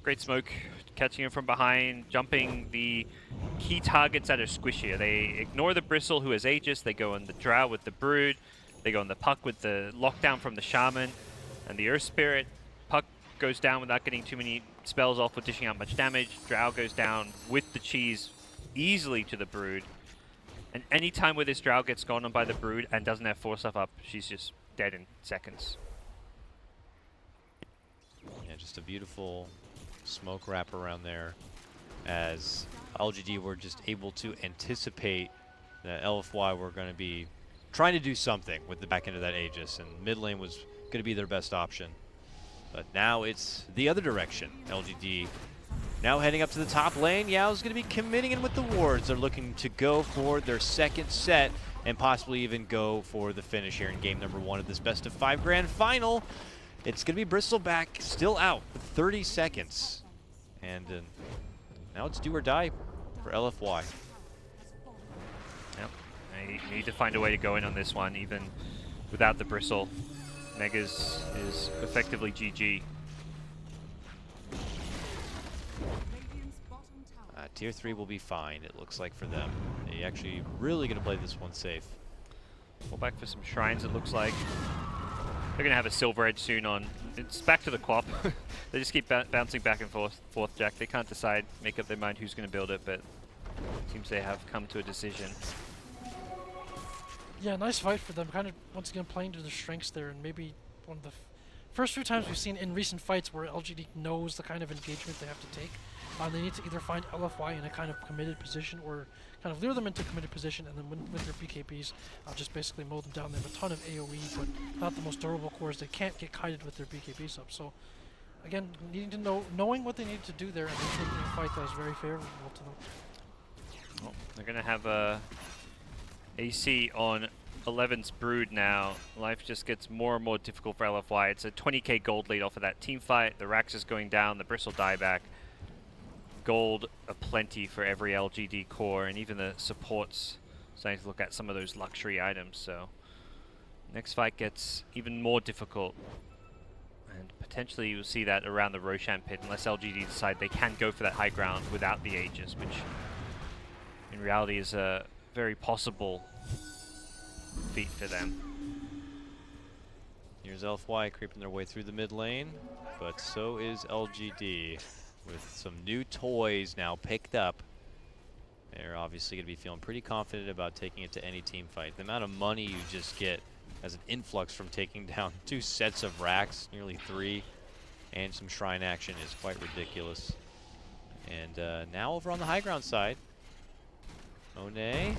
Great smoke, catching him from behind, jumping the key targets that are squishier. They ignore the Bristle, who has Aegis. They go on the Drow with the Brood. They go on the Puck with the lockdown from the Shaman and the Earth Spirit. Puck goes down without getting too many spells off or dishing out much damage. Drow goes down with the cheese easily to the Brood. And any time where this Drow gets gone on by the Brood and doesn't have Force Stuff up, she's just dead in seconds. Yeah, just a beautiful smoke wrap around there as LGD were just able to anticipate that LFY were going to be trying to do something with the back end of that Aegis, and mid lane was going to be their best option. But now it's the other direction. LGD now heading up to the top lane. Yao's going to be committing in with the wards. They're looking to go for their second set and possibly even go for the finish here in game number 1 of this best of 5 grand final. It's going to be Bristleback still out with 30 seconds. And now it's do or die for LFY. Yep. They need to find a way to go in on this one, even without the Bristle. Megas is effectively GG. Tier 3 will be fine, it looks like, for them. They actually really going to play this one safe. Pull back for some shrines, it looks like. They're going to have a Silver Edge soon on. It's back to the Quap. They just keep bouncing back and forth, Jack. They can't decide, make up their mind who's going to build it, but it seems they have come to a decision. Yeah, nice fight for them. Kind of, once again, playing to their strengths there, and maybe one of the first few times we've seen in recent fights where LGD knows the kind of engagement they have to take. They need to either find LFY in a kind of committed position or kind of lure them into a committed position, and then with their BKBs, just basically mow them down. They have a ton of AoE, but not the most durable cores. They can't get kited with their BKBs up. So, again, needing to knowing what they need to do there, and then taking a fight that is very favorable to them. Well, they're going to have a AC on 11's Brood now. Life just gets more and more difficult for LFY. It's a 20k gold lead off of that team fight. The Rax is going down, the Bristle dieback. Gold aplenty for every LGD core, and even the supports starting to look at some of those luxury items. So next fight gets even more difficult, and potentially you'll see that around the Roshan pit unless LGD decide they can go for that high ground without the Aegis, which in reality is a very possible feat for them. Here's LFY creeping their way through the mid lane, but so is LGD. With some new toys now picked up, they're obviously going to be feeling pretty confident about taking it to any team fight. The amount of money you just get as an influx from taking down 2 sets of racks, nearly 3, and some shrine action is quite ridiculous. And now over on the high ground side, Monet,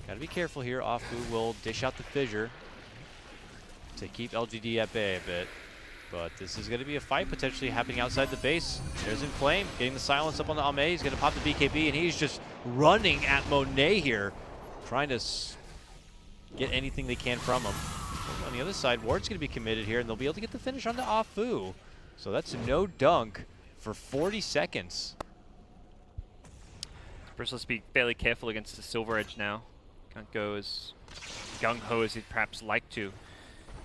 got to be careful here. Afu will dish out the fissure to keep LGD at bay a bit. But this is going to be a fight potentially happening outside the base. There's Inflame getting the silence up on the Ame. He's going to pop the BKB, and he's just running at Monet here, trying to get anything they can from him. And on the other side, Ward's going to be committed here, and they'll be able to get the finish onto Afu. So that's no dunk for 40 seconds. Bristle has to be fairly careful against the Silver Edge now. Can't go as gung-ho as he'd perhaps like to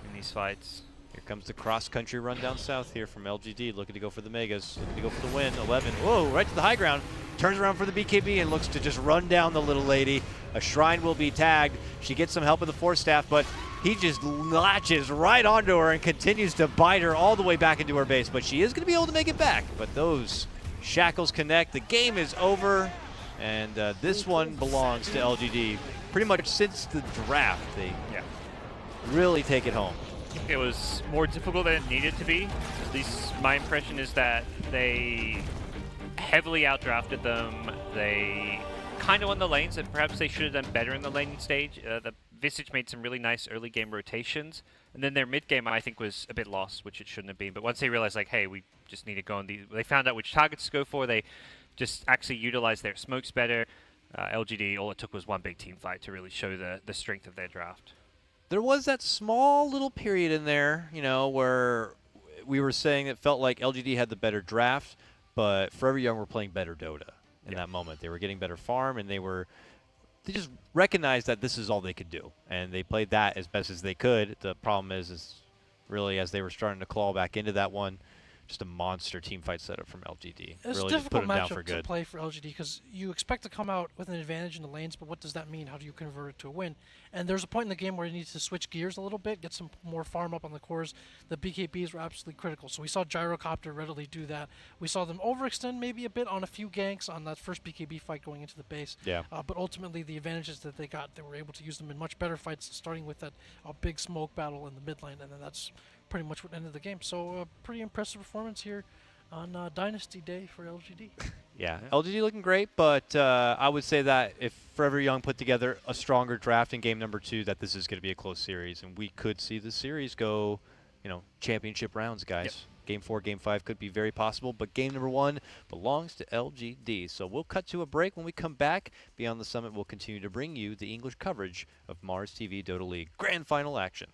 in these fights. Here comes the cross-country run down south here from LGD, looking to go for the Megas, looking to go for the win. 11, whoa, right to the high ground. Turns around for the BKB and looks to just run down the little lady. A shrine will be tagged. She gets some help with the Force Staff, but he just latches right onto her and continues to bite her all the way back into her base. But she is going to be able to make it back. But those shackles connect. The game is over, and this one belongs to LGD. Pretty much since the draft, they really take it home. It was more difficult than it needed to be. At least my impression is that they heavily outdrafted them. They kind of won the lanes, and perhaps they should have done better in the laning stage. The Visage made some really nice early game rotations, and then their mid game I think was a bit lost, which it shouldn't have been. But once they realized, like, hey, we just need to go on these, they found out which targets to go for. They just actually utilized their smokes better. LGD, all it took was one big team fight to really show the strength of their draft. There was that small little period in there, you know, where we were saying it felt like LGD had the better draft, but Forever Young were playing better Dota in that moment. They were getting better farm, and they just recognized that this is all they could do, and they played that as best as they could. The problem is really as they were starting to claw back into that one, just a monster team fight setup from LGD. It's Really a just put difficult them down for matchup to good. play for LGD because you expect to come out with an advantage in the lanes, but what does that mean? How do you convert it to a win? And there's a point in the game where you need to switch gears a little bit, get some more farm up on the cores. The BKBs were absolutely critical. So we saw Gyrocopter readily do that. We saw them overextend maybe a bit on a few ganks on that first BKB fight going into the base. Yeah. But ultimately, the advantages that they got, they were able to use them in much better fights, starting with that big smoke battle in the mid lane, and then that's pretty much what ended the game. So pretty impressive performance here on Dynasty Day for LGD. Yeah, LGD looking great, but I would say that if Forever Young put together a stronger draft in game number 2, that this is going to be a close series, and we could see the series go, championship rounds, guys. Yep. Game 4, Game 5 could be very possible, but game number 1 belongs to LGD. So we'll cut to a break. When we come back, Beyond the Summit will continue to bring you the English coverage of Mars TV Dota League Grand Final action.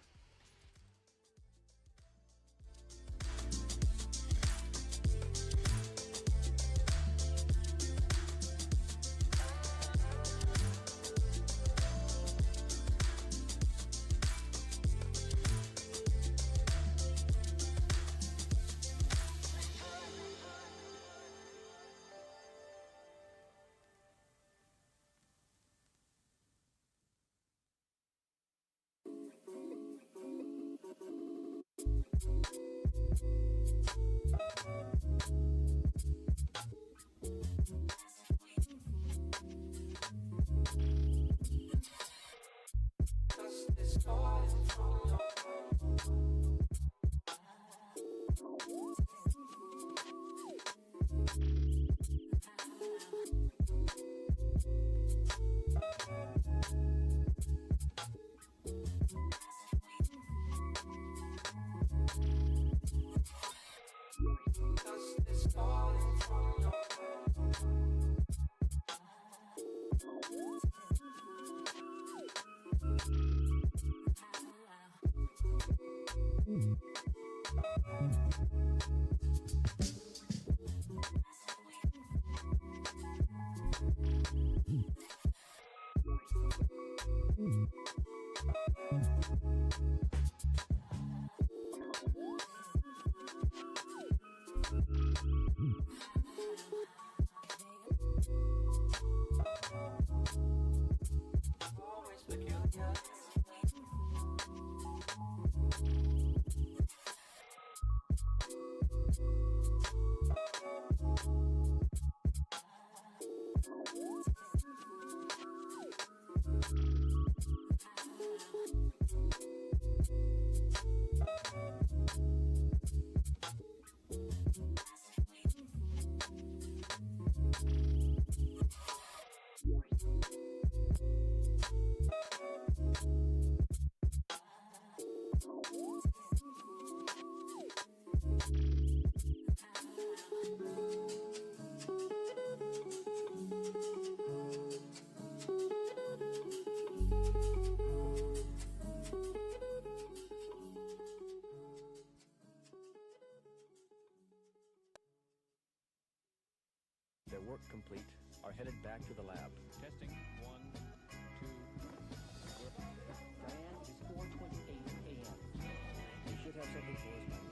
Their work complete, are headed back to the lab. Testing 1, 2. Diane, it's 4:28 a.m. You should have something for us by now.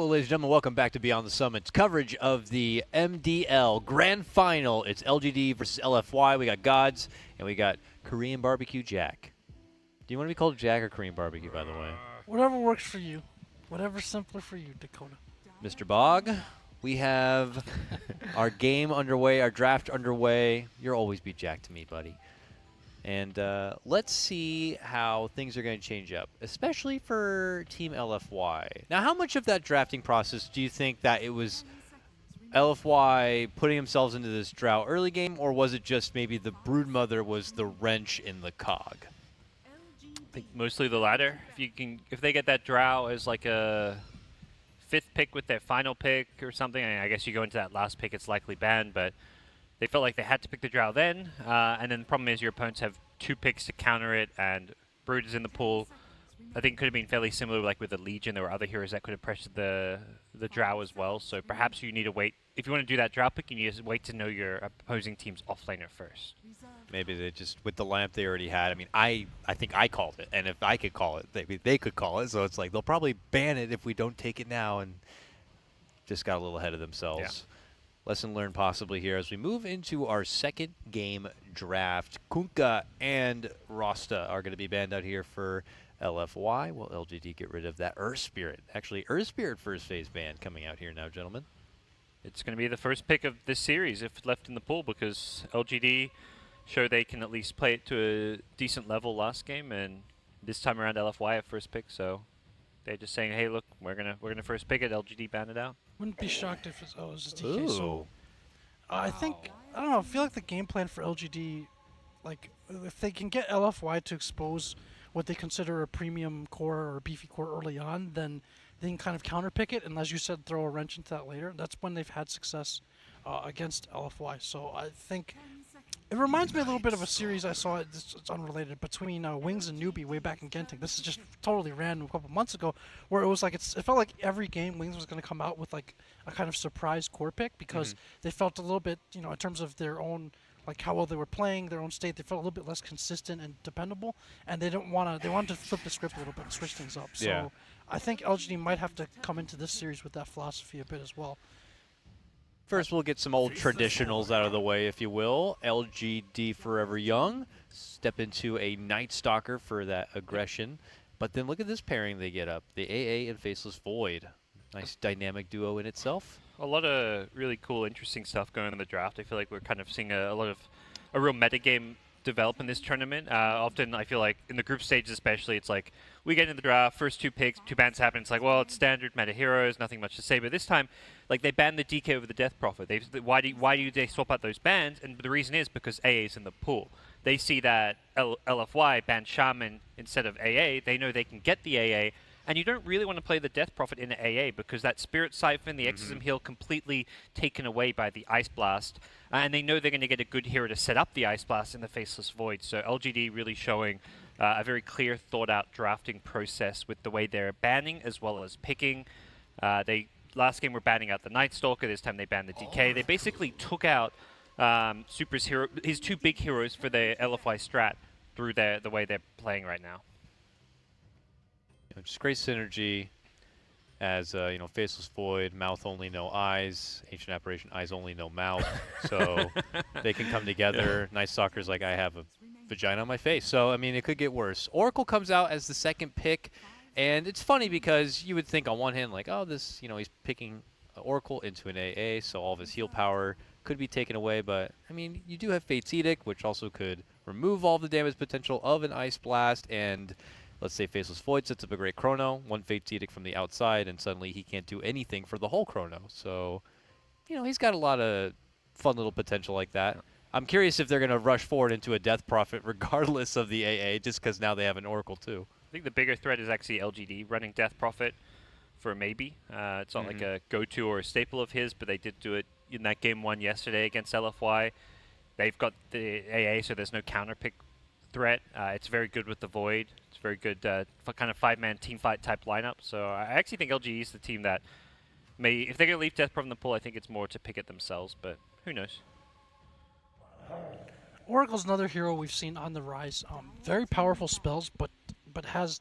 well, ladies and gentlemen, welcome back to Beyond the Summits coverage of the MDL Grand Final. It's LGD versus LFY. We got Gods, and we got Korean Barbecue Jack. Do you want to be called Jack or Korean Barbecue, by the way? Whatever works for you. Whatever's simpler for you, Dakota. Mr. Bog, we have our game underway, our draft underway. You'll always be Jack to me, buddy. And let's see how things are going to change up, especially for Team LFY. Now, how much of that drafting process do you think that it was LFY putting themselves into this drought early game, or was it just maybe the Broodmother was the wrench in the cog? I think mostly the latter. If they get that drow as like a 5th pick with their final pick or something, I guess you go into that last pick, it's likely banned, but they felt like they had to pick the drow then, and then the problem is your opponents have 2 picks to counter it, and Brood is in the pool. I think it could have been fairly similar like with the Legion. There were other heroes that could have pressured the drow as well, so perhaps you need to wait. If you want to do that drow pick, you need to wait to know your opposing team's offlaner first. Maybe they just, with the lamp they already had, I mean, I think I called it, and if I could call it, they could call it, so it's like they'll probably ban it if we don't take it now, and just got a little ahead of themselves. Yeah. Lesson learned possibly here as we move into our second game draft. Kunkka and Rasta are going to be banned out here for LFY. Will LGD get rid of that Earth Spirit? Actually, Earth Spirit first phase ban coming out here now, gentlemen. It's going to be the first pick of this series if left in the pool, because LGD show they can at least play it to a decent level last game, and this time around LFY at first pick, so they're just saying, hey, look, we're gonna first pick it. LGD ban it out. Wouldn't be shocked if it's it's a Ooh. DK. So I think I don't know. I feel like the game plan for LGD, like if they can get LFY to expose what they consider a premium core or a beefy core early on, then they can kind of counterpick it, and as you said, throw a wrench into that later. That's when they've had success against LFY. So I think it reminds me a little bit of a series I saw, it's unrelated, between Wings and Newbie way back in Genting. This is just totally random a couple months ago, where it was like, it felt like every game Wings was going to come out with like a kind of surprise core pick, because they felt a little bit, in terms of their own, like how well they were playing, their own state, they felt a little bit less consistent and dependable, and they wanted to flip the script a little bit and switch things up. So Yeah. I think LGD might have to come into this series with that philosophy a bit as well. First, we'll get some old traditionals out of the way, if you will. LGD Forever Young. Step into a Night Stalker for that aggression. But then look at this pairing they get up. The AA and Faceless Void. Nice dynamic duo in itself. A lot of really cool, interesting stuff going on in the draft. I feel like we're kind of seeing a real metagame develop in this tournament. Often, I feel like in the group stages especially, it's like we get into the draft, first 2 picks, 2 bans happen. It's like, well, it's standard meta heroes, nothing much to say. But this time, like, they banned the DK over the Death Prophet. Why do they swap out those bans? And the reason is because AA is in the pool. They see that LFY banned Shaman instead of AA. They know they can get the AA. And you don't really want to play the Death Prophet in AA because that Spirit Siphon, the Exorcism Heal, completely taken away by the Ice Blast. And they know they're going to get a good hero to set up the Ice Blast in the Faceless Void. So LGD really showing a very clear, thought-out drafting process with the way they're banning as well as picking. They last game were banning out the Night Stalker. This time they banned the DK. They basically took out his 2 big heroes for their LFY strat through the way they're playing right now. Just great synergy as, Faceless Void, mouth only, no eyes. Ancient Apparition, eyes only, no mouth. So they can come together. Night Stalker's like, I have a vagina on my face. So, I mean, it could get worse. Oracle comes out as the second pick. And it's funny because you would think on one hand, like, oh, this, he's picking Oracle into an AA, so all of his heal power could be taken away. But, I mean, you do have Fate's Edict, which also could remove all the damage potential of an Ice Blast. And let's say Faceless Void sets up a great Chrono, 1 Fate's Edict from the outside, and suddenly he can't do anything for the whole Chrono. So, he's got a lot of fun little potential like that. I'm curious if they're going to rush forward into a Death Prophet regardless of the AA, just because now they have an Oracle too. I think the bigger threat is actually LGD running Death Prophet for a maybe. It's not like a go-to or a staple of his, but they did do it in that game 1 yesterday against LFY. They've got the AA, so there's no counter pick threat. It's very good with the Void. It's very good for kind of 5-man team fight type lineup. So I actually think LGD is the team that may, if they're going to leave Death Prophet in the pool, I think it's more to pick it themselves, but who knows. Oracle's another hero we've seen on the rise. Very powerful spells, but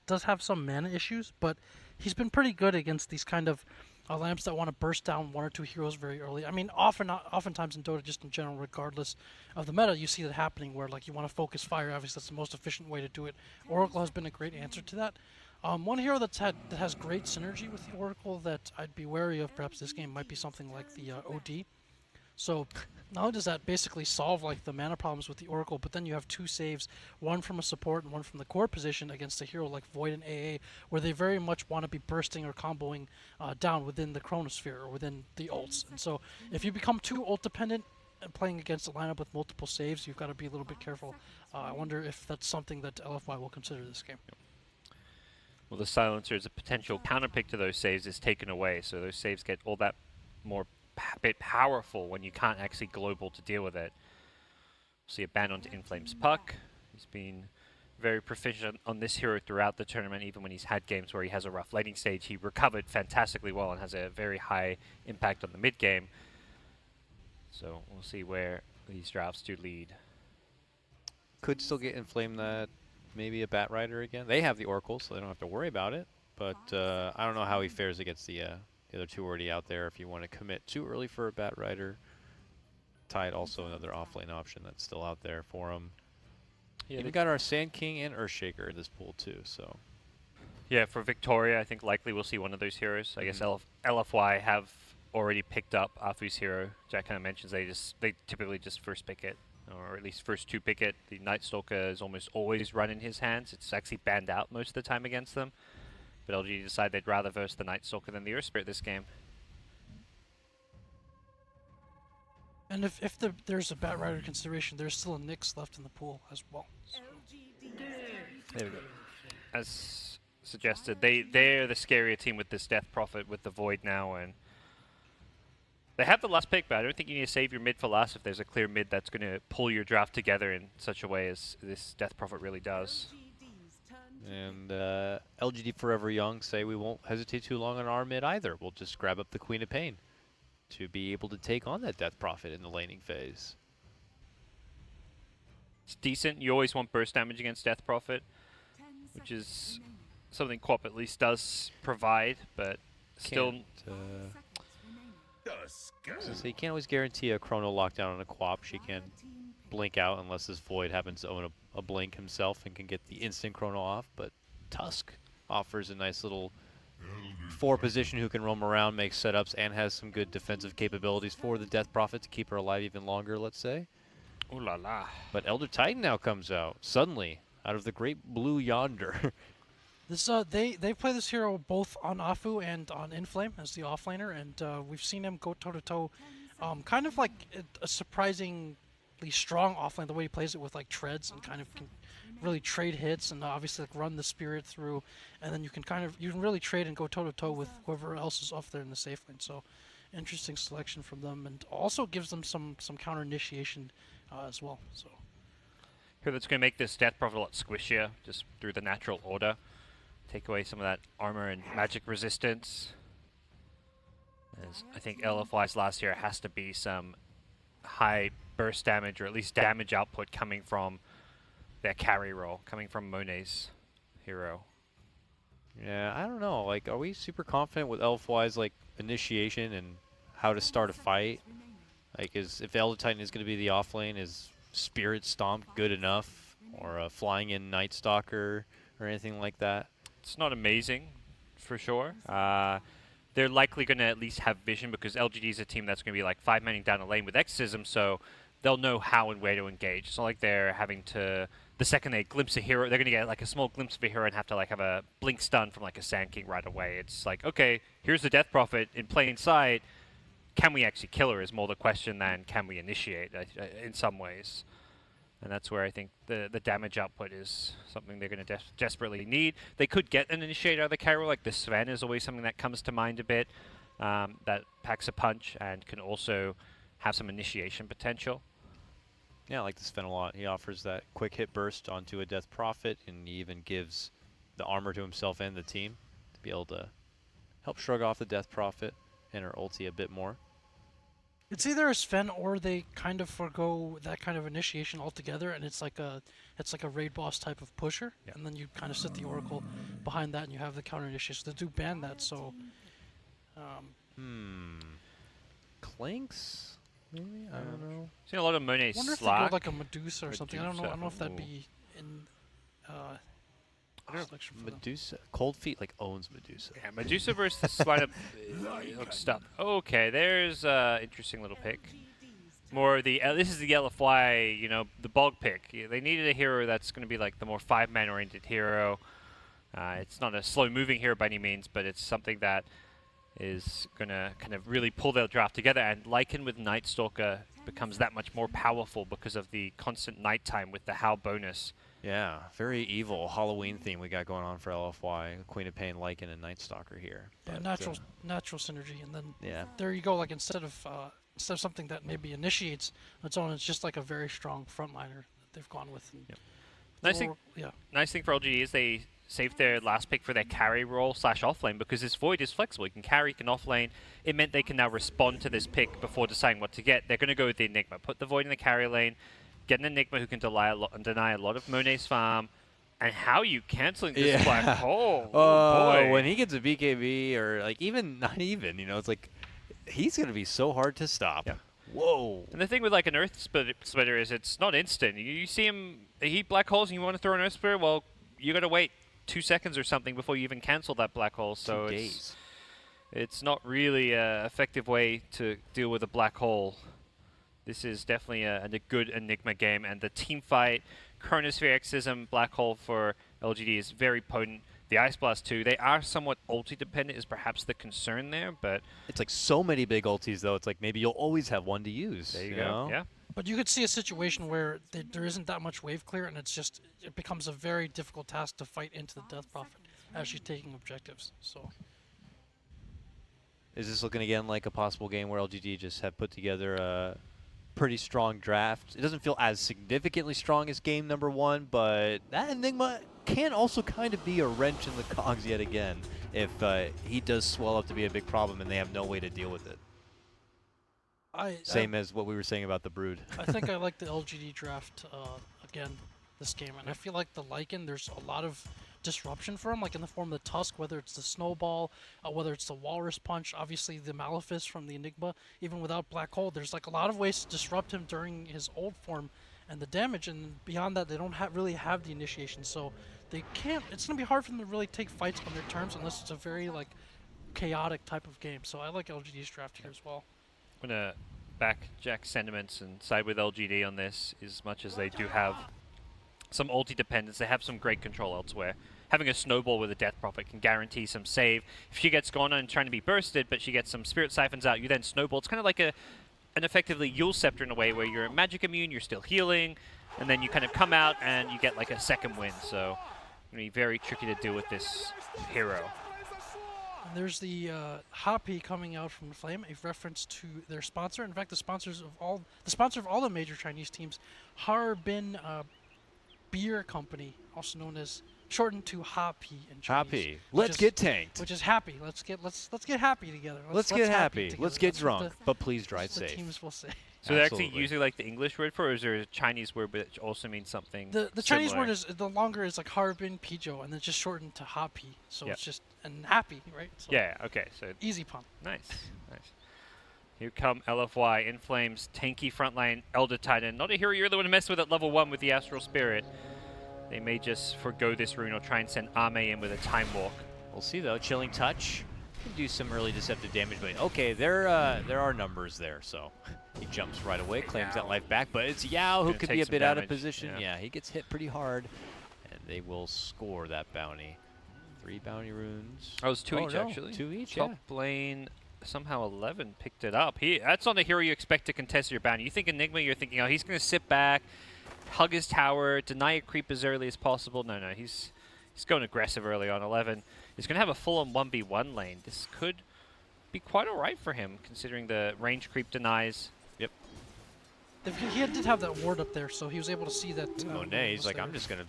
does have some mana issues. But he's been pretty good against these kind of lineups that want to burst down one or two heroes very early. I mean, oftentimes in Dota, just in general, regardless of the meta, you see that happening where like you want to focus fire. Obviously, that's the most efficient way to do it. Oracle has been a great answer to that. One hero that has great synergy with the Oracle that I'd be wary of perhaps this game might be something like the OD. So not only does that basically solve like the mana problems with the Oracle, but then you have two saves, one from a support and one from the core position against a hero like Void and AA, where they very much want to be bursting or comboing down within the Chronosphere or within the ults. And so if you become too ult dependent and playing against a lineup with multiple saves, you've got to be a little bit careful. I wonder if that's something that LFY will consider this game. Well, the silencer as a potential counterpick to those saves is taken away, so those saves get all that more bit powerful when you can't actually global to deal with it. See a ban onto Inflame's Puck. He's been very proficient on this hero throughout the tournament, even when he's had games where he has a rough laning stage. He recovered fantastically well and has a very high impact on the mid game. So we'll see where these drafts do lead. Could still get Inflame that maybe a Bat Rider again. They have the Oracle, so they don't have to worry about it. But I don't know how he fares against the other two already out there. If you want to commit too early for a Bat Rider, Tide also another offlane option that's still out there for him. Yeah, we got our Sand King and Earthshaker in this pool too. So yeah, for Victoria, I think likely we'll see one of those heroes. I guess LFY have already picked up Arthu's hero. Jack kind of mentions they typically just first pick it, or at least first two pick it. The Night Stalker is almost always run in his hands. It's actually banned out most of the time against them. But LGD decide they'd rather verse the Night Stalker than the Earth Spirit this game. And if there's a Bat Rider consideration, there's still a Nyx left in the pool as well. So. There we go. As suggested, they're the scarier team with this Death Prophet with the Void now, and they have the last pick, but I don't think you need to save your mid for last if there's a clear mid that's going to pull your draft together in such a way as this Death Prophet really does. And LGD Forever Young say we won't hesitate too long on our mid either. We'll just grab up the Queen of Pain to be able to take on that Death Prophet in the laning phase. It's decent. You always want burst damage against Death Prophet, which is something Quap at least does provide, but still... So you can't always guarantee a Chrono lockdown on a Quap. She can blink out unless this Void happens to own a blink himself and can get the instant Chrono off, but Tusk offers a nice little 4 position who can roam around, make setups, and has some good defensive capabilities for the Death Prophet to keep her alive even longer, let's say. Ooh la la. But Elder Titan now comes out, suddenly, out of the great blue yonder. This they play this hero both on Afu and on Inflame as the offlaner, and we've seen him go toe-to-toe, kind of like a surprisingly strong offlane, the way he plays it with like treads and kind of can really trade hits and obviously like run the spirit through, and then you can really trade and go toe-to-toe with whoever else is off there in the safe lane. So interesting selection from them, and also gives them some counter initiation as well. So Here, that's going to make this Death Prophet a lot squishier just through the natural order. Take away some of that armor and magic resistance. As I think LFY's last year has to be some high burst damage, or at least damage output coming from their carry role, coming from Monet's hero. Yeah, I don't know. Like, are we super confident with LFY's like initiation and how to start a fight? Like, if Elder Titan is going to be the offlane, is Spirit Stomp good enough, or a flying in Night Stalker or anything like that? It's not amazing, for sure. They're likely going to at least have vision, because LGD is a team that's going to be like 5-manning down a lane with Exorcism, so they'll know how and where to engage. It's not like they're having to, the second they glimpse a hero, they're going to get like a small glimpse of a hero and have to like have a blink stun from like a Sand King right away. It's like, okay, here's the Death Prophet in plain sight. Can we actually kill her is more the question than can we initiate in some ways. And that's where I think the damage output is something they're going to desperately need. They could get an initiator out of the carry, like the Sven is always something that comes to mind a bit, that packs a punch and can also have some initiation potential. Yeah, I like the Sven a lot. He offers that quick hit burst onto a Death Prophet, and he even gives the armor to himself and the team to be able to help shrug off the Death Prophet and her ulti a bit more. it's either a Sven or they kind of forgo that kind of initiation altogether, and it's like a raid boss type of pusher, and then you kind of sit the Oracle behind that, and you have the counter initiation. They do ban that, so Clinks? Maybe? I don't know. Seen a lot of Monet I wonder if they Slack. go like a Medusa or something. I don't know. I don't know if that'd Medusa, be in selection for them. Medusa. Cold Feet like owns Medusa. Yeah, Medusa versus this lineup looks stuck. Okay, there's interesting little pick. More of the this is the LFY, you know, the bulk pick. Yeah, they needed a hero that's going to be like the more 5-man oriented hero. It's not a slow-moving hero by any means, but it's something that is going to kind of really pull their draft together. And Lycan with Night Stalker becomes that much more powerful because of the constant nighttime with the Howl bonus. Yeah, very evil Halloween theme we got going on for LFY. Queen of Pain, Lycan, and Night Stalker here. Yeah, But, natural synergy, and then yeah. there you go. Like instead of something that maybe initiates on its own, it's just like a very strong frontliner that they've gone with. And Nice thing, nice thing for LGD is they saved their last pick for their carry role / offlane because this Void is flexible. You can carry, you can offlane. It meant they can now respond to this pick before deciding what to get. They're going to go with the Enigma. Put the Void in the carry lane, get an Enigma who can deny a lot of Monet's farm. And how are you canceling this black hole? Oh, boy. When he gets a BKB or like not even, you know, it's like he's going to be so hard to stop. Yeah. Whoa. And the thing with like an Earth Splitter is it's not instant. You see him, he black holes and you want to throw an Earth Splitter, well, you got to wait 2 seconds or something before you even cancel that black hole. So 2 days. It's not really an effective way to deal with a black hole. This is definitely a good Enigma game, and the team fight, Chronosphere Exism, black hole for LGD is very potent. The Ice Blast too, they are somewhat ulti dependent is perhaps the concern there, but It's like so many big ultis though, it's like maybe you'll always have one to use. there you know? go. Yeah. But you could see a situation where there isn't that much wave clear, and it becomes a very difficult task to fight into the Death Prophet as she's taking objectives. So Is this looking again like a possible game where LGD just have put together a pretty strong draft? It doesn't feel as significantly strong as game number 1, but that Enigma can also kind of be a wrench in the cogs yet again if he does swell up to be a big problem and they have no way to deal with it. Same as what we were saying about the Brood. I think I like the LGD draft again this game, and I feel like the Lycan, there's a lot of disruption for him, like in the form of the Tusk, whether it's the Snowball, whether it's the Walrus Punch, obviously the Malefice from the Enigma. Even without Black Hole, there's like a lot of ways to disrupt him during his old form, and the damage, and beyond that, they don't really have the initiation, so they can't. It's gonna be hard for them to really take fights on their terms unless it's a very like chaotic type of game. So I like LGD's draft here as well. I'm going to back Jack's sentiments and side with LGD on this, as much as they do have some ulti dependence. They have some great control elsewhere. Having a Snowball with a Death Prophet can guarantee some save. If she gets gone and trying to be bursted, but she gets some Spirit Siphons out, you then Snowball. It's kind of like an effectively Yule Scepter in a way, where you're magic immune, you're still healing, and then you kind of come out and you get like a second win. So it's going to be very tricky to deal with this hero. And there's the Hoppy coming out from Flame, a reference to their sponsor. In fact, the sponsor of all the major Chinese teams, Harbin Beer Company, also known as shortened to Hoppy in Chinese. Happy. Let's get tanked. Which is happy. Let's get happy together. Let's get happy. together. Let's get That's what drunk. But please drive the safe. teams will say. So they're Absolutely. actually using like the English word for it, or is there a Chinese word which also means something The Chinese similar? word is the longer is like Harbin Pijo, and then just shortened to Hoppy. So Yep. it's just and happy, right? So Yeah, okay, so easy pun. nice, nice. Here come LFY, In Flames, tanky frontline, Elder Titan. Not a hero you really want to mess with at level 1 with the Astral Spirit. They may just forgo this rune or try and send Ame in with a Time Walk. We'll see though. Chilling Touch can do some early deceptive damage, but okay, there are numbers there. So he jumps right away, claims that life back, but it's Yao who Gonna could take be a some bit out of damage, position. yeah. Yeah, he gets hit pretty hard, and they will score that bounty. 3 bounty runes. Oh, it's 2 Oh, each no, actually. 2 each, Top yeah. lane, somehow 11 picked it up. That's not a hero you expect to contest your bounty. You think Enigma, you're thinking, oh, he's going to sit back, hug his tower, deny a creep as early as possible. No, he's going aggressive early on. 11. He's going to have a full-on 1v1 lane. This could be quite all right for him, considering the range creep denies. Yep. He did have that ward up there, so he was able to see that. Monet, he's was like, there. I'm just going to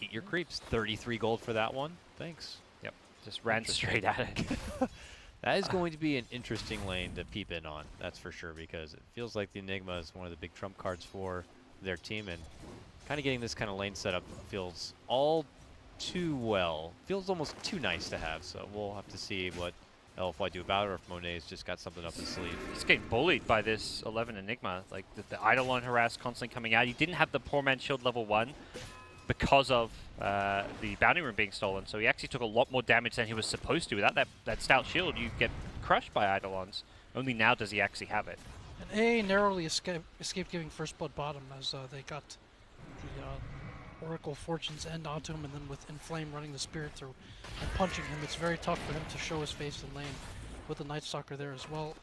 eat your creeps. 33 gold for that one. Thanks. Yep, just ran straight at it. That is going to be an interesting lane to peep in on, that's for sure, because it feels like the Enigma is one of the big trump cards for their team, and kind of getting this kind of lane setup feels all too well. Feels almost too nice to have, so we'll have to see what LFY do about it, or if Monet's just got something up his sleeve. He's getting bullied by this 11 Enigma. Like the Eidolon harass constantly coming out. He didn't have the poor man shield level 1 because of the bounty room being stolen. So he actually took a lot more damage than he was supposed to. Without that stout shield, you get crushed by Eidolons. Only now does he actually have it. And A narrowly escaped giving first blood bottom as they got the Oracle Fortune's End onto him, and then with Inflame running the Spirit through and punching him, it's very tough for him to show his face in lane with the Night Stalker there as well.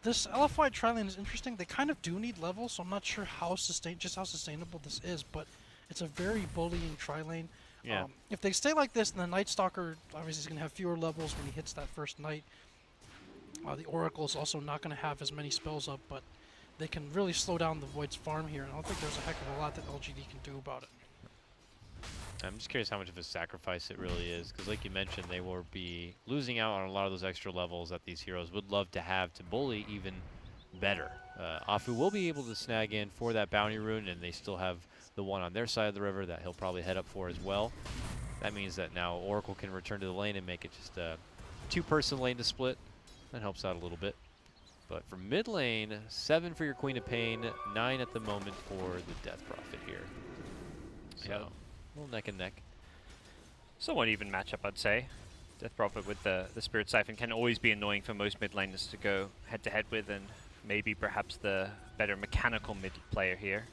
This LFY tri-lane is interesting. They kind of do need levels, so I'm not sure how sustainable this is, but it's a very bullying tri-lane. Yeah. If they stay like this, then the Night Stalker obviously is going to have fewer levels when he hits that first night. The Oracle is also not going to have as many spells up, but they can really slow down the Void's farm here, and I don't think there's a heck of a lot that LGD can do about it. I'm just curious how much of a sacrifice it really is, because like you mentioned, they will be losing out on a lot of those extra levels that these heroes would love to have to bully even better. Afu will be able to snag in for that bounty rune, and they still have the one on their side of the river that he'll probably head up for as well. That means that now Oracle can return to the lane and make it just a two-person lane to split. That helps out a little bit. But for mid lane, 7 for your Queen of Pain, 9 at the moment for the Death Prophet here. So, Yeah. a little neck and neck. Somewhat even matchup, I'd say. Death Prophet with the Spirit Siphon can always be annoying for most mid laners to go head-to-head with, and maybe perhaps the better mechanical mid player here.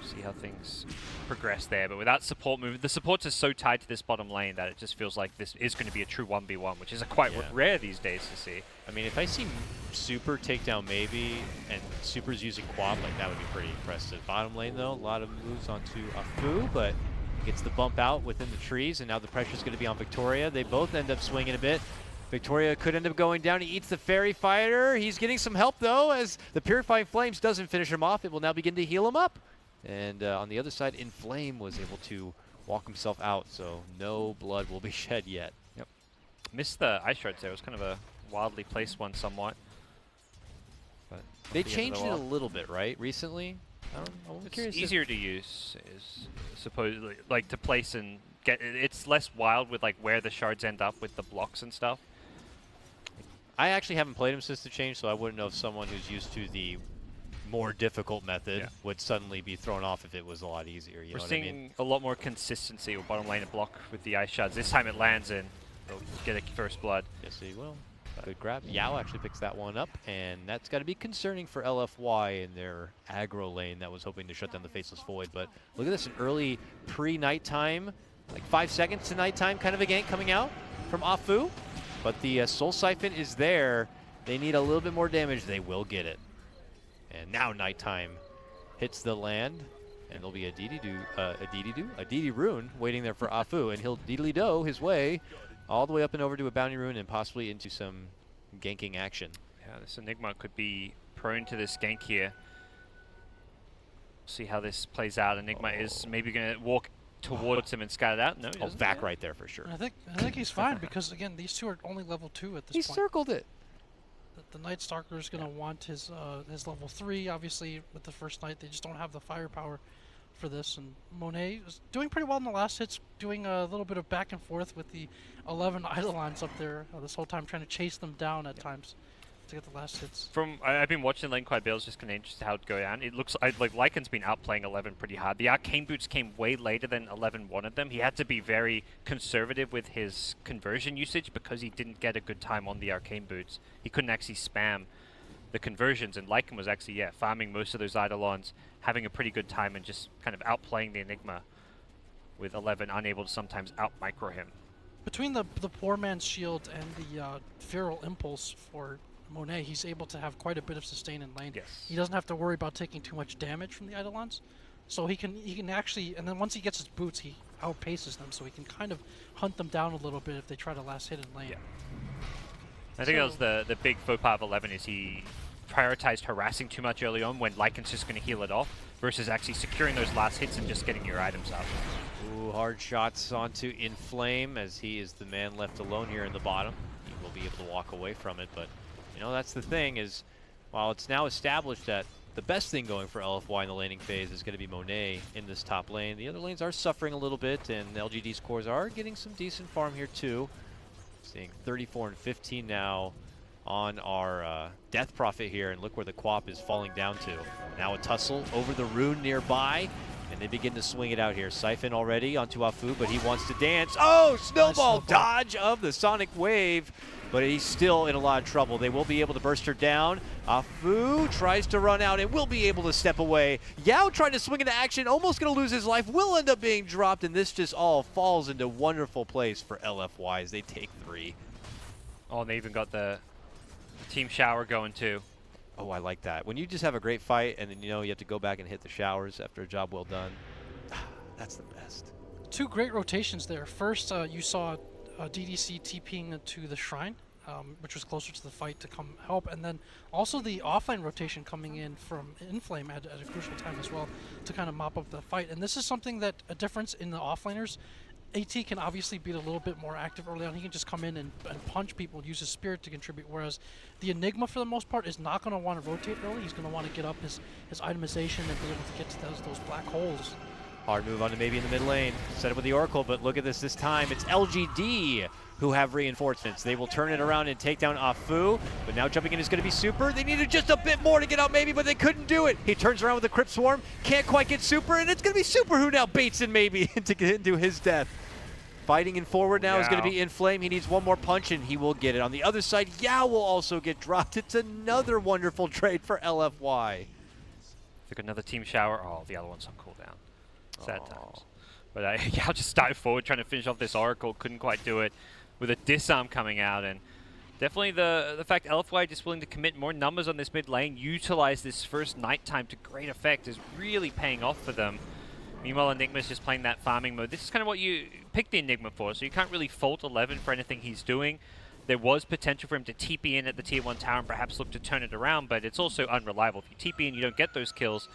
See how things progress there, but without support movement, the supports are so tied to this bottom lane that it just feels like this is going to be a true 1v1, which is quite rare these days to see. I mean, if I see Super take down maybe, and Super's using Quap, like that would be pretty impressive. Bottom lane though, a lot of moves onto Afu, but gets the bump out within the trees, and now the pressure's going to be on Victoria. They both end up swinging a bit. Victoria could end up going down. He eats the Fairy Fighter. He's getting some help though, as the Purifying Flames doesn't finish him off. It will now begin to heal him up. And on the other side, Inflame was able to walk himself out, so no blood will be shed yet. Yep. Missed the Ice Shards there. It was kind of a wildly placed one somewhat. But They changed it a little bit, right, recently? I'm It's curious. easier to use, is supposedly, like to place and get. It's less wild with like where the shards end up with the blocks and stuff. I actually haven't played him since the change, so I wouldn't know if someone who's used to the more difficult method would suddenly be thrown off if it was a lot easier. You know We're what seeing I mean? a lot more consistency with bottom lane and block with the Ice Shards. This time it lands in. They'll get a first blood. Yes, he will. Good grab. Yao actually picks that one up, and that's got to be concerning for LFY in their aggro lane that was hoping to shut down the Faceless Void. But look at this, an early pre-nighttime, like 5 seconds to nighttime kind of a gank coming out from Afu. But the Soul Siphon is there. They need a little bit more damage. They will get it. And now nighttime hits the land, and there'll be a DD rune waiting there for Afu, and he'll deedly-do his way all the way up and over to a bounty rune and possibly into some ganking action. Yeah, this Enigma could be prone to this gank here. See how this plays out. Enigma is maybe going to walk towards him and scout it out. No, he doesn't. Back right there for sure. And I think he's fine because again these two are only level 2 at this He point. circled it. The Night Stalker is going to want his level 3. Obviously, with the first night, they just don't have the firepower for this. And Monet is doing pretty well in the last hits, doing a little bit of back and forth with the 11 Eidolons up there this whole time, trying to chase them down at times to get the last hits. I've been watching the lane quite a bit. I was just kind of interested how it go down. It looks like Lycan's been outplaying 11 pretty hard. The Arcane Boots came way later than 11 wanted them. He had to be very conservative with his conversion usage because he didn't get a good time on the Arcane Boots. He couldn't actually spam the conversions, and Lycan was actually, farming most of those Eidolons, having a pretty good time and just kind of outplaying the Enigma with 11 unable to sometimes out-micro him. Between the Poor Man's Shield and the Feral Impulse for Monet, he's able to have quite a bit of sustain in lane. Yes. He doesn't have to worry about taking too much damage from the Eidolons. So he can actually, and then once he gets his boots, he outpaces them, so he can kind of hunt them down a little bit if they try to last hit in lane. Yeah. I think that was the big faux pas of 11 is he prioritized harassing too much early on when Lycan's just going to heal it off versus actually securing those last hits and just getting your items up. Ooh, hard shots onto Inflame as he is the man left alone here in the bottom. He will be able to walk away from it, but you know, that's the thing is, while it's now established that the best thing going for LFY in the laning phase is going to be Monet in this top lane, the other lanes are suffering a little bit, and LGD's cores are getting some decent farm here too. Seeing 34 and 15 now on our death profit here, and look where the Quap is falling down to. Now a tussle over the rune nearby, and they begin to swing it out here. Siphon already onto Afu, but he wants to dance. Oh, snowball dodge of the Sonic Wave, but he's still in a lot of trouble. They will be able to burst her down. Afu tries to run out and will be able to step away. Yao trying to swing into action, almost going to lose his life, will end up being dropped, and this just all falls into wonderful place for LFY as they take 3. Oh, and they even got the team shower going too. Oh, I like that. When you just have a great fight and then you know you have to go back and hit the showers after a job well done, that's the best. 2 great rotations there. First, you saw DDC TPing to the shrine, which was closer to the fight to come help, and then also the offline rotation coming in from Inflame at a crucial time as well to kind of mop up the fight. And this is something that a difference in the offliners. AT can obviously be a little bit more active early on. He can just come in and punch people, use his spirit to contribute, whereas the Enigma, for the most part, is not going to want to rotate early. He's going to want to get up his itemization and be able to get to those black holes. Hard move onto maybe in the mid lane. Set up with the Oracle, but look at this time. It's LGD who have reinforcements. They will turn it around and take down Afu, but now jumping in is going to be Super. They needed just a bit more to get out maybe, but they couldn't do it. He turns around with the Crypt Swarm, can't quite get Super, and it's going to be Super who now baits in maybe to get into his death. Fighting in forward now is going to be Inflame. He needs one more punch, and he will get it. On the other side, Yao will also get dropped. It's another wonderful trade for LFY. Took another team shower. Oh, the other one's on cooldown. Sad times. But Yao just started forward trying to finish off this Oracle. Couldn't quite do it with a disarm coming out. And definitely the fact LFY just willing to commit more numbers on this mid lane, utilize this first nighttime to great effect, is really paying off for them. Meanwhile, Enigma's just playing that farming mode. This is kind of what you picked the Enigma for, so you can't really fault 11 for anything he's doing. There was potential for him to TP in at the tier 1 tower and perhaps look to turn it around, but it's also unreliable. If you TP in, you don't get those kills,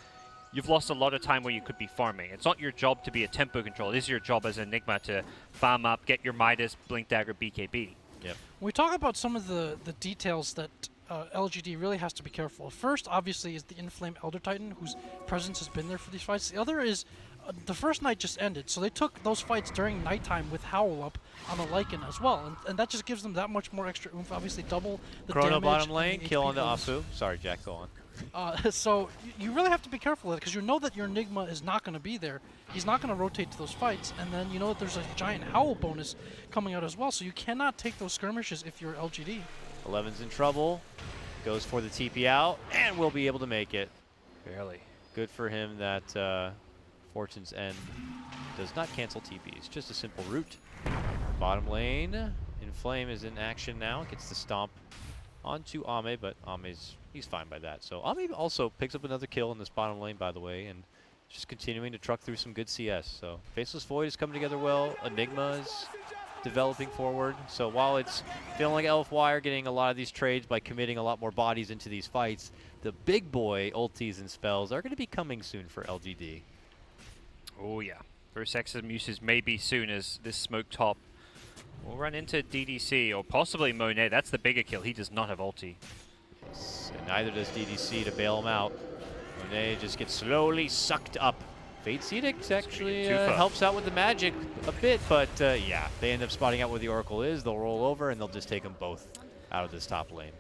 you've lost a lot of time where you could be farming. It's not your job to be a tempo control. It is your job as Enigma to farm up, get your Midas, Blink Dagger, BKB. Yep. When we talk about some of the details that LGD really has to be careful. First, obviously, is the Inflame Elder Titan, whose presence has been there for these fights. The other is the first night just ended, so they took those fights during nighttime with Howl up on the Lycan as well, and that just gives them that much more extra oomph. Obviously, double the Chrono damage. bottom lane, and kill HP onto bonus. Afu. Sorry, Jack, go on. So you really have to be careful with it, because you know that your Enigma is not going to be there. He's not going to rotate to those fights, and then you know that there's a giant Howl bonus coming out as well, so you cannot take those skirmishes if you're LGD. 11's in trouble, goes for the TP out, and will be able to make it. Barely. Good for him that Fortune's End does not cancel TPs, just a simple route. Bottom lane, Inflame is in action now, gets the stomp onto Ame, but he's fine by that. So Ame also picks up another kill in this bottom lane, by the way, and just continuing to truck through some good CS. So Faceless Void is coming together well, Enigma is developing forward. So while it's feeling like LFY are getting a lot of these trades by committing a lot more bodies into these fights, the big boy ultis and spells are going to be coming soon for LGD. Oh yeah. First executions maybe soon, as this smoke top will run into DDC or possibly Monet. That's the bigger kill. He does not have ulti. Yes, and neither does DDC to bail him out. Monet just gets slowly sucked up. Fate's Edict actually helps out with the magic a bit, but yeah, they end up spotting out where the Oracle is. They'll roll over and they'll just take them both out of this top lane.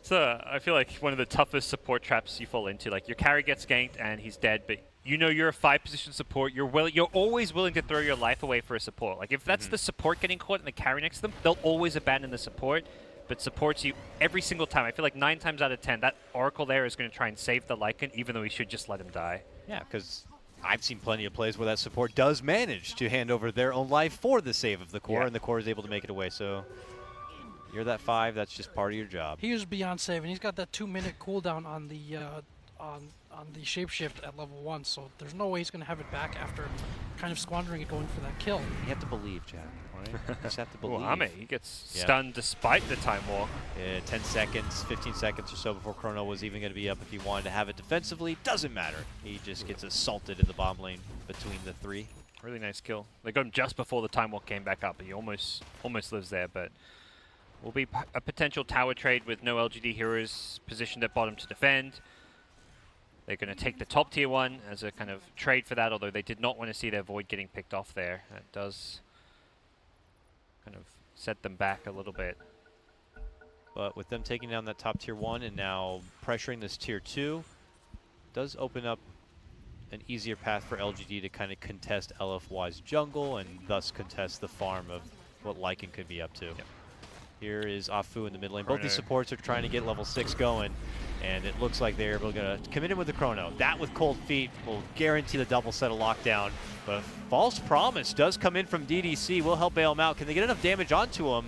So I feel like one of the toughest support traps you fall into. Like, your carry gets ganked and he's dead, but you know you're a 5-position support. You're always willing to throw your life away for a support. Like, if that's the support getting caught and the carry next to them, they'll always abandon the support, but supports you every single time. I feel like 9 times out of 10, that Oracle there is going to try and save the Lycan, even though he should just let him die. Yeah, because I've seen plenty of plays where that support does manage to hand over their own life for the save of the core, and the core is able to make it away. So you're that 5, that's just part of your job. He is beyond save, and he's got that 2-minute cooldown on the on the shapeshift at level 1, so there's no way he's going to have it back after kind of squandering it going for that kill. You have to believe, Jack. Right? You just have to believe. Well, Ame, he gets stunned despite the time walk. 10 seconds, 15 seconds or so before Chrono was even going to be up if he wanted to have it defensively. Doesn't matter. He just gets assaulted in the bottom lane between the 3. Really nice kill. They got him just before the time walk came back up, but he almost lives there, but will be a potential tower trade with no LGD heroes positioned at bottom to defend. They're going to take the top tier 1 as a kind of trade for that, although they did not want to see their Void getting picked off there. That does kind of set them back a little bit. But with them taking down that top tier 1 and now pressuring this tier 2, does open up an easier path for LGD to kind of contest LFY's jungle and thus contest the farm of what Lycan could be up to. Yep. Here is Afu in the mid lane. Both these Chrono. supports are trying to get level 6 going, and it looks like they're able to commit in with the Chrono. That with Cold Feet will guarantee the double set of lockdown, but False Promise does come in from DDC. Will help bail him out. Can they get enough damage onto him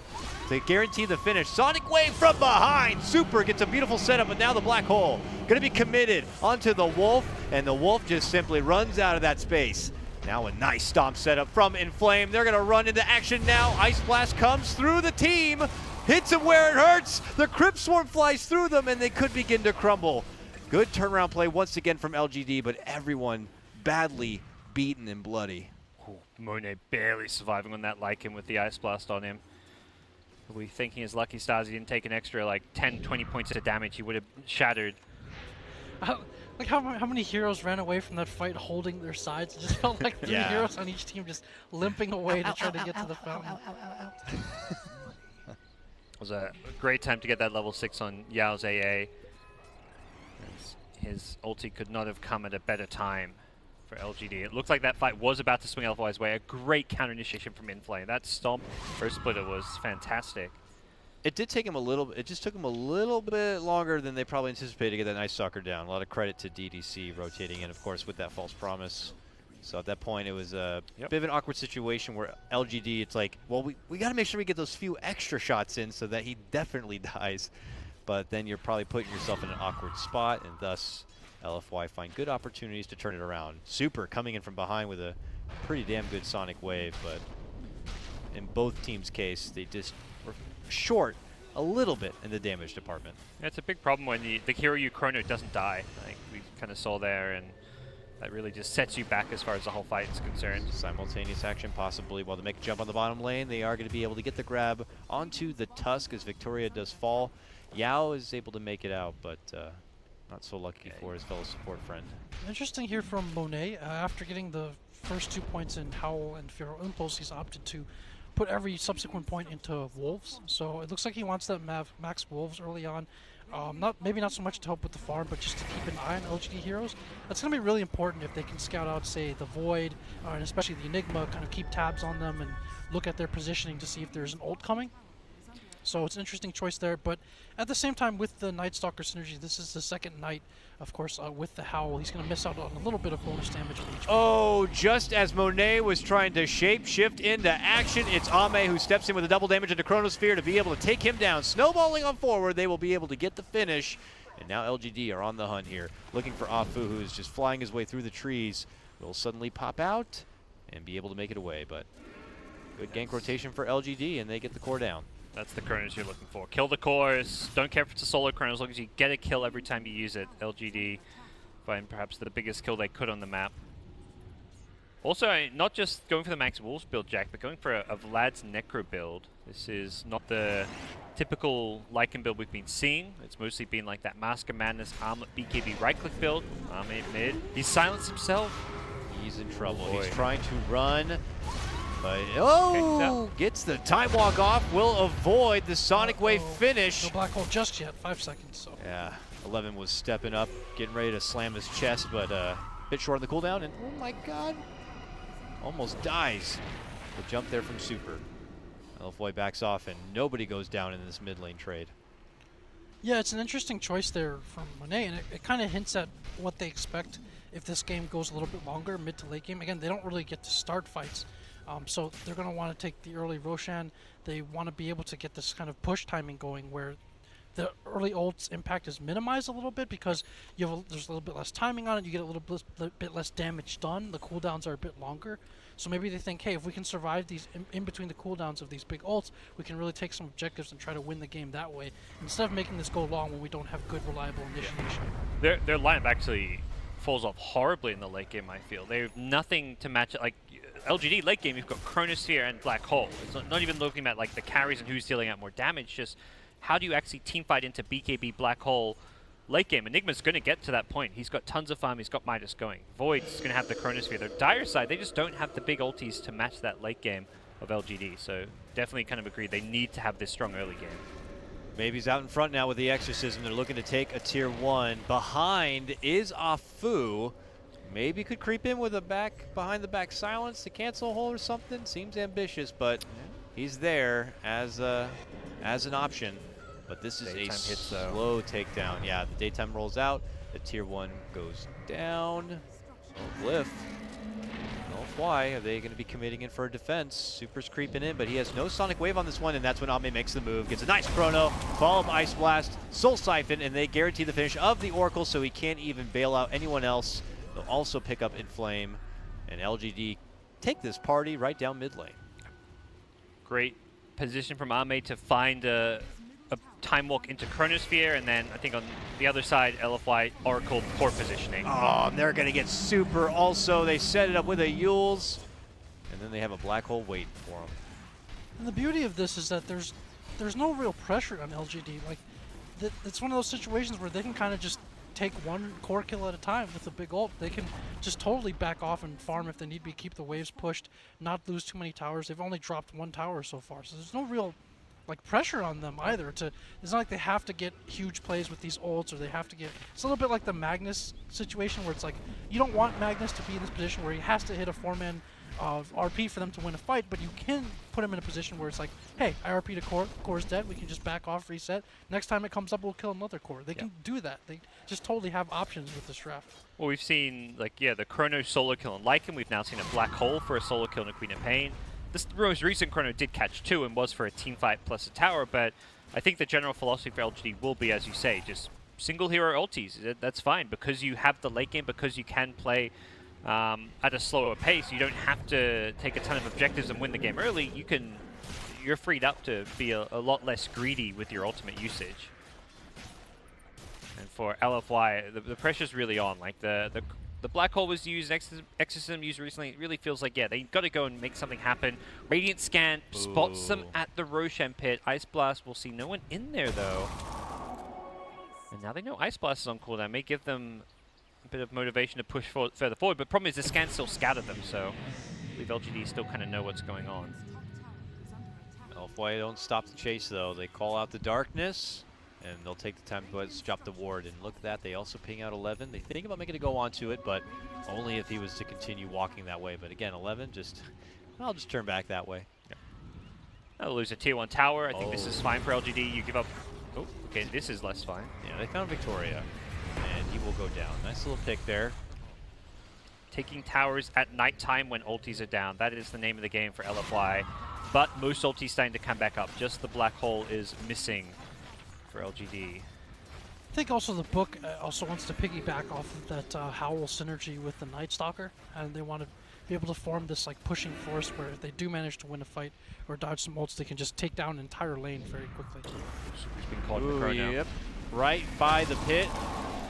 to guarantee the finish? Sonic Wave from behind. Super gets a beautiful setup, but now the Black Hole going to be committed onto the Wolf, and the Wolf just simply runs out of that space. Now a nice stomp setup from Inflame. They're going to run into action now. Ice Blast comes through the team, hits him where it hurts. The Crypt Swarm flies through them, and they could begin to crumble. Good turnaround play once again from LGD, but everyone badly beaten and bloody. Ooh, Monet barely surviving on that Lycan with the Ice Blast on him. Are we thinking his lucky stars he didn't take an extra like 10, 20 points of damage, he would have shattered. Like how many heroes ran away from that fight holding their sides? It just felt like 3 Yeah. heroes on each team just limping away to try to get to the fountain. It was a great time to get that level 6 on Yao's AA. His ulti could not have come at a better time for LGD. It looked like that fight was about to swing LFY's way. A great counter initiation from Inflame. That stomp first splitter was fantastic. It did take him a little. It just took him a little bit longer than they probably anticipated to get that Night Stalker down. A lot of credit to DDC rotating in, of course, with that False Promise. So at that point, it was a bit of an awkward situation where LGD, it's like, well, we got to make sure we get those few extra shots in so that he definitely dies. But then you're probably putting yourself in an awkward spot, and thus LFY find good opportunities to turn it around. Super coming in from behind with a pretty damn good Sonic Wave, but in both teams' case, they just were short a little bit in the damage department. Yeah, it's a big problem when the hero you chrono doesn't die. Like we kind of saw there, and that really just sets you back as far as the whole fight is concerned. Simultaneous action possibly. While they make a jump on the bottom lane, they are going to be able to get the grab onto the Tusk as Victoria does fall. Yao is able to make it out, but not so lucky for his fellow support friend. Interesting here from Monet. After getting the first 2 points in Howl and Feral Impulse, he's opted to put every subsequent point into Wolves. So it looks like he wants that max Wolves early on. Maybe not so much to help with the farm, but just to keep an eye on LGD heroes. That's going to be really important if they can scout out, say, the Void, and especially the Enigma, kind of keep tabs on them and look at their positioning to see if there's an ult coming. So it's an interesting choice there, but at the same time, with the Night Stalker synergy, this is the second night, of course, with the Howl. He's going to miss out on a little bit of bonus damage from each. Oh, just as Monet was trying to shape-shift into action, it's Ame who steps in with a double damage into Chronosphere to be able to take him down. Snowballing on forward, they will be able to get the finish, and now LGD are on the hunt here, looking for Afu, who is just flying his way through the trees. Will suddenly pop out and be able to make it away, but good gank rotation for LGD, and they get the core down. That's the chronos you're looking for. Kill the cores. Don't care if it's a solo chrono as long as you get a kill every time you use it. LGD find perhaps the biggest kill they could on the map. Also, not just going for the Max Wolves build, Jack, but going for a Vlad's Necro build. This is not the typical Lycan build we've been seeing. It's mostly been like that Mask of Madness, Armlet, BKB right-click build. Armlet mid. He's silenced himself. He's in trouble. Boy. He's trying to run. But, gets the time walk off, will avoid the Sonic Wave finish. No black hole just yet, 5 seconds. So Yeah, 11 was stepping up, getting ready to slam his chest, but a bit short on the cooldown, and oh my god, almost dies. The jump there from Super. LFY backs off, and nobody goes down in this mid lane trade. yeah, it's an interesting choice there from Monet, and it kind of hints at what they expect if this game goes a little bit longer, mid to late game. Again, they don't really get to start fights. So they're going to want to take the early Roshan. They want to be able to get this kind of push timing going where the early ult's impact is minimized a little bit because there's a little bit less timing on it. You get a little bit less damage done. The cooldowns are a bit longer. So maybe they think, hey, if we can survive these in between the cooldowns of these big ults, we can really take some objectives and try to win the game that way instead of making this go long when we don't have good, reliable initiation. Their lineup actually falls off horribly in the late game, I feel. They have nothing to match it. Like, LGD late game, you've got Chronosphere and Black Hole. It's not even looking at like the carries and who's dealing out more damage, just how do you actually team fight into BKB Black Hole late game? Enigma's going to get to that point. He's got tons of farm, he's got Midas going. Void's going to have the Chronosphere. Their dire side, they just don't have the big ultis to match that late game. of LGD. So definitely kind of agree they need to have this strong early game. Maybe he's out in front now with the Exorcism. They're looking to take a tier 1. Behind is Afu. Maybe could creep in with a behind the back silence to cancel a hole or something. Seems ambitious, but he's there as an option. But this is Daytime a hits, though. slow takedown. Yeah, the daytime rolls out. The tier 1 goes down. Oh, Glyph. LFY, are they going to be committing in for a defense? Super's creeping in, but he has no Sonic Wave on this one, and that's when Ame makes the move. Gets a nice chrono, follow up Ice Blast, Soul Siphon, and they guarantee the finish of the Oracle, so he can't even bail out anyone else. They'll also pick up Inflame, and LGD take this party right down mid lane. Great position from Ame to find a time walk into Chronosphere, and then I think on the other side, LFY Oracle poor positioning. Oh, and they're going to get Super also. They set it up with a Yules, and then they have a Black Hole waiting for them. And the beauty of this is that there's no real pressure on LGD. Like, it's one of those situations where they can kind of just take one core kill at a time with a big ult. They can just totally back off and farm if they need be, keep the waves pushed, not lose too many towers. They've only dropped 1 tower so far, so there's no real like pressure on them either. It's not like they have to get huge plays with these ults, or they have to get. It's a little bit like the Magnus situation, where it's like you don't want Magnus to be in this position where he has to hit a 4-man RP for them to win a fight, but you can put him in a position where it's like, hey, I RP'd a core's dead, we can just back off, reset. Next time it comes up, we'll kill another core. They can do that. They just totally have options with this draft. Well, we've seen, like, the Chrono solo kill in Lycan. We've now seen a Black Hole for a solo kill in a Queen of Pain. This most recent Chrono did catch 2 and was for a team fight plus a tower, but I think the general philosophy for LGD will be, as you say, just single hero ultis. That's fine, because you have the late game, because you can play at a slower pace. You don't have to take a ton of objectives and win the game early. You're freed up to be a lot less greedy with your ultimate usage. And for LFY, the pressure's really on. Like the Black Hole was used, Exorcism used recently. It really feels like, yeah, they got to go and make something happen. Radiant Scan spots them at the Roshan pit. Ice Blast, we'll see no one in there, though. And now they know Ice Blast is on cooldown. May give them a bit of motivation to push further forward. But problem is the scan still scattered them, so I believe LGD still kind of know what's going on. LFY don't stop the chase, though. They call out the darkness, and they'll take the time to drop the ward. And look at that, they also ping out 11. They think about making a go onto it, but only if he was to continue walking that way. But again, 11 I'll just turn back that way. They'll lose a tier 1 tower. I think this is fine for LGD. You give up. Oh, okay, this is less fine. Yeah, they found Victoria, and he will go down. Nice little pick there. Taking towers at nighttime when ultis are down. That is the name of the game for LFY. But most ultis starting to come back up. Just the Black Hole is missing for LGD. I think also the book also wants to piggyback off of that Howl synergy with the Night Stalker, and they want to be able to form this like pushing force where if they do manage to win a fight or dodge some ults, they can just take down an entire lane very quickly. Super's been caught for Chrono. Yep. Right by the pit.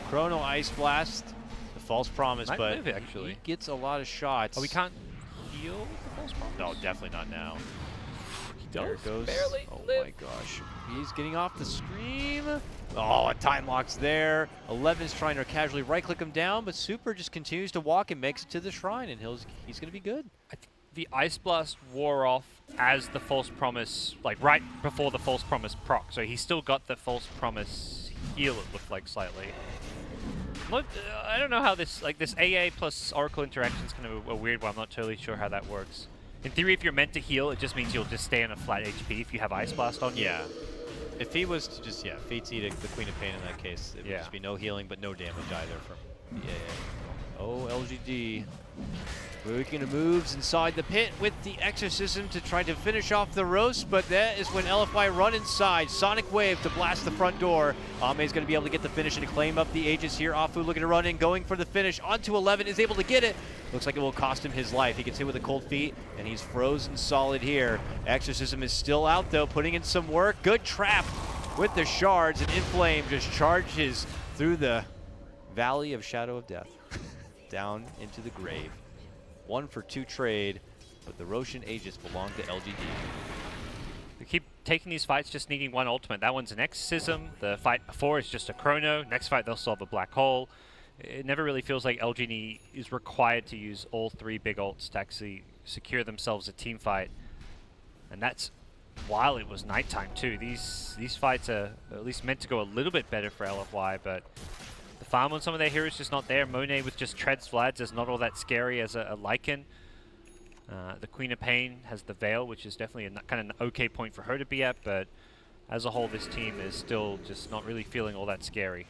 Chrono Ice Blast. The false promise, Might but live, actually. he gets a lot of shots. Oh, we can't heal the false promise? No, definitely not now. He There does it goes. barely Oh live. my gosh. He's getting off the scream. Oh, a time lock's there. 11's trying to casually right-click him down, but Super just continues to walk and makes it to the shrine, and he's going to be good. I think the Ice Blast wore off as the false promise, like right before the false promise proc. So he still got the false promise heal, it looked like slightly. Look, I don't know how this AA plus Oracle interaction is kind of a weird one. I'm not totally sure how that works. In theory, if you're meant to heal, it just means you'll just stay on a flat HP if you have Ice Blast on you. Yeah. If he was to just, Fates eat the Queen of Pain in that case, it would just be no healing, but no damage either from Oh, LGD. Working the moves inside the pit with the Exorcism to try to finish off the roast, but that is when LFY run inside. Sonic Wave to blast the front door. Ame's going to be able to get the finish and claim up the Aegis here. Afu looking to run in, going for the finish onto 11, is able to get it. Looks like it will cost him his life. He gets hit with a cold feet, and he's frozen solid here. Exorcism is still out, though, putting in some work. Good trap with the shards, and Inflame just charges through the Valley of Shadow of Death down into the grave. 1 for 2 trade, but the Roshan Aegis belong to LGD. We keep taking these fights just needing one ultimate. That one's an Exorcism. The fight before is just a Chrono. Next fight, they'll solve a Black Hole. It never really feels like LGD is required to use all 3 big ults to actually secure themselves a team fight. And that's while it was nighttime too. These fights are at least meant to go a little bit better for LFY, but the farm on some of their heroes just not there. Monet with just treads Vlads is not all that scary as a Lycan. The Queen of Pain has the Veil, which is definitely a kind of an okay point for her to be at, but as a whole, this team is still just not really feeling all that scary.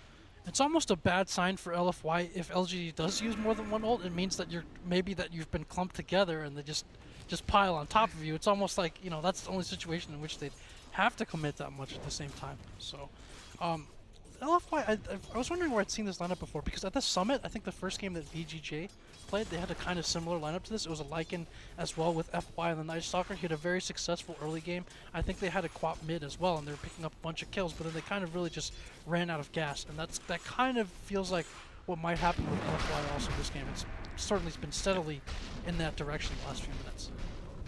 It's almost a bad sign for LFY if LGD does use more than one ult. It means that you've been clumped together and they just pile on top of you. It's almost like, you know, that's the only situation in which they'd have to commit that much at the same time. So, LFY, I was wondering where I'd seen this lineup before, because at the Summit, I think the first game that VGJ played, they had a kind of similar lineup to this. It was a Lycan as well with FY and the Night Stalker. He had a very successful early game. I think they had a Quap mid as well, and they were picking up a bunch of kills, but then they kind of really just ran out of gas, and that kind of feels like what might happen with LFY also this game. It's certainly been steadily in that direction the last few minutes.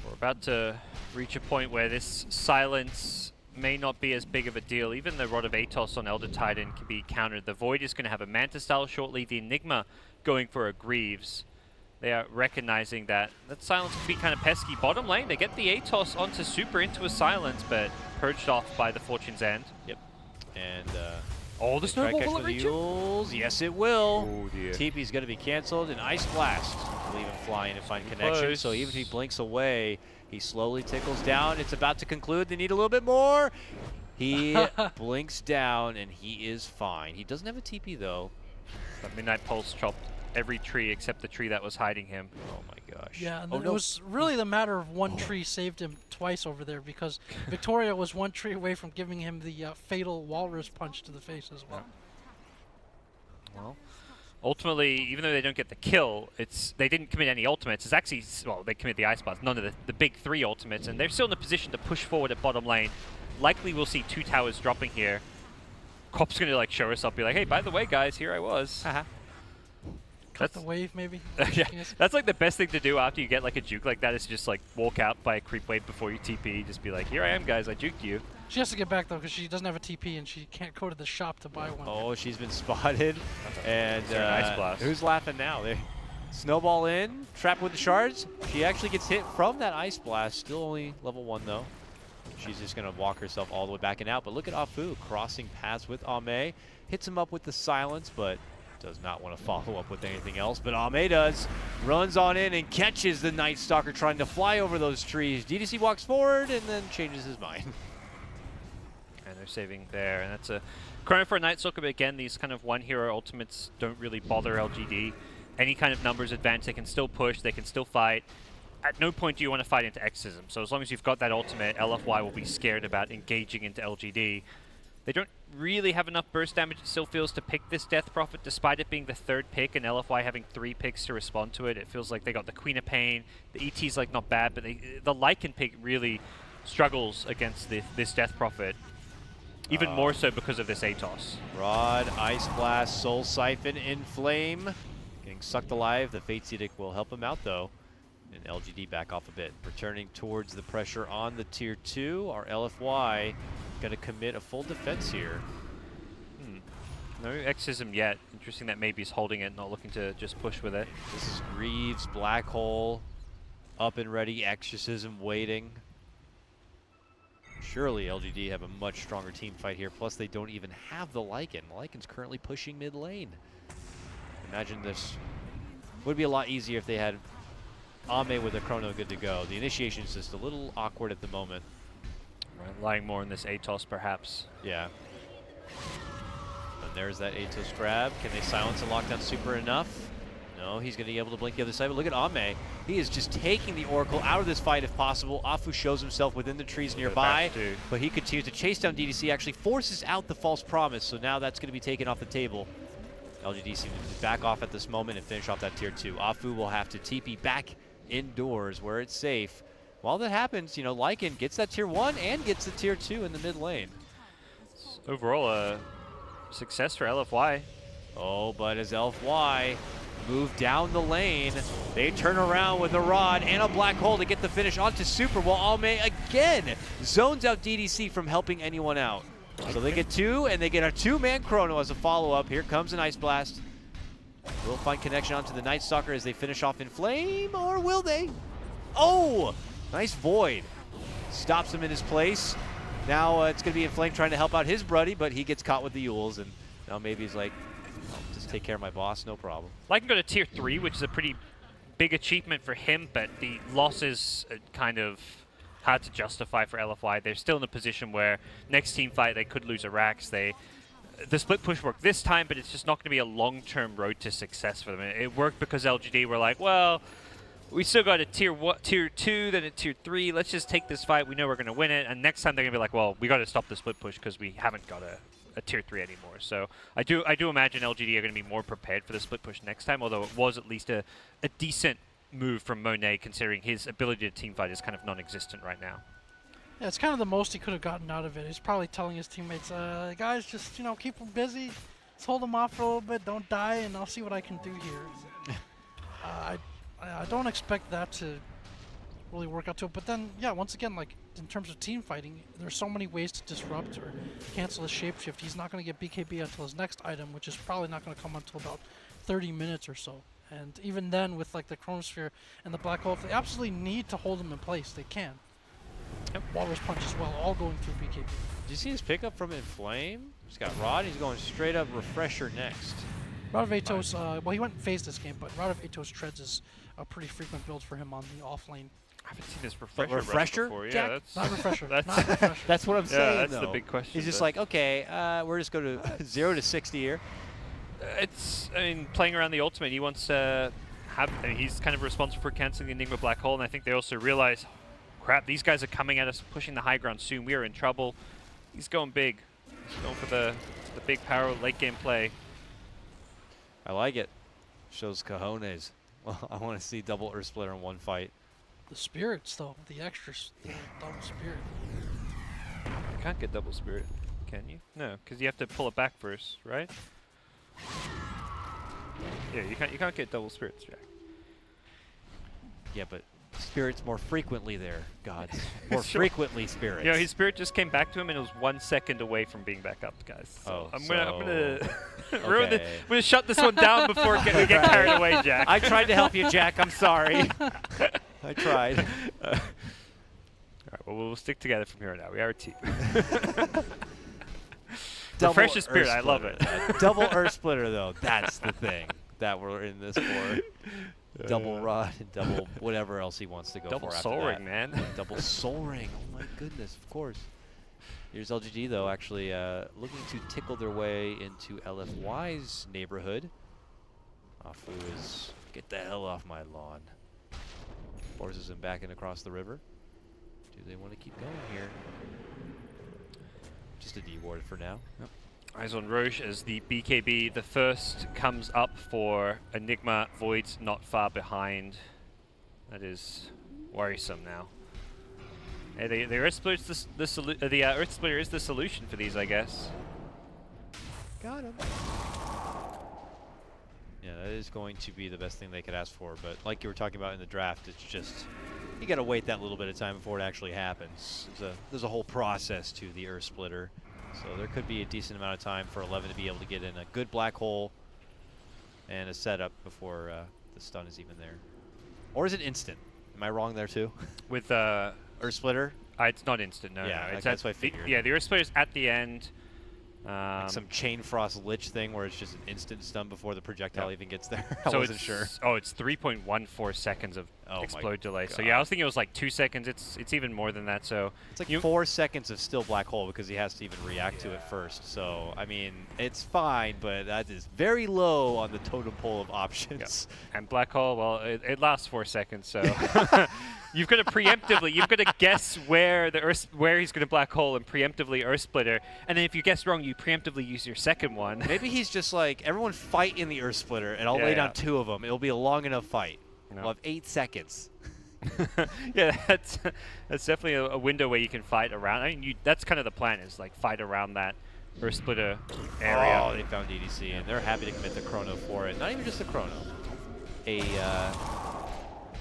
We're about to reach a point where this silence may not be as big of a deal. Even the Rod of Atos on Elder Titan can be countered. The Void is going to have a Manta style shortly. The Enigma going for a Greaves. They are recognizing that silence can be kind of pesky. Bottom lane, they get the Atos onto Super into a silence, but purged off by the Fortune's End. Yep. And oh, the snowball will it reach him? Yes, it will. Oh dear. TP's going to be canceled, and Ice Blast will even fly in and find connection. Close. So even if he blinks away, he slowly tickles down. It's about to conclude. They need a little bit more. He blinks down, and he is fine. He doesn't have a TP, though. But Midnight Pulse chopped every tree except the tree that was hiding him. Oh, my gosh. Yeah, and oh, then no. it was really the matter of one tree saved him twice over there, because Victoria was one tree away from giving him the fatal walrus punch to the face as well. Well, ultimately, even though they don't get the kill, they didn't commit any ultimates. It's actually, well, they committed the Ice Blast, none of the big three ultimates, and they're still in a position to push forward at bottom lane. Likely we'll see 2 towers dropping here. Cop's gonna like show us up, be like, hey, by the way, guys, here I was. Cut the wave, maybe? Yeah, that's like the best thing to do after you get like a juke like that, is just like walk out by a creep wave before you TP. Just be like, here I am, guys, I juked you. She has to get back, though, because she doesn't have a TP and she can't go to the shop to buy one. Oh, she's been spotted. And Ice Blast. Who's laughing now? They snowball in, trap with the shards. She actually gets hit from that Ice Blast. Still only level 1, though. She's just going to walk herself all the way back and out. But look at Afu crossing paths with Ame. Hits him up with the silence, but does not want to follow up with anything else. But Ame does. Runs on in and catches the Night Stalker trying to fly over those trees. DDC walks forward and then changes his mind. And they're saving there, and that's a Chrono for a Night Stalker, but again, these kind of one-hero ultimates don't really bother LGD. Any kind of numbers advantage, they can still push, they can still fight. At no point do you want to fight into Exorcism, so as long as you've got that ultimate, LFY will be scared about engaging into LGD. They don't really have enough burst damage, it still feels, to pick this Death Prophet, despite it being the 3rd pick and LFY having 3 picks to respond to it. It feels like they got the Queen of Pain, the ET's like not bad, but the Lycan pick really struggles against this Death Prophet. Even more so because of this Atos. Rod, Ice Blast, Soul Siphon, Inflame. Getting sucked alive. The Fate's Edict will help him out, though. And LGD back off a bit. Returning towards the pressure on the Tier 2. Our LFY going to commit a full defense here. No Exorcism yet. Interesting that maybe he's holding it, not looking to just push with it. This is Greaves, Black Hole, up and ready, Exorcism waiting. Surely LGD have a much stronger team fight here, plus they don't even have the Lycan. The Lycan's currently pushing mid lane. Imagine this would be a lot easier if they had Ame with a Chrono good to go. The initiation is just a little awkward at the moment. Relying more on this Atos, perhaps. Yeah. And there's that Atos grab. Can they silence and lock down Super enough? No, he's going to be able to blink the other side. But look at Ame. He is just taking the Oracle out of this fight if possible. Afu shows himself within the trees nearby, but he continues to chase down DDC, actually forces out the False Promise, so now that's going to be taken off the table. LGD seems to back off at this moment and finish off that Tier 2. Afu will have to TP back indoors where it's safe. While that happens, you know, Lycan gets that Tier 1 and gets the Tier 2 in the mid lane. Overall, a success for LFY. Oh, but as LFY move down the lane, they turn around with a Rod and a Black Hole to get the finish onto Super, while Ame again zones out DDC from helping anyone out. So they get 2, and they get a 2-man Chrono as a follow-up. Here comes an Ice Blast. Will find connection onto the Night Stalker as they finish off in Flame, or will they? Oh! Nice Void. stops him in his place. Now it's going to be Inflame trying to help out his buddy, but he gets caught with the Yules, and now maybe he's like, I'll just take care of my boss, no problem. Like, can go to tier 3, which is a pretty big achievement for him, but the loss is kind of hard to justify for LFY. They're still in a position where next team fight they could lose a Rax. The split push worked this time, but it's just not going to be a long-term road to success for them. It worked because LGD were like, well, we still got a tier 2, then a tier 3. Let's just take this fight. We know we're going to win it. And next time they're going to be like, well, we got to stop the split push because we haven't got a tier 3 anymore. So I do imagine LGD are going to be more prepared for the split push next time, although it was at least a decent move from Monet considering his ability to team fight is kind of non-existent right now. Yeah, it's kind of the most he could have gotten out of it. He's probably telling his teammates, guys, just, keep them busy. Let's hold them off for a little bit. Don't die, and I'll see what I can do here. I don't expect that to really work out to it. But then, yeah, once again, like, in terms of team fighting, there's so many ways to disrupt or cancel his shapeshift. He's not going to get BKB until his next item, which is probably not going to come until about 30 minutes or so. And even then, with, like, the Chronosphere and the Black Hole, if they absolutely need to hold him in place, they can. Yep. Walrus Punch as well, all going through BKB. Did you see his pickup from Inflame? He's got Rod. He's going straight up Refresher next. Rod of Atos, well, he went phase this game, but Rod of Atos Treads is a pretty frequent build for him on the off lane. I haven't seen this refresher, refresher before. Jack? Yeah, that's Not Refresher. that's Not Refresher. That's what I'm saying, that's though. the big question. He's just like, okay, we're just going to 0 to 60 here. Playing around the ultimate, he wants to he's kind of responsible for canceling the Enigma Black Hole, and I think they also realize, crap, these guys are coming at us, pushing the high ground soon. We are in trouble. He's going big. He's going for the big power late game play. I like it. Shows cojones. Well, I want to see double Earth Splitter in one fight. The spirits, though, the double spirit. You can't get double spirit, can you? No, because you have to pull it back first, right? Yeah, you can't get double spirits, Jack. Yeah, but spirits more frequently there, gods. More frequently spirits. You know, his spirit just came back to him, and it was 1 second away from being back up, guys. So I'm gonna ruin it. I'm gonna shut this one down before we get carried away, Jack. I tried to help you, Jack. I'm sorry. I tried. All right, well, we'll stick together from here on out. We are a team. Refresh the spirit. I love it. Double Earth Splitter, though. That's the thing that we're in this for. Double Rod and double whatever else he wants to go double for after soul that. ring, man. Double Soul Ring. Oh, my goodness. Of course. Here's LGD, though, actually looking to tickle their way into LFY's neighborhood. Afu is, get the hell off my lawn. Forces him back and across the river. Do they want to keep going here? Just a D ward for now. Yep. Eyes on Roche as the BKB. The first comes up for Enigma. Void's not far behind. That is worrisome now. Hey, the Earth Splitter is the Earth Splitter is the solution for these, I guess. Got him. Yeah, that is going to be the best thing they could ask for. But like you were talking about in the draft, it's just you got to wait that little bit of time before it actually happens. There's a whole process to the Earth Splitter. So there could be a decent amount of time for 11 to be able to get in a good black hole and a setup before the stun is even there. Or is it instant? Am I wrong there too? With Earth Splitter? it's not instant. No, yeah, no. It's that's what I figured. Yeah, the Earth Splitter is at the end. Like some Chain Frost Lich thing where it's just an instant stun before the projectile even gets there. I so wasn't sure. Oh, it's 3.14 seconds of explode delay. God. So yeah, I was thinking it was like 2 seconds. It's even more than that. So it's like 4 seconds of still black hole because he has to even react to it first. So I mean, it's fine, but that is very low on the totem pole of options. Yeah. And black hole, well, it lasts 4 seconds. So you've got to preemptively, you've got to guess where he's going to black hole and preemptively Earth Splitter. And then if you guess wrong, you preemptively use your second one. Maybe he's just like, everyone fight in the Earth Splitter, and I'll lay down 2 of them. It'll be a long enough fight. We'll have 8 seconds. Yeah, that's definitely a window where you can fight around. I mean, that's kind of the plan, is like fight around that Earth Splitter area. Oh, they found EDC, and they're happy to commit the Chrono for it. Not even just the Chrono. A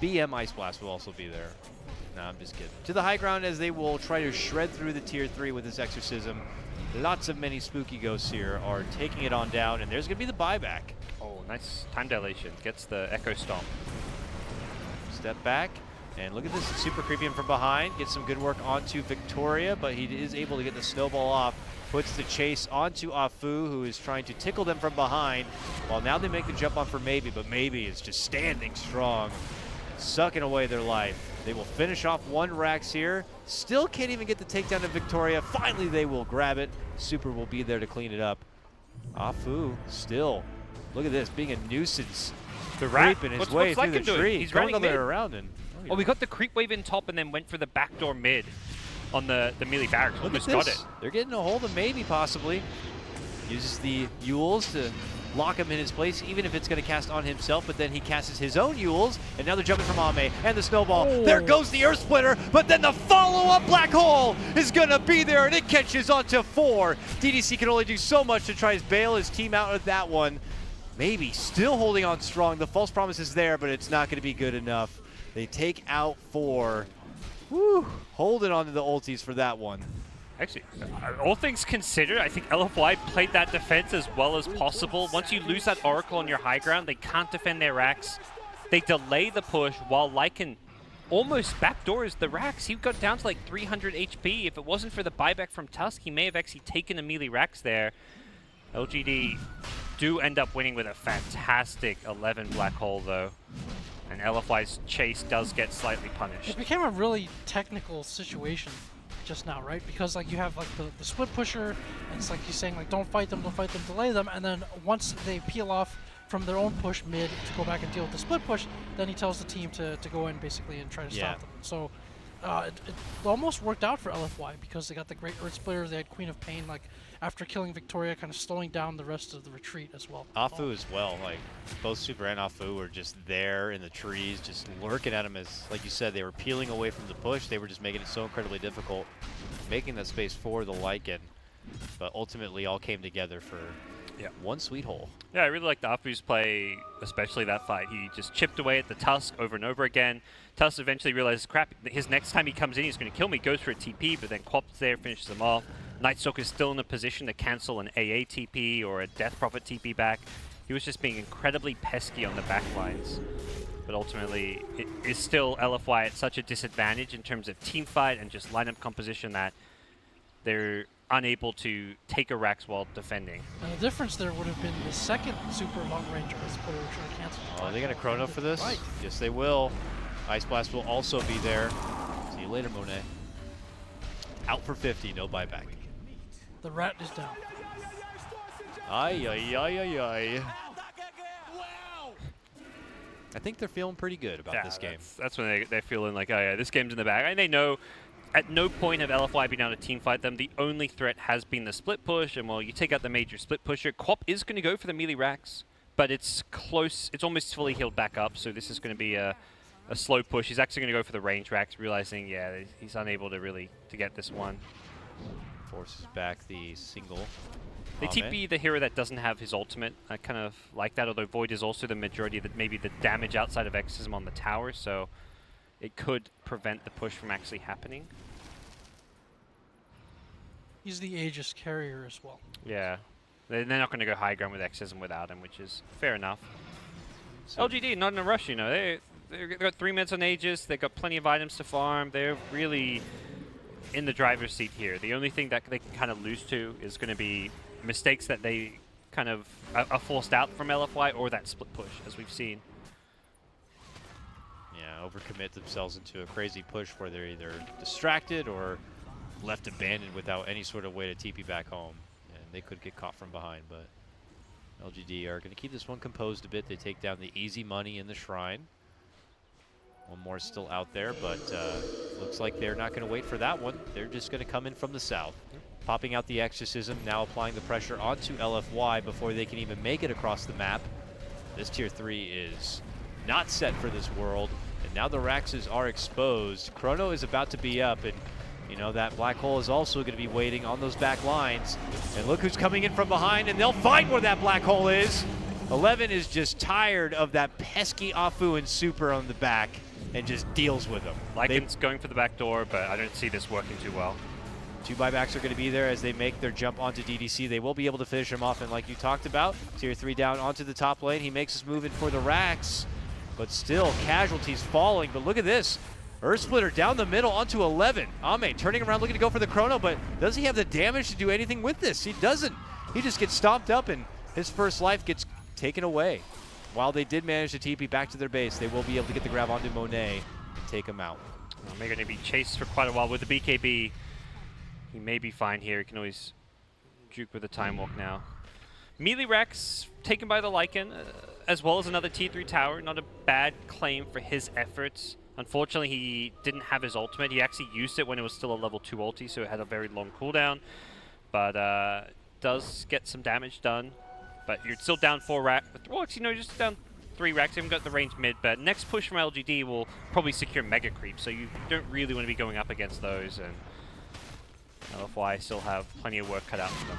BM Ice Blast will also be there. No, I'm just kidding. To the high ground as they will try to shred through the tier 3 with this Exorcism. Lots of many spooky ghosts here are taking it on down, and there's going to be the buyback. Oh, nice time dilation. Gets the Echo Stomp. Step back. And look at this, super creepy him from behind. Gets some good work onto Victoria, but he is able to get the snowball off. Puts the chase onto Afu, who is trying to tickle them from behind. While now they make the jump on for Maybe, but Maybe is just standing strong, sucking away their life. They will finish off one Rax here. Still can't even get the takedown of Victoria. Finally, they will grab it. Super will be there to clean it up. Afu still, look at this, being a nuisance. The rat, Creeping his what's way through the Lycan doing? tree. He's going running all the way mid. around and. Oh, we got the creep wave in top and then went for the backdoor mid on the melee barracks. Look at Almost got this. it. They're getting a hold of Maybe possibly. Uses the Yules to lock him in his place, even if it's going to cast on himself, but then he casts his own Yules, and now they're jumping from Ame, and the snowball. Oh. There goes the Earth Splitter, but then the follow-up Black Hole is going to be there, and it catches onto 4. DDC can only do so much to try to bail his team out of that one. Maybe still holding on strong. The false promise is there, but it's not going to be good enough. They take out 4. Woo, holding on to the ultis for that one. Actually, all things considered, I think LFY played that defense as well as possible. Once you lose that Oracle on your high ground, they can't defend their racks. They delay the push while Lycan almost backdoors the racks. He got down to like 300 HP. If it wasn't for the buyback from Tusk, he may have actually taken a melee racks there. LGD do end up winning with a fantastic 11 Black Hole though. And LFY's chase does get slightly punished. It became a really technical situation just now, right? Because like you have like the split pusher, and it's like he's saying like don't fight them, delay them, and then once they peel off from their own push mid to go back and deal with the split push, then he tells the team to go in basically and try to stop them. So it almost worked out for LFY because they got the great Earth Splitter, they had Queen of Pain, like after killing Victoria, kind of slowing down the rest of the retreat as well. Afu as well, like both Super and Afu were just there in the trees, just lurking at him as, like you said, they were peeling away from the push. They were just making it so incredibly difficult, making that space for the Lycan. But ultimately all came together for one sweet hole. Yeah, I really liked Afu's play, especially that fight. He just chipped away at the Tusk over and over again. Tusk eventually realizes, crap, his next time he comes in, he's going to kill me. Goes for a TP, but then Quap's there, finishes him off. Nightstalker's still in a position to cancel an AA TP or a Death Prophet TP back. He was just being incredibly pesky on the back lines. But ultimately, it is still LFY at such a disadvantage in terms of team fight and just lineup composition that they're unable to take a Rax while defending. And the difference there would have been the second super long range Earth Splitter, which would have canceled. Oh, are they going to chrono for this? Right. Yes, they will. Ice Blast will also be there. See you later, Monet. Out for 50, no buyback. The rat is down. Ay, ay, ay, ay, ay. I think they're feeling pretty good about this game. That's when they're feeling like, oh yeah, this game's in the bag. And they know at no point have LFY been able to team fight them. The only threat has been the split push, and while you take out the major split pusher, Quap is going to go for the melee racks, but it's close. It's almost fully healed back up, so this is going to be a slow push. He's actually going to go for the range racks, realizing, yeah, he's unable to really get this one. Forces back the single. They TP the hero that doesn't have his ultimate. I kind of like that, although Void is also the majority of maybe the damage outside of Exorcism on the tower, so it could prevent the push from actually happening. He's the Aegis carrier as well. Yeah. They're not going to go high ground with Exorcism without him, which is fair enough. So LGD, not in a rush, you know. They've got 3 minutes on Aegis. They've got plenty of items to farm. They're really in the driver's seat here. The only thing that they can kind of lose to is going to be mistakes that they kind of are forced out from LFY or that split push, as we've seen. Yeah, overcommit themselves into a crazy push where they're either distracted or left abandoned without any sort of way to TP back home. And they could get caught from behind, but LGD are going to keep this one composed a bit. They take down the easy money in the Shrine. One more still out there, but looks like they're not going to wait for that one. They're just going to come in from the south. Popping out the Exorcism, now applying the pressure onto LFY before they can even make it across the map. This tier 3 is not set for this world, and now the Raxes are exposed. Chrono is about to be up, and you know that Black Hole is also going to be waiting on those back lines. And look who's coming in from behind, and they'll find where that Black Hole is. 11 is just tired of that pesky Afu and Super on the back and just deals with them. Lycan's going for the back door, but I don't see this working too well. 2 buybacks are going to be there as they make their jump onto DDC. They will be able to finish him off, and like you talked about, tier 3 down onto the top lane. He makes his move in for the Rax, but still casualties falling. But look at this. Earth Splitter down the middle onto 11. Ame turning around looking to go for the chrono, but does he have the damage to do anything with this? He doesn't. He just gets stomped up and his first life gets taken away. While they did manage to TP back to their base, they will be able to get the grab onto Monet and take him out. Ame going to be chased for quite a while with the BKB. He may be fine here. He can always juke with a time walk now. Melee Rex taken by the Lycan, as well as another T3 tower. Not a bad claim for his efforts. Unfortunately, he didn't have his ultimate. He actually used it when it was still a level 2 ulti, so it had a very long cooldown. But does get some damage done. But you're still down 4 racks. Well, actually, no, you're just down 3 racks. You haven't got the range mid, but next push from LGD will probably secure Mega Creep, so you don't really want to be going up against those. And LFY still have plenty of work cut out for them.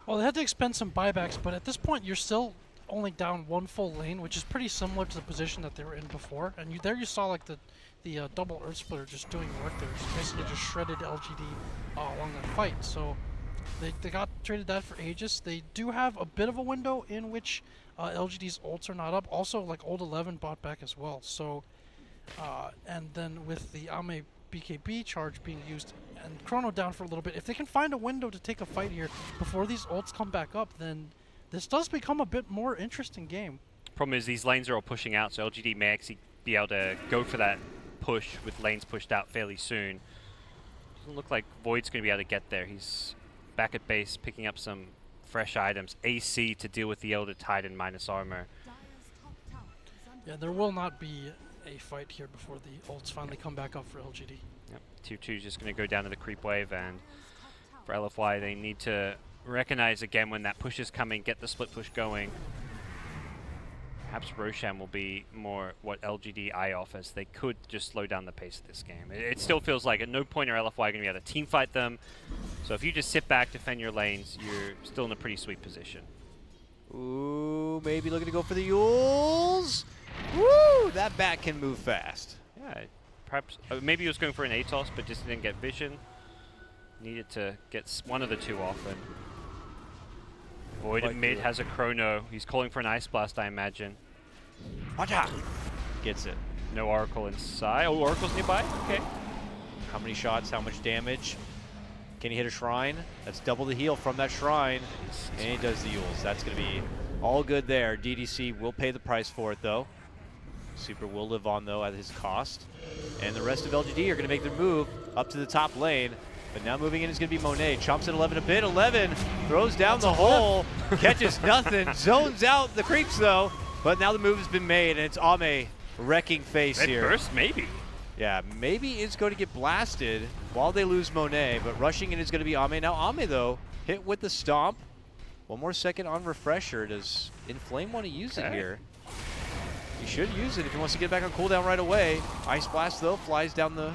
Well, they had to expend some buybacks, but at this point, you're still only down 1 full lane, which is pretty similar to the position that they were in before. And there you saw like the double Earth Splitter just doing work there. Just basically just shredded LGD along that fight. So they got traded that for Aegis. They do have a bit of a window in which LGD's ults are not up. Also, like Old 11 bought back as well. So, and then with the Ame BKB charge being used and Chrono down for a little bit, if they can find a window to take a fight here before these ults come back up, then this does become a bit more interesting game. Problem is these lanes are all pushing out, so LGD may actually be able to go for that push with lanes pushed out fairly soon. Doesn't look like Void's going to be able to get there. He's back at base picking up some fresh items. AC to deal with the Elder Titan minus armor. Yeah, there will not be a fight here before the ults finally come back up for LGD. Yep. Tier 2 is just going to go down to the creep wave, and for LFY they need to recognize again when that push is coming, get the split push going. Perhaps Roshan will be more what LGD eye off, as they could just slow down the pace of this game. It still feels like at no point are LFY going to be able to team fight them. So if you just sit back, defend your lanes, you're still in a pretty sweet position. Ooh, maybe looking to go for the Yules. Woo! That bat can move fast. Yeah, perhaps maybe he was going for an ATOS, but just didn't get vision. Needed to get one of the two off. And Void in mid has a chrono. He's calling for an Ice Blast, I imagine. Wacha! Gets it. No Oracle inside. Oh, Oracle's nearby? Okay. How many shots? How much damage? Can he hit a shrine? That's double the heal from that shrine. And he does the Yules. That's going to be all good there. DDC will pay the price for it, though. Super will live on, though, at his cost. And the rest of LGD are going to make their move up to the top lane. But now moving in is going to be Monet. Chomps at 11 a bit. 11 throws down the hole. Catches nothing. Zones out the creeps, though. But now the move has been made, and it's Ame wrecking face Red here. burst, maybe. Yeah, maybe it's going to get blasted while they lose Monet, but rushing in is going to be Ame. Now Ame, though, hit with the stomp. One more second on refresher. Does Inflame want to use it here? He should use it if he wants to get back on cooldown right away. Ice Blast, though, flies down the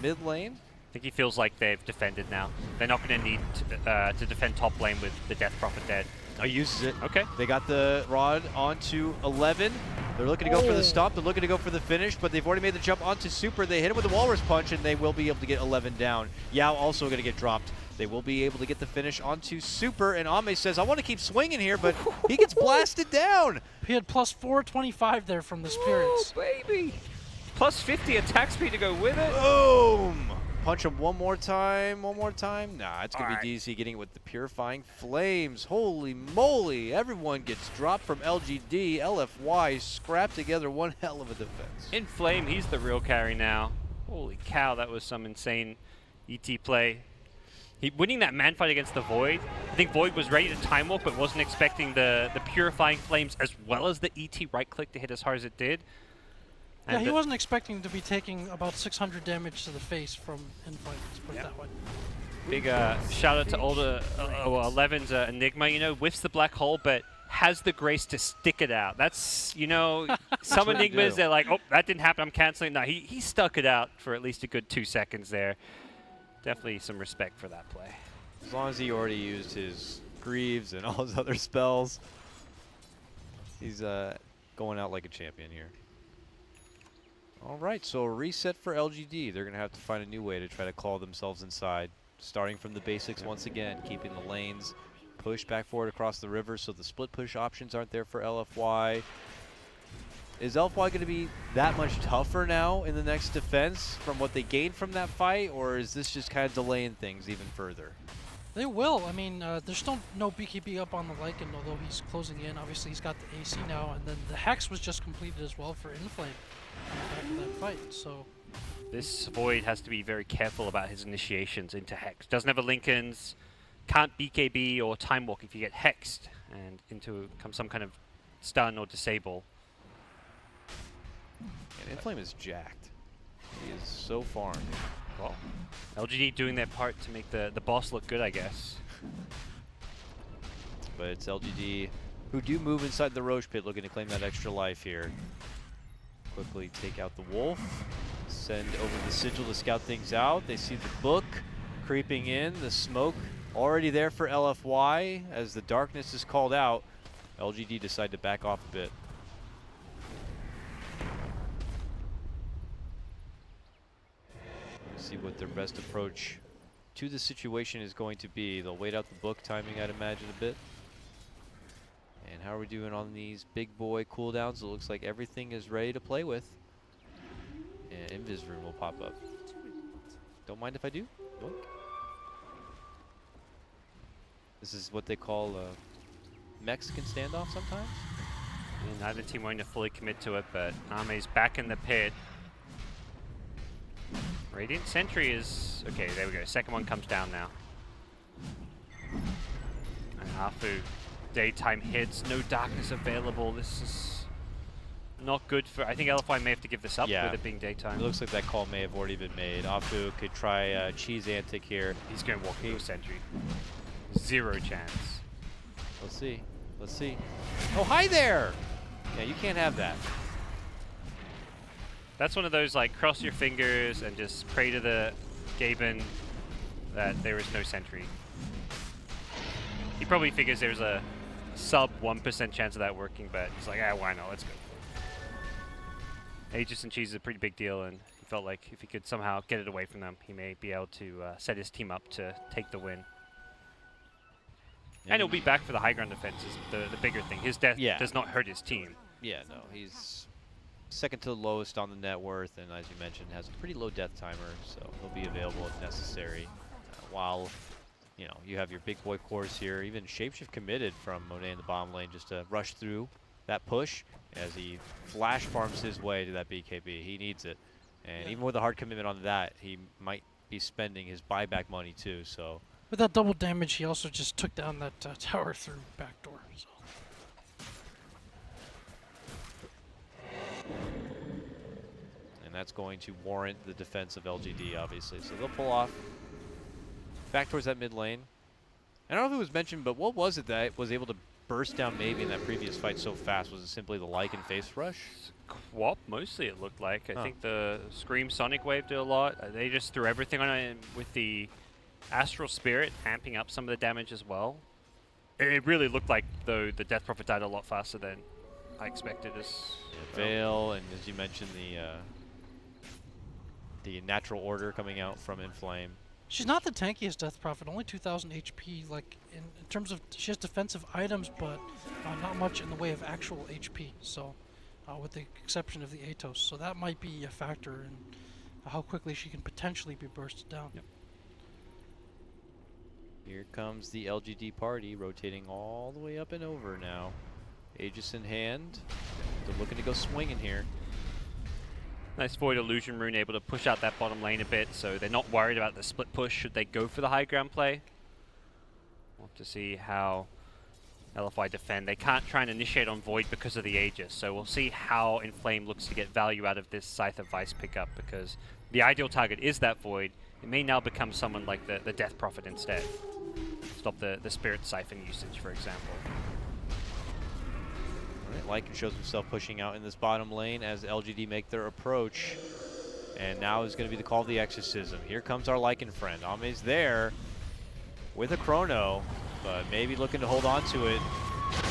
mid lane. I think he feels like they've defended now. They're not going to need to defend top lane with the Death Prophet dead. Oh, he uses it. Okay. They got the Rod onto 11. They're looking to go for the stomp. They're looking to go for the finish, but they've already made the jump onto Super. They hit him with the Walrus Punch, and they will be able to get 11 down. Yao also going to get dropped. They will be able to get the finish onto Super, and Ame says, I want to keep swinging here, but he gets blasted down. He had plus 425 there from the spirits. Oh, baby. Plus 50 attack speed to go with it. Boom! Punch him one more time, Nah, it's going to All be DC getting it with the Purifying Flames. Holy moly, everyone gets dropped from LGD. LFY scrapped together one hell of a defense. Inflame, he's the real carry now. Holy cow, that was some insane ET play. Winning that man fight against the Void, I think Void was ready to time walk, but wasn't expecting the Purifying Flames as well as the ET right click to hit as hard as it did. Yeah, And he wasn't expecting to be taking about 600 damage to the face from Infight, let's put it that way. Big shout out to older 11's Enigma, you know, whiffs the black hole, but has the grace to stick it out. That's, you know, some what you Enigmas, do. they're like, oh, that didn't happen, I'm canceling. No, he stuck it out for at least a good 2 seconds there. Definitely some respect for that play. As long as he already used his Greaves and all his other spells, he's going out like a champion here. All right, so a reset for LGD. They're going to have to find a new way to try to claw themselves inside, starting from the basics once again, keeping the lanes pushed back forward across the river so the split push options aren't there for LFY. Is LFY going to be that much tougher now in the next defense from what they gained from that fight, or is this just kind of delaying things even further? They will. I mean, there's still no BKB up on the Lycan, although he's closing in. Obviously, he's got the AC now, and then the Hex was just completed as well for Inflame back in that fight. So This Void has to be very careful about his initiations into Hex. Doesn't have a Lincoln's, can't BKB or Time Walk if you get Hexed, and into some kind of stun or disable. And Inflame is jacked. He is so farmed. Well, LGD doing their part to make the boss look good, I guess. But it's LGD who do move inside the Roche pit, looking to claim that extra life here. Quickly take out the Wolf. Send over the Sigil to scout things out. They see the book creeping in. The smoke already there for LFY. As the darkness is called out, LGD decide to back off a bit. See what their best approach to the situation is going to be. They'll wait out the book timing, I'd imagine, a bit. And how are we doing on these big boy cooldowns? It looks like everything is ready to play with. And Invis Rune will pop up. Don't mind if I do. Book. This is what they call a Mexican standoff sometimes. And neither team wanting to fully commit to it, but Ame's back in the pit. Radiant Sentry is... Okay, there we go. Second one comes down now. And Afu, daytime hits, no darkness available. This is not good for... I think LFY may have to give this up with it being daytime. It looks like that call may have already been made. Afu could try cheese antic here. He's going to walk into a Sentry. Zero chance. Let's see. Let's see. Oh, hi there! Yeah, you can't have that. That's one of those, like, cross your fingers and just pray to the Gaben that there is no Sentry. He probably figures there's a sub 1% chance of that working, but he's like, ah, why not? Let's go. Aegis and Cheese is a pretty big deal, and he felt like if he could somehow get it away from them, he may be able to set his team up to take the win. And he'll be back for the high ground defense is the bigger thing. His death does not hurt his team. Yeah, no, he's second to the lowest on the net worth, and as you mentioned, has a pretty low death timer, so he'll be available if necessary. While, you know, you have your big boy cores here, even Shapeshift committed from Monet in the bottom lane just to rush through that push as he flash farms his way to that BKB. He needs it, and even with a hard commitment on that, he might be spending his buyback money too. So with that double damage, he also just took down that tower through backdoor. So. And that's going to warrant the defense of LGD, obviously. So they'll pull off back towards that mid lane. I don't know if it was mentioned, but what was it that was able to burst down maybe in that previous fight so fast? Was it simply the Lycan face rush? Quap, mostly it looked like. I think the Scream Sonic Wave did a lot. They just threw everything on it with the Astral Spirit, amping up some of the damage as well. It really looked like, though, the Death Prophet died a lot faster than I expected. Veil, and as you mentioned, the natural order coming out from Inflame. She's not the tankiest Death Prophet, only 2,000 HP. Like in terms of, she has defensive items, but not much in the way of actual HP. So, with the exception of the Atos, so that might be a factor in how quickly she can potentially be bursted down. Yep. Here comes the LGD party, rotating all the way up and over now. Aegis in hand. They're looking to go swinging here. Nice Void Illusion Rune able to push out that bottom lane a bit, so they're not worried about the split push should they go for the high ground play. We'll have to see how LFY defend. They can't try and initiate on Void because of the Aegis, so we'll see how Inflame looks to get value out of this Scythe of Vice pickup, because the ideal target is that Void. It may now become someone like the Death Prophet instead. Stop the Spirit Siphon usage, for example. Alright, Lycan shows himself pushing out in this bottom lane as LGD make their approach. And now is going to be the call of the Exorcism. Here comes our Lycan friend. Ame's there with a Chrono, but maybe looking to hold on to it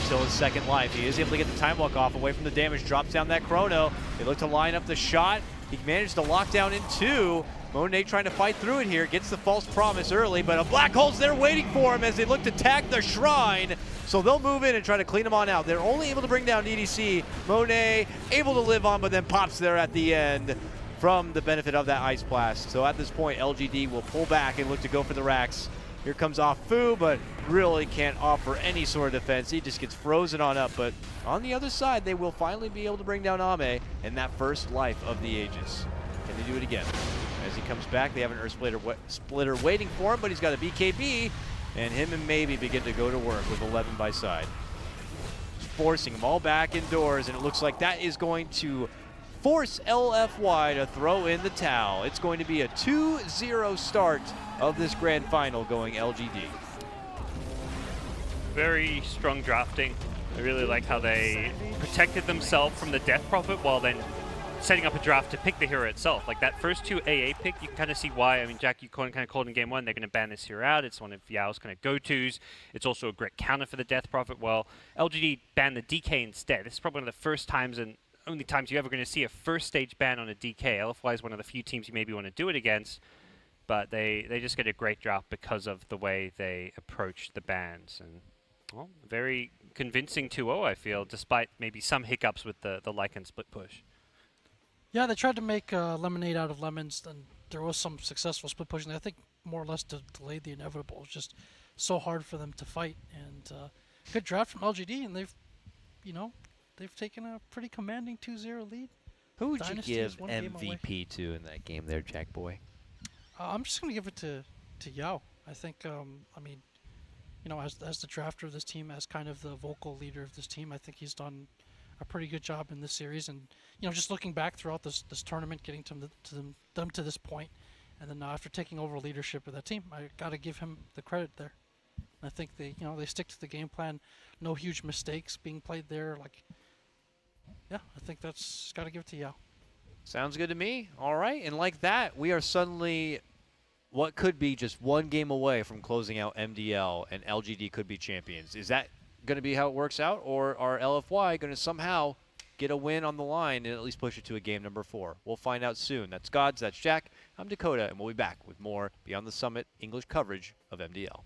until his second life. He is able to get the Time Walk off away from the damage, drops down that Chrono. They look to line up the shot. He managed to lock down in two. Monet trying to fight through it here, gets the false promise early, but a black hole's there waiting for him as they look to tag the shrine. So they'll move in and try to clean him on out. They're only able to bring down EDC. Monet able to live on, but then pops there at the end from the benefit of that Ice Blast. So at this point, LGD will pull back and look to go for the racks. Here comes off Fu, but really can't offer any sort of defense. He just gets frozen on up, but on the other side, they will finally be able to bring down Ame in that first life of the Aegis. Can they do it again? As he comes back, they have an Earth Splitter waiting for him, but he's got a BKB, and him and Maybe begin to go to work with 11 by side. Just forcing them all back indoors, and it looks like that is going to force LFY to throw in the towel. It's going to be a 2-0 start of this grand final going LGD. Very strong drafting. I really like how they protected themselves from the Death Prophet while then setting up a draft to pick the hero itself. Like that first 2 AA pick, you can kind of see why. I mean, Jack, you kind of called in game 1, they're going to ban this hero out. It's one of Yao's kind of go-tos. It's also a great counter for the Death Prophet. Well, LGD banned the DK instead. This is probably one of the first times and only times you're ever going to see a first stage ban on a DK. LFY is one of the few teams you maybe want to do it against, but they just get a great draft because of the way they approach the bans. And, well, very convincing 2-0, I feel, despite maybe some hiccups with the Lycan split push. Yeah, they tried to make lemonade out of lemons, and there was some successful split pushing. I think more or less to delay the inevitable. It was just so hard for them to fight. And good draft from LGD, and they've taken a pretty commanding 2-0 lead. Who would Dynasty you is give one game away. MVP to in that game there, Jack Boy? I'm just going to give it to Yao. I think, I mean, as the drafter of this team, as kind of the vocal leader of this team, I think he's done a pretty good job in this series. And, just looking back throughout this tournament, getting them to this point, and then after taking over leadership of that team, I got to give him the credit there. I think they stick to the game plan. No huge mistakes being played there. Yeah, I think that's got to give it to Yao. Sounds good to me. All right, and like that, we are suddenly what could be just one game away from closing out MDL, and LGD could be champions. Is that going to be how it works out, or are LFY going to somehow get a win on the line and at least push it to a game number 4? We'll find out soon. That's Gods, that's Jack, I'm Dakota, and we'll be back with more Beyond the Summit English coverage of MDL.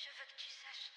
Je veux que tu saches.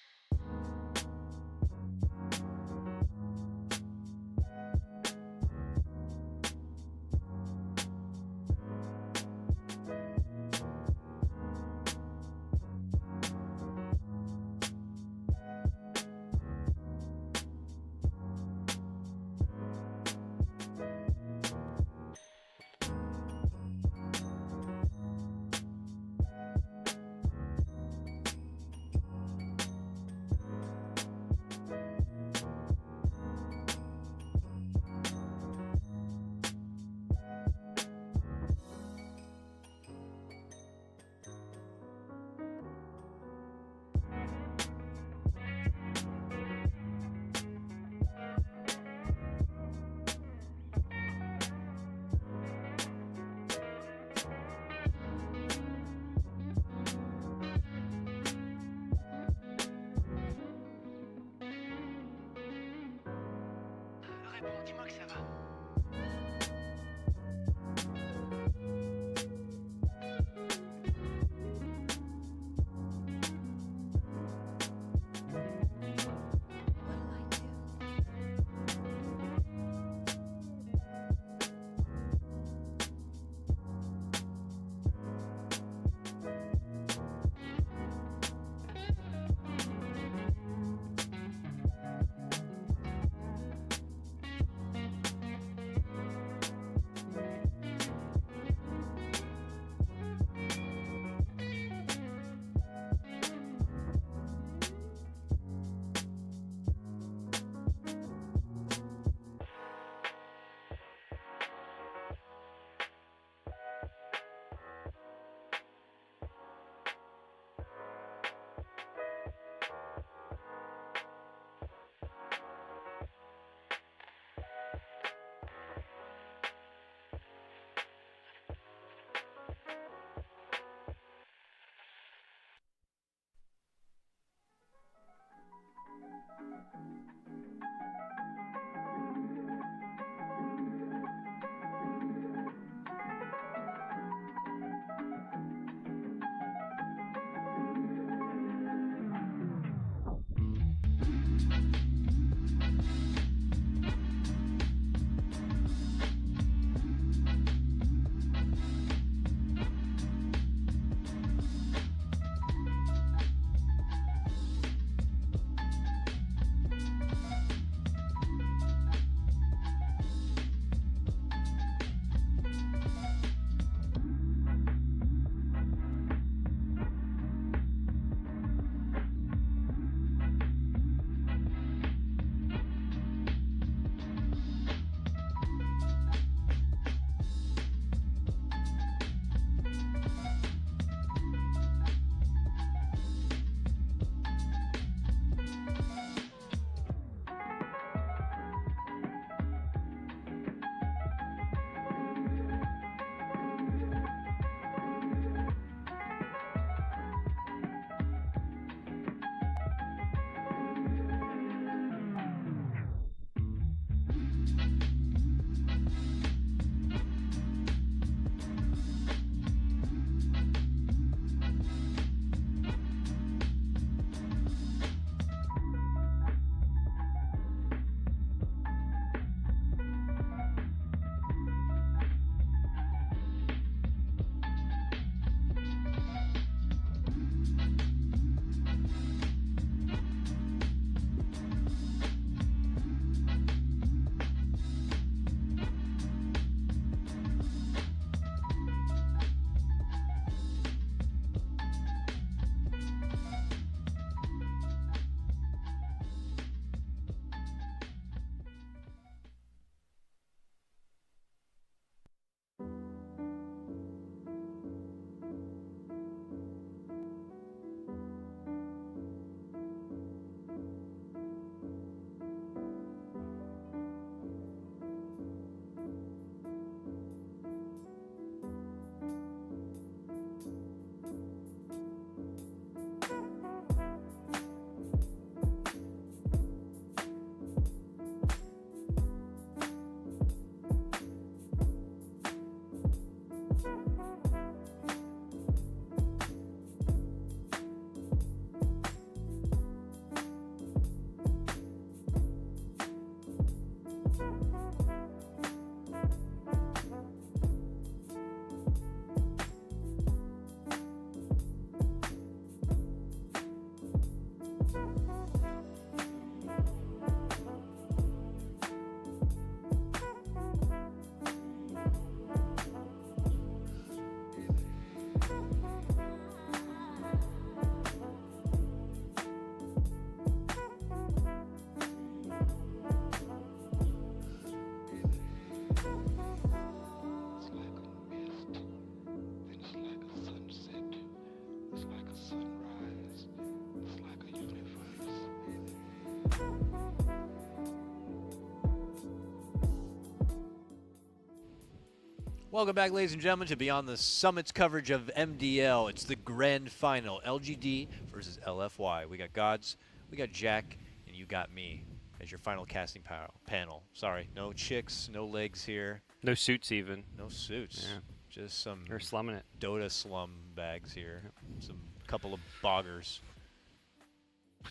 Welcome back, ladies and gentlemen, to Beyond the Summit's coverage of MDL. It's the grand final, LGD versus LFY. We got Gods, we got Jack, and you got me as your final casting panel. Sorry, no chicks, no legs here. No suits even. No suits. Yeah. Just some You're slumming it. Dota slum bags here. Some couple of boggers.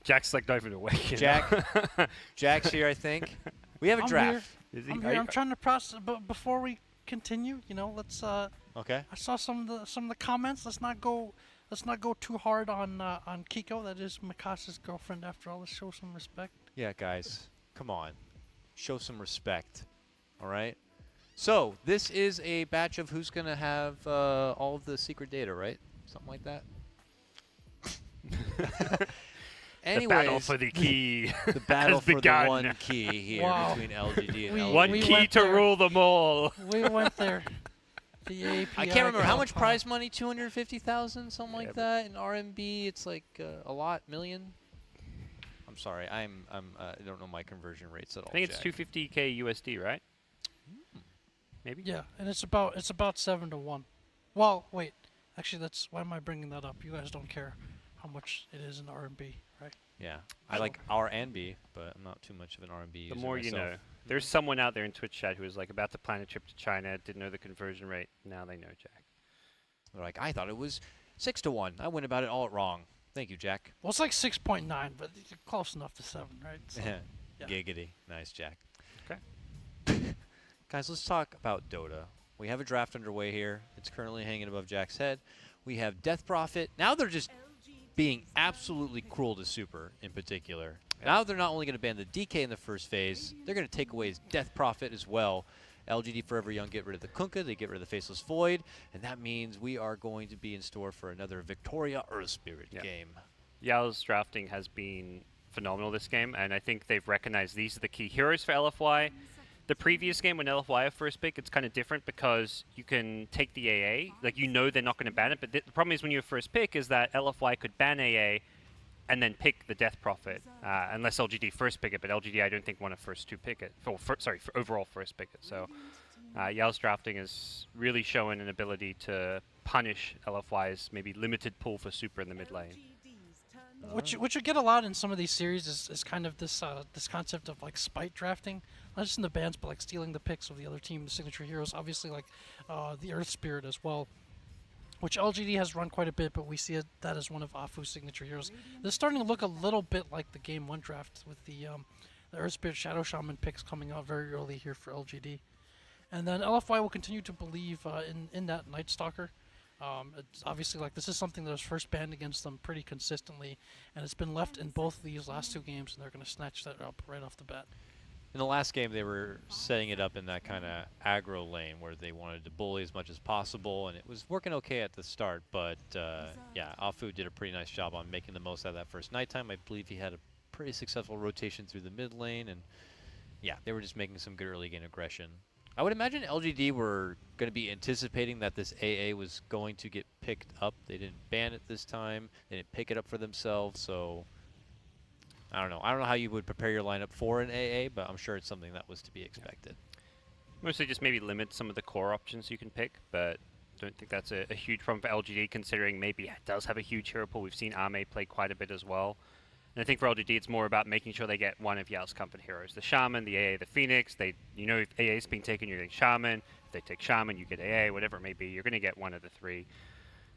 Jack's like not even awake. You Jack, know? Jack's here, I think. We have a I'm draft. Is he? I'm Are here. you- I'm trying to process, but before we continue, you know, let's. Okay. I saw some of the comments. Let's not go too hard on Kiko. That is Mikasa's girlfriend, after all. Let's show some respect. Yeah, guys, come on. Show some respect. All right? So, this is a batch of who's going to have all of the secret data, right? Something like that? The battle Anyways, for the key. the battle has for begun. the one key here Wow. between LGD and We- LFY. One we key went to there. rule them all. We went there. The API. I can't remember how much compound. prize money. 250,000, something Yeah, like but- that. In RMB, it's like a lot, million. I'm sorry, I don't know my conversion rates at all. I think it's Jack. 250k USD, right? Maybe. Yeah, and it's about 7-1. Well, wait. Actually, that's why am I bringing that up? You guys don't care how much it is in RMB, right? Yeah, I like R and B, but I'm not too much of an R&B The user more you myself. know. There's someone out there in Twitch chat who was like about to plan a trip to China, didn't know the conversion rate. Now they know, Jack. They're like, I thought it was 6-1. I went about it all wrong. Thank you, Jack. Well, it's like 6.9, but you're close enough to 7, right? So, yeah. Giggity. Nice, Jack. Okay. Guys, let's talk about Dota. We have a draft underway here. It's currently hanging above Jack's head. We have Death Prophet. Now they're just being absolutely cruel to Super in particular. Now they're not only going to ban the DK in the first phase, they're going to take away his Death Prophet as well. LGD Forever Young get rid of the Kunkka, they get rid of the Faceless Void, and that means we are going to be in store for another Victoria Earth Spirit Yeah. game. Yao's drafting has been phenomenal this game, and I think they've recognized these are the key heroes for LFY. The previous game, when LFY have first pick, it's kind of different because you can take the AA. Like, you know they're not going to ban it, but the problem is when you have first pick is that LFY could ban AA and then pick the Death Prophet, unless LGD first pick it, but LGD I don't think want to first to pick it. Sorry, for overall first pick it. So Yao's drafting is really showing an ability to punish LFY's maybe limited pull for Super in the mid lane. Which you get a lot in some of these series is kind of this this concept of like spite drafting, not just in the bans, but like stealing the picks of the other team's signature heroes. Obviously, like the Earth Spirit as well, which LGD has run quite a bit, but we see that as one of Afu's signature heroes. This is starting to look a little bit like the Game 1 draft with the Earth Spirit Shadow Shaman picks coming out very early here for LGD. And then LFY will continue to believe in that Night Stalker. It's obviously like this is something that was first banned against them pretty consistently, and it's been left in both these last two games, and they're going to snatch that up right off the bat. In the last game, they were setting it up in that kind of aggro lane where they wanted to bully as much as possible, and it was working okay at the start. But yeah, Afu did a pretty nice job on making the most out of that first nighttime. I believe he had a pretty successful rotation through the mid lane, and yeah, they were just making some good early game aggression. I would imagine LGD were going to be anticipating that this AA was going to get picked up. They didn't ban it this time. They didn't pick it up for themselves, so I don't know. I don't know how you would prepare your lineup for an AA, but I'm sure it's something that was to be expected. Mostly just maybe limit some of the core options you can pick, but don't think that's a huge problem for LGD considering maybe it does have a huge hero pool. We've seen Ame play quite a bit as well. And I think for LGD, it's more about making sure they get one of Yao's comfort heroes. The Shaman, the AA, the Phoenix. You know if AA is being taken, you're getting Shaman. If they take Shaman, you get AA, whatever it may be. You're going to get one of the three.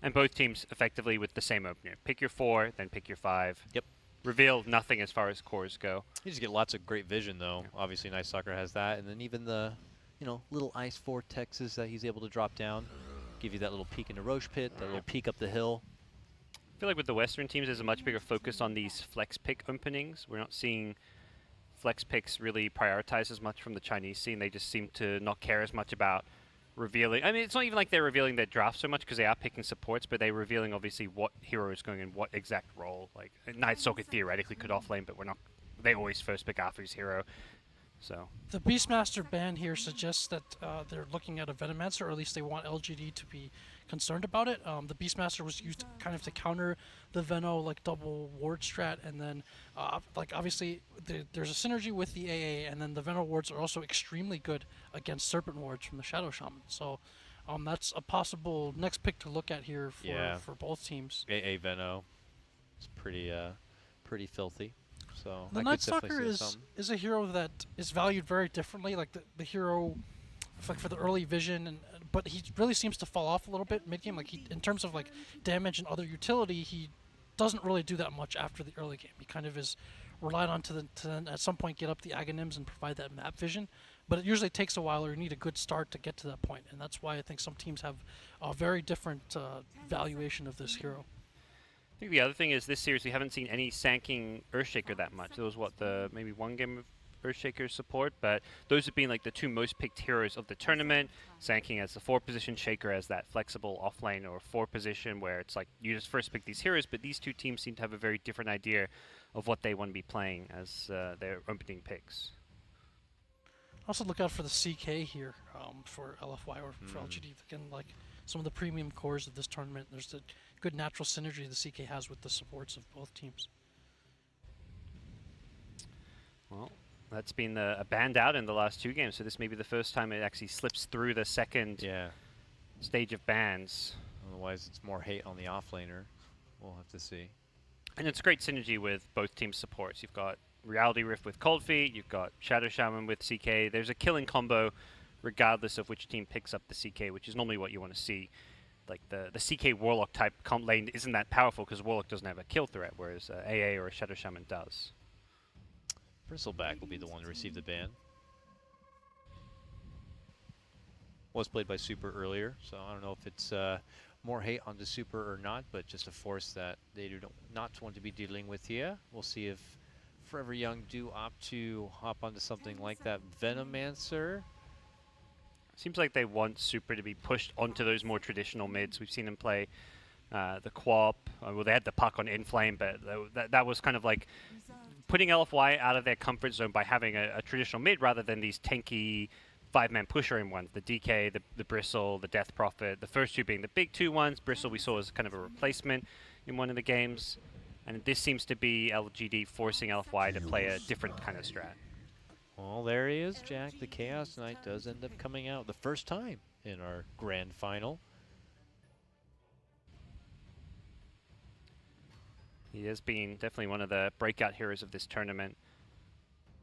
And both teams effectively with the same opener. Pick your 4, then pick your 5. Yep. Reveal nothing as far as cores go. You just get lots of great vision, though. Obviously, Night Stalker has that, and then even the, little ice vortexes that he's able to drop down, give you that little peek into Roche Pit, that little peek up the hill. I feel like with the Western teams, there's a much bigger focus on these flex pick openings. We're not seeing flex picks really prioritized as much from the Chinese scene. They just seem to not care as much about revealing. I mean, it's not even like they're revealing their draft so much because they are picking supports, but they're revealing obviously what hero is going in what exact role. Like Night Stalker theoretically could offlane, but we're not. They always first pick Afu's hero. So The Beastmaster ban here suggests that they're looking at a Venomancer, or at least they want LGD to be concerned about it. The Beastmaster was used kind of to counter the Veno like double ward strat, and then like obviously there's a synergy with the AA, and then the Veno wards are also extremely good against Serpent wards from the Shadow Shaman. So that's a possible next pick to look at here for both teams. AA Veno. It's pretty filthy. So The I Night could definitely Stalker see is something. is a hero that is valued very differently. Like the hero, like for the early vision, but he really seems to fall off a little bit mid game. Like in terms of like damage and other utility, he doesn't really do that much after the early game. He kind of is relied on to then at some point get up the Aghanims and provide that map vision. But it usually takes a while, or you need a good start to get to that point, and that's why I think some teams have a very different valuation of this hero. I think the other thing is this series we haven't seen any Sanking Earthshaker that much. There was maybe one game of Earthshaker support, but those have been like the two most picked heroes of the tournament. Sanking as the 4-position, Shaker as that flexible offlane or 4-position where it's like you just first pick these heroes, but these two teams seem to have a very different idea of what they want to be playing as their opening picks. Also look out for the CK here for LFY or for LGD. Again, like some of the premium cores of this tournament, there's the good natural synergy the CK has with the supports of both teams. Well, that's been a banned out in the last 2 games, so this may be the first time it actually slips through the second stage of bans. Otherwise, it's more hate on the offlaner. We'll have to see. And it's great synergy with both team supports. You've got Reality Rift with Cold Feet, you've got Shadow Shaman with CK. There's a killing combo regardless of which team picks up the CK, which is normally what you want to see. Like the CK Warlock type comp lane isn't that powerful because Warlock doesn't have a kill threat, whereas AA or a Shadow Shaman does. Bristleback will be the one to receive the ban. Was played by Super earlier, so I don't know if it's more hate onto Super or not, but just a force that they do not want to be dealing with here. We'll see if Forever Young do opt to hop onto something like that Venomancer. Seems like they want Super to be pushed onto those more traditional mids. We've seen him play the Quap. Well, they had the Puck on Inflame, but that was kind of like putting LFY out of their comfort zone by having a traditional mid rather than these tanky 5-man pusher in ones. The DK, the Bristle, the Death Prophet. The first two being the big 2 ones. Bristle we saw as kind of a replacement in one of the games. And this seems to be LGD forcing LFY to play a different kind of strat. Well, there he is, Jack. The Chaos Knight does end up coming out the first time in our grand final. He has been definitely one of the breakout heroes of this tournament.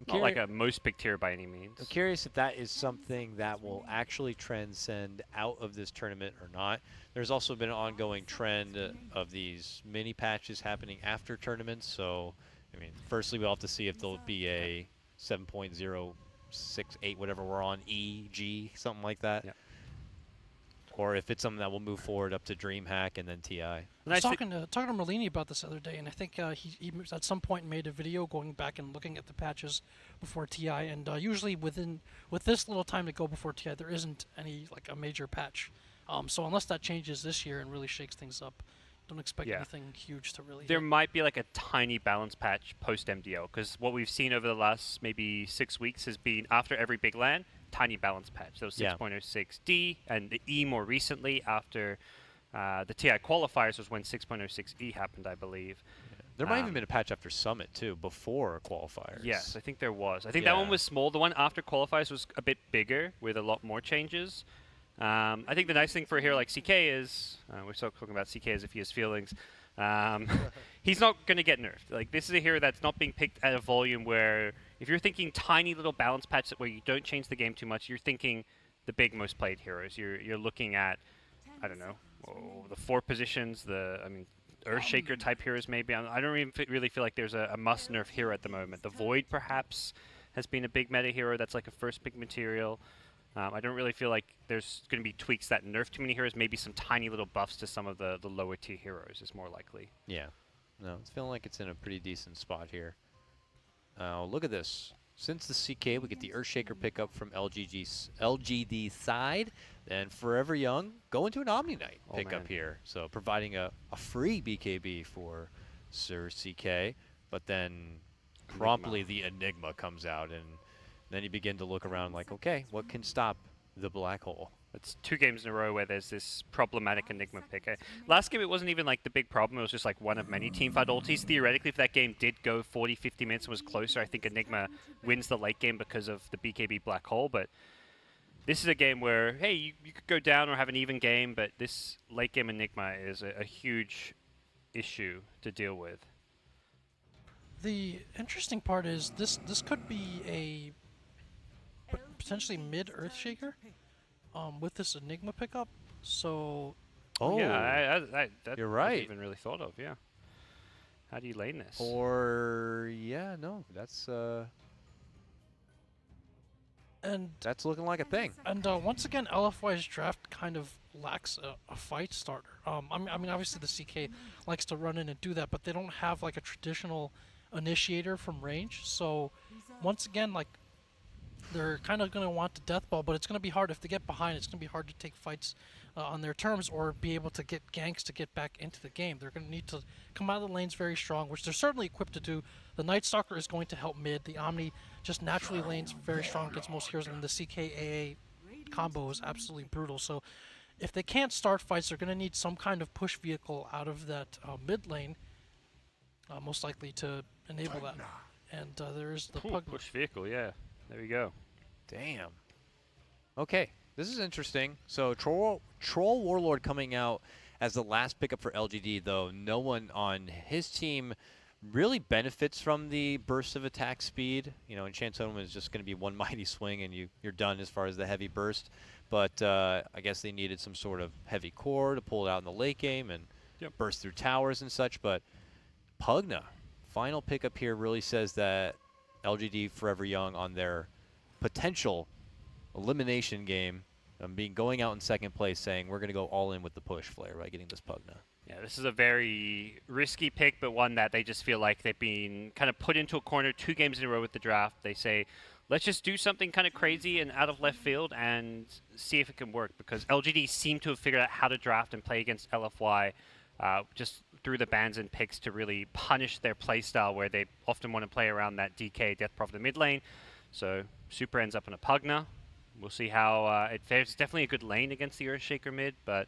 Not like a most picked hero by any means. I'm curious if that is something that will actually transcend out of this tournament or not. There's also been an ongoing trend of these mini patches happening after tournaments. So, I mean, firstly, we'll have to see if there'll be a 7.068, whatever we're on, E, G, something like that. Yeah. Or if it's something that will move forward up to DreamHack and then TI. I was talking to Merlini about this the other day, and I think he at some point made a video going back and looking at the patches before TI, and usually with this little time to go before TI, there isn't any like a major patch. So unless that changes this year and really shakes things up, don't expect anything huge to really There hit. might be like a tiny balance patch post MDO, because what we've seen over the last maybe 6 weeks has been after every big LAN, tiny balance patch. So 6.06D and the E more recently after the TI qualifiers was when 6.06E happened, I believe. There might have even been a patch after Summit, too, before qualifiers. Yes, I think there was. I think that one was small. The one after qualifiers was a bit bigger with a lot more changes. I think the nice thing for a hero like CK is, we're still talking about CK as if he has feelings, he's not going to get nerfed. Like, this is a hero that's not being picked at a volume where, if you're thinking tiny little balance patch where you don't change the game too much, you're thinking the big most played heroes. You're looking at, I don't know, the 4 positions, Earthshaker type heroes maybe. I don't even really feel like there's a must nerf hero at the moment. The Void perhaps has been a big meta hero that's like a first pick material. I don't really feel like there's going to be tweaks that nerf too many heroes. Maybe some tiny little buffs to some of the lower tier heroes is more likely. Yeah. No, it's feeling like it's in a pretty decent spot here. Look at this. Since the CK, we get the Earthshaker pickup from LGD side. Then Forever Young go into an Omni Knight pickup here. So providing a free BKB for Sir CK. But then promptly the Enigma comes out, and then you begin to look around like, okay, what can stop the black hole? It's 2 games in a row where there's this problematic Enigma pick. Last game, it wasn't even like the big problem. It was just like one of many teamfight ultis. Theoretically, if that game did go 40, 50 minutes and was closer, I think Enigma wins the late game because of the BKB black hole. But this is a game where, hey, you could go down or have an even game, but this late game Enigma is a huge issue to deal with. The interesting part is this could be a potentially mid Earthshaker with this Enigma pickup. So Oh, yeah, that you're I right. haven't even really thought of, yeah. How do you lane this? Or yeah, no, that's and looking like a thing. And once again, LFY's draft kind of lacks a fight starter. I mean, obviously the CK likes to run in and do that, but they don't have like a traditional initiator from range. So once again, like they're kind of going to want the death ball, but it's going to be hard if they get behind. It's going to be hard to take fights on their terms or be able to get ganks to get back into the game. They're going to need to come out of the lanes very strong, which they're certainly equipped to do. The Night Stalker is going to help mid. The Omni just naturally lanes very strong against most heroes, and the CKAA combo is absolutely brutal. So if they can't start fights, they're going to need some kind of push vehicle out of that mid lane, most likely to enable that. And there is the Pug. Push vehicle, yeah. There we go. Damn. Okay, this is interesting. So Troll Warlord coming out as the last pickup for LGD, though no one on his team really benefits from the burst of attack speed. You know, Enchant Totem is just going to be one mighty swing and you're done as far as the heavy burst. But I guess they needed some sort of heavy core to pull it out in the late game and burst through towers and such. But Pugna, final pickup here, really says that LGD Forever Young on their potential elimination game, going out in second place, saying we're going to go all in with the push flare by getting this Pugna. Yeah, this is a very risky pick, but one that they just feel like they've been kind of put into a corner 2 games in a row with the draft. They say, let's just do something kind of crazy and out of left field and see if it can work, because LGD seem to have figured out how to draft and play against LFY just through the bans and picks to really punish their playstyle, where they often want to play around that DK Death Prophet mid lane. So Super ends up in a Pugna. We'll see how it fares. It's definitely a good lane against the Earthshaker mid, but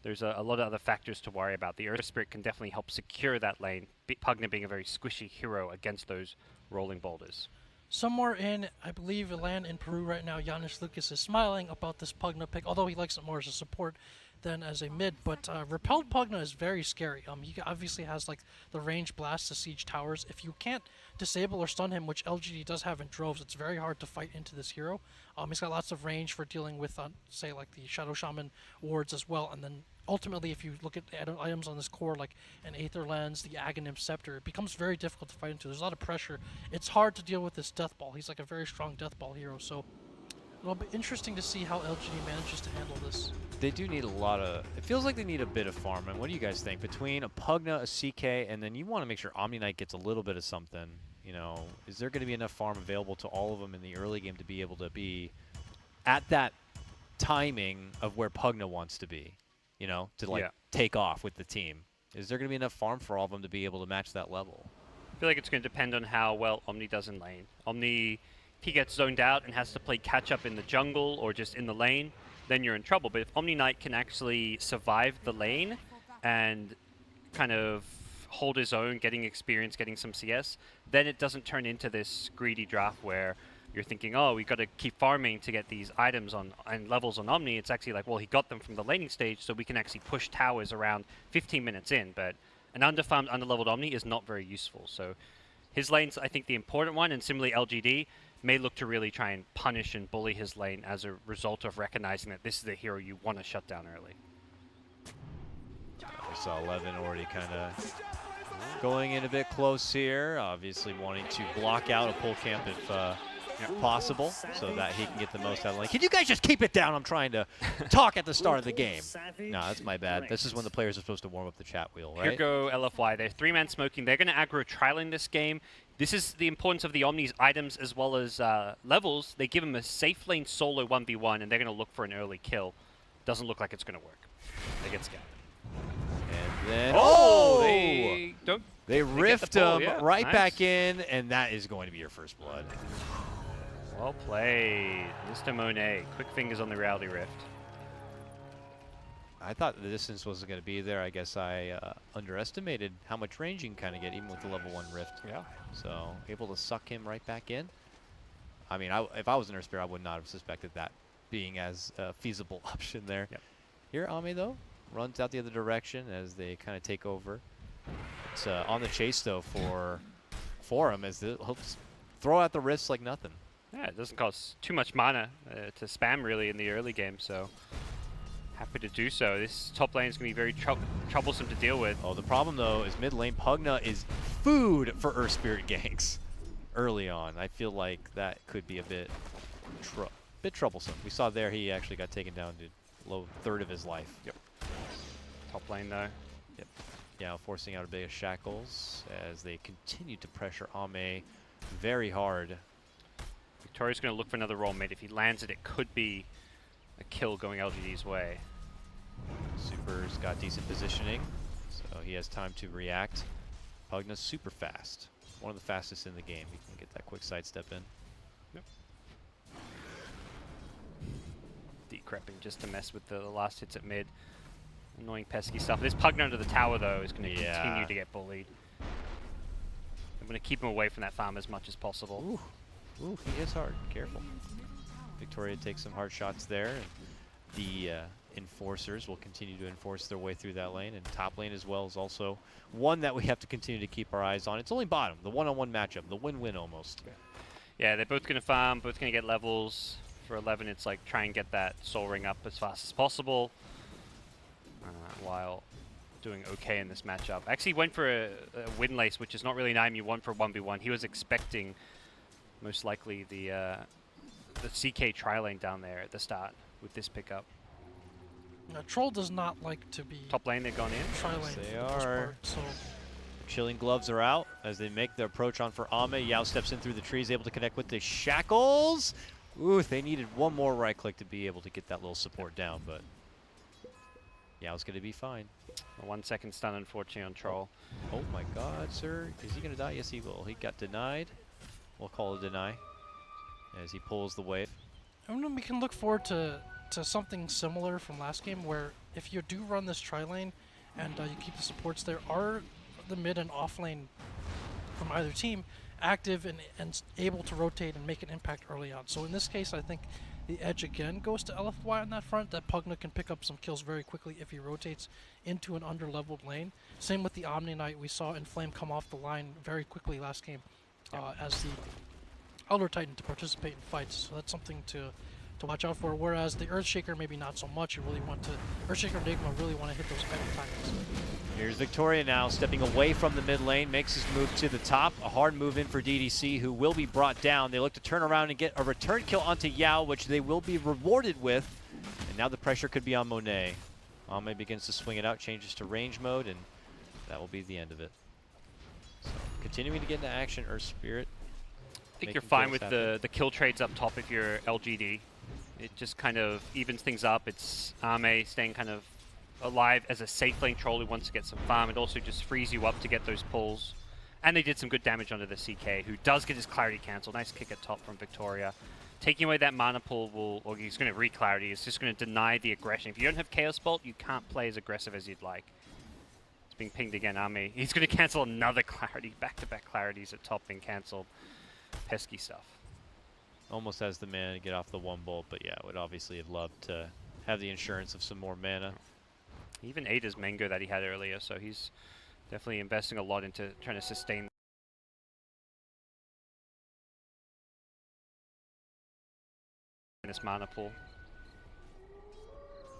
there's a lot of other factors to worry about. The Earth Spirit can definitely help secure that lane, Pugna being a very squishy hero against those rolling boulders. Somewhere in, I believe, a land in Peru right now, Giannis Lucas is smiling about this Pugna pick, although he likes it more as a support than as a mid. But Repelled Pugna is very scary. He obviously has like the range blast to siege towers. If you can't disable or stun him, which LGD does have in droves, it's very hard to fight into this hero. He's got lots of range for dealing with, say, like the Shadow Shaman wards as well. And then ultimately, if you look at items on this core, like an Aether Lens, the Aghanim Scepter, it becomes very difficult to fight into. There's a lot of pressure. It's hard to deal with this Death Ball. He's like a very strong Death Ball hero. So it'll be interesting to see how LGD manages to handle this. They do need a lot of... It feels like they need a bit of farm. And what do you guys think? Between a Pugna, a CK, and then you want to make sure Omni Knight gets a little bit of something. You know, is there going to be enough farm available to all of them in the early game to be able to be at that timing of where Pugna wants to be? You know, to like take off with the team. Is there going to be enough farm for all of them to be able to match that level? I feel like it's going to depend on how well Omni does in lane. Omni, if he gets zoned out and has to play catch up in the jungle or just in the lane, then you're in trouble. But if Omni Knight can actually survive the lane and kind of hold his own, getting experience, getting some CS, then it doesn't turn into this greedy draft where you're thinking, oh, we got to keep farming to get these items on and levels on Omni. It's actually like, well, he got them from the laning stage, so we can actually push towers around 15 minutes in. But an underfarmed, underleveled Omni is not very useful. So his lane's, I think, the important one, and similarly LGD may look to really try and punish and bully his lane as a result of recognizing that this is the hero you want to shut down early. We saw 11 already kind of going in a bit close here, obviously wanting to block out a pull camp if possible, so that he can get the most out of the lane. Can you guys just keep it down? I'm trying to talk at the start of the game. No, that's my bad. This is when the players are supposed to warm up the chat wheel, right? Here go LFY. They're 3-man smoking. They're going to aggro trialing this game. This is the importance of the Omni's items as well as levels. They give him a safe lane solo 1v1, and they're going to look for an early kill. Doesn't look like it's going to work. They get scouted. And then, they riffed him right back in, and that is going to be your first blood. Well played, Mr. Monet. Quick fingers on the Reality Rift. I thought the distance wasn't going to be there. I guess I underestimated how much range you can kind of get even with the level 1 Rift. Yeah. So able to suck him right back in. I mean, if I was an Earth Spear, I would not have suspected that being as a feasible option there. Yep. Here, Ame, though, runs out the other direction as they kind of take over. It's on the chase, though, for him as he'll just throw out the wrists like nothing. Yeah, it doesn't cost too much mana to spam really in the early game, so happy to do so. This top lane is going to be very troublesome to deal with. Oh, the problem, though, is mid lane Pugna is food for Earth Spirit ganks early on. I feel like that could be a bit troublesome. We saw there he actually got taken down to low third of his life. Yep. Top lane, though. Yep. Yeah, forcing out a bit of shackles as they continue to pressure Ame very hard. Victoria's going to look for another roll mid. If he lands it, it could be a kill going LGD's way. Super's got decent positioning, so he has time to react. Pugna's super fast. One of the fastest in the game. He can get that quick sidestep in. Yep. Decrepping just to mess with the last hits at mid. Annoying pesky stuff. This Pugna under the tower, though, is going to continue to get bullied. I'm going to keep him away from that farm as much as possible. Ooh, he is hard. Careful. Victoria takes some hard shots there. And the enforcers will continue to enforce their way through that lane. And top lane as well is also one that we have to continue to keep our eyes on. It's only bottom, the one-on-one matchup, the win-win almost. Yeah, they're both going to farm, both going to get levels. For 11, it's like try and get that soul ring up as fast as possible. While doing okay in this matchup. Actually went for a win lace, which is not really an item you want for 1v1. He was expecting most likely the CK tri-lane down there at the start with this pickup. Now, Troll does not like to be Top lane, they've gone in. tri-lane They for the most are. part, so Chilling gloves are out as they make the approach on for Ame. Yao steps in through the trees, able to connect with the shackles. Ooh, they needed one more right click to be able to get that little support down, but Yao's going to be fine. A 1 second stun, unfortunately, on Troll. Oh my god, sir. Is he going to die? Yes, he will. He got denied. We'll call it a deny as he pulls the wave. I mean, we can look forward to something similar from last game where if you do run this tri-lane and you keep the supports there, are the mid and off lane from either team active and able to rotate and make an impact early on. So in this case, I think the edge again goes to LFY on that front, that Pugna can pick up some kills very quickly if he rotates into an under-leveled lane. Same with the Omni Knight. We saw Inflame come off the line very quickly last game as the Elder Titan to participate in fights. So that's something to watch out for, whereas the Earthshaker maybe not so much. You really want to, Earthshaker and Enigma really want to hit those edge timings. Here's Victoria now, stepping away from the mid lane, makes his move to the top. A hard move in for DDC, who will be brought down. They look to turn around and get a return kill onto Yao, which they will be rewarded with. And now the pressure could be on Monet. Ame begins to swing it out, changes to range mode, and that will be the end of it. So, continuing to get into action, Earth Spirit. I think you're fine with the kill trades up top if you're LGD. It just kind of evens things up. It's Ame staying kind of alive as a safe lane troll who wants to get some farm. It also just frees you up to get those pulls. And they did some good damage onto the CK, who does get his clarity cancelled. Nice kick at top from Victoria. Taking away that mana pool or he's going to re-clarity. It's just going to deny the aggression. If you don't have Chaos Bolt, you can't play as aggressive as you'd like. It's being pinged again, Ame. He's going to cancel another clarity. Back-to-back clarities at top being cancelled. Pesky stuff. Almost has the mana to get off the one bolt, but yeah, would obviously have loved to have the insurance of some more mana. He even ate his mango that he had earlier, so he's definitely investing a lot into trying to sustain this mana pool.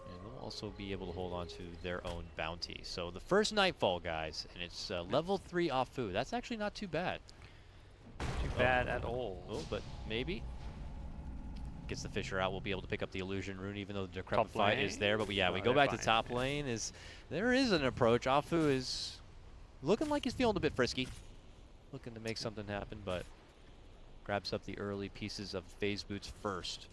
And they'll also be able to hold on to their own bounty. So the first Nightfall, guys, and it's level 3 off food. That's actually not too bad. Too bad at all. Oh, but maybe. Gets the Fisher out, we'll be able to pick up the Illusion Rune, even though the Decrepit fight is there. But yeah, we go back to top lane. There is an approach. Afu is looking like he's feeling a bit frisky. Looking to make something happen, but grabs up the early pieces of phase boots first.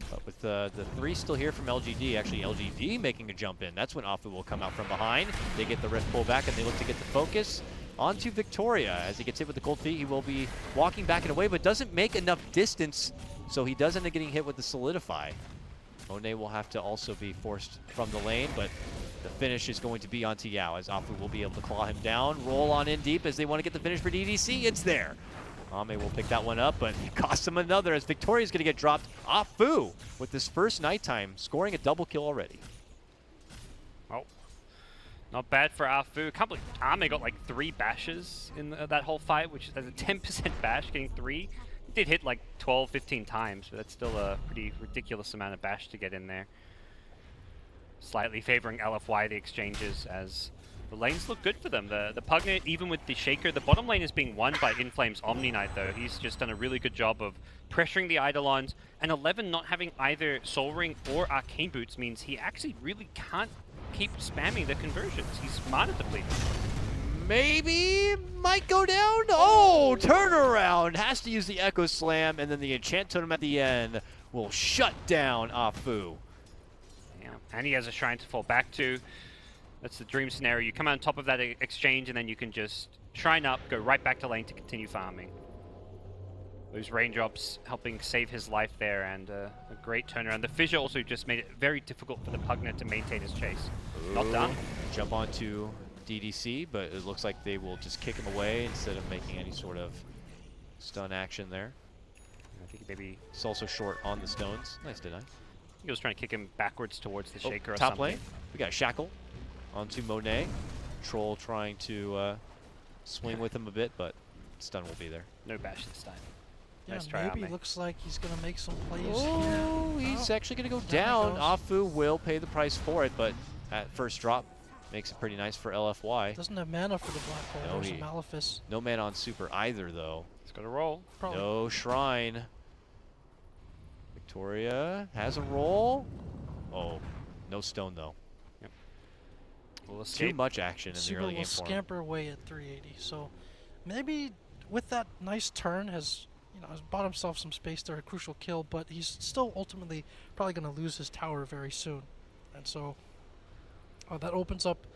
But with the 3 still here from LGD, actually LGD making a jump in. That's when Afu will come out from behind. They get the Rift pull back and they look to get the focus onto Victoria. As he gets hit with the cold feet, he will be walking back and away, but doesn't make enough distance, so he does end up getting hit with the Solidify. Monet will have to also be forced from the lane, but the finish is going to be onto Yao, as Afu will be able to claw him down, roll on in deep as they want to get the finish for DDC. It's there. Ame will pick that one up, but it costs him another as Victoria's going to get dropped. Afu with this first nighttime, scoring a double kill already. Oh, not bad for Afu. Can't believe Ame got like 3 bashes in that whole fight, which is a 10% bash, getting 3. He did hit like 12, 15 times, but that's still a pretty ridiculous amount of bash to get in there. Slightly favoring LFY the exchanges as the lanes look good for them. The Pugnet, even with the Shaker, the bottom lane is being won by Inflame's Omni Knight though. He's just done a really good job of pressuring the Eidolons, and 11 not having either Soul Ring or Arcane Boots means he actually really can't keep spamming the conversions. He's smart at the bleed. Maybe might go down. Oh, turnaround. Has to use the Echo Slam, and then the Enchant Totem at the end will shut down Afu. Yeah, and he has a shrine to fall back to. That's the dream scenario. You come on top of that exchange, and then you can just shrine up, go right back to lane to continue farming. Those raindrops helping save his life there, and a great turnaround. The fissure also just made it very difficult for the Pugnet to maintain his chase. Not done. Jump onto DDC, but it looks like they will just kick him away instead of making any sort of stun action there. I think maybe It's also short on the stones. Nice deny. he was trying to kick him backwards towards the Shaker or top something. lane. We got Shackle onto Monet. Troll trying to swing with him a bit, but stun will be there. No bash this time. Yeah, Nice try, maybe Ame. looks like he's going to make some plays here. Oh, he's actually going to go down. Down Afu will pay the price for it, but at first drop makes it pretty nice for LFY. Doesn't have mana for the Black Hole. No, There's a he- Malefice. No man on super either, though. He's got to roll. Probably. No shrine. Victoria has a roll. Oh, no stone, though. Will Too escape. much action in the Super early will game for him. scamper away at 380. So maybe with that nice turn has bought himself some space there, a crucial kill, but he's still ultimately probably going to lose his tower very soon. And so that opens up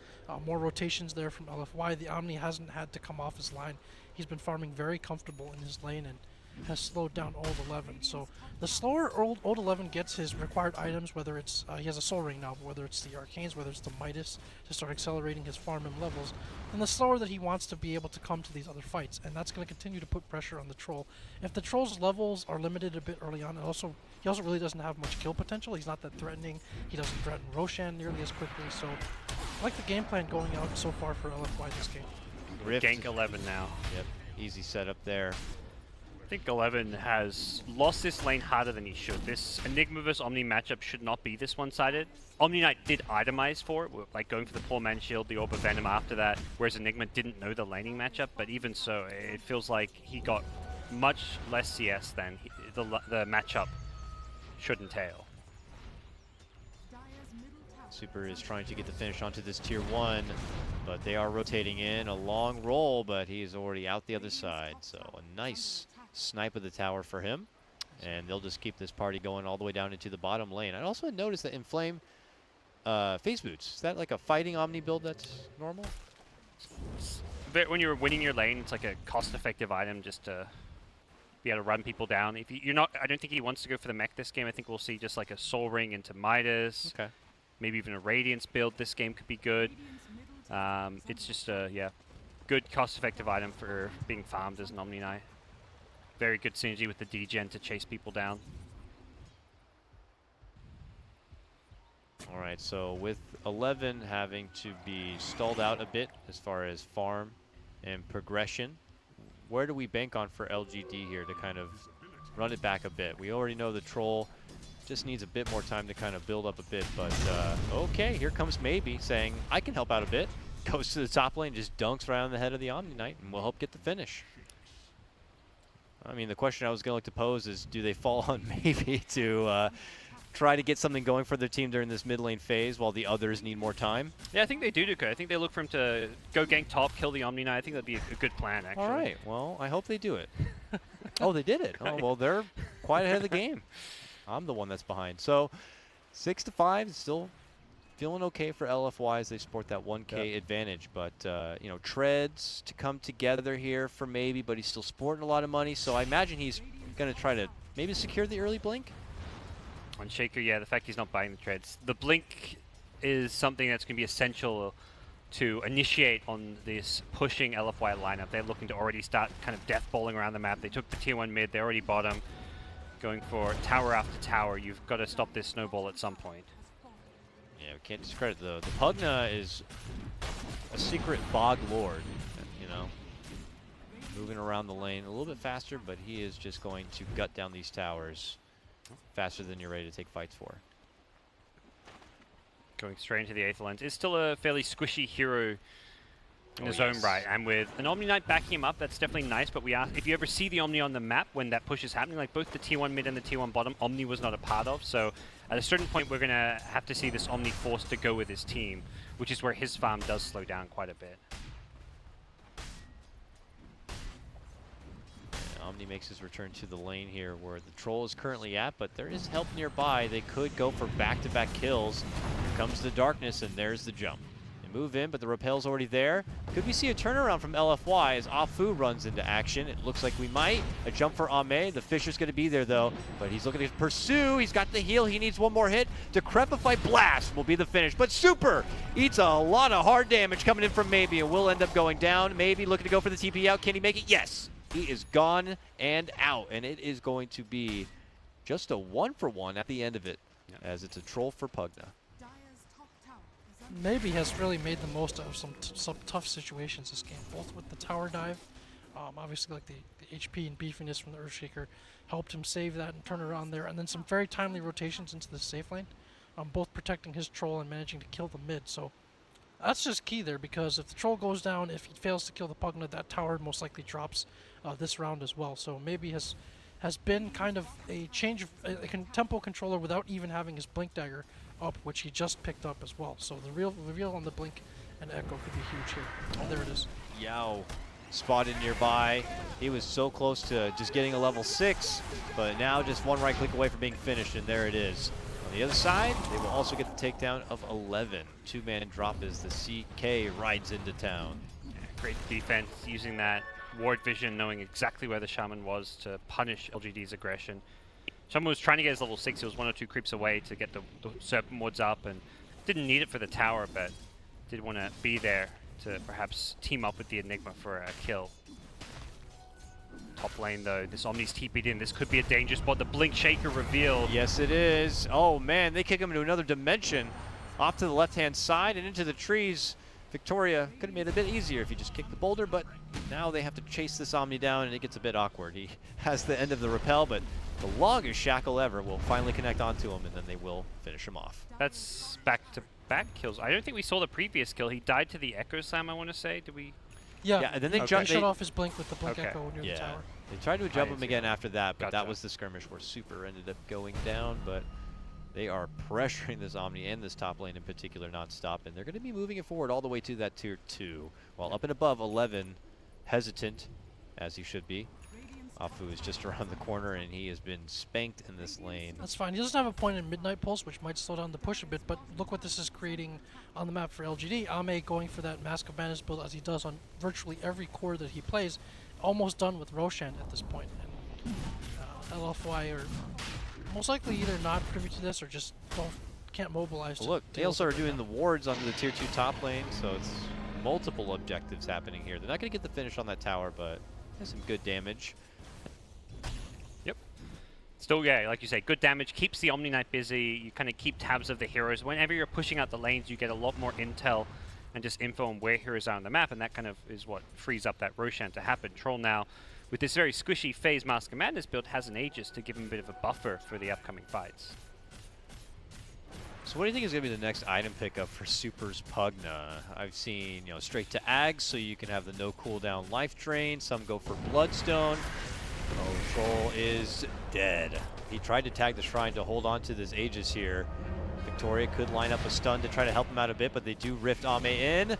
more rotations there from LFY. The Omni hasn't had to come off his line. He's been farming very comfortable in his lane and has slowed down Old 11. So the slower Old 11 gets his required items, whether it's, he has a Soul Ring now, but whether it's the Arcanes, whether it's the Midas, to start accelerating his farm and levels, and the slower that he wants to be able to come to these other fights. And that's going to continue to put pressure on the Troll. If the Troll's levels are limited a bit early on, and he also really doesn't have much kill potential. He's not that threatening. He doesn't threaten Roshan nearly as quickly. So I like the game plan going out so far for LFY this game. Rift. Gank 11 now. Yep, easy setup there. I think 11 has lost this lane harder than he should. This Enigma vs Omni matchup should not be this one-sided. Omni Knight did itemize for it, like going for the Poor Man's Shield, the Orb of Venom after that, whereas Enigma didn't know the laning matchup, but even so, it feels like he got much less CS than the matchup should entail. Super is trying to get the finish onto this tier 1, but they are rotating in. A long roll, but he is already out the other side. So a nice snipe of the tower for him. And they'll just keep this party going all the way down into the bottom lane. I also noticed that Inflame phase boots. Is that like a fighting Omni build that's normal? When you're winning your lane, it's like a cost-effective item just to be able to run people down. If you're not, I don't think he wants to go for the mech this game. I think we'll see just like a Soul Ring into Midas. Okay. Maybe even a Radiance build this game could be good. It's just a good cost-effective item for being farmed as an Omni Knight. Very good synergy with the degen to chase people down. All right, so with 11 having to be stalled out a bit as far as farm and progression, where do we bank on for LGD here to kind of run it back a bit? We already know the Troll just needs a bit more time to kind of build up a bit, but okay, here comes Maybe saying, I can help out a bit. Goes to the top lane, just dunks right on the head of the Omni Knight, and will help get the finish. I mean, the question I was going to pose is, do they fall on Maybe to try to get something going for their team during this mid lane phase while the others need more time? Yeah, I think they do, Duka. I think they look for him to go gank top, kill the Omni Knight. I think that'd be a good plan, actually. All right, well, I hope they do it. Oh, they did it. Oh, well, they're quite ahead of the game. I'm the one that's behind. So 6-5 is still feeling okay for LFY as they sport that 1K advantage. But, you know, treads to come together here for Maybe, but he's still sporting a lot of money. So I imagine he's going to try to maybe secure the early blink. On Shaker, yeah, the fact he's not buying the treads. The blink is something that's going to be essential to initiate on this pushing LFY lineup. They're looking to already start kind of death bowling around the map. They took the tier 1 mid, they're already bottom. Going for tower after tower. You've got to stop this snowball at some point. Yeah, we can't discredit the Pugna is a secret bog lord, you know. Moving around the lane a little bit faster, but he is just going to gut down these towers faster than you're ready to take fights for. Going straight into the Aether lens. Is still a fairly squishy hero in his own right, and with an Omni Knight backing him up, that's definitely nice, but we ask, if you ever see the Omni on the map when that push is happening, like both the tier 1 mid and the tier 1 bottom, Omni was not a part of, so at a certain point we're going to have to see this Omni forced to go with his team, which is where his farm does slow down quite a bit. Omni makes his return to the lane here where the Troll is currently at, but there is help nearby. They could go for back-to-back kills. Here comes the darkness, and there's the jump. They move in, but the rappel's already there. Could we see a turnaround from LFY as Afu runs into action? It looks like we might. A jump for Ame. The Fisher's going to be there, though, but he's looking to pursue. He's got the heal. He needs one more hit. Decrepify Blast will be the finish, but Super eats a lot of hard damage coming in from Maybe, and will end up going down. Maybe looking to go for the TP out. Can he make it? Yes. He is gone and out, and it is going to be just a 1-for-1 at the end of it, as it's a troll for Pugna. Maybe has really made the most of some tough situations this game, both with the tower dive. Obviously, like the HP and beefiness from the Earthshaker helped him save that and turn around there, and then some very timely rotations into the safe lane, both protecting his troll and managing to kill the mid. So that's just key there, because if the troll goes down, if he fails to kill the Pugna, that tower most likely drops this round as well. So maybe has been kind of a change of a tempo controller without even having his blink dagger up, which he just picked up as well. So the reveal on the blink and echo could be huge here. Oh, there it is. Yao spotted nearby. He was so close to just getting a level 6, but now just one right click away from being finished, and there it is. On the other side, they will also get the takedown of 11. Two-man drop as the CK rides into town. Yeah, great defense, using that ward vision, knowing exactly where the Shaman was to punish LGD's aggression. Shaman was trying to get his level 6, he was 1 or 2 creeps away to get the Serpent wards up, and didn't need it for the tower, but did want to be there to perhaps team up with the Enigma for a kill. Top lane though, this Omni's TP'd in. This could be a danger spot. The Blink Shaker revealed. Yes, it is. Oh man, they kick him into another dimension. Off to the left-hand side and into the trees. Victoria could have made it a bit easier if he just kicked the boulder, but now they have to chase this Omni down, and it gets a bit awkward. He has the end of the rappel, but the longest shackle ever will finally connect onto him, and then they will finish him off. That's back-to-back kills. I don't think we saw the previous kill. He died to the Echo Slam, I want to say. Did we? Yeah, and then they shut off his blink with the blink echo near the tower. They tried to jump him again after that, but Gotcha. that was the skirmish where Super ended up going down, but they are pressuring this Omni and this top lane in particular non-stop, and they're going to be moving it forward all the way to that tier 2. While up and above, 11 hesitant, as he should be. Afu is just around the corner, and he has been spanked in this lane. That's fine. He doesn't have a point in Midnight Pulse, which might slow down the push a bit, but look what this is creating on the map for LGD. Ame going for that Mask of Madness build, as he does on virtually every core that he plays. Almost done with Roshan at this point. And LFY are most likely either not privy to this or just can't mobilize. Well, look, Tails are doing the wards onto the tier 2 top lane, so it's multiple objectives happening here. They're not going to get the finish on that tower, but there's some good damage. Yep. Still, yeah, like you say, good damage. Keeps the Omni Knight busy. You kind of keep tabs of the heroes. Whenever you're pushing out the lanes, you get a lot more intel and just info on where heroes are on the map, and that kind of is what frees up that Roshan to happen. Troll now, with this very squishy phase Mask of Madness build, has an Aegis to give him a bit of a buffer for the upcoming fights. So what do you think is going to be the next item pickup for Super's Pugna? I've seen, straight to Ags, so you can have the no cooldown life drain. Some go for Bloodstone. Oh, Troll is dead. He tried to tag the Shrine to hold on to this Aegis here. Victoria could line up a stun to try to help him out a bit, but they do rift Ame in.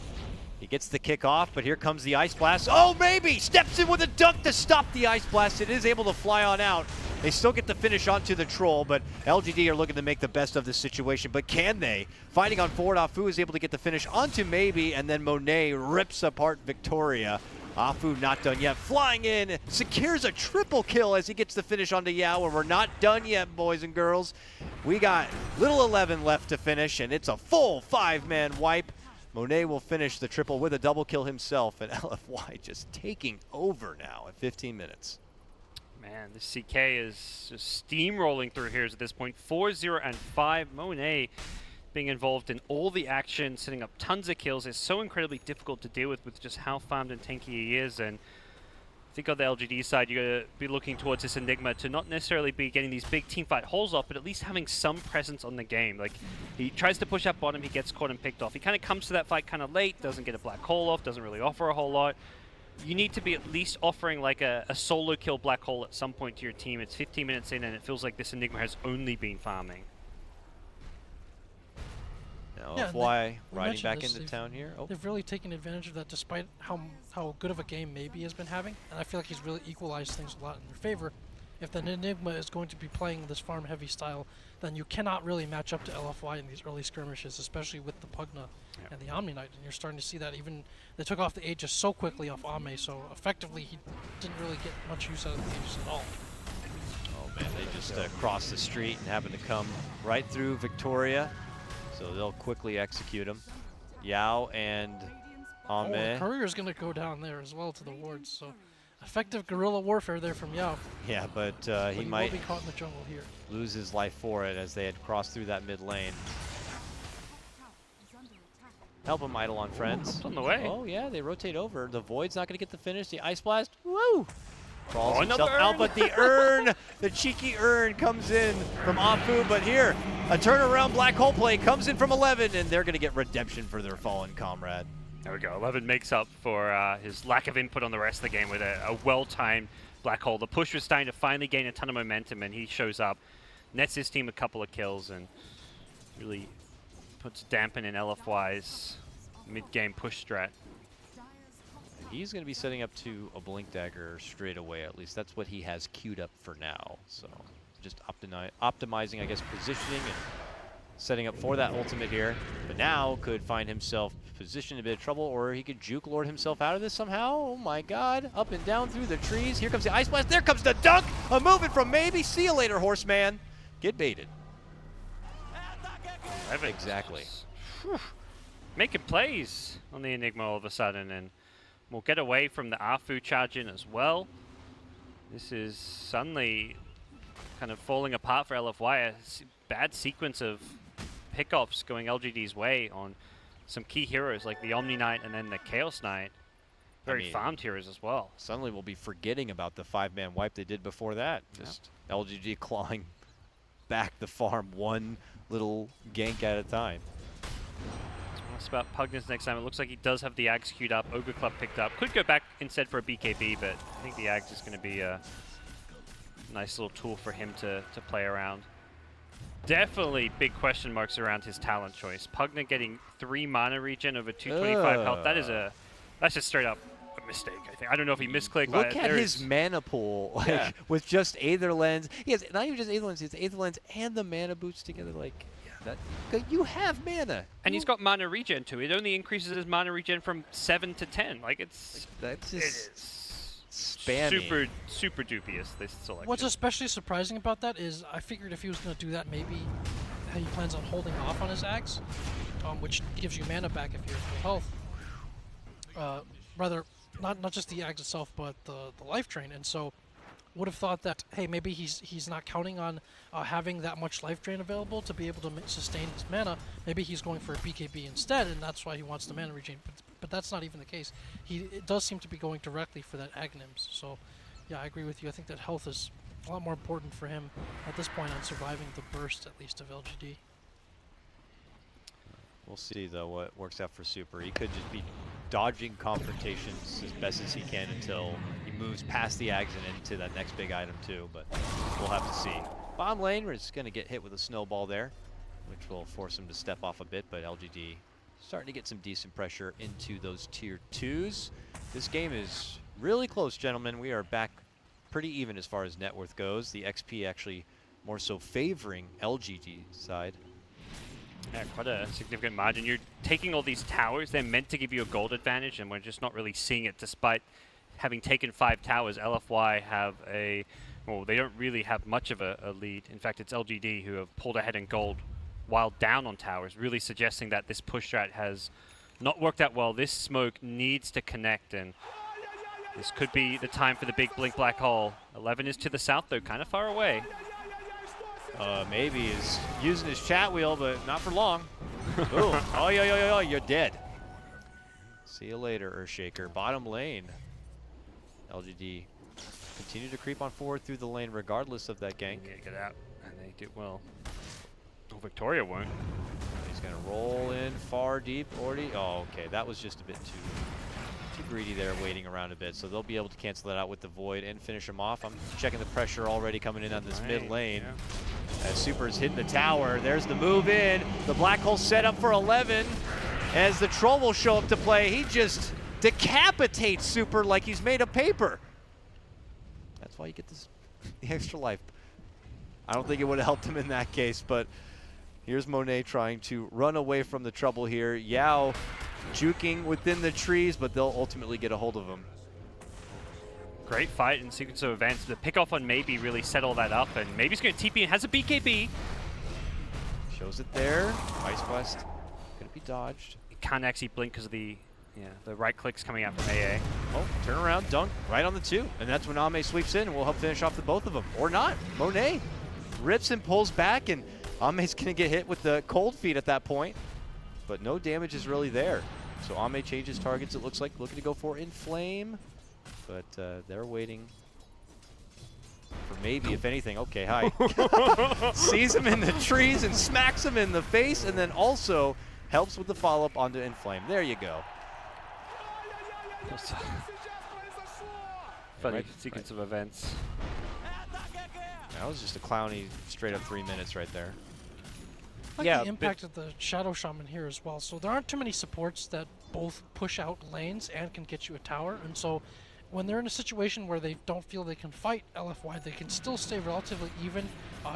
He gets the kick off, but here comes the Ice Blast. Oh, maybe! Steps in with a dunk to stop the Ice Blast. It is able to fly on out. They still get the finish onto the Troll, but LGD are looking to make the best of this situation. But can they? Fighting on forward, Afu is able to get the finish onto Maybe, and then Monet rips apart Victoria. Afu not done yet. Flying in, secures a triple kill as he gets the finish onto Yao, and we're not done yet, boys and girls. We got little 11 left to finish, and it's a full 5-man wipe. Monet will finish the triple with a double kill himself, and LFY just taking over now at 15 minutes. Man, this CK is just steamrolling through here at this point. 4-0 and 5. Monet being involved in all the action, setting up tons of kills is so incredibly difficult to deal with just how farmed and tanky he is. And I think on the LGD side, you're going to be looking towards this Enigma to not necessarily be getting these big teamfight holes off, but at least having some presence on the game. Like, he tries to push up bottom, he gets caught and picked off. He kind of comes to that fight kind of late, doesn't get a black hole off, doesn't really offer a whole lot. You need to be at least offering like a solo kill black hole at some point to your team. It's 15 minutes in and it feels like this Enigma has only been farming. Now Yeah, LFY we riding mentioned back this, into town here. Oh, They've really taken advantage of that despite how good of a game Maybe has been having. And I feel like he's really equalized things a lot in their favor. If the Enigma is going to be playing this farm-heavy style, then you cannot really match up to LFY in these early skirmishes, especially with the Pugna and the Omni Knight. And you're starting to see that even they took off the Aegis so quickly off Ame, so effectively he didn't really get much use out of the Aegis at all. oh man, they just crossed the street and happened to come right through Victoria, so they'll quickly execute him. Yao and Oh, the Ame. courier's going to go down there as well to the wards, so effective guerrilla warfare there from Yao. Yeah, but But he he might will be caught in the jungle here. lose his life for it as they had crossed through that mid lane. Help him, Eidolon friends. It's on the way. Oh yeah, they rotate over. The Void's not going to get the finish. The Ice Blast, woo! Crawls Oh, himself another out, urn. but the urn, the cheeky urn comes in from Afu. But here, a turnaround black hole play comes in from 11, and they're going to get redemption for their fallen comrade. There we go. 11 makes up for his lack of input on the rest of the game with a well-timed black hole. The push was starting to finally gain a ton of momentum, and he shows up, nets his team a couple of kills, and really puts dampen in LFY's mid-game push strat. He's going to be setting up to a Blink Dagger straight away, at least. That's what he has queued up for now. So just optimizing, I guess, positioning and setting up for that ultimate here. But now could find himself positioned in a bit of trouble, or he could juke lord himself out of this somehow. Oh my god. Up and down through the trees. Here comes the Ice Blast. There comes the dunk. A movement from Maybe. See you later, Horseman. Get baited. Exactly. Whew. Making plays on the Enigma all of a sudden, and we'll get away from the Afu charge in as well. This is suddenly kind of falling apart for LFY. Bad sequence of pickoffs going LGD's way on some key heroes like the Omni Knight and then the Chaos Knight. Very farmed heroes as well. Suddenly we'll be forgetting about the 5-man wipe they did before that. Just LGD clawing back the farm one little gank at a time. It's about Pugna's next time. It looks like he does have the Ags queued up. Ogre Club picked up. Could go back instead for a BKB, but I think the Ags is going to be a nice little tool for him to play around. Definitely big question marks around his talent choice. Pugna getting 3 mana regen over 225 health. That's just straight up a mistake, I think. I don't know if he misclicked. Look at his mana pool, like with just Aether Lens. He has not even just Aether Lens, he has Aether Lens and the mana boots together. Like, that, you have mana. And he's got mana regen too. It only increases his mana regen from 7 to 10. Like, it's That's it just is spammy. super dubious, this selection. What's especially surprising about that is I figured if he was going to do that, maybe he plans on holding off on his Axe, which gives you mana back if you're full health. Rather, not just the Axe itself, but the life drain. And so would have thought that, hey, maybe he's not counting on having that much life drain available to be able to sustain his mana. Maybe he's going for a BKB instead, and that's why he wants the mana regen. But that's not even the case. It does seem to be going directly for that Aghanim's. So, yeah, I agree with you. I think that health is a lot more important for him at this point on surviving the burst, at least, of LGD. We'll see, though, what works out for Super. He could just be dodging confrontations as best as he can until he moves past the Ags and into that next big item, too. But we'll have to see. Bottom lane, we're just going to get hit with a snowball there, which will force him to step off a bit. But LGD starting to get some decent pressure into those tier 2s. This game is really close, gentlemen. We are back pretty even as far as net worth goes. The XP actually more so favoring LGD side. Yeah, quite a significant margin. You're taking all these towers. They're meant to give you a gold advantage, and we're just not really seeing it despite having taken 5 towers. LFY have a Well, they don't really have much of a lead. In fact, it's LGD who have pulled ahead in gold while down on towers, really suggesting that this push strat has not worked out well. This smoke needs to connect, and this could be the time for the big blink black hole. 11 is to the south, though, kind of far away. Maybe is using his chat wheel, but not for long. Boom. Oh, you're dead. See you later, Earthshaker. Bottom lane. LGD continue to creep on forward through the lane regardless of that gank. Yeah, get out, and they did well. Oh, Victoria won't. He's going to roll in far deep already. Oh, okay. That was just a bit too greedy there, waiting around a bit. So they'll be able to cancel that out with the Void and finish him off. I'm checking the pressure already coming in on this mid lane. Yeah. As Super's hitting the tower, there's the move in. The black hole set up for 11. As the troll will show up to play, he just decapitates Super like he's made of paper. That's why you get this the extra life. I don't think it would have helped him in that case, but here's Monet trying to run away from the trouble here. Yao juking within the trees, but they'll ultimately get a hold of him. Great fight in sequence of events. The pick-off on Maybe really set all that up, and Maybe's going to TP and has a BKB. Shows it there. Ice Blast gonna be dodged. It can't actually blink because of the right clicks coming out from AA. Oh, turn around, dunk right on the 2. And that's when Ame sweeps in and will help finish off the both of them. Or not. Monet rips and pulls back, and Ame's gonna get hit with the cold feet at that point. But no damage is really there. So Ame changes targets, it looks like, looking to go for Inflame. But they're waiting for maybe, if anything. Okay, hi. Sees him in the trees and smacks him in the face, and then also helps with the follow-up onto Inflame. There you go. Funny sequence of events. That was just a clowny straight up 3 minutes right there. I like Yeah, the impact of the Shadow Shaman here as well. So there aren't too many supports that both push out lanes and can get you a tower. And so when they're in a situation where they don't feel they can fight LFY, they can still stay relatively even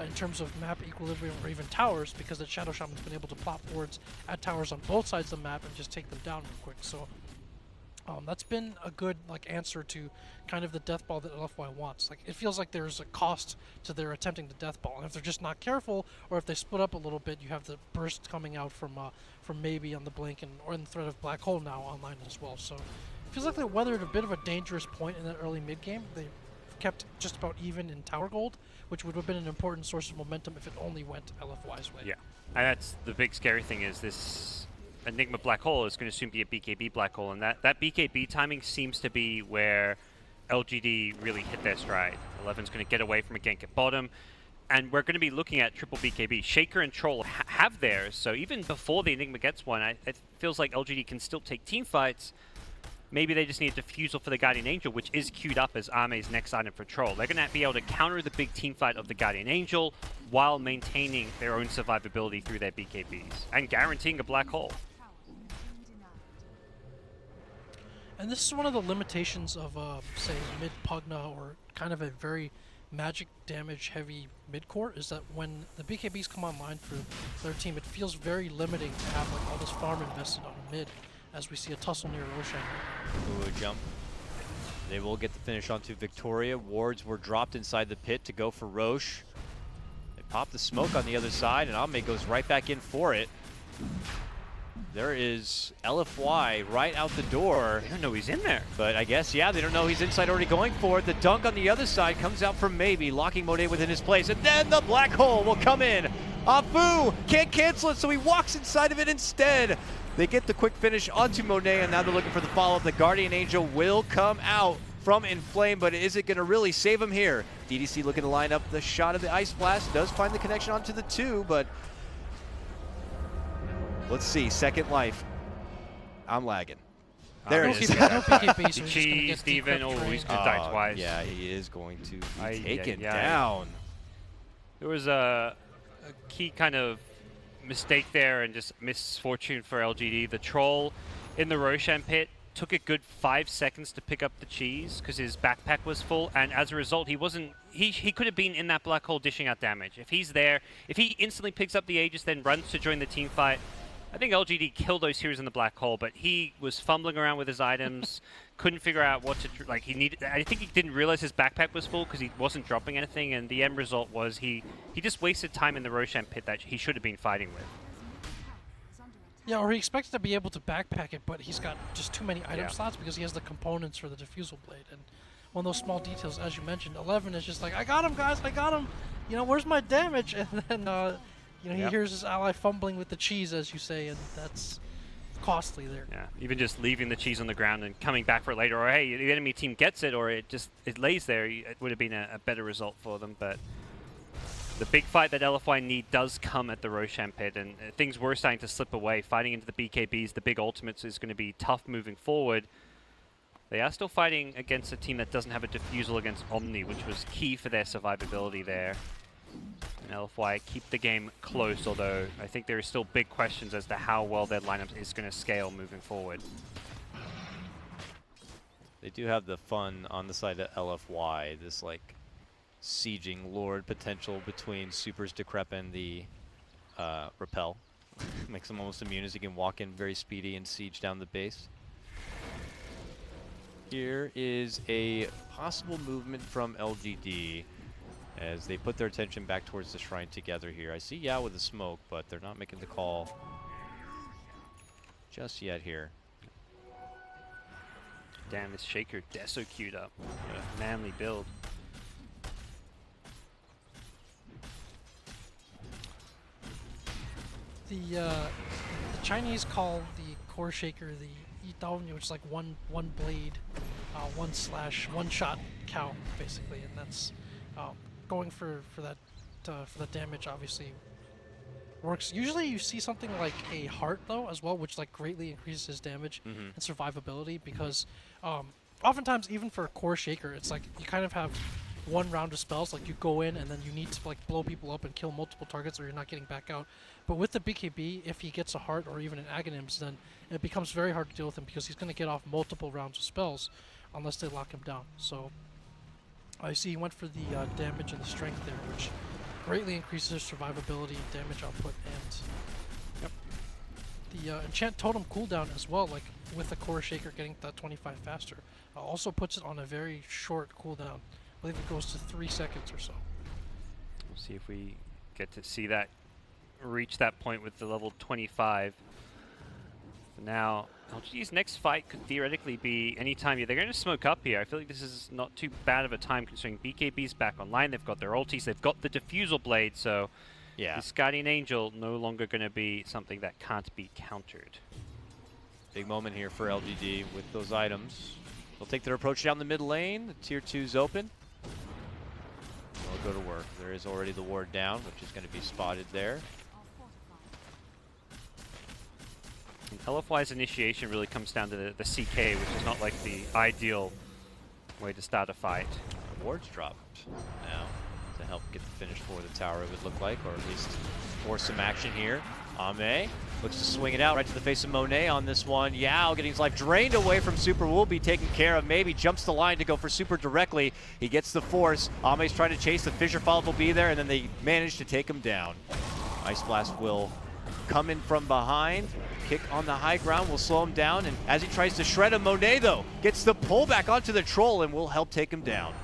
in terms of map equilibrium or even towers, because the Shadow Shaman's been able to plop wards at towers on both sides of the map and just take them down real quick. So that's been a good answer to kind of the death ball that LFY wants. It feels like there's a cost to their attempting the death ball, and if they're just not careful, or if they split up a little bit, you have the burst coming out from Maybe on the blink, or in the threat of black hole now online as well. So it feels like they weathered a bit of a dangerous point in that early mid game. They kept just about even in tower gold, which would have been an important source of momentum if it only went LFY's way. Yeah, and that's the big scary thing, is this Enigma black hole is going to soon be a BKB black hole, and that BKB timing seems to be where LGD really hit their stride. 11's going to get away from a gank at bottom, and we're going to be looking at triple BKB. Shaker and Troll have theirs, so even before the Enigma gets one, it feels like LGD can still take team fights. Maybe they just need a defusal for the Guardian Angel, which is queued up as Ame's next item for Troll. They're going to be able to counter the big team fight of the Guardian Angel while maintaining their own survivability through their BKBs and guaranteeing a black hole. And this is one of the limitations of, say, mid Pugna, or kind of a very magic damage heavy mid court, is that when the BKBs come online for their team, it feels very limiting to have all this farm invested on a mid, as we see a tussle near Roshan. Ooh, a jump. They will get the finish onto Victoria. Wards were dropped inside the pit to go for Roche. They pop the smoke on the other side, and Ame goes right back in for it. There is LFY right out the door. They don't know he's in there. But I guess, yeah, they don't know he's inside already going for it. The dunk on the other side comes out from Maybe, locking Monet within his place. And then the black hole will come in. Afu can't cancel it, so he walks inside of it instead. They get the quick finish onto Monet, and now they're looking for the follow-up. The Guardian Angel will come out from Inflame, but is it going to really save him here? DDC looking to line up the shot of the Ice Blast. Does find the connection onto the 2, but let's see. Second life. I'm lagging. There it is. No PKB, so he's just gonna Cheese, get Steven. decrypt Oh, trained. he's going to die Oh, twice. yeah, he is going to be Ay, taken ay, ay. down. There was a key kind of mistake there and just misfortune for LGD. The Troll in the Roshan pit took a good 5 seconds to pick up the cheese because his backpack was full, and as a result, he could have been in that black hole dishing out damage. If he's there, if he instantly picks up the Aegis, then runs to join the team fight, I think LGD killed those heroes in the black hole, but he was fumbling around with his items, couldn't figure out what to like. He needed. I think he didn't realize his backpack was full because he wasn't dropping anything, and the end result was he just wasted time in the Roshan pit that he should have been fighting with. Yeah, or he expected to be able to backpack it, but he's got just too many item Yeah. slots because he has the components for the diffusal blade. And one of those small details, as you mentioned, 11 is just like, I got him, guys, I got him. You know, where's my damage? And then, you know, he Yep. hears his ally fumbling with the cheese, as you say, and that's costly there. Yeah, even just leaving the cheese on the ground and coming back for it later, or hey, the enemy team gets it, or it lays there, it would have been a better result for them. But the big fight that LFY need does come at the Roshan pit, and things were starting to slip away. Fighting into the BKBs, the big ultimates is going to be tough moving forward. They are still fighting against a team that doesn't have a diffusal against Omni, which was key for their survivability there. And LFY keep the game close, although I think there are still big questions as to how well their lineup is going to scale moving forward. They do have the fun on the side of LFY, this like sieging lord potential between Super's Decrep and the Repel. Makes them almost immune as he can walk in very speedy and siege down the base. Here is a possible movement from LGD as they put their attention back towards the shrine together here. I see Yao with the smoke, but they're not making the call just yet here. Damn, this Shaker Deso queued up. What a manly build. The Chinese call the core shaker the Yidao, which is like one blade, one slash, one shot cow, basically, and that's going for that damage. Obviously, works. Usually, you see something like a heart though as well, which like greatly increases his damage and survivability because oftentimes even for a core shaker, it's like you kind of have one round of spells, like you go in and then you need to like blow people up and kill multiple targets or you're not getting back out. But with the BKB, if he gets a heart or even an Aghanims, then it becomes very hard to deal with him because he's going to get off multiple rounds of spells unless they lock him down. So I see he went for the damage and the strength there, which greatly increases his survivability and damage output. And the enchant totem cooldown as well, like with the core shaker getting that 25 faster, also puts it on a very short cooldown. I believe it goes to 3 seconds or so. We'll see if we get to see that reach that point with the level 25. For now, LGD's next fight could theoretically be anytime. They're going to smoke up here. I feel like this is not too bad of a time considering BKB's back online. They've got their ultis. They've got the diffusal blade. So Yeah. this Guardian Angel no longer going to be something that can't be countered. Big moment here for LGD with those items. They'll take their approach down the mid lane. The tier 2's open. They'll go to work. There is already the ward down, which is going to be spotted there. And LFY's initiation really comes down to the CK, which is not like the ideal way to start a fight. The ward's dropped now to help get the finish for the tower, it would look like, or at least force some action here. Ame looks to swing it out right to the face of Monet on this one. Yao getting his life drained away from Super, will be taken care of. Maybe jumps the line to go for Super directly. He gets the force. Ame's trying to chase. The Fissure Fall will be there, and then they manage to take him down. Ice Blast will come in from behind. Kick on the high ground will slow him down, and as he tries to shred him, Monet, though, gets the pull back onto the troll and will help take him down.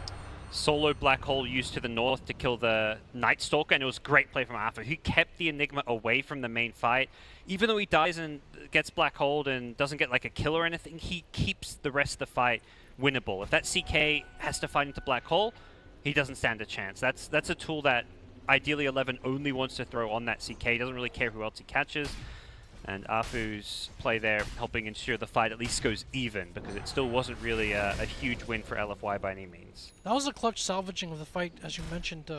Solo Black Hole used to the north to kill the Night Stalker, and it was great play from Alpha. He kept the Enigma away from the main fight. Even though he dies and gets Black Holed and doesn't get like a kill or anything, he keeps the rest of the fight winnable. If that CK has to fight into Black Hole, he doesn't stand a chance. That's a tool that ideally 11 only wants to throw on that CK. He doesn't really care who else he catches. And Afu's play there helping ensure the fight at least goes even, because it still wasn't really a huge win for LFY by any means. That was a clutch salvaging of the fight, as you mentioned,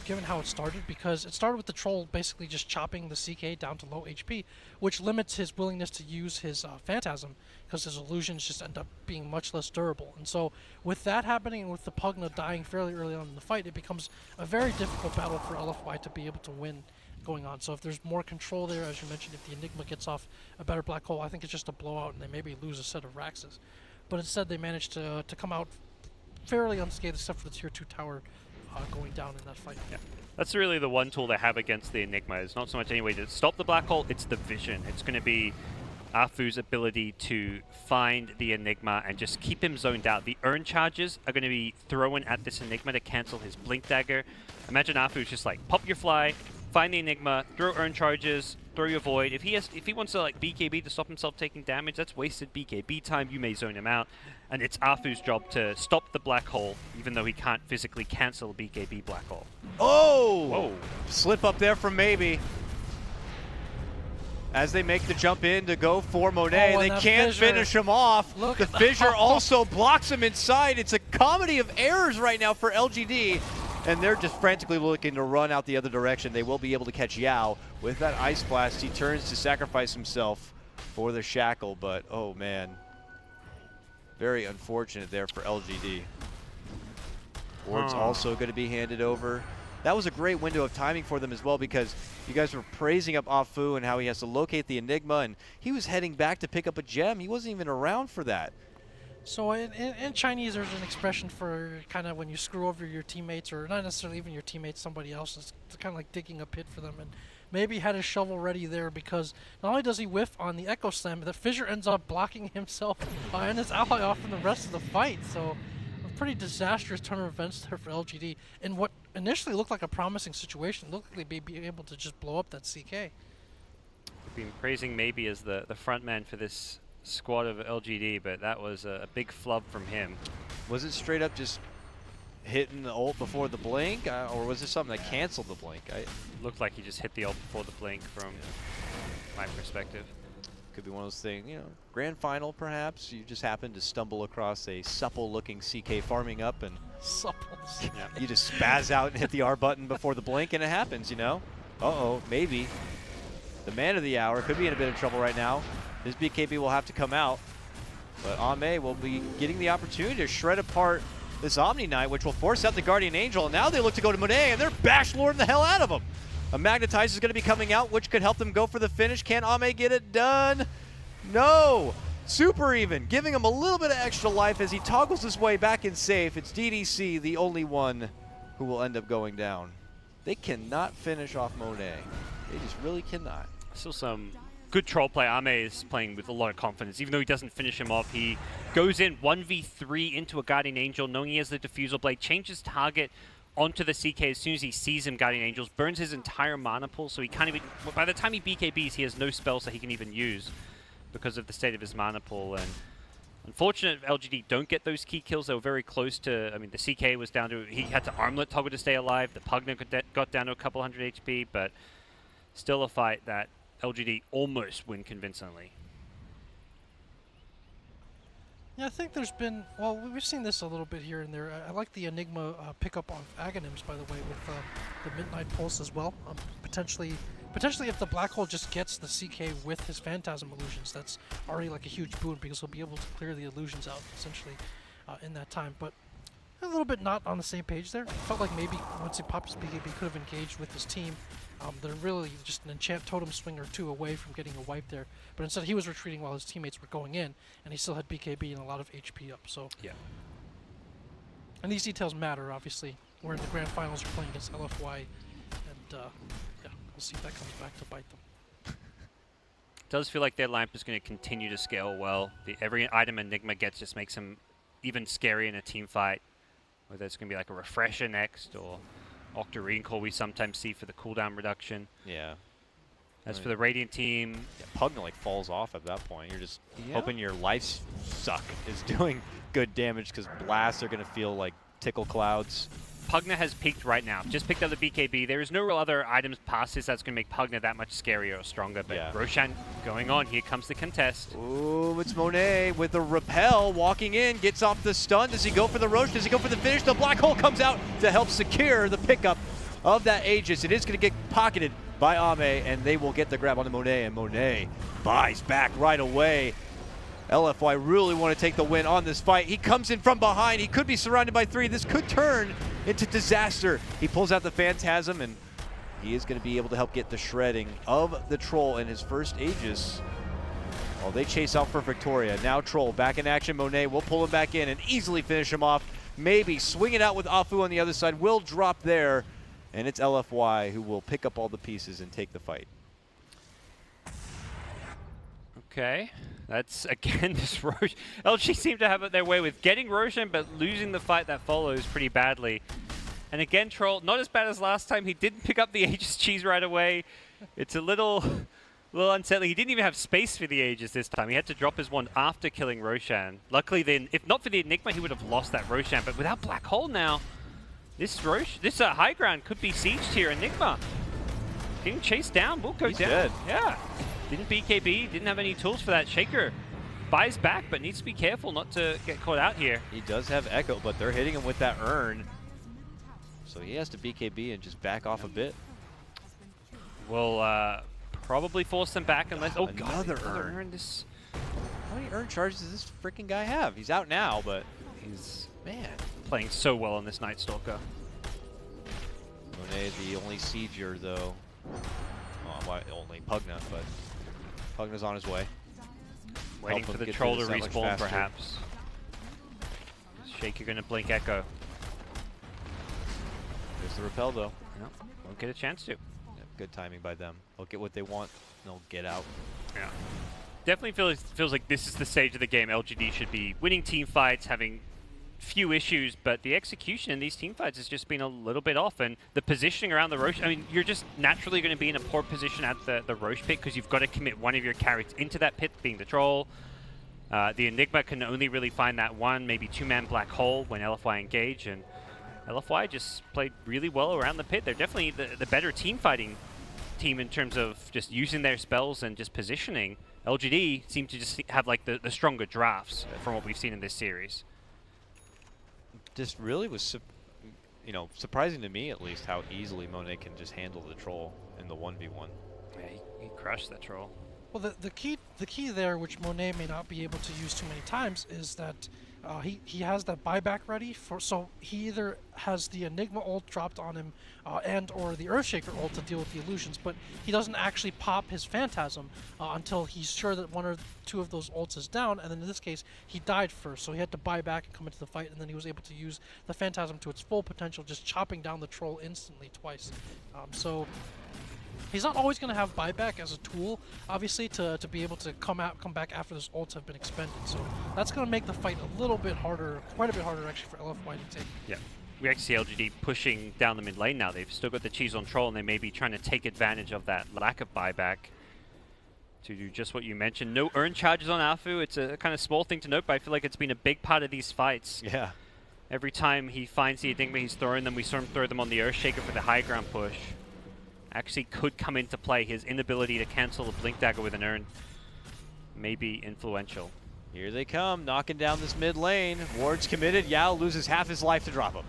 given how it started, because it started with the troll basically just chopping the CK down to low HP, which limits his willingness to use his Phantasm, because his illusions just end up being much less durable. And so with that happening and with the Pugna dying fairly early on in the fight, it becomes a very difficult battle for LFY to be able to win going on. So if there's more control there, as you mentioned, if the Enigma gets off a better Black Hole, I think it's just a blowout and they maybe lose a set of Raxes. But instead they managed to come out fairly unscathed except for the tier 2 tower going down in that fight. Yeah. That's really the one tool they have against the Enigma. It's not so much any way to stop the black hole, it's the vision. It's going to be Afu's ability to find the Enigma and just keep him zoned out. The Urn charges are going to be thrown at this Enigma to cancel his Blink Dagger. Imagine Afu's just like, pop your fly, find the Enigma, throw Urn charges, throw your Void. If he wants to like BKB to stop himself taking damage, that's wasted BKB time. You may zone him out. And it's Afu's job to stop the black hole, even though he can't physically cancel a BKB black hole. Oh! Whoa. Slip up there from Maybe. As they make the jump in to go for Monet, Oh, they can't finish him off. Look The at fissure also blocks him inside. It's a comedy of errors right now for LGD. And they're just frantically looking to run out the other direction. They will be able to catch Yao with that Ice Blast. He turns to sacrifice himself for the Shackle, but oh man. Very unfortunate there for LGD. Ward's also going to be handed over. That was a great window of timing for them as well, because you guys were praising up Afu and how he has to locate the Enigma, and he was heading back to pick up a gem. He wasn't even around for that. So in Chinese, there's an expression for kind of when you screw over your teammates, or not necessarily even your teammates, somebody else. It's kind of like digging a pit for them. And maybe had his shovel ready there, because not only does he whiff on the Echo Slam, but the Fissure ends up blocking himself and his ally off from the rest of the fight. So a pretty disastrous turn of events there for LGD. In what initially looked like a promising situation, looked like they'd be able to just blow up that CK. We've been praising Maybe as the front man for this squad of LGD, but that was a big flub from him. Was it straight up just hitting the ult before the blink, or was it something that canceled the blink? Looked like he just hit the ult before the blink from my perspective. Could be one of those things, you know, grand final perhaps. You just happen to stumble across a supple-looking CK farming up, and Supples. Yeah. you just spaz out and hit the R button before the blink, and it happens, you know? Uh-oh, Maybe. The man of the hour could be in a bit of trouble right now. His BKB will have to come out, but Ame will be getting the opportunity to shred apart this Omni Knight, which will force out the Guardian Angel, and now they look to go to Monet, and they're bash lording the hell out of him. A Magnetize is going to be coming out, which could help them go for the finish. Can Ame get it done? No! Super even, giving him a little bit of extra life as he toggles his way back in safe. It's DDC, the only one who will end up going down. They cannot finish off Monet. They just really cannot. Still some good troll play. Ame is playing with a lot of confidence. Even though he doesn't finish him off, he goes in 1v3 into a Guardian Angel, knowing he has the Diffusal Blade, changes target onto the CK as soon as he sees him, Guardian Angels, burns his entire mana pool, so he can't even, by the time he BKBs, he has no spells that he can even use because of the state of his mana pool. And unfortunate LGD don't get those key kills. They were very close to, I mean, the CK was down to, he had to armlet toggle to stay alive. The Pugna got down to a couple hundred HP, but still a fight that LGD almost win convincingly. Yeah, I think there's been, well, we've seen this a little bit here and there. I like the Enigma pickup of Aghanims, by the way, with the Midnight Pulse as well. Potentially if the Black Hole just gets the CK with his Phantasm illusions, that's already like a huge boon, because he'll be able to clear the illusions out, essentially, in that time. But a little bit not on the same page there. Felt like maybe once he popped his BKB, he could have engaged with his team. They're really just an enchant totem swing or two away from getting a wipe there. But instead he was retreating while his teammates were going in, and he still had BKB and a lot of HP up. So Yeah. And these details matter, obviously. We're in the grand finals, we're playing against LFY, and yeah, we'll see if that comes back to bite them. Does feel like their lamp is going to continue to scale well. Every item Enigma gets just makes him even scarier in a team fight. Whether it's going to be like a Refresher next, or Octarine Core we sometimes see for the cooldown reduction. Yeah. As for the Radiant team, Yeah, Pugna like falls off at that point. You're just hoping your life suck is doing good damage, because blasts are going to feel like tickle clouds. Pugna has peaked right now. Just picked up the BKB. There is no real other items past this that's going to make Pugna that much scarier or stronger. But Yeah. Roshan going on. Here comes the contest. Ooh, it's Monet with the repel, walking in, gets off the stun. Does he go for the Roche? Does he go for the finish? The Black Hole comes out to help secure the pickup of that Aegis. It is going to get pocketed by Ame, and they will get the grab onto Monet, and Monet buys back right away. LFY really want to take the win on this fight. He comes in from behind. He could be surrounded by three. This could turn into disaster. He pulls out the Phantasm, and he is going to be able to help get the shredding of the Troll in his first Aegis. Oh, they chase out for Victoria. Now Troll back in action. Monet will pull him back in and easily finish him off. maybe. Swing it out with Afu on the other side. Will drop there, and it's LFY who will pick up all the pieces and take the fight. Okay, that's again this Roshan. LG seem to have it their way with getting Roshan, but losing the fight that follows pretty badly. And again, Troll, not as bad as last time. He didn't pick up the Aegis cheese right away. It's a little unsettling. He didn't even have space for the Aegis this time. He had to drop his wand after killing Roshan. Luckily, then, if not for the Enigma, he would have lost that Roshan. But without Black Hole now, this high ground could be sieged here. Enigma getting chased down. Will go He's down. dead. Yeah. Didn't BKB, didn't have any tools for that. Shaker buys back, but needs to be careful not to get caught out here. He does have Echo, but they're hitting him with that urn. So he has to BKB and just back off a bit. Will probably force them back unless... Oh, Another God, urn. This, How many urn charges does this freaking guy have? He's out now, but he's, man, playing so well on this Night Stalker. Monet, the only sieger, though. Well, only Pugna, but Pugna's on his way. Waiting Help for him the get troll through to this that much respawn, faster. perhaps. Shaker gonna blink Echo. There's the repel, though. No, won't get a chance to. Yeah, good timing by them. They'll get what they want. They'll get out. Yeah. Definitely feels like this is the stage of the game LGD should be winning team fights, having few issues, but the execution in these team fights has just been a little bit off, and the positioning around the Roche, I mean, you're just naturally going to be in a poor position at the Roche pit because you've got to commit one of your carries into that pit, being the troll. The Enigma can only really find that one, maybe two-man black hole when LFY engage, and LFY just played really well around the pit. They're definitely the better team fighting team in terms of just using their spells and just positioning. LGD seem to just have like the stronger drafts from what we've seen in this series. Just really was, surprising to me at least how easily Monet can just handle the troll in the 1v1. Yeah, he crushed that troll. Well, the key there, which Monet may not be able to use too many times, is that he has that buyback ready for. So he either has the Enigma ult dropped on him, and or the Earthshaker ult to deal with the illusions, but he doesn't actually pop his Phantasm until he's sure that one or two of those ults is down. And then in this case, he died first, so he had to buy back and come into the fight, and then he was able to use the Phantasm to its full potential, just chopping down the troll instantly twice. So. He's not always going to have buyback as a tool, obviously, to be able to come back after those ults have been expended. So that's going to make the fight a little bit harder, quite a bit harder actually for LFY to take. Yeah. We actually see LGD pushing down the mid lane now. They've still got the cheese on troll, and they may be trying to take advantage of that lack of buyback to do just what you mentioned. No earn charges on Afu. It's a kind of small thing to note, but I feel like it's been a big part of these fights. Yeah. Every time he finds the Enigma, he's throwing them. We saw him throw them on the Earthshaker for the high ground push. Actually could come into play. His inability to cancel the Blink Dagger with an urn may be influential. Here they come, knocking down this mid lane. Ward's committed. Yao loses half his life to drop him.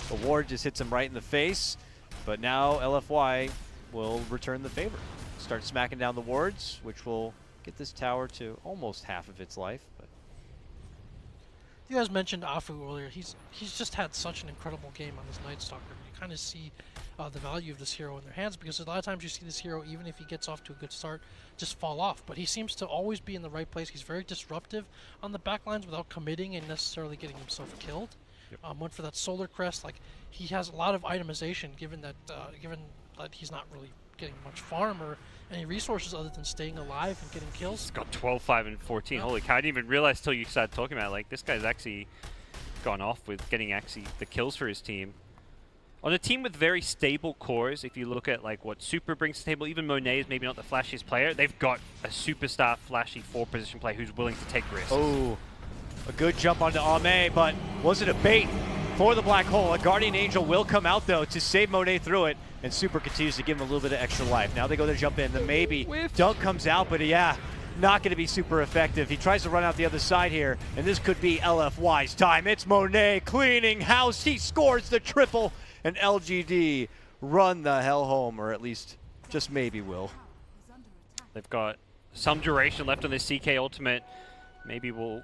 The Ward just hits him right in the face. But now LFY will return the favor. Start smacking down the wards, which will get this tower to almost half of its life. But You guys mentioned Afu earlier. He's just had such an incredible game on this Night Stalker. You kind of see the value of this hero in their hands, because a lot of times you see this hero, even if he gets off to a good start, just fall off. But he seems to always be in the right place. He's very disruptive on the backlines without committing and necessarily getting himself killed. Yep. Went for that Solar Crest. Like, he has a lot of itemization, given that he's not really getting much farm or any resources other than staying alive and getting kills. He's got 12, 5, and 14. Yeah. Holy cow! I didn't even realize till you started talking about it. Like, this guy's actually gone off with getting actually the kills for his team. On a team with very stable cores, if you look at like what Super brings to the table, even Monet is maybe not the flashiest player. They've got a superstar flashy 4-position player who's willing to take risks. oh, a good jump onto Ame, but was it a bait for the black hole? A Guardian Angel will come out though to save Monet through it, and Super continues to give him a little bit of extra life. Now they go to jump in, then maybe Whiff. Dunk comes out, but yeah, not going to be super effective. He tries to run out the other side here, and this could be LFY's time. It's Monet cleaning house. He scores the triple, and LGD run the hell home, or at least just maybe will. They've got some duration left on this CK ultimate. Maybe we'll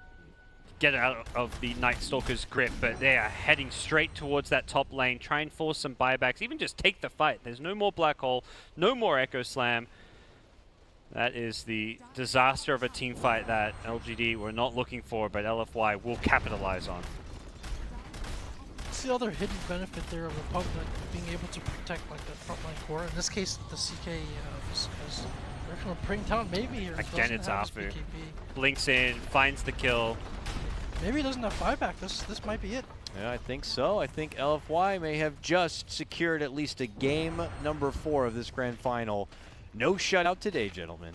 get out of the Night Stalker's grip, but they are heading straight towards that top lane. Try and force some buybacks, even just take the fight. There's no more Black Hole, no more Echo Slam. That is the disaster of a team fight that LGD were not looking for, but LFY will capitalize on. That's the other hidden benefit there of the Pug, being able to protect like the frontline core. In this case, the CK they're going to bring down maybe here. Again, it's have his Afu. BKB. Blinks in, finds the kill. Maybe he doesn't have buyback. This might be it. Yeah, I think so. I think LFY may have just secured at least a game number 4 of this grand final. No shutout today, gentlemen.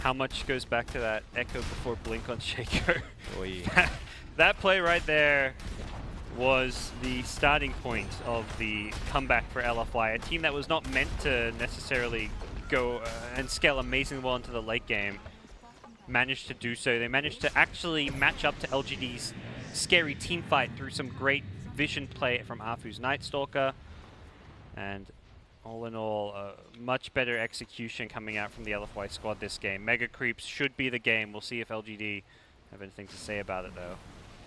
How much goes back to that echo before blink on Shaker? Oy. That play right there was the starting point of the comeback for LFY, a team that was not meant to necessarily go and scale amazingly well into the late game. Managed to do so. They managed to actually match up to LGD's scary team fight through some great vision play from Afu's Night Stalker. And all in all, much better execution coming out from the LFY squad this game. Mega Creeps should be the game. We'll see if LGD have anything to say about it, though.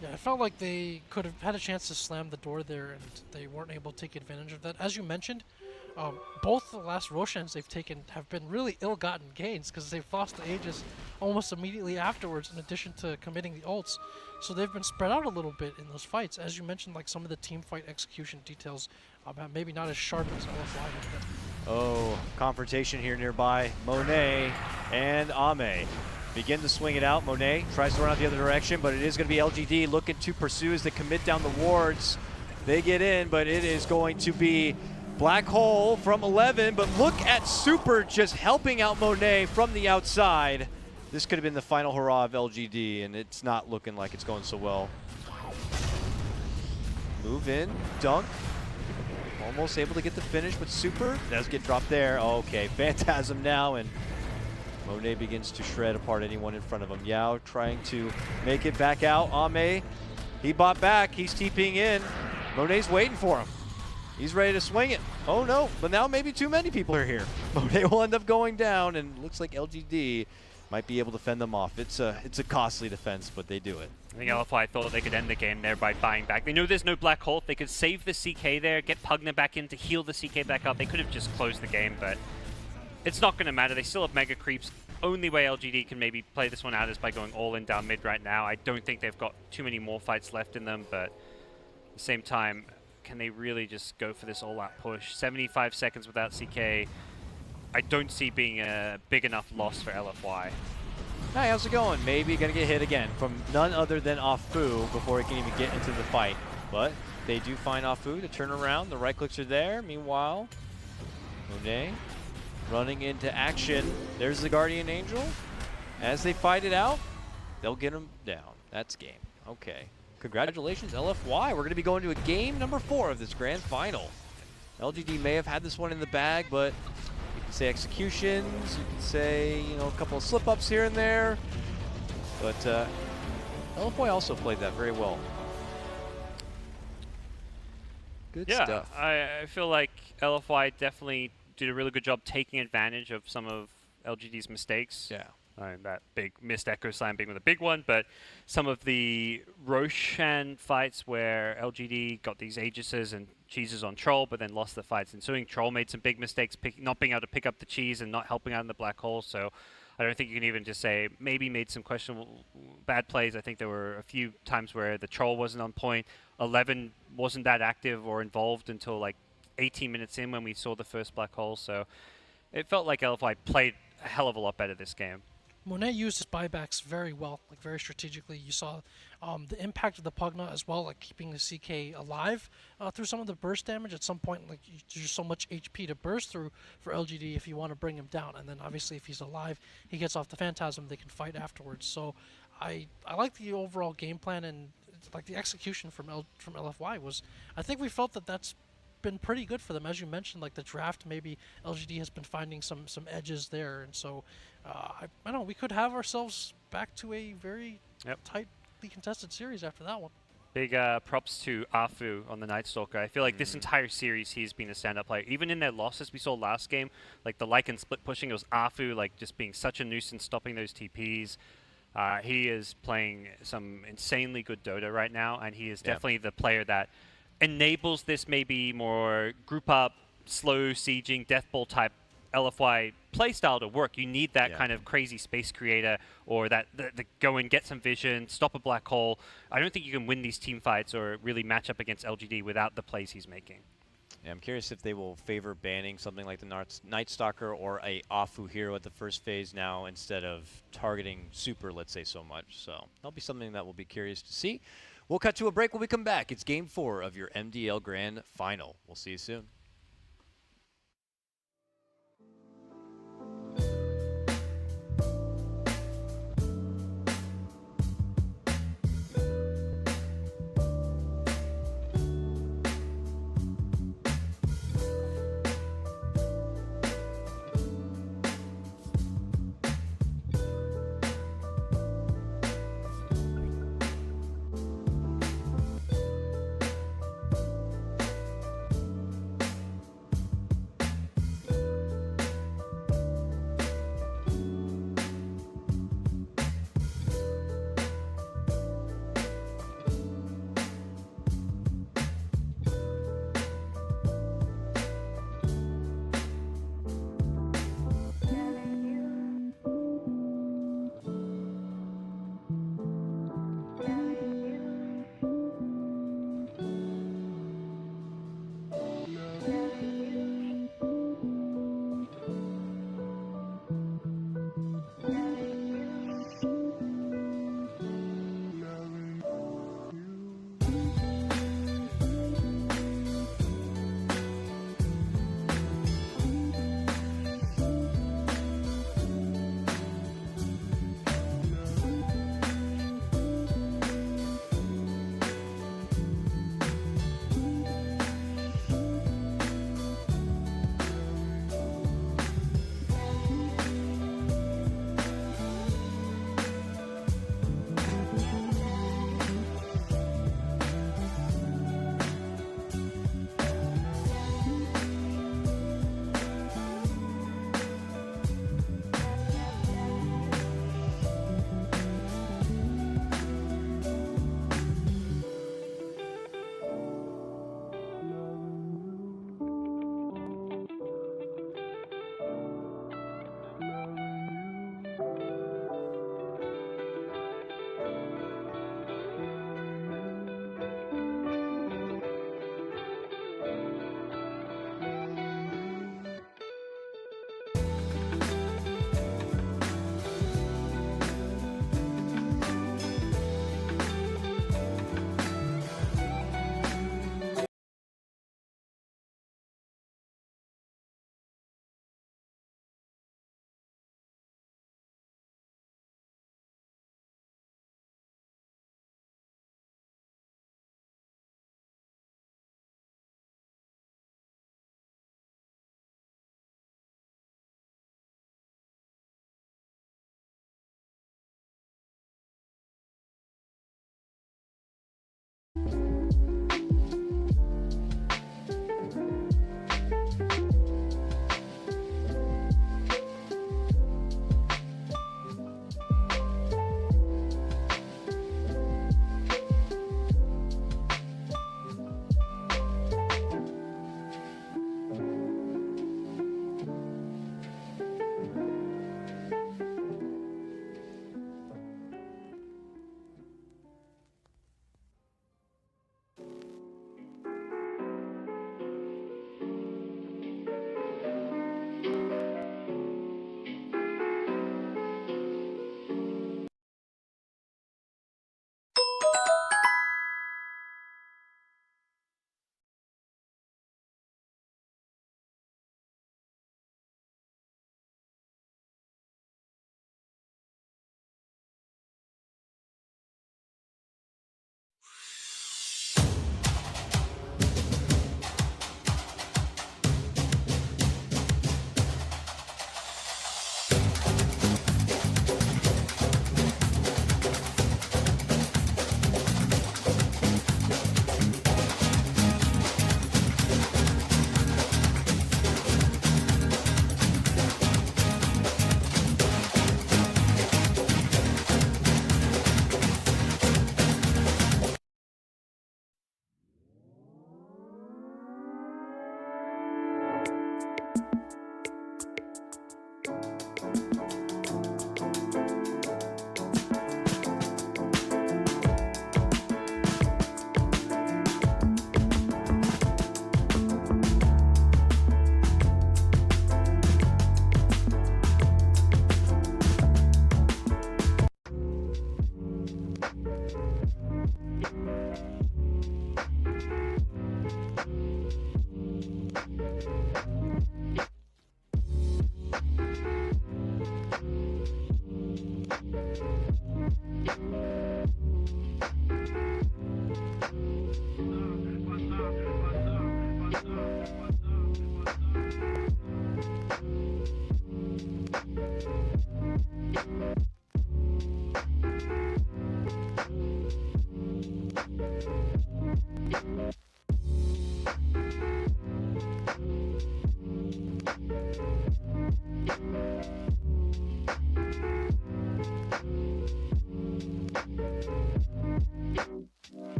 Yeah, I felt like they could have had a chance to slam the door there, and they weren't able to take advantage of that. As you mentioned, both the last Roshans they've taken have been really ill-gotten gains because they've lost the Aegis almost immediately afterwards, in addition to committing the ults. So they've been spread out a little bit in those fights. As you mentioned, like some of the team fight execution details, maybe not as sharp as LFY have been. Oh, confrontation here nearby. Monet and Ame begin to swing it out. Monet tries to run out the other direction, but it is going to be LGD looking to pursue as they commit down the wards. They get in, but it is going to be Black Hole from 11, but look at Super just helping out Monet from the outside. This could have been the final hurrah of LGD, and it's not looking like it's going so well. Move in, dunk. Almost able to get the finish, but Super does get dropped there. Okay, Phantasm now, and Monet begins to shred apart anyone in front of him. Yao trying to make it back out. Ame, he bought back. He's TPing in. Monet's waiting for him. He's ready to swing it. Oh no, but now maybe too many people are here. Monet will end up going down, and looks like LGD might be able to fend them off. It's a costly defense, but they do it. I think LFY thought they could end the game there by buying back. They know there's no Black Hole. They could save the CK there, get Pugna back in to heal the CK back up. They could have just closed the game, but it's not going to matter. They still have Mega Creeps. Only way LGD can maybe play this one out is by going all in down mid right now. I don't think they've got too many more fights left in them, but at the same time, can they really just go for this all-out push? 75 seconds without CK, I don't see being a big enough loss for LFY. Hi, how's it going? Maybe gonna get hit again from none other than Afu before he can even get into the fight. But they do find Afu to turn around. The right clicks are there. Meanwhile, Monet running into action. There's the Guardian Angel. As they fight it out, they'll get him down. That's game. Okay. Congratulations, LFY. We're gonna be going to a game number 4 of this grand final. LGD may have had this one in the bag, but you can say executions, you can say, you know, a couple of slip-ups here and there. But LFY also played that very well. Good stuff. I feel like LFY definitely did a really good job taking advantage of some of LGD's mistakes. Yeah. That big missed Echo Slam being the big one, but some of the Roshan fights where LGD got these Aegises and cheeses on Troll, but then lost the fights ensuing. Troll made some big mistakes, not being able to pick up the cheese and not helping out in the Black Hole, so I don't think you can even just say maybe made some questionable bad plays. I think there were a few times where the Troll wasn't on point. 11 wasn't that active or involved until like 18 minutes in when we saw the first Black Hole, so it felt like LFY played a hell of a lot better this game. Monet used his buybacks very well, like very strategically. You saw the impact of the Pugna as well, like keeping the CK alive through some of the burst damage. At some point, like there's so much HP to burst through for LGD if you want to bring him down. And then obviously if he's alive, he gets off the Phantasm, they can fight afterwards. So I like the overall game plan, and like the execution from LFY was, I think we felt that that's been pretty good for them. As you mentioned, like the draft, maybe LGD has been finding some edges there, and so I don't know, we could have ourselves back to a very tightly contested series after that one. Big props to Afu on the Night Stalker. I feel like this entire series he's been a stand-up player. Even in their losses we saw last game, like the Lycan split pushing, it was Afu like just being such a nuisance stopping those TPs. He is playing some insanely good Dota right now, and he is definitely the player that enables this maybe more group up, slow sieging, death ball type LFY playstyle to work, you need that Yeah. kind of crazy space creator or that the go and get some vision, stop a black hole. I don't think you can win these team fights or really match up against LGD without the plays he's making. Yeah, I'm curious if they will favor banning something like the Night Stalker or a Afu hero at the first phase now instead of targeting Super, let's say, so much. So that'll be something that we'll be curious to see. We'll cut to a break when we come back. It's Game 4 of your MDL Grand Final. We'll see you soon.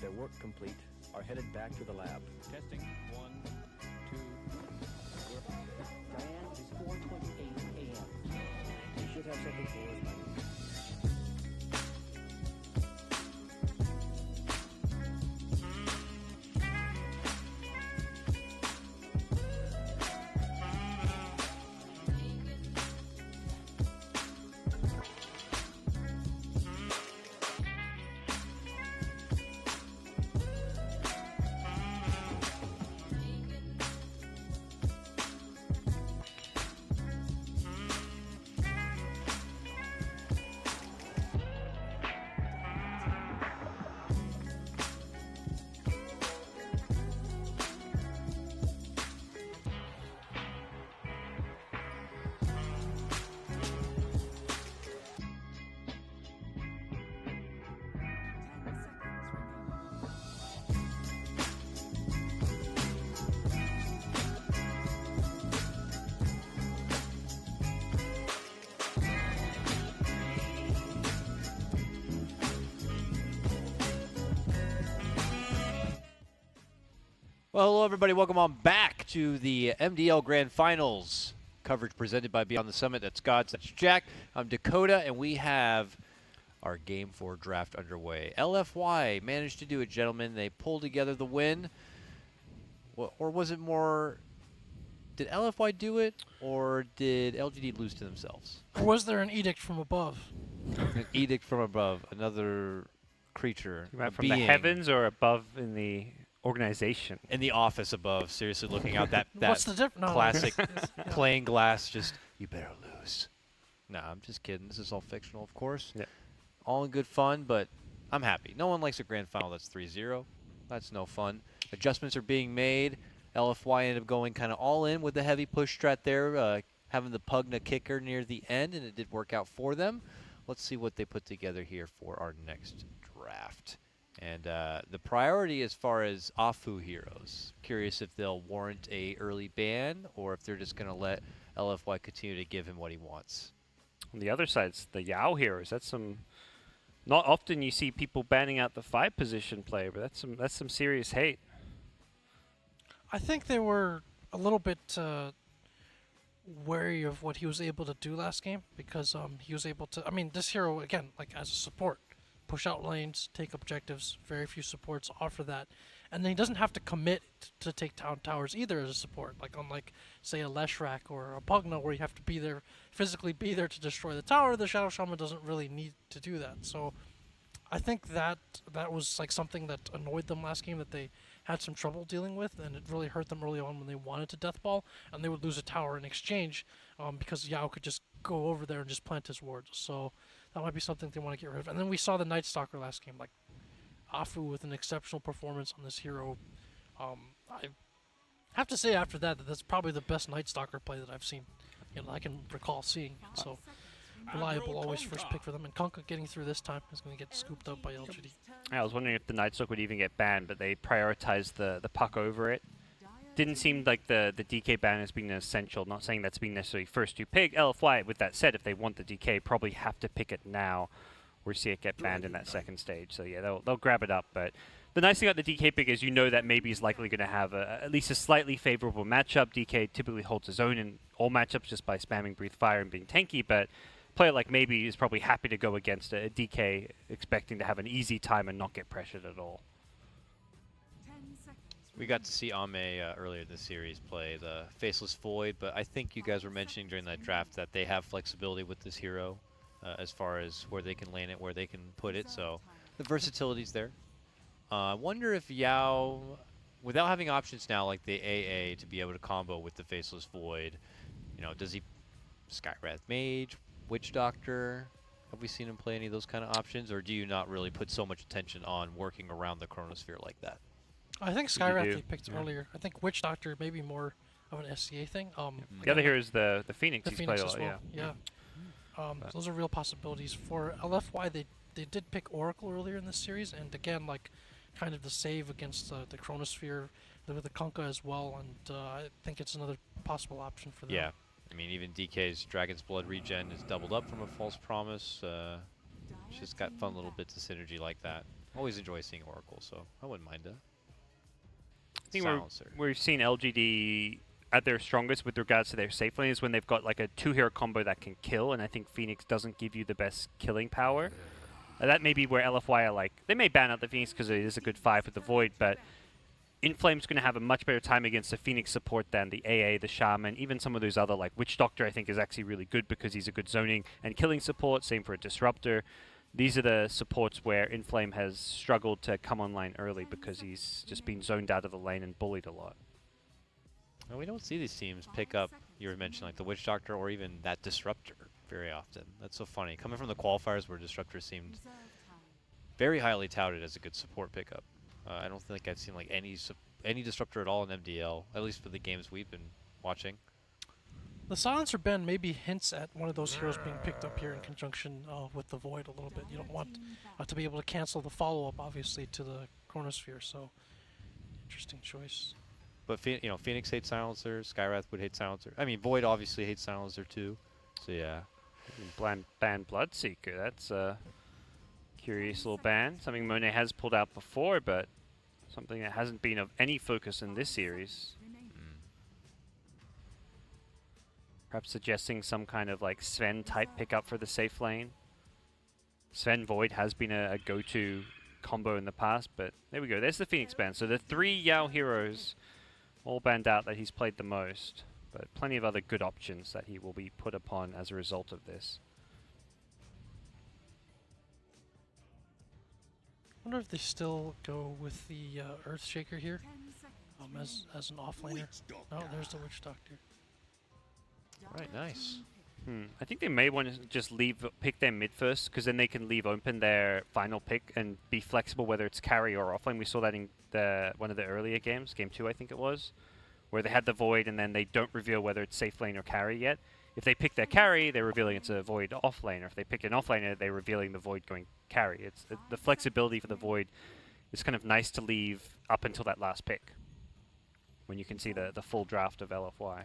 their work complete, are headed back to the lab. Testing. 1, 2. Diane, it is 4:28 a.m. You should have something for us by now. Well, hello, everybody. Welcome on back to the MDL Grand Finals. Coverage presented by Beyond the Summit. That's Gods. That's Jack. I'm Dakota, and we have our Game 4 draft underway. LFY managed to do it, gentlemen. They pulled together the win. Or was it more... Did LFY do it, or did LGD lose to themselves? Or was there an edict from above? An edict from above. Another creature. You meant a from the being. heavens or above in the organization? In the office above, seriously looking out that What's the difference? No, classic yeah. plain glass, just, you better lose. Nah, I'm just kidding. This is all fictional, of course. Yeah. All in good fun, but I'm happy. No one likes a grand final that's 3-0. That's no fun. Adjustments are being made. LFY ended up going kind of all in with the heavy push strat there, having the Pugna kicker near the end, and it did work out for them. Let's see what they put together here for our next draft. And the priority as far as AFU heroes, curious if they'll warrant a early ban or if they're just going to let LFY continue to give him what he wants. On the other side's the Yao heroes. That's some. Not often you see people banning out the 5 position player, but that's some serious hate. I think they were a little bit wary of what he was able to do last game because he was able to. I mean, this hero again, like as a support, push out lanes, take objectives. Very few supports offer that, and then he doesn't have to commit to take down towers either as a support. Like unlike say a Leshrac or a Pugna, where you have to be there, physically be there to destroy the tower. The Shadow Shaman doesn't really need to do that. So I think that was like something that annoyed them last game that they had some trouble dealing with, and it really hurt them early on when they wanted to deathball, and they would lose a tower in exchange because Yao could just go over there and just plant his wards. So that might be something they want to get rid of. And then we saw the Night Stalker last game, like Afu with an exceptional performance on this hero. I have to say after that that's probably the best Night Stalker play that I've seen. I can recall seeing. So reliable, always first pick for them. And Kunkka getting through this time is going to get scooped up by LGD. I was wondering if the Night Stalker would even get banned, but they prioritized the puck over it. Didn't seem like the DK ban as being essential. Not saying that's being necessarily first to pick. LFY, with that said, if they want the DK, probably have to pick it now or see it get banned in that second stage. So yeah, they'll grab it up. But the nice thing about the DK pick is you know that maybe he's likely going to have at least a slightly favorable matchup. DK typically holds his own in all matchups just by spamming Breathe Fire and being tanky, but a player like maybe is probably happy to go against a DK expecting to have an easy time and not get pressured at all. We got to see Ame earlier this series play the Faceless Void, but I think you guys were mentioning during that draft that they have flexibility with this hero as far as where they can land it, where they can put it, so the versatility's there. I wonder if Yao, without having options now like the AA to be able to combo with the Faceless Void, does he Skywrath Mage, Witch Doctor? Have we seen him play any of those kind of options, or do you not really put so much attention on working around the Chronosphere like that? I think Skywrath they picked earlier. I think Witch Doctor maybe more of an SCA thing. The other here is the Phoenix. The He's Phoenix played a as lot, well. Yeah. Those are real possibilities. For LFY, they did pick Oracle earlier in this series, and again, like, kind of the save against the Chronosphere, with the Kunkka as well, and I think it's another possible option for them. Yeah. I mean, even DK's Dragon's Blood regen is doubled up from a False Promise. It's just got fun little bits of synergy like that. Always enjoy seeing Oracle, so I wouldn't mind that. I think Silencer. we've seen LGD at their strongest with regards to their safe lane is when they've got like a 2-hero combo that can kill, and I think Phoenix doesn't give you the best killing power. That may be where LFY are like, they may ban out the Phoenix because it is a good 5 with the Void, but Inflame's going to have a much better time against the Phoenix support than the AA, the Shaman, even some of those other, like Witch Doctor I think is actually really good because he's a good zoning and killing support, same for a Disruptor. These are the supports where Inflame has struggled to come online early because he's just been zoned out of the lane and bullied a lot. Well, we don't see these teams pick up, you were mentioning, like the Witch Doctor or even that Disruptor very often. That's so funny. Coming from the qualifiers where Disruptor seemed very highly touted as a good support pickup. I don't think I've seen like any Disruptor at all in MDL, at least for the games we've been watching. The Silencer ban maybe hints at one of those heroes being picked up here in conjunction with the Void a little bit. You don't want to be able to cancel the follow-up, obviously, to the Chronosphere, so interesting choice. But Phoenix hates Silencer, Skywrath would hate Silencer. I mean, Void obviously hates Silencer too, so yeah. Ban Bloodseeker, that's a curious little ban. Something Monet has pulled out before, but something that hasn't been of any focus in this series. Perhaps suggesting some kind of like Sven type pickup for the safe lane. Sven Void has been a go-to combo in the past, but there we go. There's the Phoenix ban. So the 3 Yao heroes all banned out that he's played the most, but plenty of other good options that he will be put upon as a result of this. I wonder if they still go with the Earthshaker here as an offlaner. Oh, there's the Witch Doctor. Right, nice. I think they may want to just pick their mid first, because then they can leave open their final pick and be flexible whether it's carry or offlane. We saw that in one of the earlier games, game 2 I think it was, where they had the Void and then they don't reveal whether it's safe lane or carry yet. If they pick their carry, they're revealing it's a Void offlaner. If they pick an offlaner, they're revealing the Void going carry. It's the flexibility for the Void is kind of nice to leave up until that last pick, when you can see the full draft of LFY.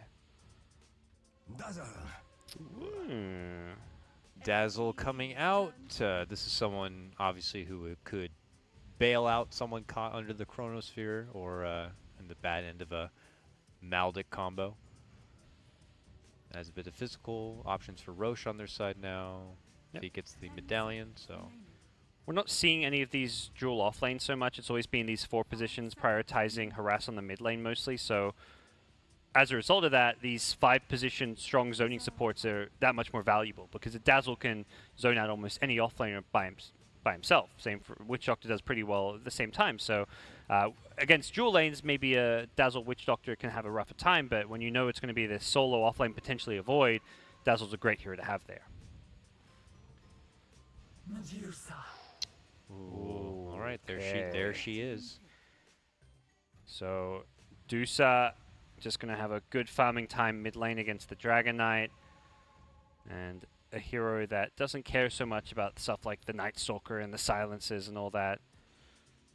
Dazzle coming out. This is someone, obviously, who could bail out someone caught under the Chronosphere or in the bad end of a Maldic combo. Has a bit of physical options for Roche on their side now. Yep. He gets the medallion, so... We're not seeing any of these dual off lanes so much. It's always been these 4 positions, prioritizing harass on the mid lane mostly, so... As a result of that, these 5-position strong zoning supports are that much more valuable because a Dazzle can zone out almost any offlaner by himself. Same for Witch Doctor does pretty well at the same time. So against dual lanes, maybe a Dazzle Witch Doctor can have a rougher time, but when you know it's going to be this solo offlane, potentially a Void, Dazzle's a great hero to have there. Ooh, all right, there she is. So Dusa just going to have a good farming time mid lane against the Dragon Knight, and a hero that doesn't care so much about stuff like the Night Stalker and the silences and all that.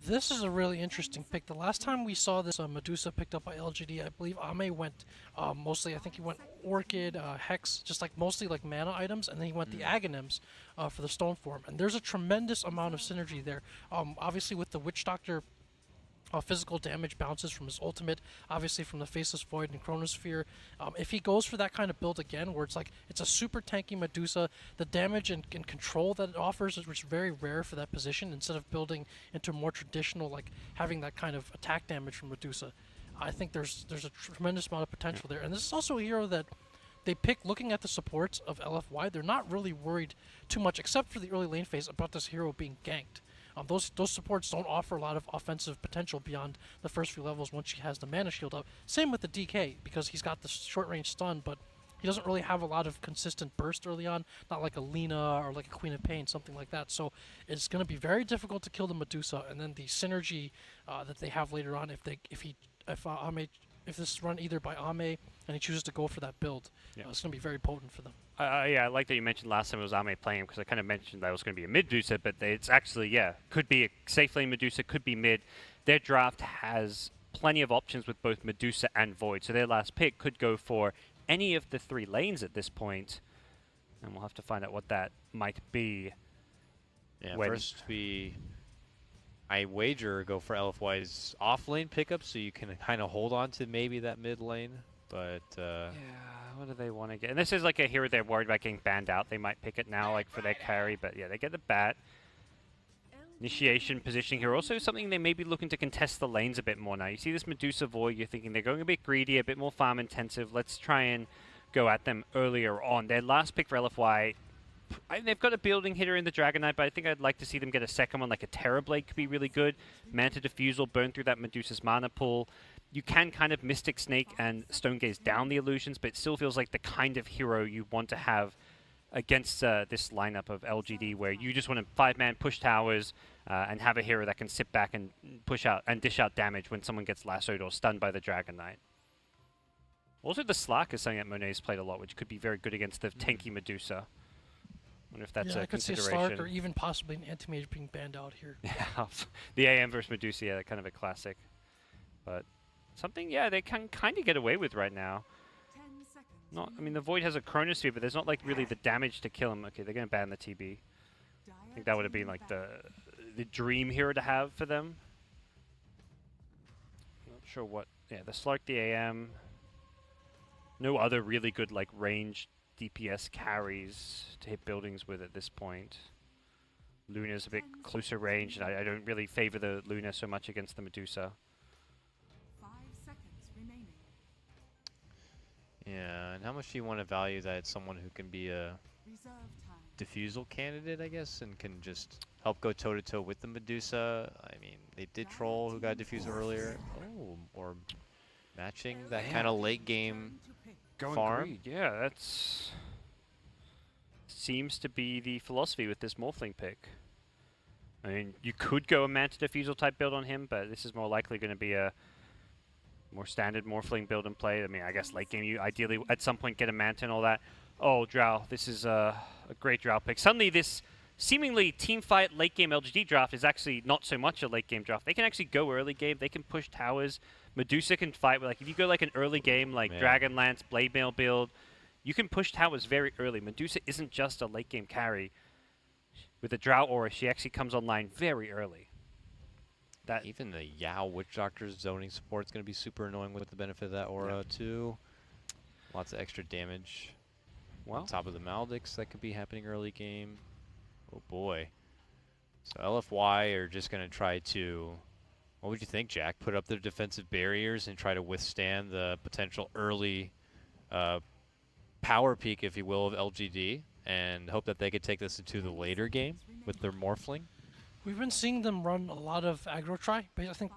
This is a really interesting pick. The last time we saw this Medusa picked up by LGD, I believe Ame went mostly, I think he went Orchid, Hex, just like mostly like mana items, and then he went the Aghanims for the Stone Form. And there's a tremendous amount of synergy there. Obviously with the Witch Doctor, physical damage bounces from his ultimate, obviously from the Faceless Void and Chronosphere. If he goes for that kind of build again, where it's like it's a super tanky Medusa, the damage and control that it offers is very rare for that position. Instead of building into more traditional, like having that kind of attack damage from Medusa, I think there's a tremendous amount of potential there. And this is also a hero that they pick looking at the supports of LFY. They're not really worried too much, except for the early lane phase, about this hero being ganked. Those supports don't offer a lot of offensive potential beyond the first few levels once she has the mana shield up. Same with the DK, because he's got the short range stun, but he doesn't really have a lot of consistent burst early on, not like a Lina or like a Queen of Pain, something like that. So it's going to be very difficult to kill the Medusa, and then the synergy that they have later on, if this is run either by Ame and he chooses to go for that build, it's going to be very potent for them. Yeah, I like that you mentioned last time it was Ame playing him, because I kind of mentioned that it was going to be a mid Medusa, but it's actually, could be a safe lane Medusa, could be mid. Their draft has plenty of options with both Medusa and Void, so their last pick could go for any of the 3 lanes at this point, and we'll have to find out what that might be. Yeah, first we I wager go for LFY's off lane pickup so you can kind of hold on to maybe that mid lane. But Yeah, what do they want to get? And this is like a hero they're worried about getting banned out. They might pick it now, like for their carry, but yeah, they get the bat. Initiation, positioning here. Also something they may be looking to contest the lanes a bit more now. You see this Medusa Void, you're thinking they're going a bit greedy, a bit more farm intensive. Let's try and go at them earlier on. Their last pick for LFY, they've got a building hitter in the Dragon Knight, but I think I'd like to see them get a second one, like a Terror Blade could be really good. Manta Diffusal, burn through that Medusa's mana pool. You can kind of Mystic Snake and Stone Gaze down the illusions, but it still feels like the kind of hero you want to have against this lineup of LGD, where you just want to 5-man push towers and have a hero that can sit back and push out and dish out damage when someone gets lassoed or stunned by the Dragon Knight. Also, the Slack is something that Monet's played a lot, which could be very good against the tanky Medusa. Wonder if that's yeah, a I could see consideration. Slark or even possibly an Anti-Mage being banned out here. Yeah, the AM versus Medusa, yeah, kind of a classic. But something, yeah, they can kind of get away with right now. Not, I mean, the Void has a Chronosphere, but there's not like really the damage to kill him. Okay, they're gonna ban the TB. I think that would have been like the dream hero to have for them. Not sure what. Yeah, the Slark, the AM. No other really good like ranged DPS carries to hit buildings with at this point. Luna's a bit closer range, and I don't really favor the Luna so much against the Medusa. yeah, and how much do you want to value that someone who can be a diffusal candidate, I guess, and can just help go toe-to-toe with the Medusa? I mean, they did troll who got diffusal earlier. Oh, or matching that kind of late game farm. Greed. Yeah, that's seems to be the philosophy with this Morphling pick. I mean, you could go a Manta Diffusal type build on him, but this is more likely going to be a more standard Morphling build and play. I mean, I guess late game you ideally at some point get a Manta and all that. Oh, Drow, this is a great Drow pick. Suddenly this seemingly team fight late game LGD draft is actually not so much a late game draft. They can actually go early game. They can push towers. Medusa can fight with, like, if you go like an early game like Dragonlance, Blade Mail build, you can push towers very early. Medusa isn't just a late game carry. With the Drow aura, she actually comes online very early. That even the Yao Witch Doctor's zoning support is going to be super annoying with the benefit of that aura too. Lots of extra damage. well, On top of the Maldix that could be happening early game. Oh boy. So LFY are just going to try to, what would you think, Jack? Put up their defensive barriers and try to withstand the potential early power peak, if you will, of LGD, and hope that they could take this into the later game with their Morphling. We've been seeing them run a lot of aggro try, but I think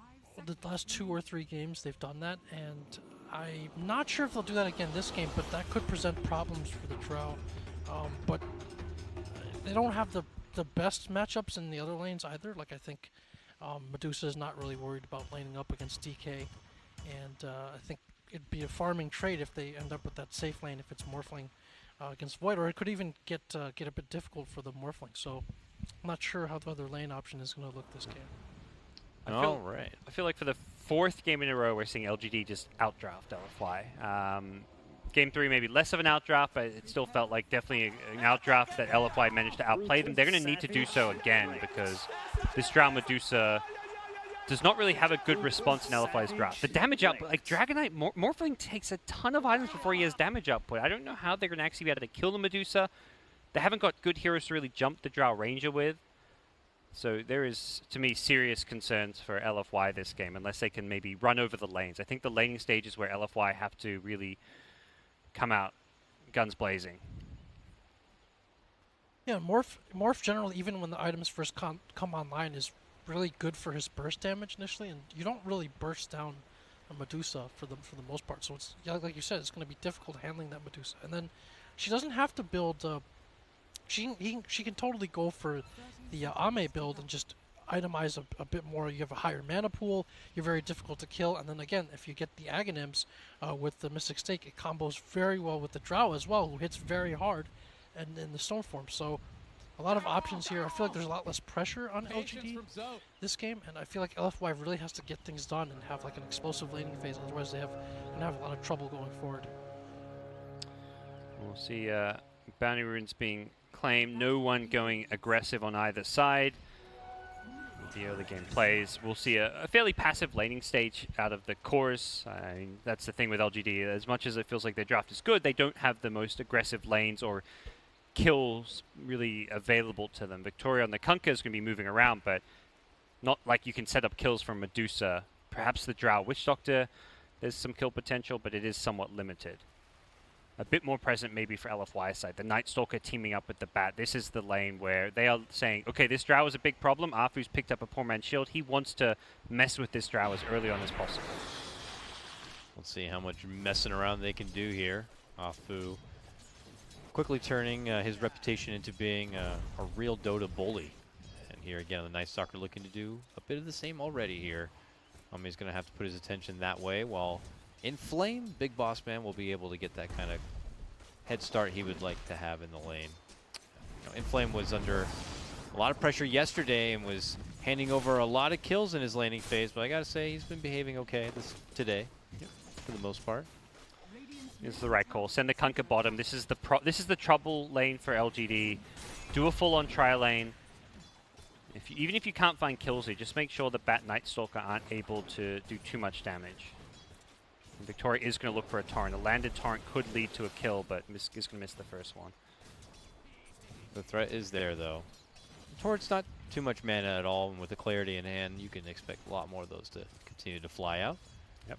the last 2 or 3 games they've done that, and I'm not sure if they'll do that again this game, but that could present problems for the Drow. But they don't have the best matchups in the other lanes either. Like, I think Medusa is not really worried about laning up against DK, and I think it'd be a farming trade if they end up with that safe lane if it's Morphling against Void, or it could even get a bit difficult for the Morphling. So I'm not sure how the other lane option is going to look this game. I feel like for the 4th game in a row, we're seeing LGD just outdraft LFY. Game 3 maybe less of an outdraft, but it still felt like definitely an outdraft that LFY managed to outplay them. They're going to need to do so again because this Drow Medusa does not really have a good response in LFY's draft. The damage output, like Dragon Knight, Morphling takes a ton of items before he has damage output. I don't know how they're going to actually be able to kill the Medusa. They haven't got good heroes to really jump the Drow Ranger with. So there is, to me, serious concerns for LFY this game, unless they can maybe run over the lanes. I think the laning stage is where LFY have to really come out guns blazing. Yeah, Morph generally, even when the items first come online, is really good for his burst damage initially, and you don't really burst down a Medusa for the most part. So it's, yeah, like you said, it's going to be difficult handling that Medusa. And then she doesn't have to build. She can totally go for the Ame build and just itemize a bit more. You have a higher mana pool. You're very difficult to kill. And then again, if you get the Aghanims with the Mystic Stake, it combos very well with the Drow as well, who hits very hard and in the Stone form. So a lot of options here. I feel like there's a lot less pressure on LGD this game, and I feel like LFY really has to get things done and have like an explosive laning phase. Otherwise, they gonna have a lot of trouble going forward. We'll see Bounty Runes being claimed. No one going aggressive on either side. the early game plays. We'll see a fairly passive laning stage out of the cores. I mean, that's the thing with LGD. As much as it feels like their draft is good, they don't have the most aggressive lanes or kills really available to them. Victoria on the Kunkka is going to be moving around, but not like you can set up kills from Medusa. Perhaps the Drow Witch Doctor, there's some kill potential, but it is somewhat limited. A bit more present maybe for LFY side. The Night Stalker teaming up with the Bat. This is the lane where they are saying, okay, this Drow is a big problem. Afu's picked up a poor man's shield. He wants to mess with this Drow as early on as possible. Let's see how much messing around they can do here. Afu quickly turning his reputation into being a real Dota bully. And here again, the Night Stalker looking to do a bit of the same already here. He's going to have to put his attention that way, while Inflame, Big Boss Man, will be able to get that kind of head start he would like to have in the lane. You know, Inflame was under a lot of pressure yesterday and was handing over a lot of kills in his laning phase, but I gotta say he's been behaving okay today, for the most part. This is the right call. Send the Kunkka bottom. This is the trouble lane for LGD. Do a full-on tri lane. Even if you can't find kills here, just make sure the Bat Night Stalker aren't able to do too much damage. And Victoria is going to look for a torrent. A landed torrent could lead to a kill, but is going to miss the first one. The threat is there, though. Torrent's not too much mana at all, and with the clarity in hand, you can expect a lot more of those to continue to fly out. Yep.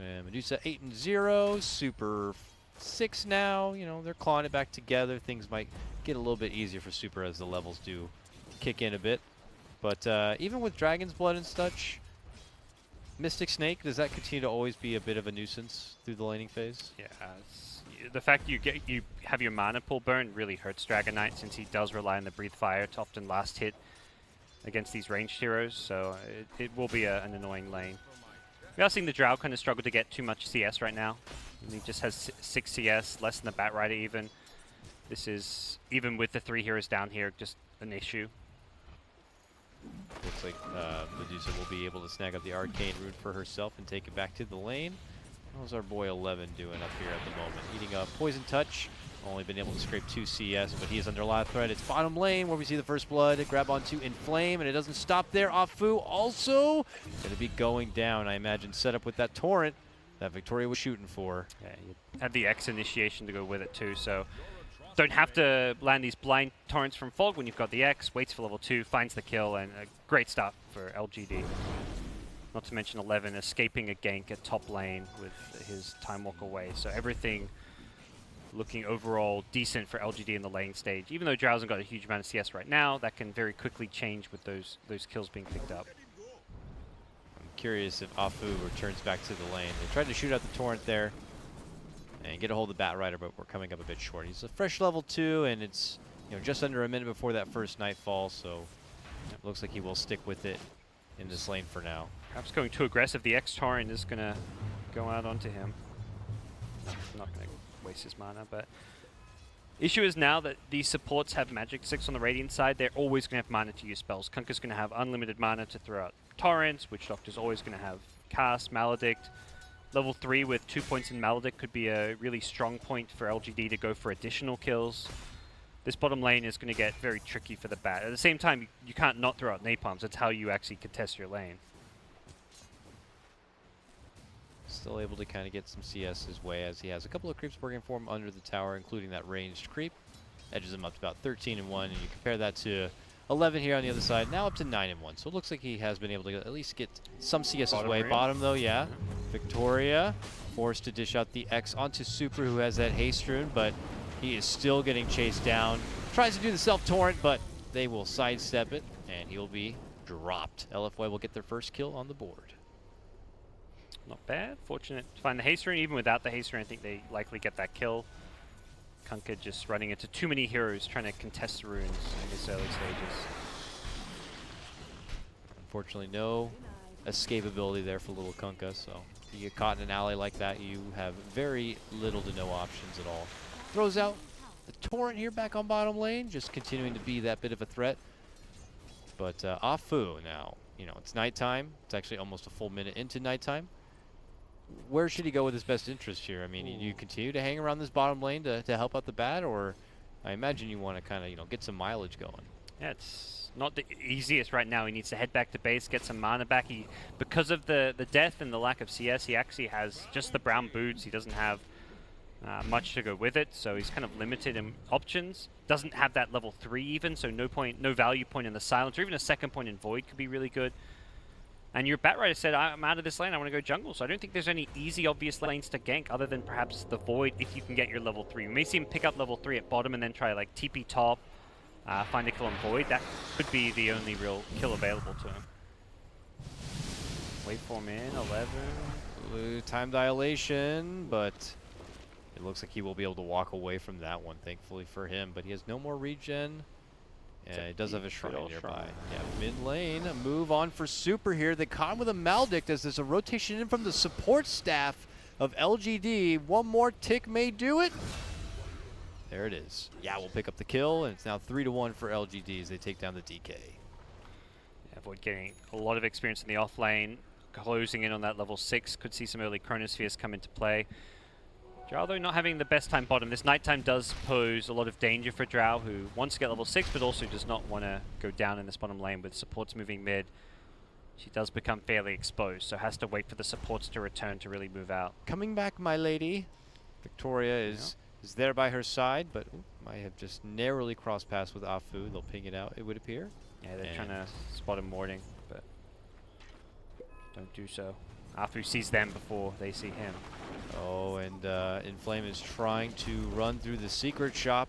And Medusa 8-0, Super 6 now. You know, they're clawing it back together. Things might get a little bit easier for Super as the levels do kick in a bit. But even with Dragon's Blood and such, Mystic Snake, does that continue to always be a bit of a nuisance through the laning phase? Yeah, the fact you have your mana pool burn really hurts Dragon Knight, since he does rely on the Breathe Fire to often last hit against these ranged heroes, so it will be an annoying lane. We are seeing the Drow kind of struggle to get too much CS right now. And he just has 6 CS, less than the Bat Rider even. This is, even with the 3 heroes down here, just an issue. Looks like Medusa will be able to snag up the Arcane Rune for herself and take it back to the lane. How's our boy 11 doing up here at the moment? Eating a Poison Touch. Only been able to scrape 2 CS, but he is under a lot of threat. It's bottom lane where we see the first blood. Grab onto Inflame, and it doesn't stop there. Afu also going to be going down, I imagine, set up with that torrent that Victoria was shooting for. Yeah, you have the X initiation to go with it too, so don't have to land these blind torrents from Fog when you've got the X, waits for level 2, finds the kill, and a great start for LGD. Not to mention 11 escaping a gank at top lane with his Time Walk away, so everything looking overall decent for LGD in the lane stage. Even though Drow hasn't got a huge amount of CS right now, that can very quickly change with those kills being picked up. I'm curious if Afu returns back to the lane. They tried to shoot out the torrent there and get a hold of Bat Rider, but we're coming up a bit short. He's a fresh level 2, and it's just under a minute before that first nightfall, so it looks like he will stick with it in this lane for now. Perhaps going too aggressive. The X torrent is going to go out onto him. Not going to waste his mana, but issue is now that these supports have Magic 6 on the Radiant side, they're always going to have mana to use spells. Kunkka's going to have unlimited mana to throw out torrents, Witch Doctor's always going to have Cast, Maledict. Level 3 with 2 points in Maledict could be a really strong point for LGD to go for additional kills. This bottom lane is going to get very tricky for the Bat. At the same time, you can't not throw out napalms. That's how you actually contest your lane. Still able to kind of get some CS his way, as he has a couple of creeps working for him under the tower, including that ranged creep. Edges him up to about 13-1, and you compare that to 11 here on the other side, now up to 9-1. So it looks like he has been able to at least get some CS his way. Bottom though, yeah. Victoria forced to dish out the X onto Super, who has that haste rune, but he is still getting chased down. Tries to do the self-torrent, but they will sidestep it, and he will be dropped. LFY will get their first kill on the board. Not bad. Fortunate to find the haste rune. Even without the haste rune, I think they likely get that kill. Kunkka just running into too many heroes trying to contest the runes in this early stages. Unfortunately, no escapability there for little Kunkka, so if you get caught in an alley like that, you have very little to no options at all. Throws out the torrent here back on bottom lane, just continuing to be that bit of a threat. But Afu now, it's nighttime. It's actually almost a full minute into nighttime. Where should he go with his best interest here? I mean, you continue to hang around this bottom lane to help out the Bat, or I imagine you want to kind of get some mileage going. Yeah, it's not the easiest right now. He needs to head back to base, get some mana back. Because of the death and the lack of CS, he actually has just the brown boots. He doesn't have much to go with it, so he's kind of limited in options. Doesn't have that level 3 even, so no value point in the silence, or even a second point in void could be really good. And your Batrider said, I'm out of this lane, I want to go jungle, so I don't think there's any easy, obvious lanes to gank other than perhaps the void if you can get your level 3. We may see him pick up level 3 at bottom and then try like TP top, find a kill on void. That could be the only real kill available to him. Waveform in, 11. Blue time dilation, but it looks like he will be able to walk away from that one, thankfully for him. But he has no more regen. Yeah, he does have a shrine nearby. Yeah, mid lane, a move on for Super here. They caught him with a Maledict as there's a rotation in from the support staff of LGD. One more tick may do it. There it is. Yeah, we'll pick up the kill, and it's now 3-1 for LGD as they take down the DK. Yeah, Void getting a lot of experience in the off lane, closing in on that level 6. Could see some early Chronospheres come into play. Drow, though, not having the best time bottom. This nighttime does pose a lot of danger for Drow, who wants to get level 6, but also does not want to go down in this bottom lane with supports moving mid. She does become fairly exposed, so has to wait for the supports to return to really move out. Coming back, my lady. Victoria is there by her side, but might have just narrowly crossed paths with Afu. They'll ping it out, it would appear. Yeah, they're trying to spot him warding, but don't do so. Afu sees them before they see him. Oh, and Inflame is trying to run through the secret shop.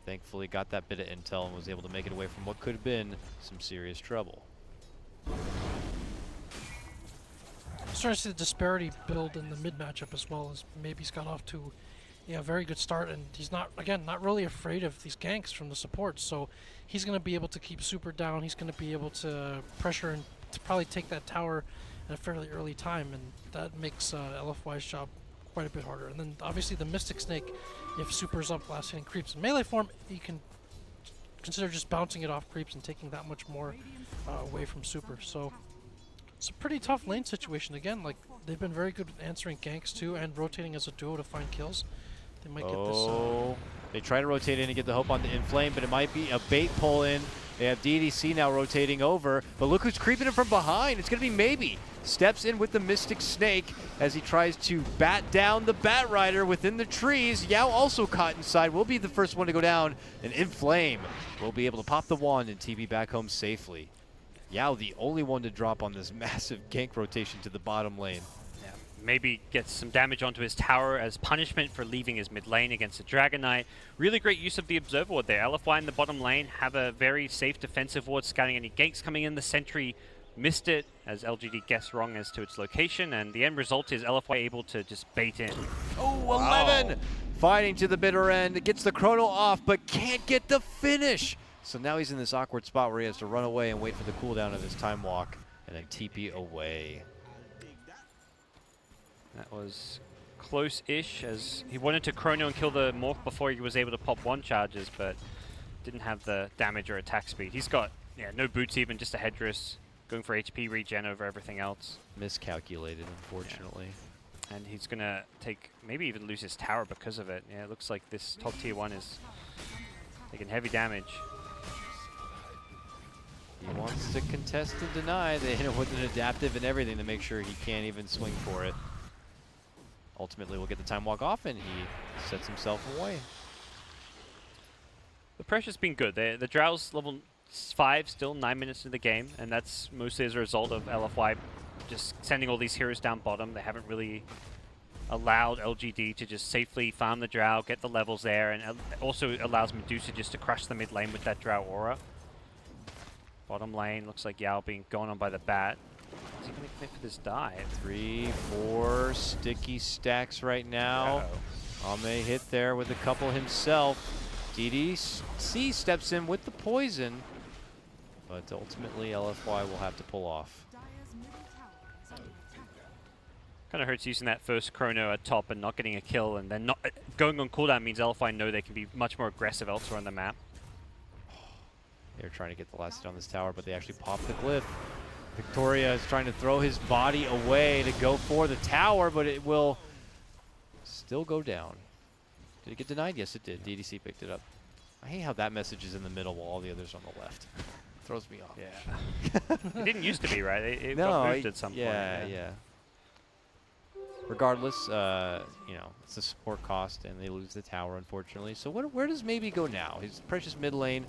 Thankfully got that bit of intel and was able to make it away from what could have been some serious trouble. I'm starting to see the disparity build in the mid matchup as well, as maybe he's got off to a very good start, and he's not really afraid of these ganks from the supports, so he's going to be able to keep Super down. He's going to be able to pressure and to probably take that tower at a fairly early time, and that makes LFY's job quite a bit harder. And then obviously the Mystic Snake, if Super's up last hitting creeps in melee form, he can consider just bouncing it off creeps and taking that much more away from Super. So it's a pretty tough lane situation. Again, like, they've been very good at answering ganks too and rotating as a duo to find kills. They might get this. They try to rotate in and get the hope on the Inflame, but it might be a bait pull in. They have DDC now rotating over, but look who's creeping in from behind. It's going to be Maybe. Steps in with the Mystic Snake as he tries to bat down the Batrider within the trees. Yao also caught inside, will be the first one to go down, and Inflame will be able to pop the wand and TB back home safely. Yao the only one to drop on this massive gank rotation to the bottom lane. Yeah, maybe gets some damage onto his tower as punishment for leaving his mid lane against the Dragon Knight. Really great use of the Observer Ward there. LFY in the bottom lane have a very safe defensive ward, scouting any ganks coming in. The sentry missed it as LGD guessed wrong as to its location, and the end result is LFY able to just bait in. Oh, 11! Fighting to the bitter end, gets the chrono off, but can't get the finish. So now he's in this awkward spot where he has to run away and wait for the cooldown of his time walk, and then TP away. That was close-ish, as he wanted to chrono and kill the Morph before he was able to pop one charges, but didn't have the damage or attack speed. He's got no boots even, just a headdress, going for HP regen over everything else. Miscalculated, unfortunately. Yeah. And he's going to take, maybe even lose his tower because of it. Yeah, it looks like this top tier 1 is taking heavy damage. He wants to contest and deny. They hit him with an adaptive and everything to make sure he can't even swing for it. Ultimately, we'll get the time walk off, and he sets himself away. The pressure's been good. The Drow's level 5, still 9 minutes into the game, and that's mostly as a result of LFY just sending all these heroes down bottom. They haven't really allowed LGD to just safely farm the Drow, get the levels there, and also allows Medusa just to crush the mid lane with that Drow aura. Bottom lane, looks like Yao being gone on by the bat. Is he going to commit for this dive? 3, 4 sticky stacks right now. Ame hit there with a couple himself. DDC steps in with the poison, but ultimately LFY will have to pull off. Kind of hurts using that first chrono at top and not getting a kill, and then not going on cooldown means LFY know they can be much more aggressive elsewhere on the map. They're trying to get the last hit on this tower, but they actually pop the glyph. Victoria is trying to throw his body away to go for the tower, but it will still go down. Did it get denied? Yes, it did. DDC picked it up. I hate how that message is in the middle while all the others are on the left. Throws me off. Yeah. It didn't used to be, right? It No, got moved at some point. yeah. Regardless, you know, it's a support cost, and they lose the tower, unfortunately. So where does maybe go now? His precious mid lane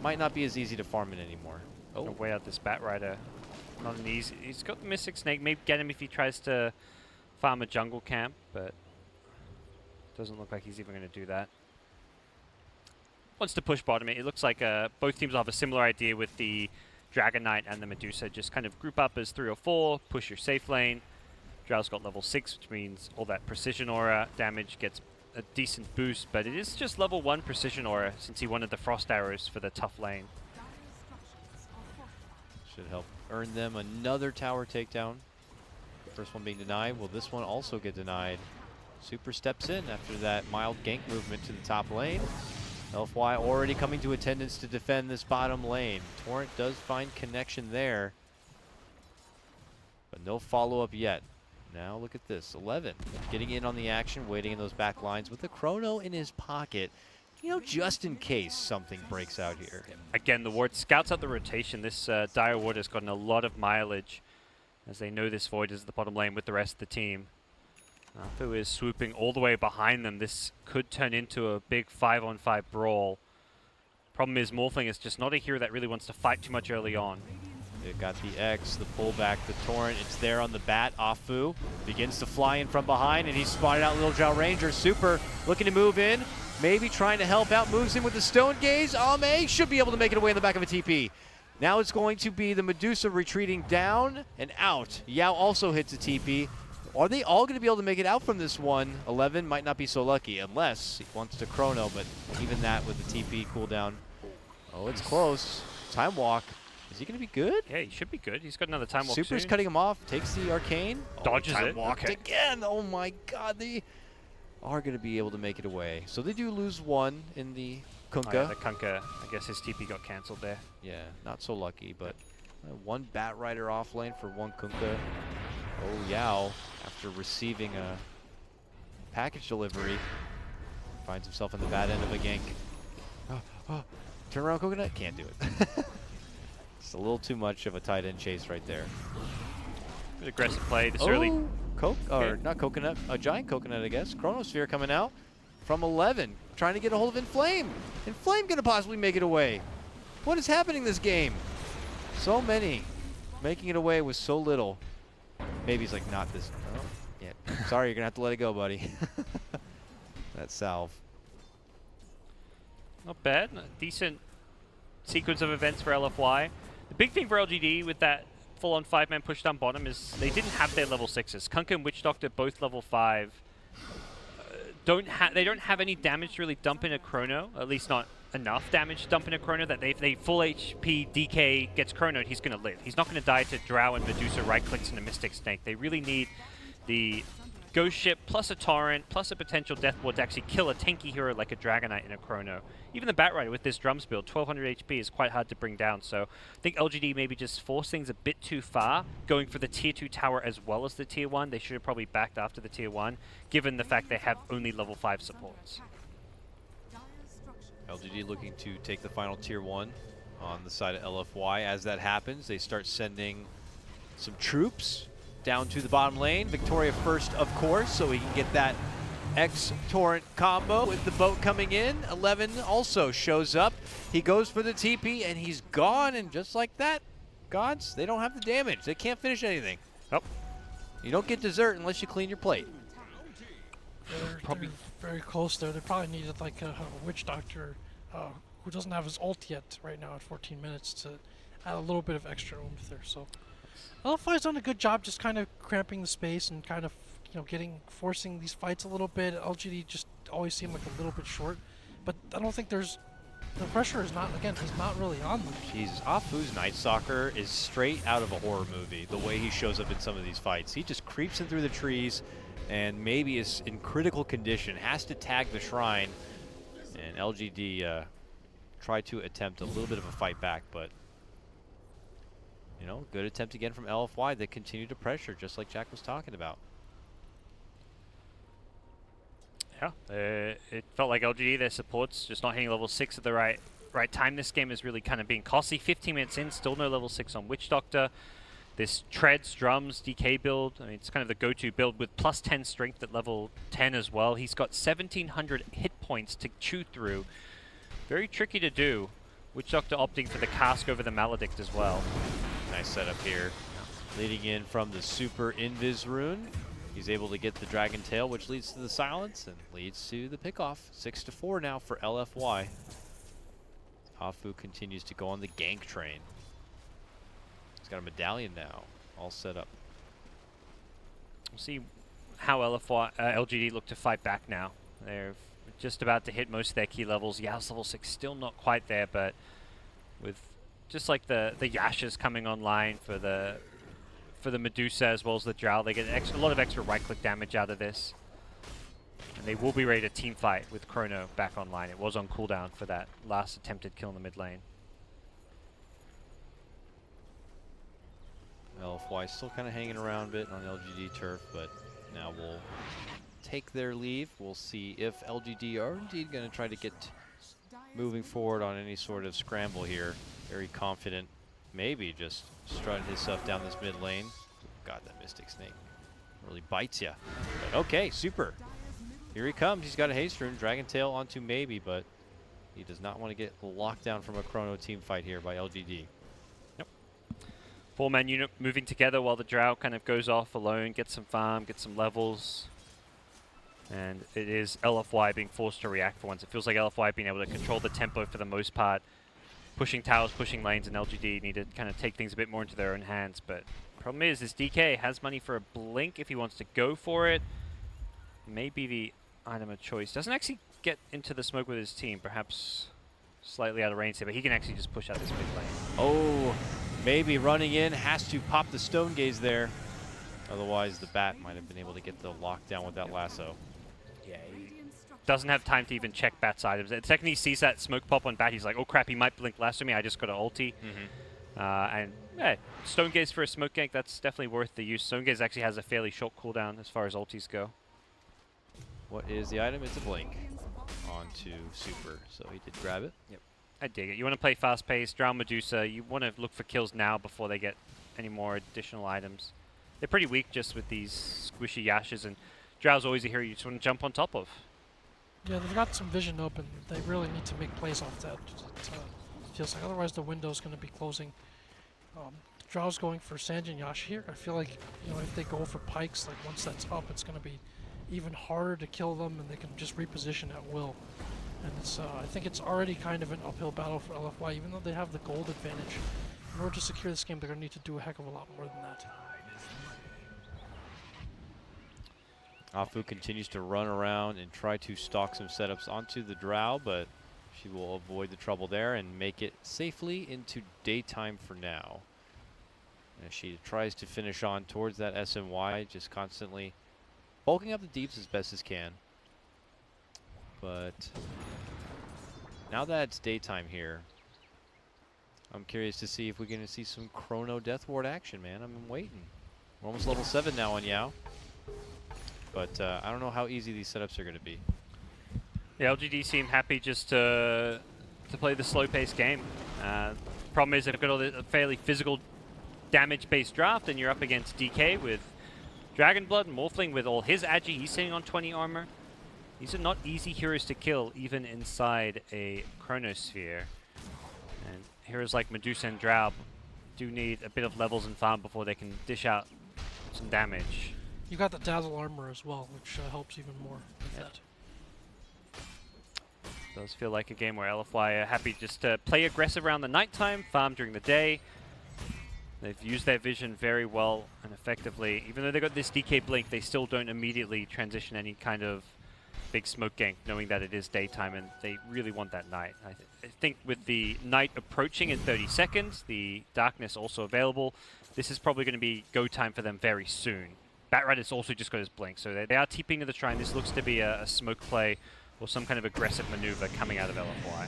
might not be as easy to farm in anymore. Oh. Oh, Way out this Bat Rider. Not an easy. He's got the Mystic Snake. Maybe get him if he tries to farm a jungle camp, but doesn't look like he's even going to do that. Wants to push bottom. It looks like both teams will have a similar idea with the Dragon Knight and the Medusa. Just kind of group up as 3 or 4, push your safe lane. Drow's got level 6, which means all that precision aura damage gets a decent boost, but it is just level 1 precision aura since he wanted the frost arrows for the tough lane. should help earn them another tower takedown. First one being denied. Will this one also get denied? Super steps in after that mild gank movement to the top lane. LFY already coming to attendance to defend this bottom lane. Torrent does find connection there, but no follow-up yet. Now look at this, 11 getting in on the action, waiting in those back lines with the chrono in his pocket, you know, just in case something breaks out here. Again, the ward scouts out the rotation. This Dire Ward has gotten a lot of mileage as they know this Void is the bottom lane with the rest of the team. Afu is swooping all the way behind them. This could turn into a big 5-on-5 brawl. Problem is, Morphling is just not a hero that really wants to fight too much early on. They got the X, the pullback, the Torrent. It's there on the bat. Afu begins to fly in from behind, and he's spotted out Little Drow Ranger. Super looking to move in, maybe trying to help out. Moves in with the Stone Gaze. Ame should be able to make it away in the back of a TP. Now it's going to be the Medusa retreating down and out. Yao also hits a TP. Are they all going to be able to make it out from this one? 11 might not be so lucky unless he wants to chrono, but even that with the TP cooldown. Oh, it's close. Time walk. Is he going to be good? Yeah, he should be good. He's got another time walk Super's soon. cutting him off, takes the arcane. Dodges time it. walked Okay. again. Oh my god, they are going to be able to make it away. So they do lose one in the Kunkka. Oh, yeah, the Kunkka, I guess his TP got cancelled there. Yeah, not so lucky, but one Bat Rider off lane for one Kunkka. Oh, Yao, after receiving a package delivery, finds himself in the bad end of a gank. Turn around, Coconut? Can't do it. It's a little too much of a tight end chase right there. Good aggressive play this early. Or not Coconut, a giant Coconut, I guess. Chronosphere coming out from 11, trying to get a hold of Inflame. Inflame gonna possibly make it away. What is happening this game? So many making it away with so little. Maybe he's like, not this. Oh, yeah. Sorry, you're gonna have to let it go, buddy. That salve. Not bad. A decent sequence of events for LFY. The big thing for LGD with that full-on 5-man push down bottom is they didn't have their level 6s. Kunkka and Witch Doctor both level 5. They don't have any damage to really dump in a chrono, at least not enough damage to dump in a chrono that if they full HP DK gets chronoed, he's going to live. He's not going to die to Drow and Medusa right-clicks and a Mystic Snake. They really need the Ghost Ship plus a Torrent plus a potential Death Ward to actually kill a tanky hero like a Dragon Knight in a chrono. Even the Bat Rider with this drums build, 1200 HP is quite hard to bring down. So I think LGD maybe just forced things a bit too far, going for the tier 2 tower as well as the tier 1. They should have probably backed after the tier 1, given the fact they have only level 5 supports. LGD looking to take the final tier 1 on the side of LFY. As that happens, they start sending some troops down to the bottom lane. Victoria first, of course, so we can get that X-Torrent combo with the boat coming in. 11 also shows up. He goes for the TP, and he's gone, and just like that, gods, they don't have the damage. They can't finish anything. Oh. You don't get dessert unless you clean your plate. They're very close there. They probably needed like a Witch Doctor who doesn't have his ult yet right now at 14 minutes to add a little bit of extra oomph there. So LFY's done a good job just kind of cramping the space and kind of, you know, forcing these fights a little bit. LGD just always seem like a little bit short, but I don't think the pressure is not really on them. Jesus, Afu's Night Stalker is straight out of a horror movie, the way he shows up in some of these fights. He just creeps in through the trees and maybe is in critical condition, has to tag the shrine, and LGD try to attempt a little bit of a fight back, but you know, good attempt again from LFY. They continue to pressure, just like Jack was talking about. Yeah, it felt like LGD, their supports just not hitting level 6 at the right time. This game is really kind of being costly. 15 minutes in, still no level 6 on Witch Doctor. This treads, drums, DK build, I mean, it's kind of the go-to build with plus 10 strength at level 10 as well. He's got 1,700 hit points to chew through. Very tricky to do. Witch Doctor opting for the cask over the Maledict as well. Nice setup here. Leading in from the super Invis rune. He's able to get the Dragon Tail, which leads to the silence and leads to the pickoff. 6-4 now for LFY. Afu continues to go on the gank train. He's got a medallion now, all set up. We'll see how LGD look to fight back now. They're just about to hit most of their key levels. Yao's level 6 still not quite there, but with just like the Yashas coming online for the Medusa as well as the Drow, they get a lot of extra right-click damage out of this. And they will be ready to team fight with Chrono back online. It was on cooldown for that last attempted kill in the mid lane. LFY still kind of hanging around a bit on LGD turf, but now we'll take their leave. We'll see if LGD are indeed going to try to get moving forward on any sort of scramble here. Very confident. Maybe just strutting his stuff down this mid lane. God, that Mystic Snake really bites you. But okay, super. Here he comes. He's got a haste rune. Dragon Tail onto maybe, but he does not want to get locked down from a Chrono team fight here by LGD. Yep. 4-man unit moving together while the Drow kind of goes off alone, gets some farm, gets some levels. And it is LFY being forced to react for once. It feels like LFY being able to control the tempo for the most part. Pushing towers, pushing lanes, and LGD need to kind of take things a bit more into their own hands. But problem is, this DK has money for a blink if he wants to go for it. Maybe the item of choice. Doesn't actually get into the smoke with his team. Perhaps slightly out of range here, but he can actually just push out this mid lane. Oh, maybe running in, has to pop the Stone Gaze there. Otherwise, the Bat might have been able to get the lockdown with that lasso. Yeah, he doesn't have time to even check Bat's items. The second he sees that smoke pop on Bat, he's like, oh crap, he might blink lasso me. I just got an ulti. And yeah, Stone Gaze for a smoke gank, that's definitely worth the use. Stone Gaze actually has a fairly short cooldown as far as ultis go. What is the item? It's a blink onto super, so he did grab it. Yep, I dig it. You want to play fast-paced, Drow Medusa. You want to look for kills now before they get any more additional items. They're pretty weak just with these squishy Yashas, and Drow's always a hero you just want to jump on top of. Yeah, they've got some vision up, and they really need to make plays off that. It feels like otherwise the window's going to be closing. Drow's going for Sanjin Yash here. I feel like, you know, if they go for pikes, like once that's up, it's going to be even harder to kill them, and they can just reposition at will. And it's, I think it's already kind of an uphill battle for LFY, even though they have the gold advantage. In order to secure this game, they're going to need to do a heck of a lot more than that. Afu continues to run around and try to stalk some setups onto the Drow, but she will avoid the trouble there and make it safely into daytime for now. As she tries to finish on towards that SMY, just constantly bulking up the deeps as best as can. But now that it's daytime here, I'm curious to see if we're going to see some Chrono Death Ward action, man. I'm waiting. We're almost level 7 now on Yao. But I don't know how easy these setups are going to be. Yeah, LGD seem happy just to play the slow-paced game. Problem is they've got all the fairly physical damage-based draft, and you're up against DK with Dragonblood and Morphling with all his agi. He's sitting on 20 armor. These are not easy heroes to kill, even inside a Chronosphere. And heroes like Medusa and Drow do need a bit of levels and farm before they can dish out some damage. You got the Dazzle armor as well, which helps even more with that. Does feel like a game where LFY are happy just to play aggressive around the nighttime, farm during the day. They've used their vision very well and effectively. Even though they got this DK blink, they still don't immediately transition any kind of big smoke gank, knowing that it is daytime and they really want that night. I think with the night approaching in 30 seconds, the darkness also available, this is probably going to be go time for them very soon. Batrider's also just got his blink, so they are TPing to the shrine. This looks to be a smoke play or some kind of aggressive maneuver coming out of LFY.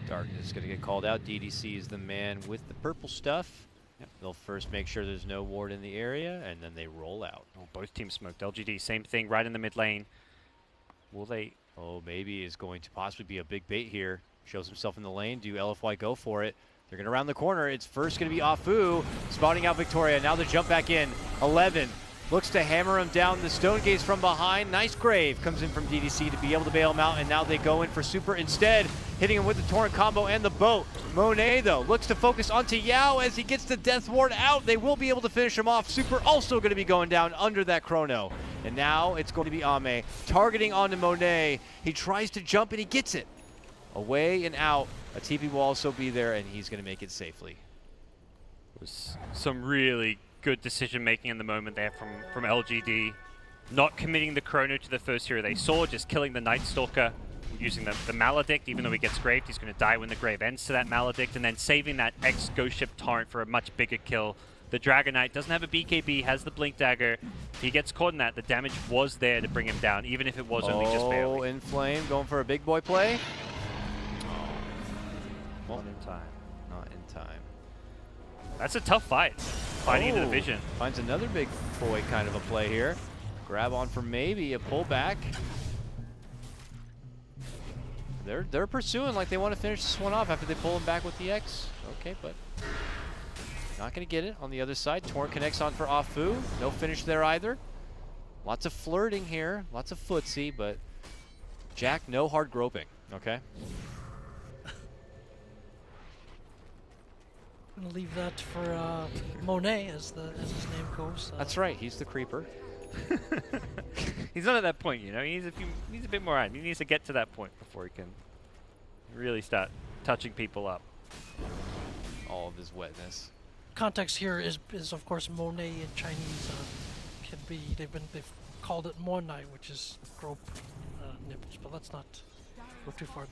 Darkness is going to get called out. DDC is the man with the purple stuff. Yep. They'll first make sure there's no ward in the area, and then they roll out. Oh, both teams smoked. LGD, same thing, right in the mid lane. Will they? Oh, maybe is going to possibly be a big bait here. Shows himself in the lane. Do LFY go for it? They're going to round the corner. It's first going to be Afu spotting out Victoria. Now the jump back in. 11 looks to hammer him down. The stone gaze from behind. Nice grave comes in from DDC to be able to bail him out. And now they go in for Super instead, hitting him with the Torrent combo and the boat. Monet, though, looks to focus onto Yao as he gets the Death Ward out. They will be able to finish him off. Super also going to be going down under that chrono. And now it's going to be Ame targeting onto Monet. He tries to jump and he gets it. Away and out. A TP will also be there, and he's going to make it safely. It was some really good decision making in the moment there from LGD. Not committing the chrono to the first hero they saw, just killing the Night Stalker using the Maledict. Even though he gets graved, he's going to die when the grave ends to that Maledict, and then saving that X Ghost Ship Torrent for a much bigger kill. The Dragon Knight doesn't have a BKB, has the Blink Dagger. If he gets caught in that, the damage was there to bring him down, even if it was only just barely. Oh, Inflame going for a big boy play. Not in time. Not in time. That's a tough fight. Fighting into the vision. Finds another big boy kind of a play here. Grab on for maybe a pullback. They're pursuing like they want to finish this one off after they pull him back with the X. Okay, but not going to get it on the other side. Torrent connects on for Afu. No finish there either. Lots of flirting here. Lots of footsie, but Jack, no hard groping. Okay. I'm gonna leave that for Monet as his name goes. That's right. He's the creeper. He's not at that point, you know. He needs a bit more time. He needs to get to that point before he can really start touching people up. All of his wetness. Context here is of course Monet in Chinese can be they've called it Monai, which is grope nipples, but let's not go too far.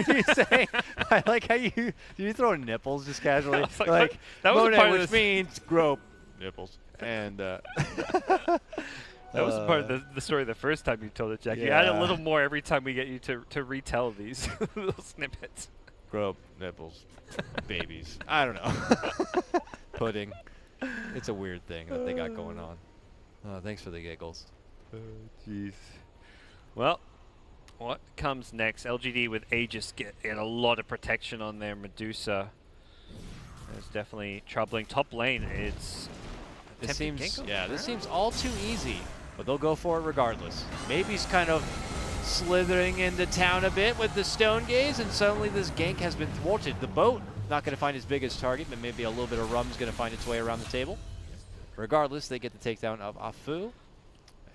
You say, I like how you throw nipples just casually. Like that was Monet, part of which means grope nipples. And that was part of the story the first time you told it, Jack. You Yeah. add a little more every time we get you to retell these little snippets. grope nipples, babies. I don't know. Pudding. It's a weird thing that they got going on. Thanks for the giggles. Jeez. Well, what comes next? LGD with Aegis get a lot of protection on their Medusa. It's definitely troubling. Top lane, it's This tempting seems gank. this seems all too easy, but they'll go for it regardless. Maybe he's kind of slithering into town a bit with the stone gaze, and suddenly this gank has been thwarted. The boat not going to find his biggest target, but maybe a little bit of rum's going to find its way around the table. Regardless, they get the takedown of Afu,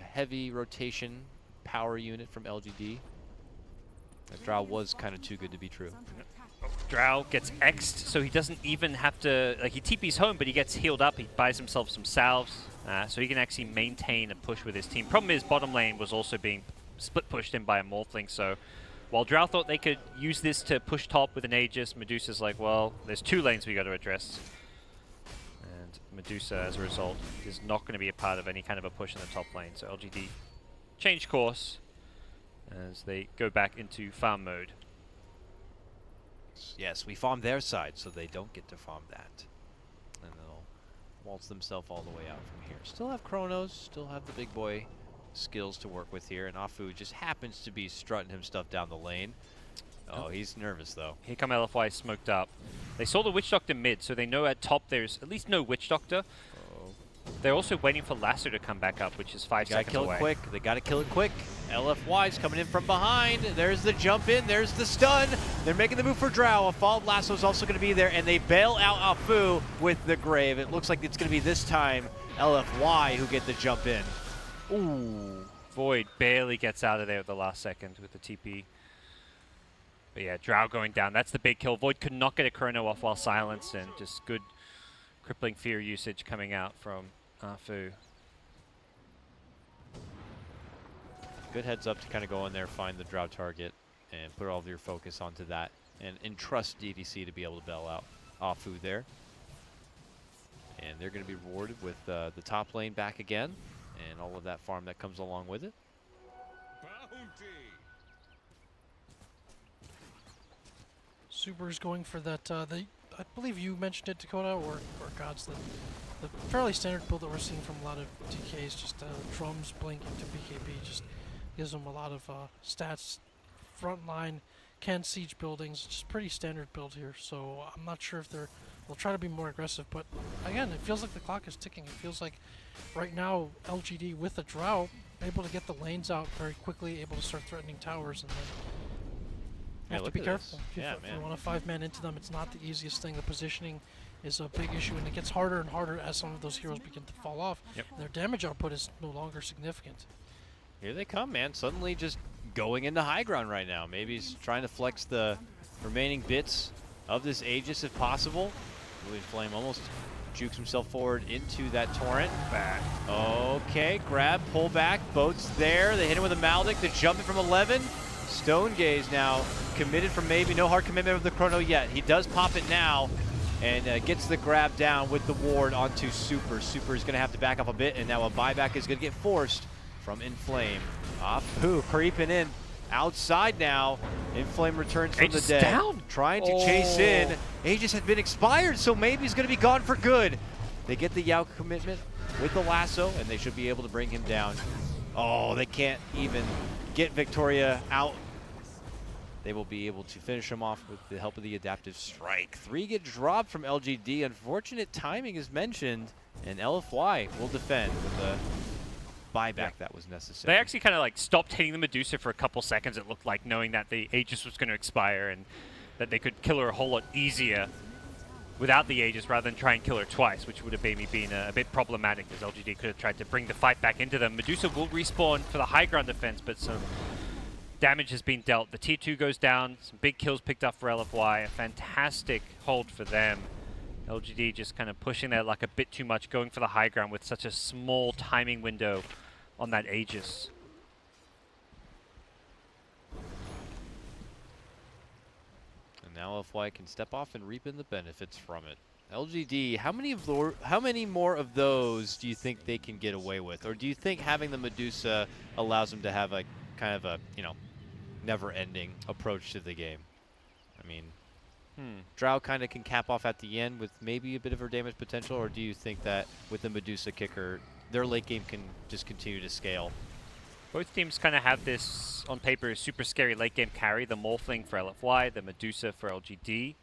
a heavy rotation power unit from LGD. That Drow was kind of too good to be true. Drow gets X'd, so he doesn't even have to, like, he TP's home, but he gets healed up. He buys himself some salves, so he can actually maintain a push with his team. Problem is, bottom lane was also being split pushed in by a Morphling, so while Drow thought they could use this to push top with an Aegis, Medusa's like, well, there's two lanes we got to address. And Medusa, as a result, is not going to be a part of any kind of a push in the top lane, so LGD change course as they go back into farm mode. Yes, we farm their side, so they don't get to farm that. And they'll waltz themselves all the way out from here. Still have Chronos, still have the big boy skills to work with here, and Afu just happens to be strutting him stuff down the lane. Oh, he's nervous, though. Here come LFY smoked up. They saw the Witch Doctor mid, so they know at top there's at least no Witch Doctor. They're also waiting for Lasso to come back up, which is 5 seconds away. They gotta kill it quick. They gotta kill it quick. LFY's coming in from behind. There's the jump in. There's the stun. They're making the move for Drow. A followed Lasso's also gonna be there, and they bail out Afu with the grave. It looks like it's gonna be this time LFY who get the jump in. Ooh. Void barely gets out of there at the last second with the TP. But yeah, Drow going down. That's the big kill. Void could not get a chrono off while silenced, and just good crippling fear usage coming out from Afu. Good heads up to kind of go in there, find the Drow target, and put all of your focus onto that, and entrust DDC to be able to bail out Afu there. And they're going to be rewarded with the top lane back again, and all of that farm that comes along with it. Super's going for that. I believe you mentioned it, Dakota, or Gods, the fairly standard build that we're seeing from a lot of DKs, just drums blink into BKB, just Gives them a lot of stats. Front line, can siege buildings. Just pretty standard build here. So I'm not sure if they'll try to be more aggressive. But again, it feels like the clock is ticking. It feels like right now LGD with a drought, able to get the lanes out very quickly, able to start threatening towers, and then you have to be careful. If you want to 5-man into them, it's not the easiest thing. The positioning is a big issue, and it gets harder and harder as some of those heroes begin to fall off. Yep. Their damage output is no longer significant. Here they come, man. Suddenly just going into high ground right now. Maybe he's trying to flex the remaining bits of this Aegis if possible. Blue Flame almost jukes himself forward into that torrent. Back. Okay, grab, pull back, boat's there. They hit him with a Maldic. They're jumping from 11. Stone Gaze now committed for maybe. No hard commitment of the chrono yet. He does pop it now and gets the grab down with the ward onto Super. Super is going to have to back up a bit, and now a buyback is going to get forced from Inflame. Apu creeping in outside now. Inflame returns from the dead. Down. Trying to chase in. Aegis had been expired, so maybe he's going to be gone for good. They get the Yao commitment with the lasso, and they should be able to bring him down. Oh, they can't even get Victoria out. They will be able to finish him off with the help of the adaptive strike. 3 get dropped from LGD. Unfortunate timing is mentioned, and LFY will defend with the buyback that was necessary. They actually kind of like stopped hitting the Medusa for a couple seconds, it looked like, knowing that the Aegis was going to expire and that they could kill her a whole lot easier without the Aegis rather than try and kill her twice, which would have maybe been a bit problematic, as LGD could have tried to bring the fight back into them. Medusa will respawn for the high ground defense, but some damage has been dealt. The tier 2 goes down, some big kills picked up for LFY, a fantastic hold for them. LGD just kind of pushing their luck a bit too much, going for the high ground with such a small timing window on that Aegis. And now LFY can step off and reap in the benefits from it. LGD, how many more of those do you think they can get away with? Or do you think having the Medusa allows them to have a kind of a, you know, never-ending approach to the game? I mean, Drow kind of can cap off at the end with maybe a bit of her damage potential, or do you think that with the Medusa kicker, their late game can just continue to scale? Both teams kind of have this, on paper, super scary late game carry, the Morphling for LFY, the Medusa for LGD. I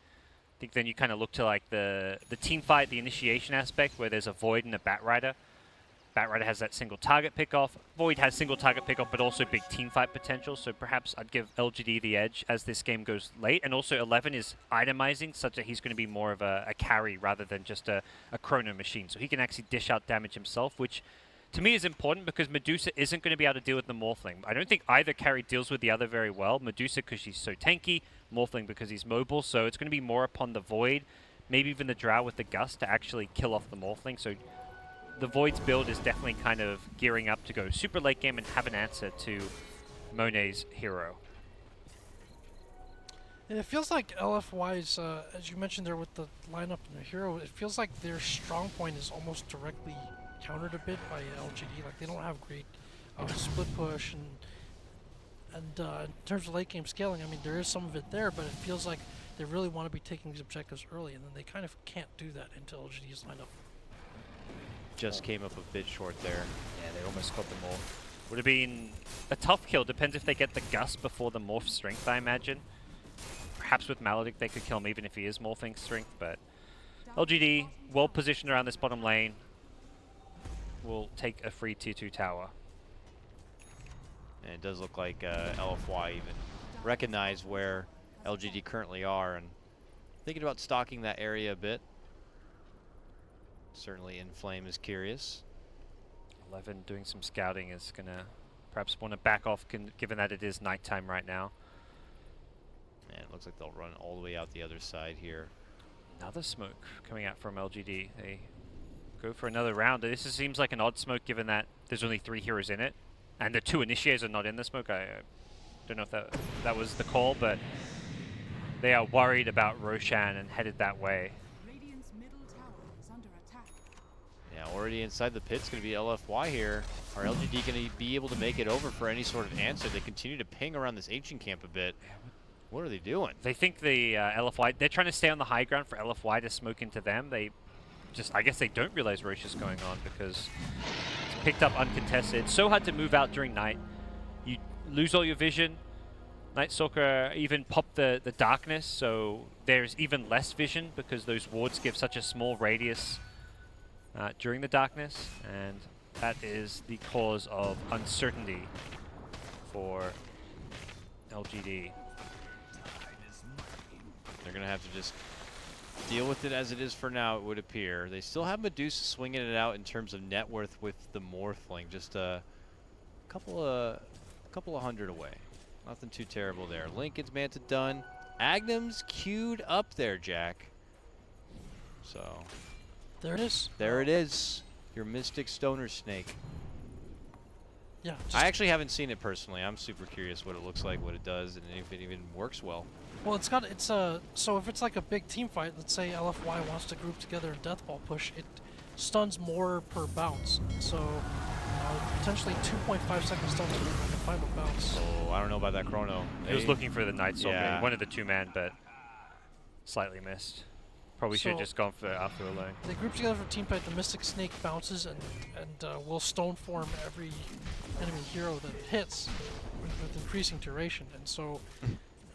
think then you kind of look to like the team fight, the initiation aspect, where there's a Void and a Batrider. Batrider has that single target pick-off. Void has single target pick-off, but also big team fight potential, so perhaps I'd give LGD the edge as this game goes late. And also 11 is itemizing, such that he's going to be more of a carry rather than just a chrono machine. So he can actually dish out damage himself, which to me is important because Medusa isn't going to be able to deal with the Morphling. I don't think either carry deals with the other very well. Medusa because she's so tanky, Morphling because he's mobile, so it's going to be more upon the Void, maybe even the Drow with the Gust to actually kill off the Morphling. So the Void's build is definitely kind of gearing up to go super late game and have an answer to Monet's hero. And it feels like LFY's, as you mentioned there with the lineup and the hero, it feels like their strong point is almost directly countered a bit by LGD. Like they don't have great split push, and in terms of late game scaling, I mean there is some of it there, but it feels like they really want to be taking these objectives early, and then they kind of can't do that into LGD's lineup. Just came up a bit short there. Yeah, they almost got them all. Would have been a tough kill. Depends if they get the Gust before the Morph Strength, I imagine. Perhaps with Maledict they could kill him even if he is Morphing Strength, but LGD, well positioned around this bottom lane, will take a free tier 2 tower. And it does look like LFY even recognize where LGD currently are and thinking about stalking that area a bit. Certainly Inflame is curious. 11 doing some scouting is going to perhaps want to back off given that it is nighttime right now. And it looks like they'll run all the way out the other side here. Another smoke coming out from LGD. They go for another round. This seems like an odd smoke given that there's only 3 heroes in it. And the 2 initiators are not in the smoke. I don't know if that was the call, but they are worried about Roshan and headed that way. Radiant's middle tower is under attack. Yeah, already inside the pit's going to be LFY here. Are LGD going to be able to make it over for any sort of answer? They continue to ping around this ancient camp a bit. What are they doing? They think the LFY, they're trying to stay on the high ground for LFY to smoke into them. They just, I guess they don't realize Roche is going on because it's picked up uncontested. It's so hard to move out during night. You lose all your vision. Night Stalker even popped the darkness, so there's even less vision because those wards give such a small radius during the darkness, and that is the cause of uncertainty for LGD. They're going to have to just deal with it as it is for now, it would appear. They still have Medusa swinging it out in terms of net worth with the Morphling, just a couple of hundred away. Nothing too terrible there. Lincoln's Manta done. Agnum's queued up there, Jack. So There it is. there it is. Your Mystic Stoner Snake. Yeah. I actually haven't seen it personally. I'm super curious what it looks like, what it does, and if it even works well. Well, so if it's like a big team fight, let's say LFY wants to group together a death ball push, it stuns more per bounce. So potentially 2.5 second stun on the final bounce. Oh, I don't know about that chrono. He was looking for the Night Stalker. Yeah. He wanted the 2-man, but slightly missed. Probably should have So- just gone for Alpha alone. They group together for team fight. The Mystic Snake bounces and will stone form every enemy hero that it hits with increasing duration. And so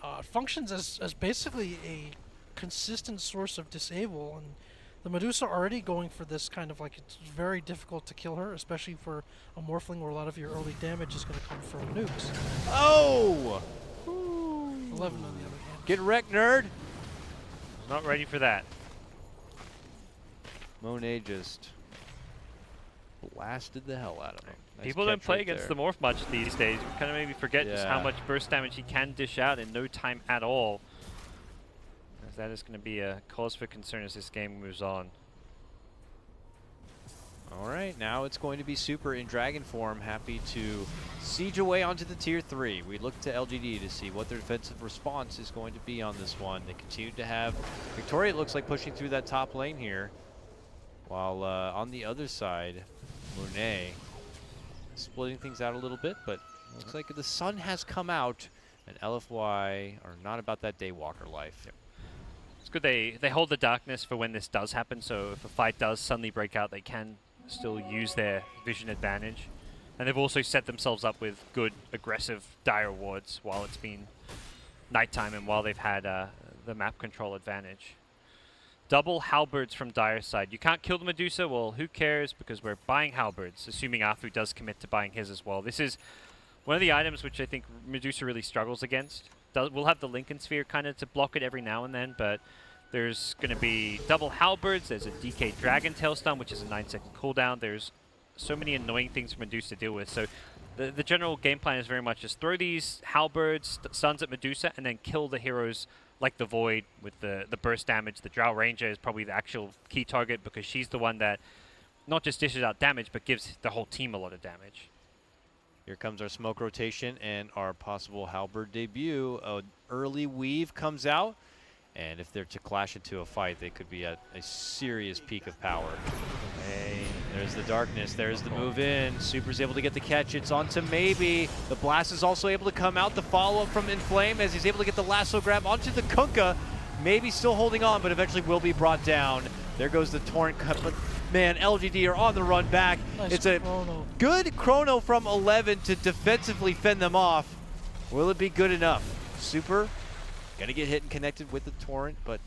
it functions as basically a consistent source of disable. And the Medusa already going for this kind of like, it's very difficult to kill her, especially for a Morphling where a lot of your early damage is going to come from nukes. Oh! 11 on the other hand. Get wrecked, nerd! Not ready for that. Monet just blasted the hell out of him. Nice People don't catch play right against there. the Morph much these days. We kind of maybe forget just how Yeah. much burst damage he can dish out in no time at all. As that is going to be a cause for concern as this game moves on. All right, now it's going to be Super in Dragon form, happy to siege away onto the Tier 3. We look to LGD to see what their defensive response is going to be on this one. They continue to have Victoria, it looks like, pushing through that top lane here. While on the other side, Monet splitting things out a little bit, but looks like the sun has come out, and LFY are not about that Daywalker life. Yep. It's good they hold the darkness for when this does happen, so if a fight does suddenly break out, they can still use their vision advantage. And they've also set themselves up with good, aggressive dire wards while it's been nighttime and while they've had the map control advantage. Double halberds from Dire's side. You can't kill the Medusa? Well, who cares, because we're buying halberds, assuming Afu does commit to buying his as well. This is one of the items which I think Medusa really struggles against. We'll have the Lincoln Sphere kind of to block it every now and then, but there's going to be double halberds. There's a DK Dragon Tail stun, which is a 9-second cooldown. There's so many annoying things for Medusa to deal with. So the general game plan is very much just throw these halberds, stuns at Medusa, and then kill the heroes like the Void with the burst damage. The Drow Ranger is probably the actual key target because she's the one that not just dishes out damage, but gives the whole team a lot of damage. Here comes our smoke rotation and our possible halberd debut. An early weave comes out, and if they're to clash into a fight, they could be at a serious peak of power. Hey, there's the darkness, there's the move in. Super's able to get the catch, it's onto Maybe. The blast is also able to come out, the follow-up from Inflame as he's able to get the lasso grab onto the Kunkka. Maybe still holding on, but eventually will be brought down. There goes the Torrent cut, but man, LGD are on the run back. Nice It's a chrono. good chrono from 11 to defensively fend them off. Will it be good enough? Super gonna get hit and connected with the Torrent, but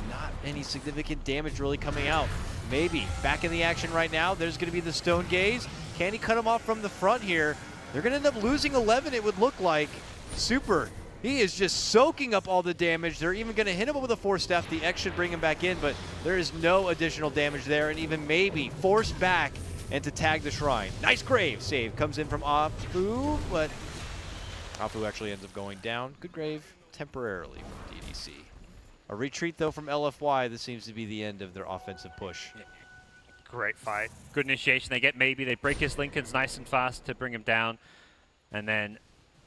not any significant damage really coming out. Maybe back in the action right now. There's gonna be the Stone Gaze. Can he cut him off from the front here? They're gonna end up losing 11, it would look like. Super, he is just soaking up all the damage. They're even gonna hit him with a Force Staff. The X should bring him back in, but there is no additional damage there, and even Maybe forced back and to tag the Shrine. Nice grave save comes in from Afu, but Afu actually ends up going down. Good grave temporarily from DDC. A retreat though from LFY. This seems to be the end of their offensive push. Great fight. Good initiation. They get Maybe. They break his Lincolns nice and fast to bring him down. And then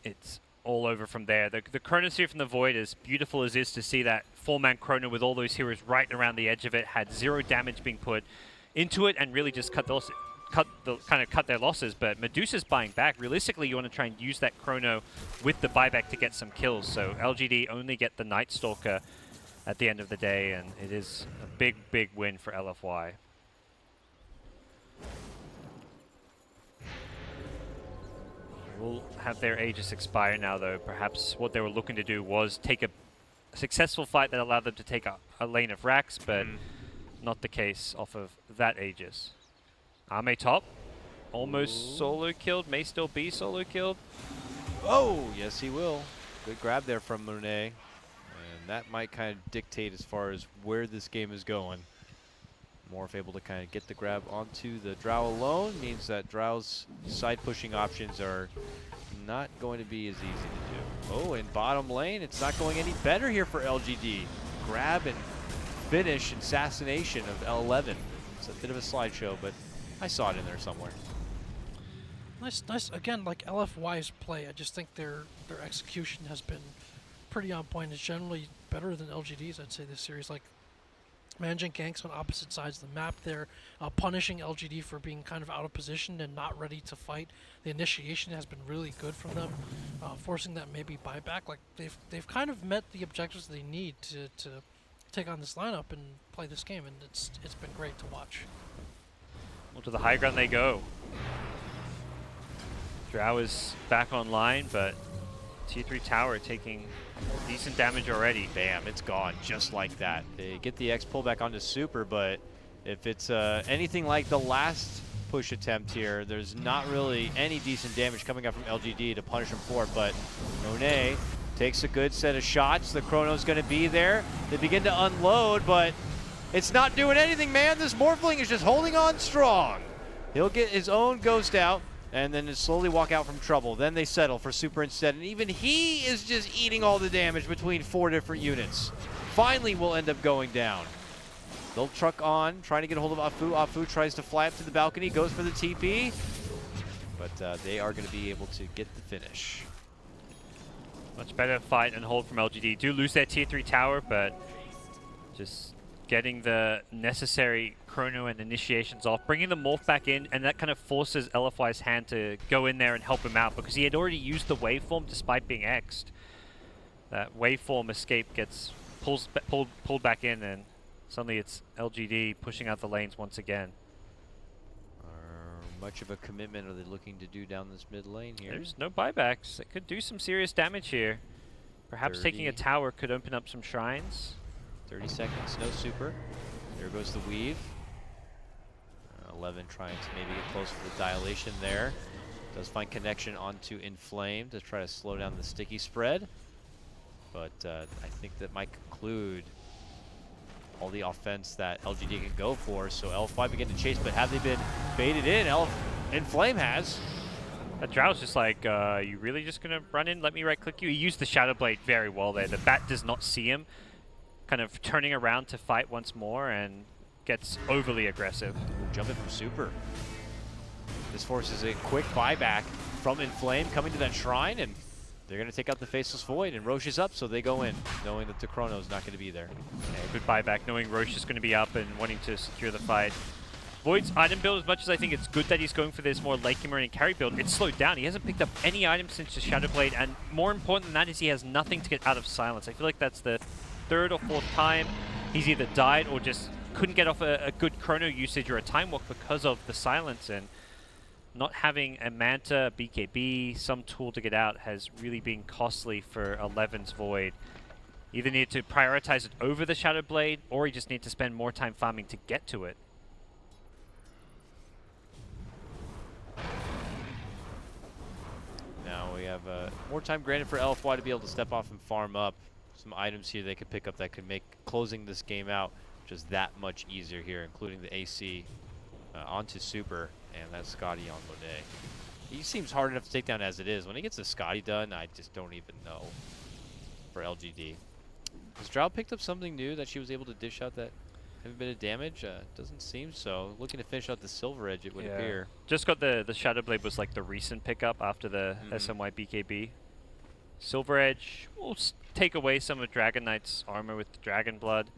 it's all over from there. The Chrono Sphere from the Void, as beautiful as it is to see that 4-man Chrono with all those heroes right around the edge of it, had 0 damage being put into it and really just cut their losses. But Medusa's buying back. Realistically, you want to try and use that Chrono with the buyback to get some kills. So LGD only get the Night Stalker at the end of the day, and it is a big, big win for LFY. will have their Aegis expire now, though. Perhaps what they were looking to do was take a successful fight that allowed them to take a lane of racks, but not the case off of that Aegis. Ame top, almost solo killed, may still be solo killed. Oh, yes he will. Good grab there from Monet. And that might kind of dictate as far as where this game is going. Morph able to kind of get the grab onto the Drow alone means that Drow's side pushing options are not going to be as easy to do. Oh, in bottom lane, it's not going any better here for LGD. Grab and finish assassination of L11. It's a bit of a slideshow, but I saw it in there somewhere. Nice. Again, like LFY's play, I just think their execution has been pretty on point. It's generally better than LGD's, I'd say, this series. Like, managing ganks on opposite sides of the map there, punishing LGD for being kind of out of position and not ready to fight. The initiation has been really good from them, forcing that maybe buyback. Like, they've kind of met the objectives they need to take on this lineup and play this game, and it's been great to watch. Well, to the high ground they go. Drow is back online, but Tier 3 tower taking decent damage already. Bam, it's gone just like that. They get the X pull back onto Super, but if it's anything like the last push attempt here, there's not really any decent damage coming out from LGD to punish him for it, but Monet takes a good set of shots. The Chrono's going to be there. They begin to unload, but it's not doing anything, man. This Morphling is just holding on strong. He'll get his own Ghost out, and then just slowly walk out from trouble. Then they settle for Super instead, and even he is just eating all the damage between 4 different units. Finally will end up going down. They'll truck on, trying to get a hold of Afu. Afu tries to fly up to the balcony, goes for the TP, but they are going to be able to get the finish. Much better fight and hold from LGD. Do lose their Tier 3 tower, but just getting the necessary chrono and initiations off, bringing the morph back in, and that kind of forces LFY's hand to go in there and help him out because he had already used the waveform despite being X'd. That waveform escape gets pulled back in, and suddenly it's LGD pushing out the lanes once again. Much of a commitment are they looking to do down this mid lane here? There's no buybacks. It could do some serious damage here. Perhaps taking a tower could open up some shrines. 30 seconds, no Super. There goes the weave. 11 trying to maybe get close for the dilation there. Does find connection onto Inflame to try to slow down the sticky spread. But I think that might conclude all the offense that LGD can go for. So LFY begin to chase, but have they been baited in? Inflame has. That Drow's just like, you really just gonna run in? Let me right click you? He used the Shadow Blade very well there. The bat does not see him. Kind of turning around to fight once more and gets overly aggressive. Jumping from Super. This forces a quick buyback from Inflame coming to that shrine, and they're going to take out the Faceless Void, and Roche is up, so they go in, knowing that the Chrono's not going to be there. Yeah, good buyback, knowing Roche is going to be up and wanting to secure the fight. Void's item build, as much as I think it's good that he's going for this more late gamer and carry build, it's slowed down. He hasn't picked up any items since the Shadow Blade, and more important than that is he has nothing to get out of Silence. I feel like that's the 3rd or 4th time he's either died or just couldn't get off a good chrono usage or a time walk because of the Silence, and not having a Manta, BKB, some tool to get out has really been costly for 11's Void. Either need to prioritize it over the Shadow Blade, or you just need to spend more time farming to get to it. Now we have more time granted for LFY to be able to step off and farm up. Some items here they could pick up that could make closing this game out just that much easier here, including the AC onto Super, and that's Scotty on Monet. He seems hard enough to take down as it is. When he gets the Scotty done, I just don't even know for LGD. Has Drow picked up something new that she was able to dish out that have a bit of damage? Doesn't seem so. Looking to finish out the Silver Edge, it would appear. Just got the Shadow Blade was like the recent pickup after the SMY BKB. Silver Edge will take away some of Dragon Knight's armor with the Dragon Blood.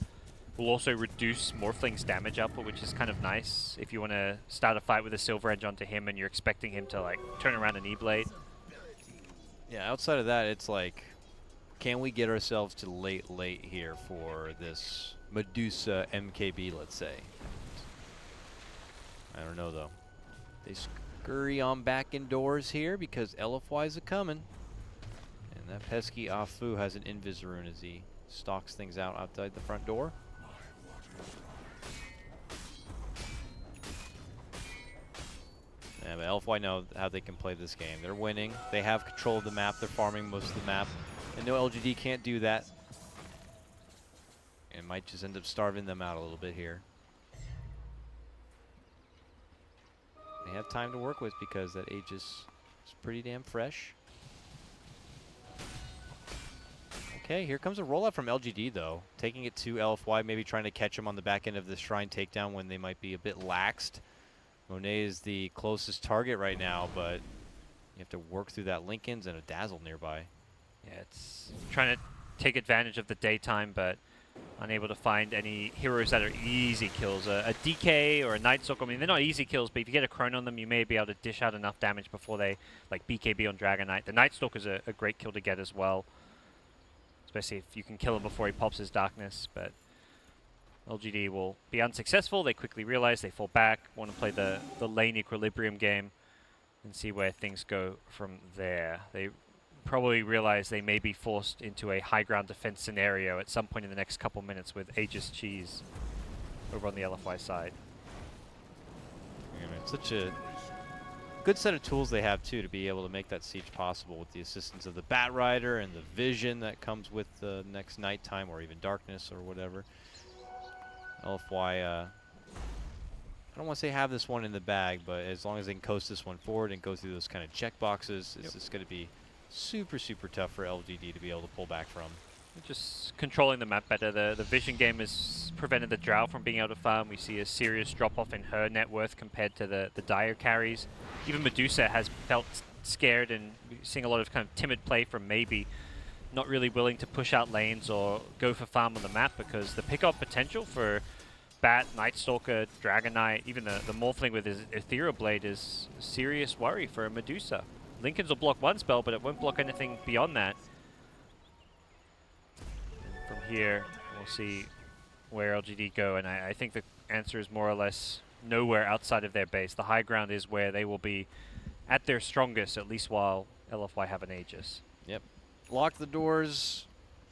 Will also reduce Morphling's damage output, which is kind of nice if you want to start a fight with a Silver Edge onto him and you're expecting him to like turn around an E-Blade. Yeah, outside of that, it's like, can we get ourselves to late here for this Medusa MKB, let's say? I don't know, though. They scurry on back indoors here because LFY's a-coming. And that pesky Afu has an invis rune as he stalks things out outside the front door. Yeah, but LFY know how they can play this game. They're winning. They have control of the map. They're farming most of the map. And no, LGD can't do that. And might just end up starving them out a little bit here. They have time to work with because that Aegis is pretty damn fresh. Okay, here comes a rollout from LGD though. Taking it to LFY, maybe trying to catch them on the back end of the Shrine takedown when they might be a bit laxed. Monet is the closest target right now, but you have to work through that Linken's and a Dazzle nearby. Yeah, it's trying to take advantage of the daytime, but unable to find any heroes that are easy kills. A DK or a Night Stalker, I mean, they're not easy kills, but if you get a Chrono on them, you may be able to dish out enough damage before they, like BKB on Dragon Knight. The Night Stalker is a great kill to get as well, especially if you can kill him before he pops his Darkness, but LGD will be unsuccessful. They quickly realize they fall back, want to play the lane equilibrium game and see where things go from there. They probably realize they may be forced into a high ground defense scenario at some point in the next couple minutes with Aegis Cheese over on the LFY side. Yeah, man, such a good set of tools they have too to be able to make that siege possible with the assistance of the Bat Rider and the vision that comes with the next nighttime or even darkness or whatever. LFY, I don't want to say have this one in the bag, but as long as they can coast this one forward and go through those kind of check boxes, it's just going to be super, super tough for LGD to be able to pull back from. Just controlling the map better. The vision game has prevented the Drow from being able to farm. We see a serious drop-off in her net worth compared to the dire carries. Even Medusa has felt scared, and we're seeing a lot of kind of timid play from Maybe, not really willing to push out lanes or go for farm on the map because the pick-up potential for Bat, Night Stalker, Dragon Knight, even the Morphling with his Ethereal Blade is a serious worry for a Medusa. Linken's will block one spell, but it won't block anything beyond that. And from here, we'll see where LGD go, and I think the answer is more or less nowhere outside of their base. The high ground is where they will be at their strongest, at least while LFY have an Aegis. Yep. Lock the doors,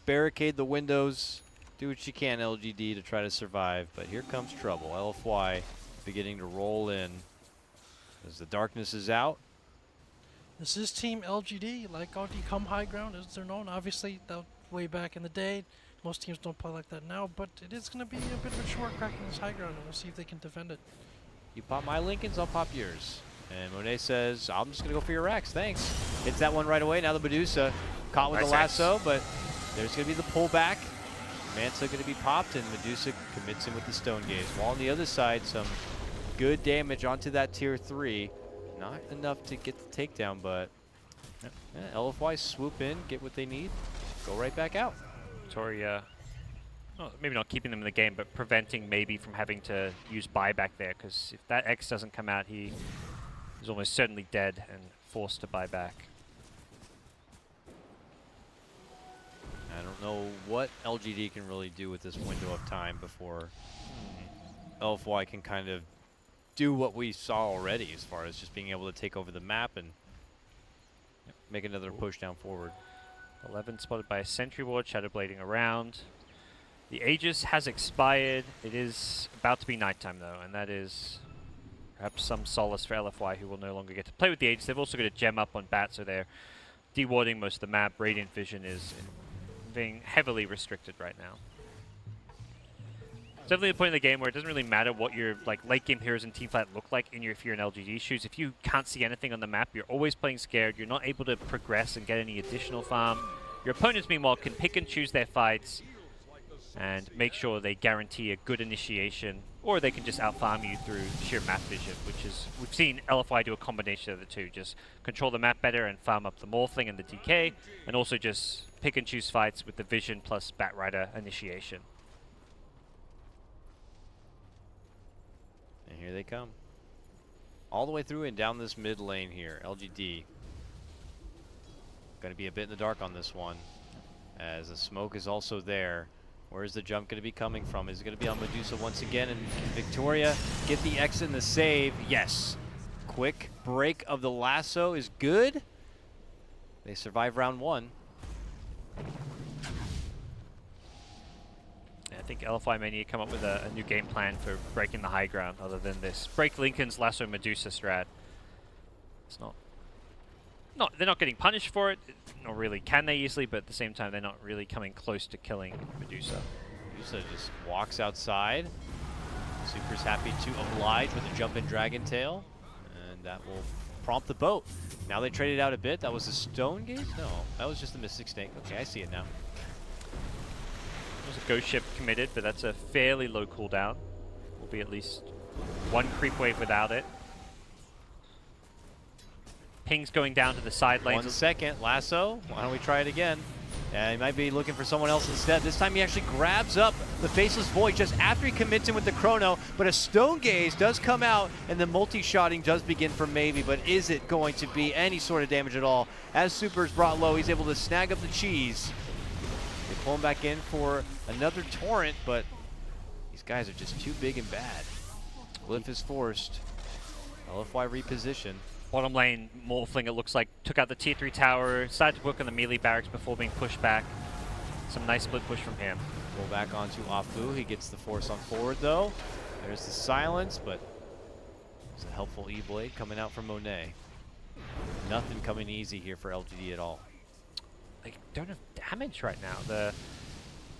barricade the windows, do what you can, LGD, to try to survive. But here comes trouble. LFY beginning to roll in as the darkness is out. This is Team LGD, like OD come high ground, as they're known. Obviously, that way back in the day, most teams don't play like that now, but it is going to be a bit of a short cracking this high ground, and we'll see if they can defend it. You pop my Linken's, I'll pop yours. And Monet says, I'm just going to go for your Rax, thanks. Hits that one right away. Now the Medusa caught with Nice the lasso, but there's going to be the pullback. Manta going to be popped, and Medusa commits him with the Stone Gaze. While on the other side, some good damage onto that tier 3. Not enough to get the takedown, but yeah, LFY swoop in, get what they need, go right back out. Toria, maybe not keeping them in the game, but preventing Maybe from having to use buyback there, because if that X doesn't come out, he is almost certainly dead and forced to buy back. I don't know what LGD can really do with this window of time before LFY can kind of do what we saw already as far as just being able to take over the map and make another push down forward. 11 spotted by a Sentry Ward, Shadowblading around. The Aegis has expired. It is about to be nighttime though, and that is perhaps some solace for LFY, who will no longer get to play with the Aegis. They've also got a gem up on Bat, so they're dewarding most of the map. Radiant Vision is being heavily restricted right now. It's definitely a point in the game where it doesn't really matter what your late game heroes in teamfight look like if you're in LGD shoes. If you can't see anything on the map, you're always playing scared. You're not able to progress and get any additional farm. Your opponents, meanwhile, can pick and choose their fights and make sure they guarantee a good initiation, or they can just out-farm you through sheer map vision, which is, we've seen LFY do a combination of the two. Just control the map better and farm up the Morphling and the DK, and also just pick and choose fights with the vision plus Bat Rider initiation. And here they come. All the way through and down this mid lane here. LGD. Going to be a bit in the dark on this one, as the smoke is also there. Where is the jump going to be coming from? Is it going to be on Medusa once again? And can Victoria get the X in the save? Yes. Quick break of the lasso is good. They survive round 1. I think LFY may need to come up with a new game plan for breaking the high ground other than this. Break Lincoln's Lasso Medusa strat. It's they're not getting punished for it. Not really can they easily, but at the same time they're not really coming close to killing Medusa. Medusa just walks outside. Super's happy to oblige with a jump in Dragon Tail, and that will prompt the boat. Now they traded out a bit. That was a Stone Gaze? No, that was just a Mystic Snake. Okay, I see it now. There's a Ghost Ship committed, but that's a fairly low cooldown. Will be at least one creep wave without it. Ping's going down to the side lanes. 1 second, lasso. Why don't we try it again? Yeah, he might be looking for someone else instead. This time he actually grabs up the Faceless Void just after he commits him with the Chrono, but a Stone Gaze does come out, and the multi-shotting does begin for Maybe, but is it going to be any sort of damage at all? As Super's brought low, he's able to snag up the cheese. They pull him back in for another Torrent, but these guys are just too big and bad. Glyph is forced. LFY reposition. Bottom lane, Morphling, it looks like, took out the tier 3 tower, started to work on the melee barracks before being pushed back. Some nice split push from him. Pull back onto Afu. He gets the force on forward, though. There's the silence, but there's a helpful E-Blade coming out from Monet. Nothing coming easy here for LGD at all. They don't have damage right now. The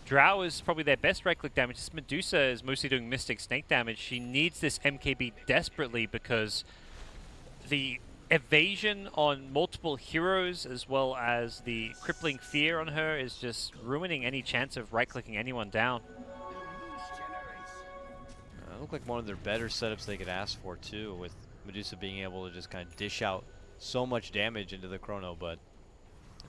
Drow is probably their best right-click damage. This Medusa is mostly doing Mystic Snake damage. She needs this MKB desperately because the evasion on multiple heroes as well as the crippling fear on her is just ruining any chance of right-clicking anyone down. Look like one of their better setups they could ask for too, with Medusa being able to just kind of dish out so much damage into the Chrono, but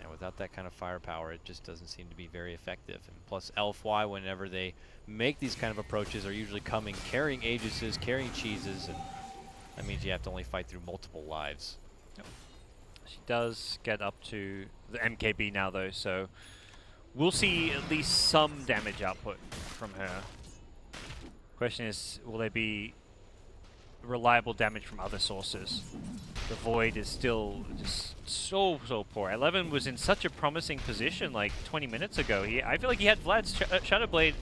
yeah, without that kind of firepower it just doesn't seem to be very effective. And plus LFY, whenever they make these kind of approaches, are usually coming carrying Aegises, carrying cheeses, and that means you have to only fight through multiple lives. Yep. She does get up to the MKB now, though, so we'll see at least some damage output from her. Question is, will there be reliable damage from other sources? The Void is still just so poor. 11 was in such a promising position like 20 minutes ago. I feel like he had Vlad's Shadow Blade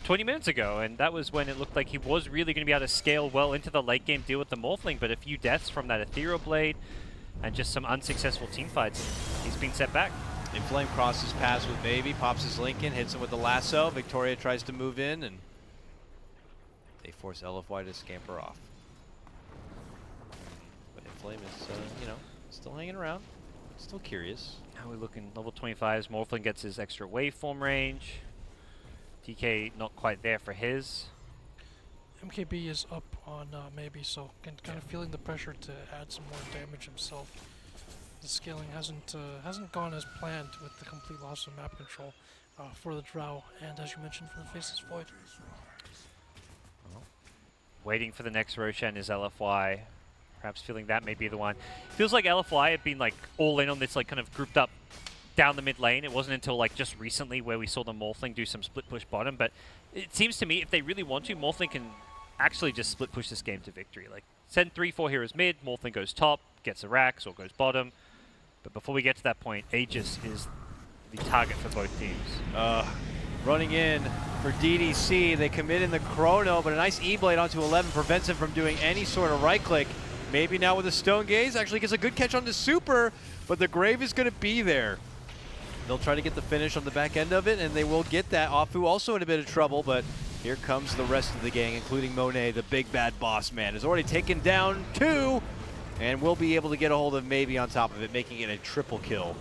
20 minutes ago, and that was when it looked like he was really going to be able to scale well into the late game, deal with the Morphling, but a few deaths from that Ethereal Blade and just some unsuccessful team fights, he's been set back. Inflame crosses paths with Maybe, pops his Lincoln, hits him with the lasso. Victoria tries to move in, and they force LFY to scamper off. But Inflame is, you know, still hanging around, still curious. How are we looking? Level 25s, Morphling gets his extra waveform range. DK not quite there for his. MKB is up on Maybe, so kind of feeling the pressure to add some more damage himself. The scaling hasn't gone as planned with the complete loss of map control for the Drow, and as you mentioned, for the Faceless Void. Well, waiting for the next Roshan is LFY. Perhaps feeling that may be the one. Feels like LFY have been like all in on this, like kind of grouped up down the mid lane. It wasn't until like just recently where we saw the Morphling do some split push bottom, but it seems to me if they really want to, Morphling can actually just split push this game to victory. Like send 3-4 heroes mid, Morphling goes top, gets a Rax or goes bottom. But before we get to that point, Aegis is the target for both teams. Running in for DDC, they commit in the Chrono, but a nice E-Blade onto 11 prevents him from doing any sort of right click. Maybe now with a Stone Gaze, actually gets a good catch on the Super, but the Grave is going to be there. They'll try to get the finish on the back end of it, and they will get that. Afu also in a bit of trouble, but here comes the rest of the gang, including Monet, the big bad boss man. Has already taken down 2, and will be able to get a hold of Maybe on top of it, making it a triple kill.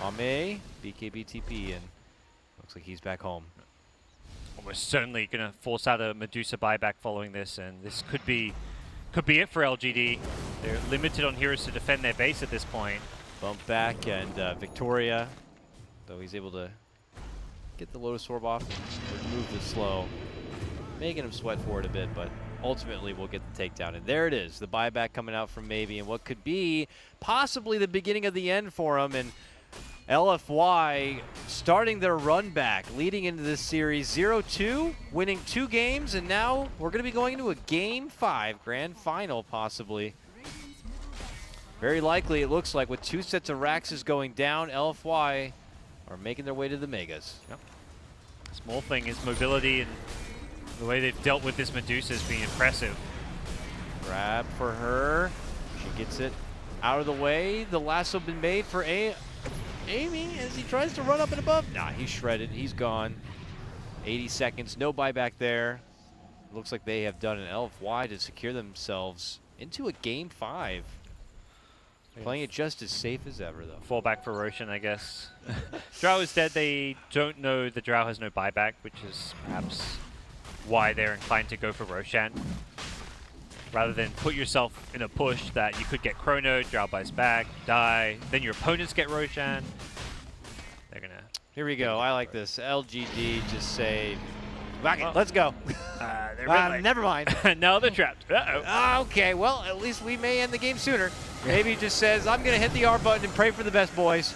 Ame, BKBTP, and looks like he's back home. Almost certainly going to force out a Medusa buyback following this, and this could be it for LGD. They're limited on heroes to defend their base at this point. Bump back, and Victoria, though he's able to get the Lotus Orb off and remove the slow, making him sweat for it a bit, but ultimately we'll get the takedown. And there it is, the buyback coming out from Maybe, and what could be possibly the beginning of the end for him. And LFY starting their run back, leading into this series 0-2, winning 2 games, and now we're going to be going into a Game 5 grand final, possibly. Very likely, it looks like, with 2 sets of Raxes going down, LFY are making their way to the Megas. Yep. Small thing is mobility, and the way they've dealt with this Medusa has been impressive. Grab for her. She gets it out of the way. The lasso been made for Amy as he tries to run up and above. Nah, he's shredded. He's gone. 80 seconds. No buyback there. Looks like they have done an LFY to secure themselves into a Game 5. Playing it just as safe as ever, though. Fall back for Roshan, I guess. Drow is dead. They don't know the Drow has no buyback, which is perhaps why they're inclined to go for Roshan. Rather than put yourself in a push that you could get Chrono, Drow buys back, die, then your opponents get Roshan. They're gonna... Here we go. I like this. LGD just say, let's go. Never mind. No, they're trapped. Uh-oh. Okay, well, at least we may end the game sooner. Maybe he just says, I'm going to hit the R button and pray for the best, boys.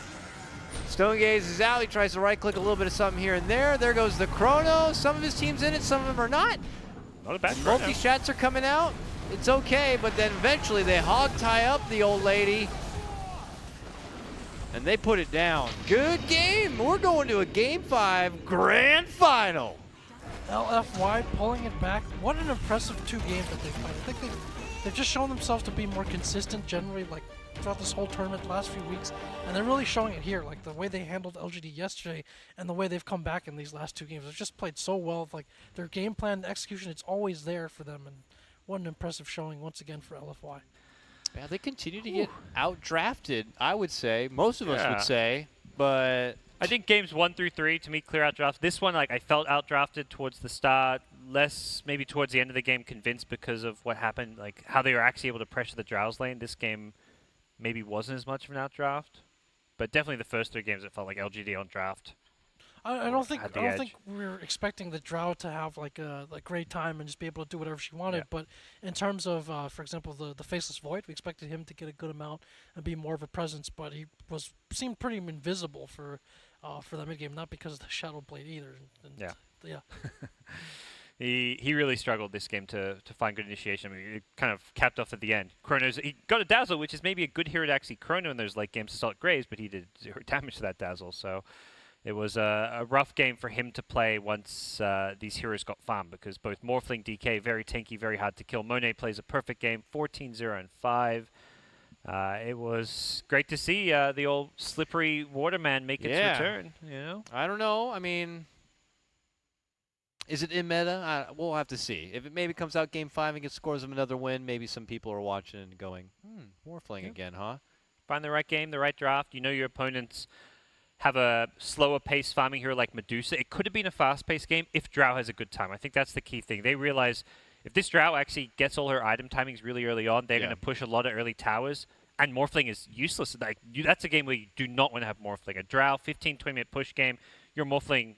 Stone Gaze is out. He tries to right-click a little bit of something here and there. There goes the Chrono. Some of his team's in it, some of them are not. Not a bad Chrono. Multi-shots are coming out. It's okay, but then eventually they hog tie up the old lady. And they put it down. Good game. We're going to a Game 5 grand final. LFY pulling it back. What an impressive 2 games that they've played. I think they've just shown themselves to be more consistent generally, like throughout this whole tournament the last few weeks, and they're really showing it here. Like the way they handled LGD yesterday and the way they've come back in these last 2 games. They've just played so well. Like their game plan execution, it's always there for them, and what an impressive showing once again for LFY. Yeah, they continue to get out-drafted, I would say. Most of us would say, but... I think games 1 through 3, to me, clear out draft. This one, like, I felt out-drafted towards the start, less maybe towards the end of the game, convinced because of what happened, like how they were actually able to pressure the Drow's lane. This game maybe wasn't as much of an out-draft, but definitely the first 3 games it felt like LGD on draft. I don't think we're expecting the Drow to have like a great time and just be able to do whatever she wanted. But in terms of, for example, the Faceless Void, we expected him to get a good amount and be more of a presence. But he seemed pretty invisible for that mid game, not because of the Shadow Blade either. Yeah. He really struggled this game to find good initiation. I mean, it kind of capped off at the end. He got a Dazzle, which is maybe a good hero to actually Chrono in those late games to start Graves, but he did 0 damage to that Dazzle. So it was a rough game for him to play once these heroes got farmed, because both Morphling, DK, very tanky, very hard to kill. Monet plays a perfect game, 14-0 and 5. It was great to see the old slippery Waterman make its return. You know, I don't know. I mean, is it in meta? We'll have to see. If it maybe comes out Game 5 and gets scores of another win, maybe some people are watching and going, Morphling again, huh? Find the right game, the right draft. You know your opponents have a slower pace farming hero like Medusa. It could have been a fast-paced game if Drow has a good time. I think that's the key thing. They realize if this Drow actually gets all her item timings really early on, they're going to push a lot of early towers, and Morphling is useless. Like that's a game where you do not want to have Morphling. A Drow, 15, 20-minute push game, your Morphling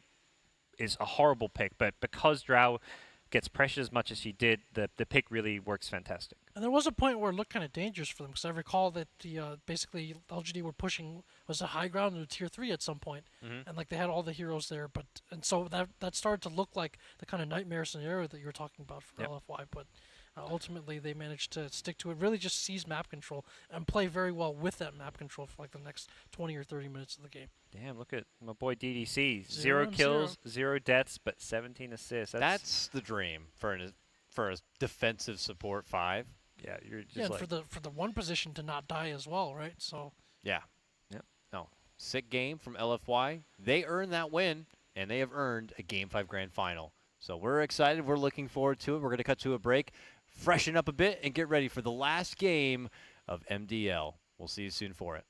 is a horrible pick, but because Drow gets pressured as much as she did, the pick really works fantastic. And there was a point where it looked kind of dangerous for them, because I recall that the basically LGD were pushing was a high ground into tier 3 at some point, and like they had all the heroes there, and so that started to look like the kind of nightmare scenario that you were talking about for LFY, but ultimately they managed to stick to it, really just seize map control and play very well with that map control for like the next 20 or 30 minutes of the game. Damn, look at my boy DDC. 0 kills, 0 deaths, but 17 assists. That's the dream for a defensive support 5. Yeah, you're just and for the one position to not die as well, right? So yeah. No. Sick game from LFY. They earned that win, and they have earned a Game 5 grand final. So we're excited. We're looking forward to it. We're going to cut to a break, freshen up a bit, and get ready for the last game of MDL. We'll see you soon for it.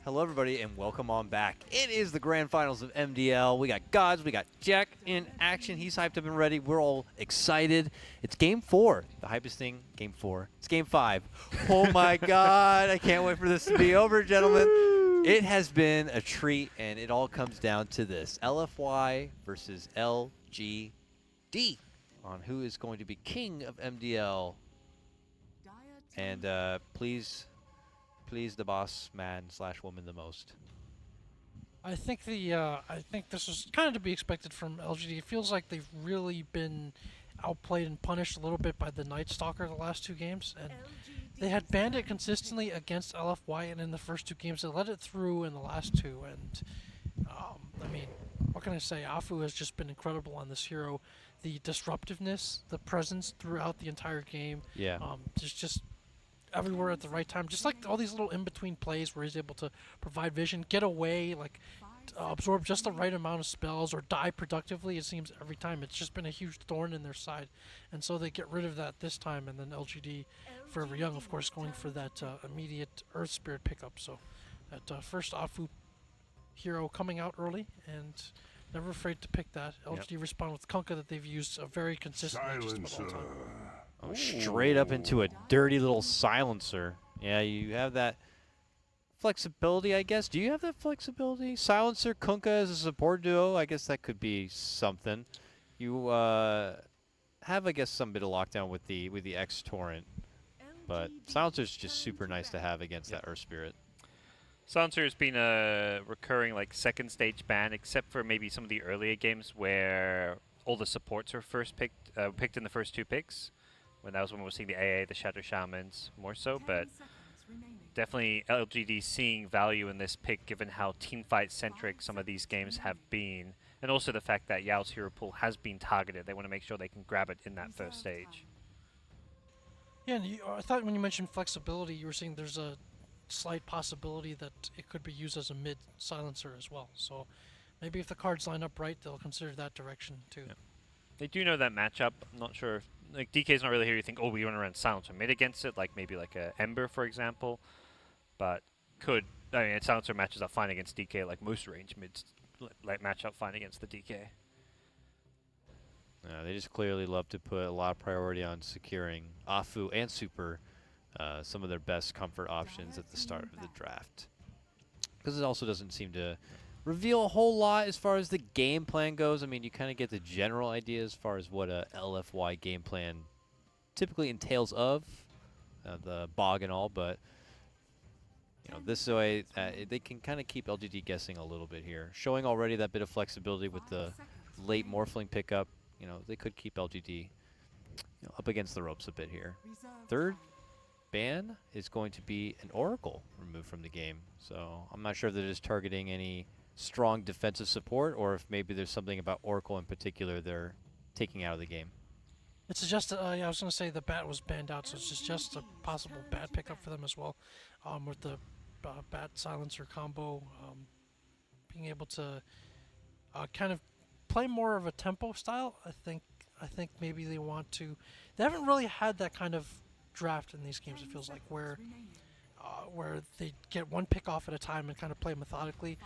Hello, everybody, and welcome on back. It is the grand finals of MDL. We got Gods, we got Jack in action. He's hyped up and ready. We're all excited. It's game 4. The hypest thing, game 4. It's game 5. Oh my God, I can't wait for this to be over, gentlemen. It has been a treat, and it all comes down to this. LFY versus LGD on who is going to be king of MDL. And please the boss man / woman the most. I think this was kind of to be expected from LGD. It feels like they've really been outplayed and punished a little bit by the Night Stalker the last 2 games, and they had banned it consistently against LFY, and in the first 2 games they let it through in the last 2. And I mean, what can I say? Afu has just been incredible on this hero. The disruptiveness, the presence throughout the entire game. Yeah. Just everywhere at the right time. Just like all these little in-between plays where he's able to provide vision, get away, like absorb just the right amount of spells, or die productively. It seems every time. It's just been a huge thorn in their side, and so they get rid of that this time. And then LGD, Forever Young, of course, going for that immediate Earth Spirit pickup. So that first Afu hero coming out early, and never afraid to pick that. LGD respond with Kunkka that they've used very consistently just about all the time. Oh, straight up into a dirty little silencer. Yeah, you have that flexibility, I guess. Do you have that flexibility? Silencer, Kunkka as a support duo, I guess that could be something. You have, I guess, some bit of lockdown with the X Torrent, but Silencer's just super nice to have against that Earth Spirit. Silencer has been a recurring like second stage ban, except for maybe some of the earlier games where all the supports are first picked in the first 2 picks. When that was when we were seeing the AA, the Shadow Shamans more so, but definitely LGD seeing value in this pick given how teamfight centric some of these games have been, and also the fact that Yao's hero pool has been targeted. They want to make sure they can grab it in that first stage. Yeah, and I thought when you mentioned flexibility, you were saying there's a slight possibility that it could be used as a mid silencer as well. So maybe if the cards line up right, they'll consider that direction too. Yeah. They do know that matchup. I'm not sure if, like, DK's not really here. You think, oh, we want to run Silencer mid against it, like maybe like a Ember, for example. But I mean, Silencer matches up fine against DK, like most range mids like match up fine against the DK. They just clearly love to put a lot of priority on securing Afu and Super, some of their best comfort options at the start of the draft. Because it also doesn't seem to reveal a whole lot as far as the game plan goes. I mean, you kind of get the general idea as far as what a LFY game plan typically entails of the bog and all, but you know, this way they can kind of keep LGD guessing a little bit here, showing already that bit of flexibility with the late Morphling pickup. You know, they could keep LGD up against the ropes a bit here. Third ban is going to be an Oracle removed from the game, so I'm not sure if they're just targeting any strong defensive support, or if maybe there's something about Oracle in particular they're taking out of the game. It's just, yeah, I was going to say the bat was banned out, so it's just a possible bat pickup for them as well, with the bat silencer combo, being able to kind of play more of a tempo style. I think maybe they want to. They haven't really had that kind of draft in these games. It feels like where they get one pick off at a time and kind of play methodically.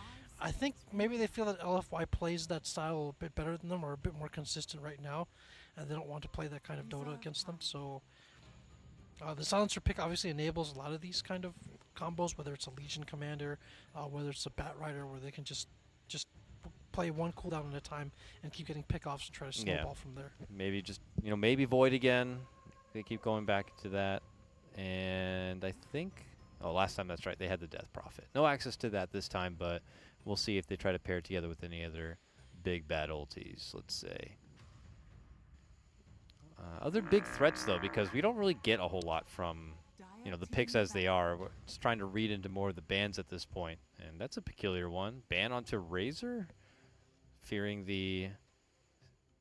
I think maybe they feel that LFY plays that style a bit better than them, or a bit more consistent right now, and they don't want to play that kind of Dota against them. So the silencer pick obviously enables a lot of these kind of combos, whether it's a Legion Commander, whether it's a Bat Rider, where they can just play one cooldown at a time and keep getting pickoffs and try to snowball from there. Maybe just, maybe Void again. They keep going back to that. And I think, last time, that's right, they had the Death Prophet. No access to that this time, but we'll see if they try to pair it together with any other big bad ultis, let's say. Other big threats, though, because we don't really get a whole lot from, the picks as they are. We're just trying to read into more of the bans at this point. And that's a peculiar one. Ban onto Razor? Fearing the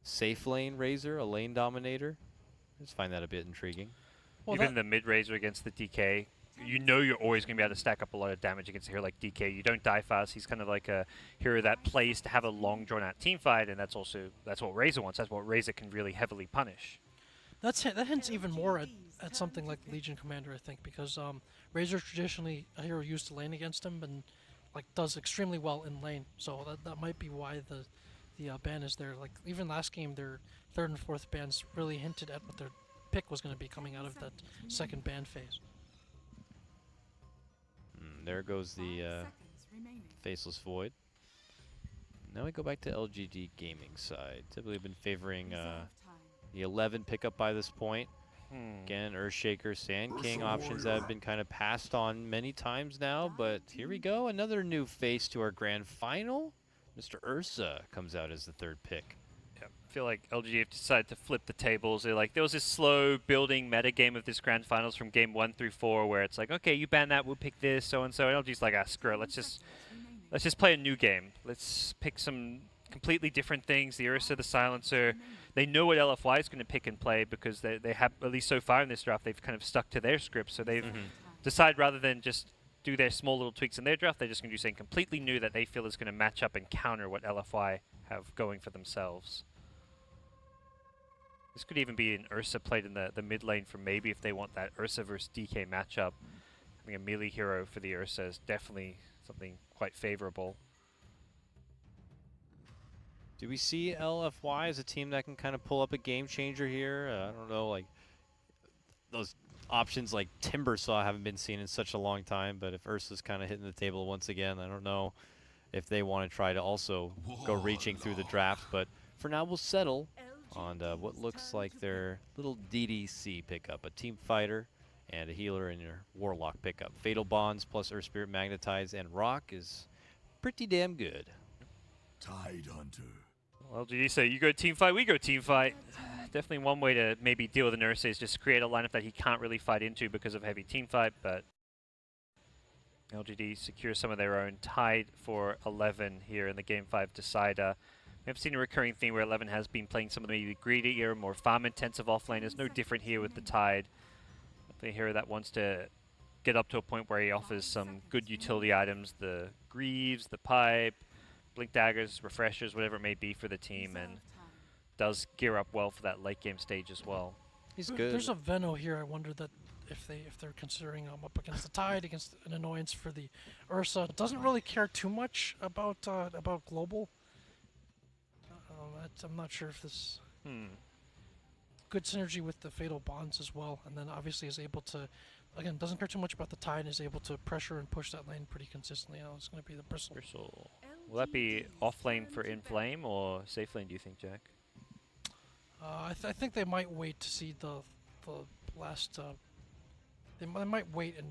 safe lane Razor, a lane dominator. I just find that a bit intriguing. Well, even the mid Razor against the DK, you're always going to be able to stack up a lot of damage against a hero like DK. You don't die fast. He's kind of like a hero that plays to have a long, drawn-out team fight, and that's what Razor wants. That's what Razor can really heavily punish. That hints even more at something like Legion Commander, I think, because Razor traditionally a hero used to lane against him, and like does extremely well in lane. So that might be why the ban is there. Like even last game, their third and fourth bans really hinted at what their pick was going to be coming out of that second ban phase. There goes the Faceless Void. Now we go back to LGD Gaming side. Typically been favoring the 11 pickup by this point. Again, Earthshaker, Sand King options that have been kind of passed on many times now, but here we go. Another new face to our grand final. Mr. Ursa comes out as the third pick. Yeah, I feel like LGD have decided to flip the tables. They're like, there was this slow building meta game of this grand finals from game 1 through 4 where it's like, okay, you ban that, we'll pick this, so and so. And LGD's like, ah, screw it, let's just play a new game. Let's pick some completely different things. The Ursa, the Silencer. They know what LFY is going to pick and play because they have, at least so far in this draft, they've kind of stuck to their script. So they've decided rather than just do their small little tweaks in their draft, they're just going to do something completely new that they feel is going to match up and counter what LFY have going for themselves. This could even be an Ursa played in the mid lane for maybe if they want that Ursa versus DK matchup. Having a melee hero for the Ursa is definitely something quite favorable. Do we see LFY as a team that can kind of pull up a game changer here? I don't know, like those options like Timbersaw haven't been seen in such a long time, but if Ursa's kind of hitting the table once again, I don't know if they want to try to also go reaching through the draft, but for now we'll settle on what looks like their little DDC pickup, a team fighter and a healer in your Warlock pickup. Fatal Bonds plus Earth Spirit Magnetize and Rock is pretty damn good. Tide Hunter. Well, LGD say you go team fight, we go team fight. Definitely one way to maybe deal with an Ursa is just create a lineup that he can't really fight into because of heavy team fight, but LGD secures some of their own. Tied for 11 here in the Game 5 decider. We've seen a recurring theme where 11 has been playing some of the maybe greedier, more farm-intensive offlaners. No different here with the Tide. The hero that wants to get up to a point where he offers some good utility items, the Greaves, the Pipe, Blink Daggers, Refreshers, whatever it may be for the team, and does gear up well for that late game stage as well. He's good. There's a Veno here. I wonder that if they're considering up against the Tide, against an annoyance for the Ursa. Doesn't really care too much about global. I'm not sure if this good synergy with the Fatal Bonds as well, and then obviously is able to, again, doesn't care too much about the Tide and is able to pressure and push that lane pretty consistently. It's going to be the Bristle. Will that be off lane for in-flame or safe lane, do you think, Jack? I think they might wait to see the last. They might wait and.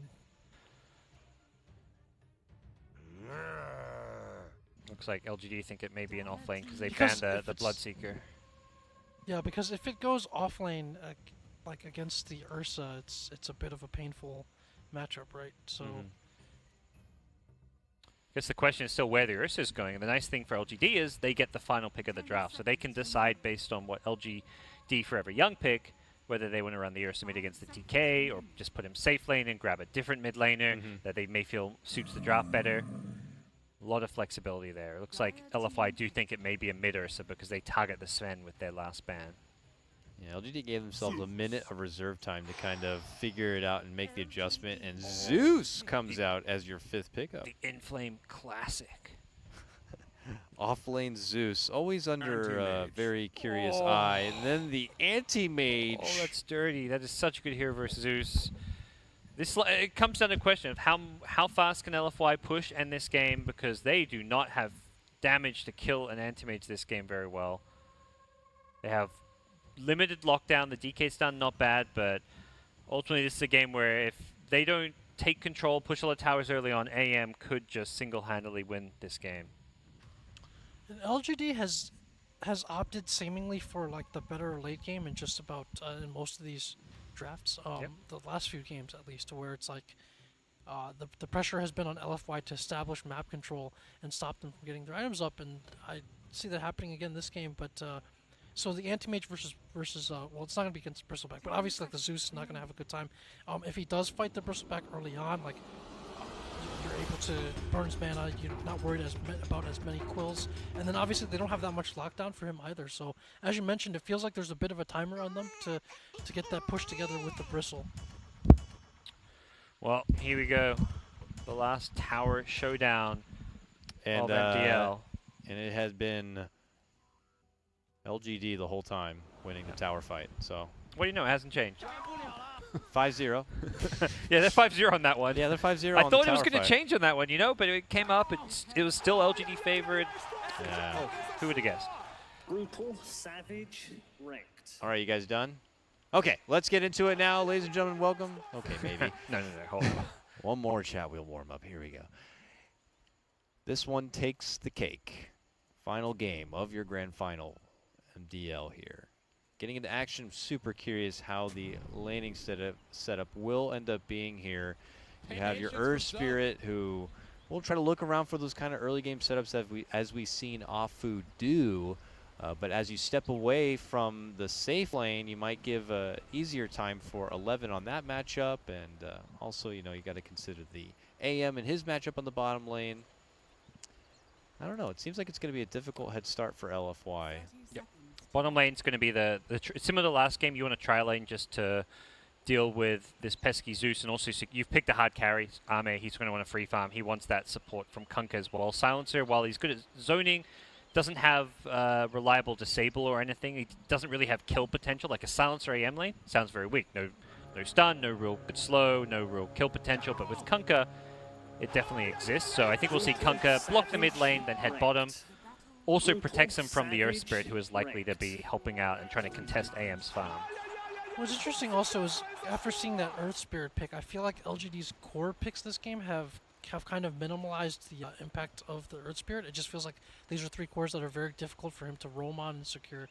Looks like LGD think it may be an off lane because they banned the Bloodseeker. Yeah, because if it goes off lane, like against the Ursa, it's a bit of a painful matchup, right? So. I guess the question is still where the Ursa is going. And the nice thing for LGD is they get the final pick of the draft. So they can decide based on what LGD Forever Young pick, whether they want to run the Ursa mid against the TK or just put him safe lane and grab a different mid laner that they may feel suits the draft better. A lot of flexibility there. It looks like LFY do think it may be a mid Ursa because they target the Sven with their last ban. Yeah, LGD gave themselves a minute of reserve time to kind of figure it out and make the adjustment, and Zeus comes out as your fifth pickup. The In-Flame Classic. Off-lane Zeus, always under a very curious eye. And then the Anti-Mage. Oh, that's dirty. That is such a good hero versus Zeus. It comes down to a question of how fast can LFY push in this game, because they do not have damage to kill an Anti-Mage this game very well. They have limited lockdown. The DK stun, not bad, but ultimately this is a game where if they don't take control, push all the towers early on, AM could just single-handedly win this game. And LGD has opted seemingly for like the better late game in just about in most of these drafts. The last few games at least, to where it's like the pressure has been on LFY to establish map control and stop them from getting their items up, and I see that happening again this game. But so the Anti-Mage versus well, it's not going to be against Bristleback, but obviously like the Zeus is not going to have a good time. If he does fight the Bristleback early on, like you're able to burn his mana, you're not worried about as many quills, and then obviously they don't have that much lockdown for him either. So as you mentioned, it feels like there's a bit of a timer on them to get that push together with the Bristle. Well, here we go. The last tower showdown. And, of MDL. and it has been LGD the whole time winning the tower fight. So What do you know? It hasn't changed. 5-0. Yeah, they're 5-0 on that one. Yeah, they're 5-0 I on the thought it was tower going to fight. change on that one, you know, but it came up. It was still LGD favored. Yeah. Oh, who would have guessed? Brutal, savage, wrecked. All right, you guys done? Okay, let's get into it now, ladies and gentlemen. Welcome. Okay, maybe. No, hold on. One more chat, we'll warm up. Here we go. This one takes the cake. Final game of your grand final, MDL here. Getting into action, I'm super curious how the laning setup will end up being here. You have your Earth Spirit, who will try to look around for those kind of early game setups as we've seen Afu do. But as you step away from the safe lane, you might give easier time for 11 on that matchup. And also, you know, you got to consider the AM and his matchup on the bottom lane. I don't know. It seems like it's going to be a difficult head start for LFY. Yep. Bottom lane's going to be similar to last game. You want to tri lane just to deal with this pesky Zeus, and also you've picked a hard carry. Ame, he's going to want to free farm. He wants that support from Kunkka as well. Silencer, while he's good at zoning, doesn't have reliable disable or anything. He doesn't really have kill potential. Like a Silencer AM lane sounds very weak. No stun, no real good slow, no real kill potential. But with Kunkka, it definitely exists. So I think we'll see Kunkka block the mid lane, then head bottom. Also protects him from the Earth Spirit, who is likely to be helping out and trying to contest AM's farm. What's interesting also is, after seeing that Earth Spirit pick, I feel like LGD's core picks this game have kind of minimalized the impact of the Earth Spirit. It just feels like these are 3 cores that are very difficult for him to roam on and secure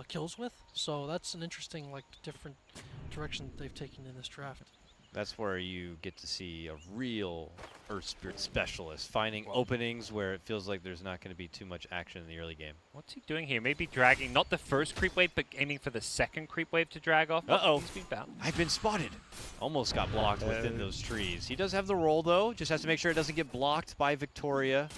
kills with. So that's an interesting, like, different direction they've taken in this draft. That's where you get to see a real Earth Spirit specialist, finding openings where it feels like there's not going to be too much action in the early game. What's he doing here? Maybe dragging, not the first creep wave, but aiming for the second creep wave to drag off. Uh-oh. He's been found. I've been spotted. Almost got blocked within those trees. He does have the roll, though. Just has to make sure it doesn't get blocked by Victoria.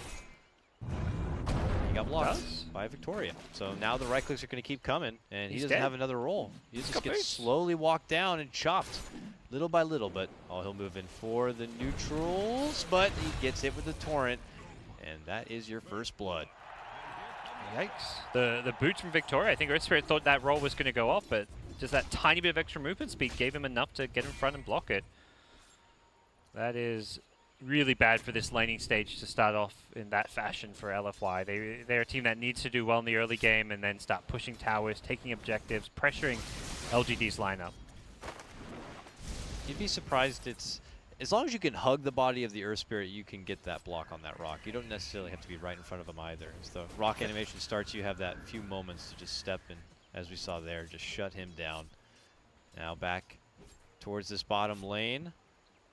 He got blocked by Victoria. So now the right clicks are going to keep coming, and he doesn't have another roll. He just gets slowly walked down and chopped little by little, but he'll move in for the neutrals, but he gets hit with the torrent, and that is your first blood. Yikes. The boots from Victoria, I think Earth Spirit thought that roll was going to go off, but just that tiny bit of extra movement speed gave him enough to get in front and block it. That is really bad for this laning stage to start off in that fashion for LFY. They're a team that needs to do well in the early game and then start pushing towers, taking objectives, pressuring LGD's lineup. You'd be surprised. It's as long as you can hug the body of the Earth Spirit, you can get that block on that rock. You don't necessarily have to be right in front of him either. As the rock animation starts, you have that few moments to just step and, as we saw there, just shut him down. Now back towards this bottom lane.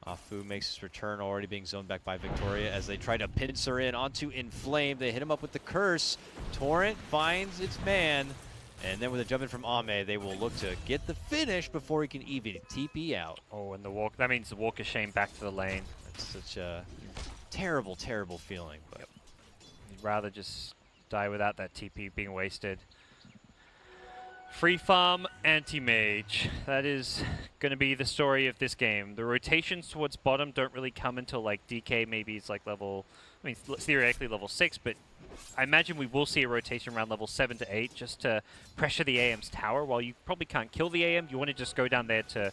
Afu makes his return, already being zoned back by Victoria as they try to pincer in onto Inflame. They hit him up with the curse. Torrent finds its man. And then with a jump in from Ame, they will look to get the finish before he can even TP out. Oh, and the walk, that means the walk of shame back to the lane. That's such a terrible, terrible feeling. But You'd rather just die without that TP being wasted. Free farm, anti-mage. That is going to be the story of this game. The rotations towards bottom don't really come until like DK maybe it's like level, I mean theoretically level 6, but I imagine we will see a rotation around level 7 to 8 just to pressure the AM's tower. While you probably can't kill the AM, you want to just go down there to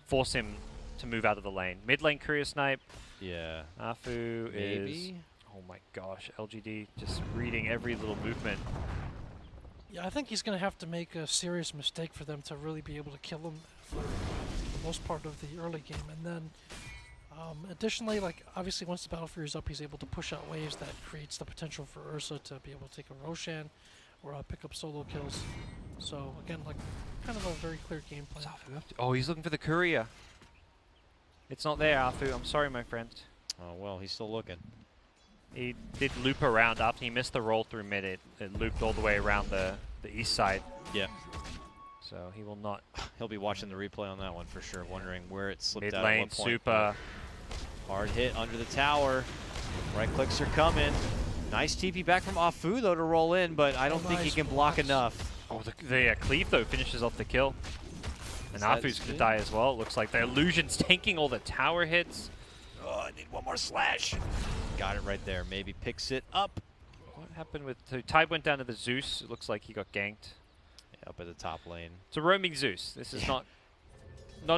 force him to move out of the lane. Mid lane courier snipe. yeah. Afu is... Oh my gosh, LGD just reading every little movement. Yeah, I think he's going to have to make a serious mistake for them to really be able to kill him for the most part of the early game. And then, additionally, like obviously once the Battle Fury is up, he's able to push out waves that creates the potential for Ursa to be able to take a Roshan or pick up solo kills. So again, like kind of a very clear game plan. Oh, he's looking for the courier. It's not there, Afu. I'm sorry, my friend. Oh, well, he's still looking. He did loop around after he missed the roll through mid. It looped all the way around the east side. Yeah. So he will not. He'll be watching the replay on that one for sure, wondering where it slipped Mid out at lane, what point. super. Hard hit under the tower. Right clicks are coming. Nice TP back from Afu, though, to roll in, but I don't think he nice can block blocks. enough. Oh, the cleave, though, finishes off the kill. And That Afu's is going to good. die as well. It looks like the illusion's tanking all the tower hits. Oh, I need one more slash. got it right there. Maybe picks it up. What happened with... So Tide went down to the Zeus. It looks like he got ganked. Yeah, up at the top lane. It's a roaming Zeus. This is not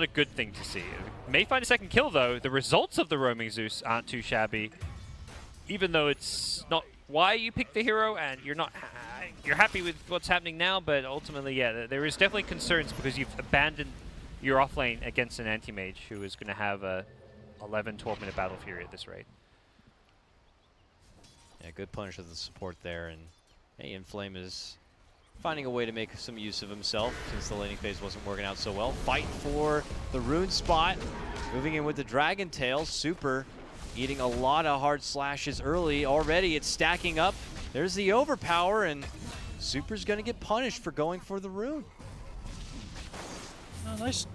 a good thing to see. May find a second kill, though. The results of the roaming Zeus aren't too shabby. Even though it's not why you pick the hero, and you're happy with what's happening now, but ultimately, yeah, there is definitely concerns because you've abandoned your offlane against an anti-mage who is going to have a 11, 12-minute battle fury at this rate. Yeah, good punish of the support there, and hey, Inflame is finding a way to make some use of himself since the laning phase wasn't working out so well. Fight for the rune spot, moving in with the Dragon Tail. Super eating a lot of hard slashes early already. It's stacking up. There's the overpower, and Super's going to get punished for going for the rune. Nice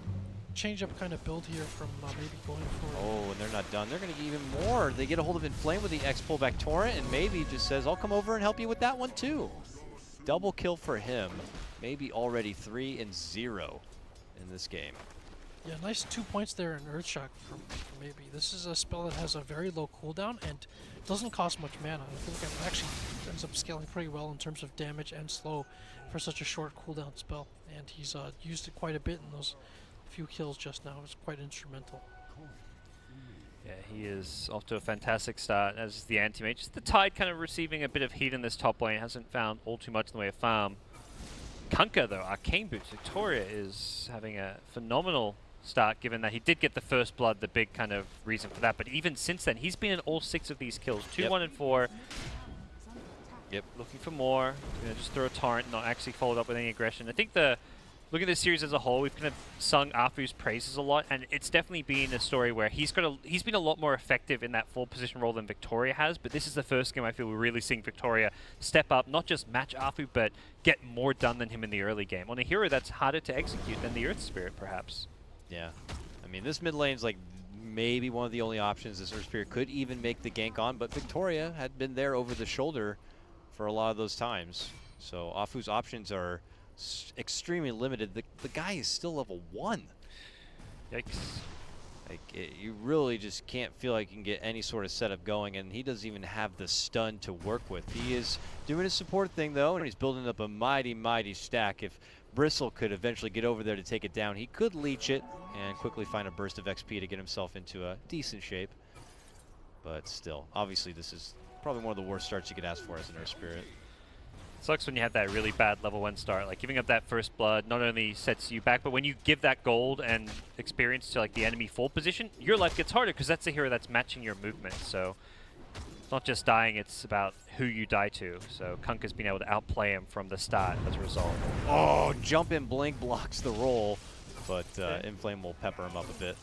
change-up kind of build here from maybe going for... Oh, and they're not done. They're going to get even more. They get a hold of Inflame with the X pullback torrent, and maybe just says, I'll come over and help you with that one too. Double kill for him. Maybe already 3-0 in this game. Yeah, nice 2 points there in Earthshock from maybe. This is a spell that has a very low cooldown and doesn't cost much mana. I think it actually ends up scaling pretty well in terms of damage and slow for such a short cooldown spell. And he's used it quite a bit in those few kills just now. It's quite instrumental. Yeah, he is off to a fantastic start as the anti-mage. Just the Tide kind of receiving a bit of heat in this top lane. Hasn't found all too much in the way of farm. Kunkka, though, Arcane Boots, Victoria is having a phenomenal start, given that he did get the first blood, the big kind of reason for that. But even since then, he's been in all 6 of these kills. 2, 1, and 4. Yep. Looking for more. Just throw a torrent, not actually followed up with any aggression. I think look at this series as a whole, we've kind of sung Afu's praises a lot, and it's definitely been a story where he's been a lot more effective in that full position role than Victoria has, but this is the first game I feel we're really seeing Victoria step up, not just match Afu, but get more done than him in the early game. On a hero that's harder to execute than the Earth Spirit, perhaps. Yeah. I mean, this mid lane's like maybe one of the only options this Earth Spirit could even make the gank on, but Victoria had been there over the shoulder for a lot of those times. So Afu's options are extremely limited. The guy is still level 1. Yikes. Like, you really just can't feel like you can get any sort of setup going, and he doesn't even have the stun to work with. He is doing his support thing, though, and he's building up a mighty, mighty stack. If Bristle could eventually get over there to take it down, he could leech it and quickly find a burst of XP to get himself into a decent shape. But still, obviously this is probably one of the worst starts you could ask for as an Earth Spirit. Sucks when you have that really bad level 1 start. Like, giving up that first blood not only sets you back, but when you give that gold and experience to like the enemy full position, your life gets harder because that's the hero that's matching your movement. So it's not just dying, it's about who you die to. So Kunkka's been able to outplay him from the start as a result. Oh, jump in blink blocks the roll, but Inflame will pepper him up a bit.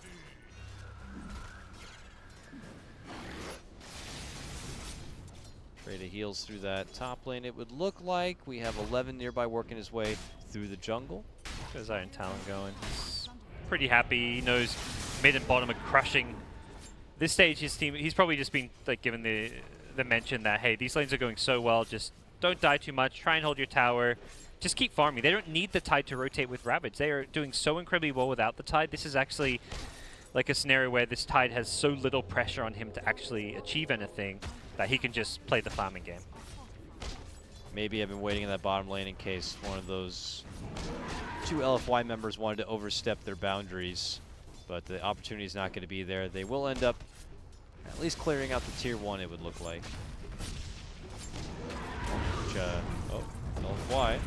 Trade of heals through that top lane, it would look like. We have 11 nearby working his way through the jungle. There's Iron Talon going. He's pretty happy. He knows mid and bottom are crushing. This stage, his team, he's probably just been like given the mention that, hey, these lanes are going so well, just don't die too much, try and hold your tower, just keep farming. They don't need the Tide to rotate with Ravage. They are doing so incredibly well without the Tide. This is actually like a scenario where this Tide has so little pressure on him to actually achieve anything that he can just play the farming game. Maybe I've been waiting in that bottom lane in case one of those 2 LFY members wanted to overstep their boundaries, but the opportunity is not going to be there. They will end up at least clearing out the tier 1, it would look like. Which, oh, LFY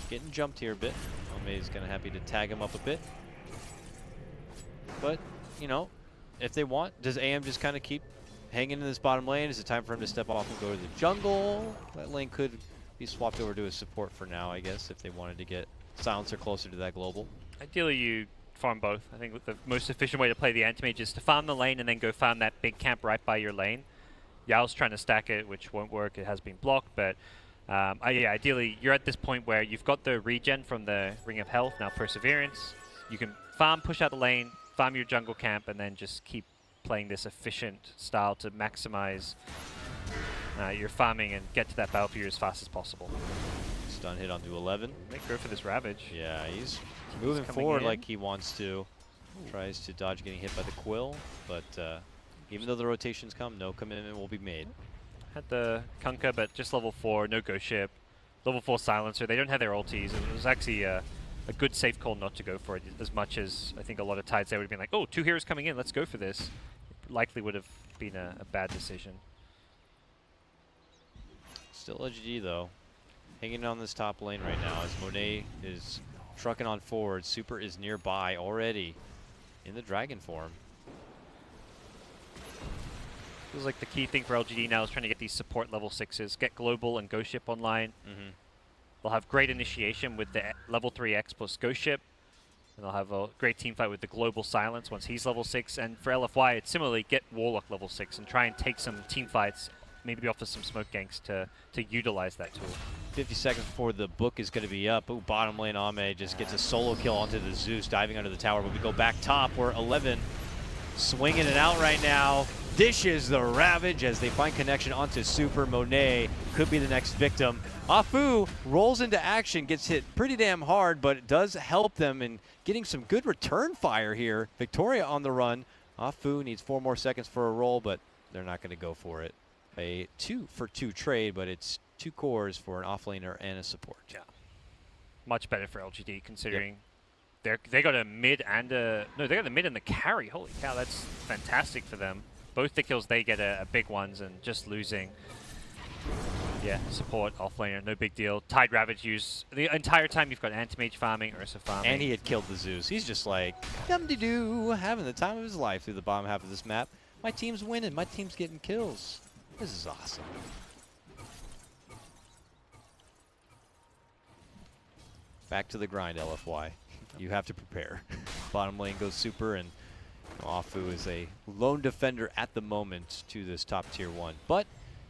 getting jumped here a bit. Is kind of happy to tag him up a bit. But, you know, if they want, does AM just kind of keep hanging in this bottom lane? Is it time for him to step off and go to the jungle? That lane could be swapped over to his support for now, I guess, if they wanted to get Silencer closer to that global. Ideally, you farm both. I think the most efficient way to play the anti-mage is to farm the lane and then go farm that big camp right by your lane. Yao's trying to stack it, which won't work. It has been blocked, but yeah, ideally, you're at this point where you've got the regen from the Ring of Health, now Perseverance. You can farm, push out the lane, farm your jungle camp, and then just keep playing this efficient style to maximize your farming and get to that battlefield as fast as possible. Stun hit onto 11. Make go for this Ravage. Yeah, he's moving forward like he wants to. Tries to dodge getting hit by the Quill, but Even though the rotations come, no commitment will be made. Had the Kunkka, but just level 4, no ghost ship. Level 4 silencer. They don't have their ultis. It was actually a good safe call not to go for it, as much as I think a lot of tides there would have been like, oh, 2 heroes coming in, let's go for this. It likely would have been a bad decision. Still LGD though, hanging on this top lane right now as Monet is trucking on forward. Super is nearby already in the dragon form. Feels like the key thing for LGD now is trying to get these support level 6s, get global and ghost ship online. They'll have great initiation with the level 3x plus ghost ship. And they'll have a great team fight with the global silence once he's level 6. And for LFY, it's similarly get warlock level 6 and try and take some team fights, maybe offer some smoke ganks to utilize that tool. 50 seconds before the book is going to be up. Ooh, bottom lane Ame just gets a solo kill onto the Zeus, diving under the tower. But we go back top where 11 swinging it out right now. Dishes the Ravage as they find connection onto Super. Monet could be the next victim. Afu rolls into action, gets hit pretty damn hard, but it does help them in getting some good return fire here. Victoria on the run. Afu needs 4 more seconds for a roll, but they're not going to go for it. A 2-for-2 trade, but it's 2 cores for an offlaner and a support. Yeah, much better for LGD considering they got a mid and a they got the mid and the carry. Holy cow, that's fantastic for them. Both the kills they get are big ones, and just losing. Yeah, support offlaner, no big deal. Tide Ravage use the entire time. You've got Anti-Mage farming, Ursa farming, and he had killed the Zeus. He's just like dum-de-doo, having the time of his life through the bottom half of this map. My team's winning. My team's getting kills. This is awesome. Back to the grind, LFY. You have to prepare. Bottom lane goes Super, and Afu is a lone defender at the moment to this top tier 1. But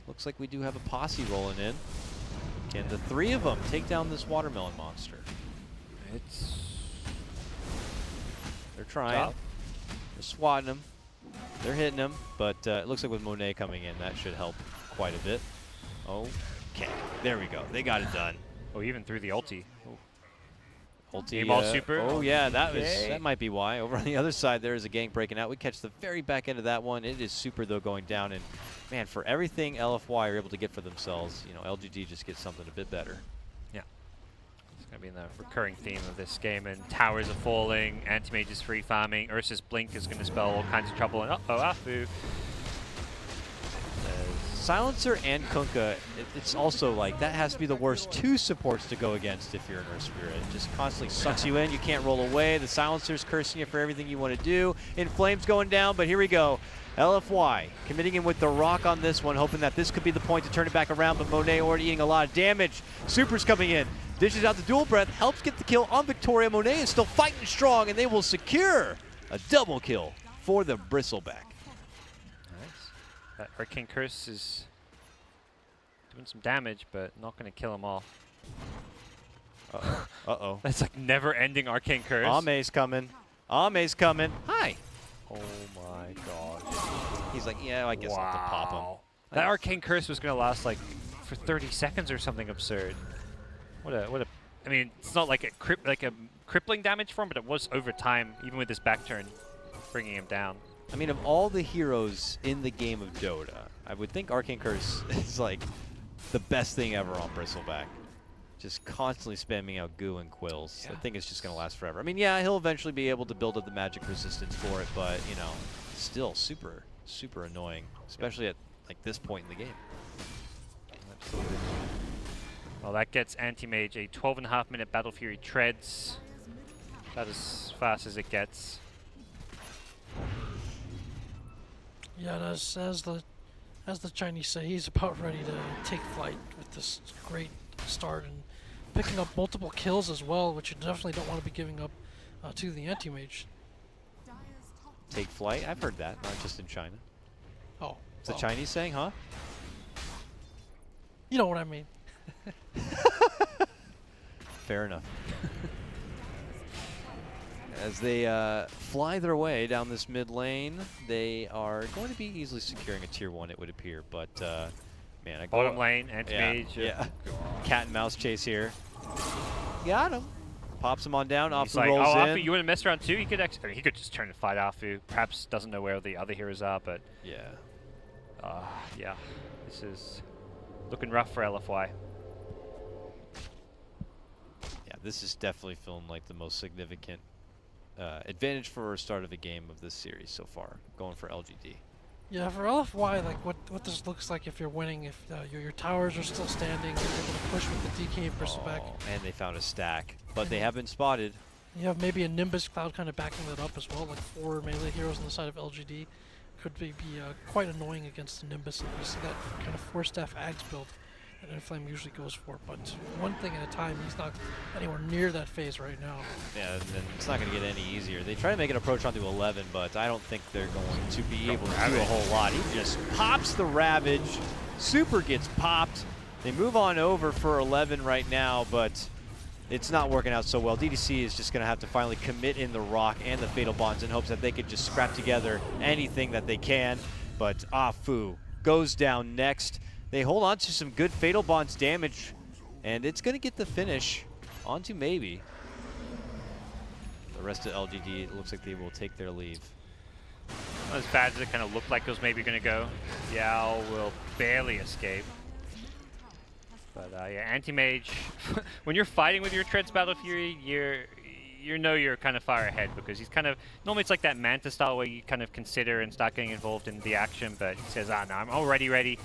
looks like we do have a posse rolling in. Can the 3 of them take down this watermelon monster? They're trying. Top. They're swatting him. They're hitting him, but it looks like with Monet coming in, that should help quite a bit. Okay, there we go. They got it done. Oh, even through the ulti. Ulti, ball Super. Oh yeah, that might be why. Over on the other side, there is a gank breaking out. We catch the very back end of that one. It is Super though going down, and man, for everything LFY are able to get for themselves, you know, LGD just gets something a bit better. Yeah, it's gonna be the recurring theme of this game. And towers are falling. Anti-Mage is free farming. Ursa's blink is gonna spell all kinds of trouble. And Afu. Silencer and Kunkka, it's also like, that has to be the worst 2 supports to go against if you're an Earth Spirit. It just constantly sucks you in, you can't roll away, the Silencer's cursing you for everything you want to do. In Flames going down, but here we go. LFY committing in with the rock on this one, hoping that this could be the point to turn it back around, but Monet already eating a lot of damage. Super's coming in, dishes out the dual breath, helps get the kill on Victoria. Monet is still fighting strong, and they will secure a double kill for the Bristleback. That Arcane Curse is doing some damage, but not going to kill him off. Uh-oh. That's like never-ending Arcane Curse. Ame's coming. Ame's coming. Hi. Oh my god. He's like, yeah, I guess I'll have to pop him. That Arcane Curse was going to last like for 30 seconds or something absurd. What a. I mean, it's not like a crippling damage for him, but it was over time, even with his back turn, bringing him down. I mean, of all the heroes in the game of Dota, I would think Arcane Curse is like the best thing ever on Bristleback. Just constantly spamming out goo and quills. I think it's just going to last forever. I mean, yeah, he'll eventually be able to build up the magic resistance for it, but, you know, still super, super annoying, especially at like this point in the game. Absolutely. Well, that gets Anti-Mage a 12.5-minute Battle Fury treads. About as fast as it gets. Yeah, as the Chinese say, he's about ready to take flight with this great start and picking up multiple kills as well, which you definitely don't want to be giving up to the Anti-Mage. Take flight? I've heard that, not just in China. Oh. It's the Chinese saying, huh? You know what I mean. Fair enough. As they fly their way down this mid lane, they are going to be easily securing a tier 1, it would appear. But, man, I bottom lane, Anti-Mage. Yeah. Cat and mouse chase here. Got him. Pops him on down. He's Afu like, rolls oh, in. Afu, you want to mess around too? He could actually, I mean, he could just turn and fight Afu. Perhaps doesn't know where the other heroes are, but Yeah. yeah, this is looking rough for LFY. Yeah, this is definitely feeling like the most significant advantage for a start of a game of this series so far, going for LGD. Yeah, for LFY, like what this looks like if you're winning, if your towers are still standing, you're able to push with the DK and Bristleback. Oh, and they found a stack, but they have been spotted. You have maybe a Nimbus Cloud kind of backing that up as well, like 4 melee heroes on the side of LGD. Could be quite annoying against the Nimbus, and you see that kind of 4-staff Ags build that Inflame usually goes for, but one thing at a time. He's not anywhere near that phase right now. Yeah, and it's not going to get any easier. They try to make an approach onto 11, but I don't think they're going to be able to do a whole lot. He just pops the Ravage. Super gets popped. They move on over for 11 right now, but it's not working out so well. DDC is just going to have to finally commit in the Rock and the Fatal Bonds in hopes that they could just scrap together anything that they can. But Afu goes down next. They hold on to some good Fatal Bonds damage, and it's going to get the finish onto maybe. The rest of LGD, it looks like they will take their leave. Not as bad as it kind of looked like it was maybe going to go. Yao will barely escape. But yeah, Anti-Mage, when you're fighting with your Treads Battle Fury, you're kind of far ahead, because he's kind of, normally it's like that Manta style where you kind of consider and start getting involved in the action, but he says, no, I'm already ready.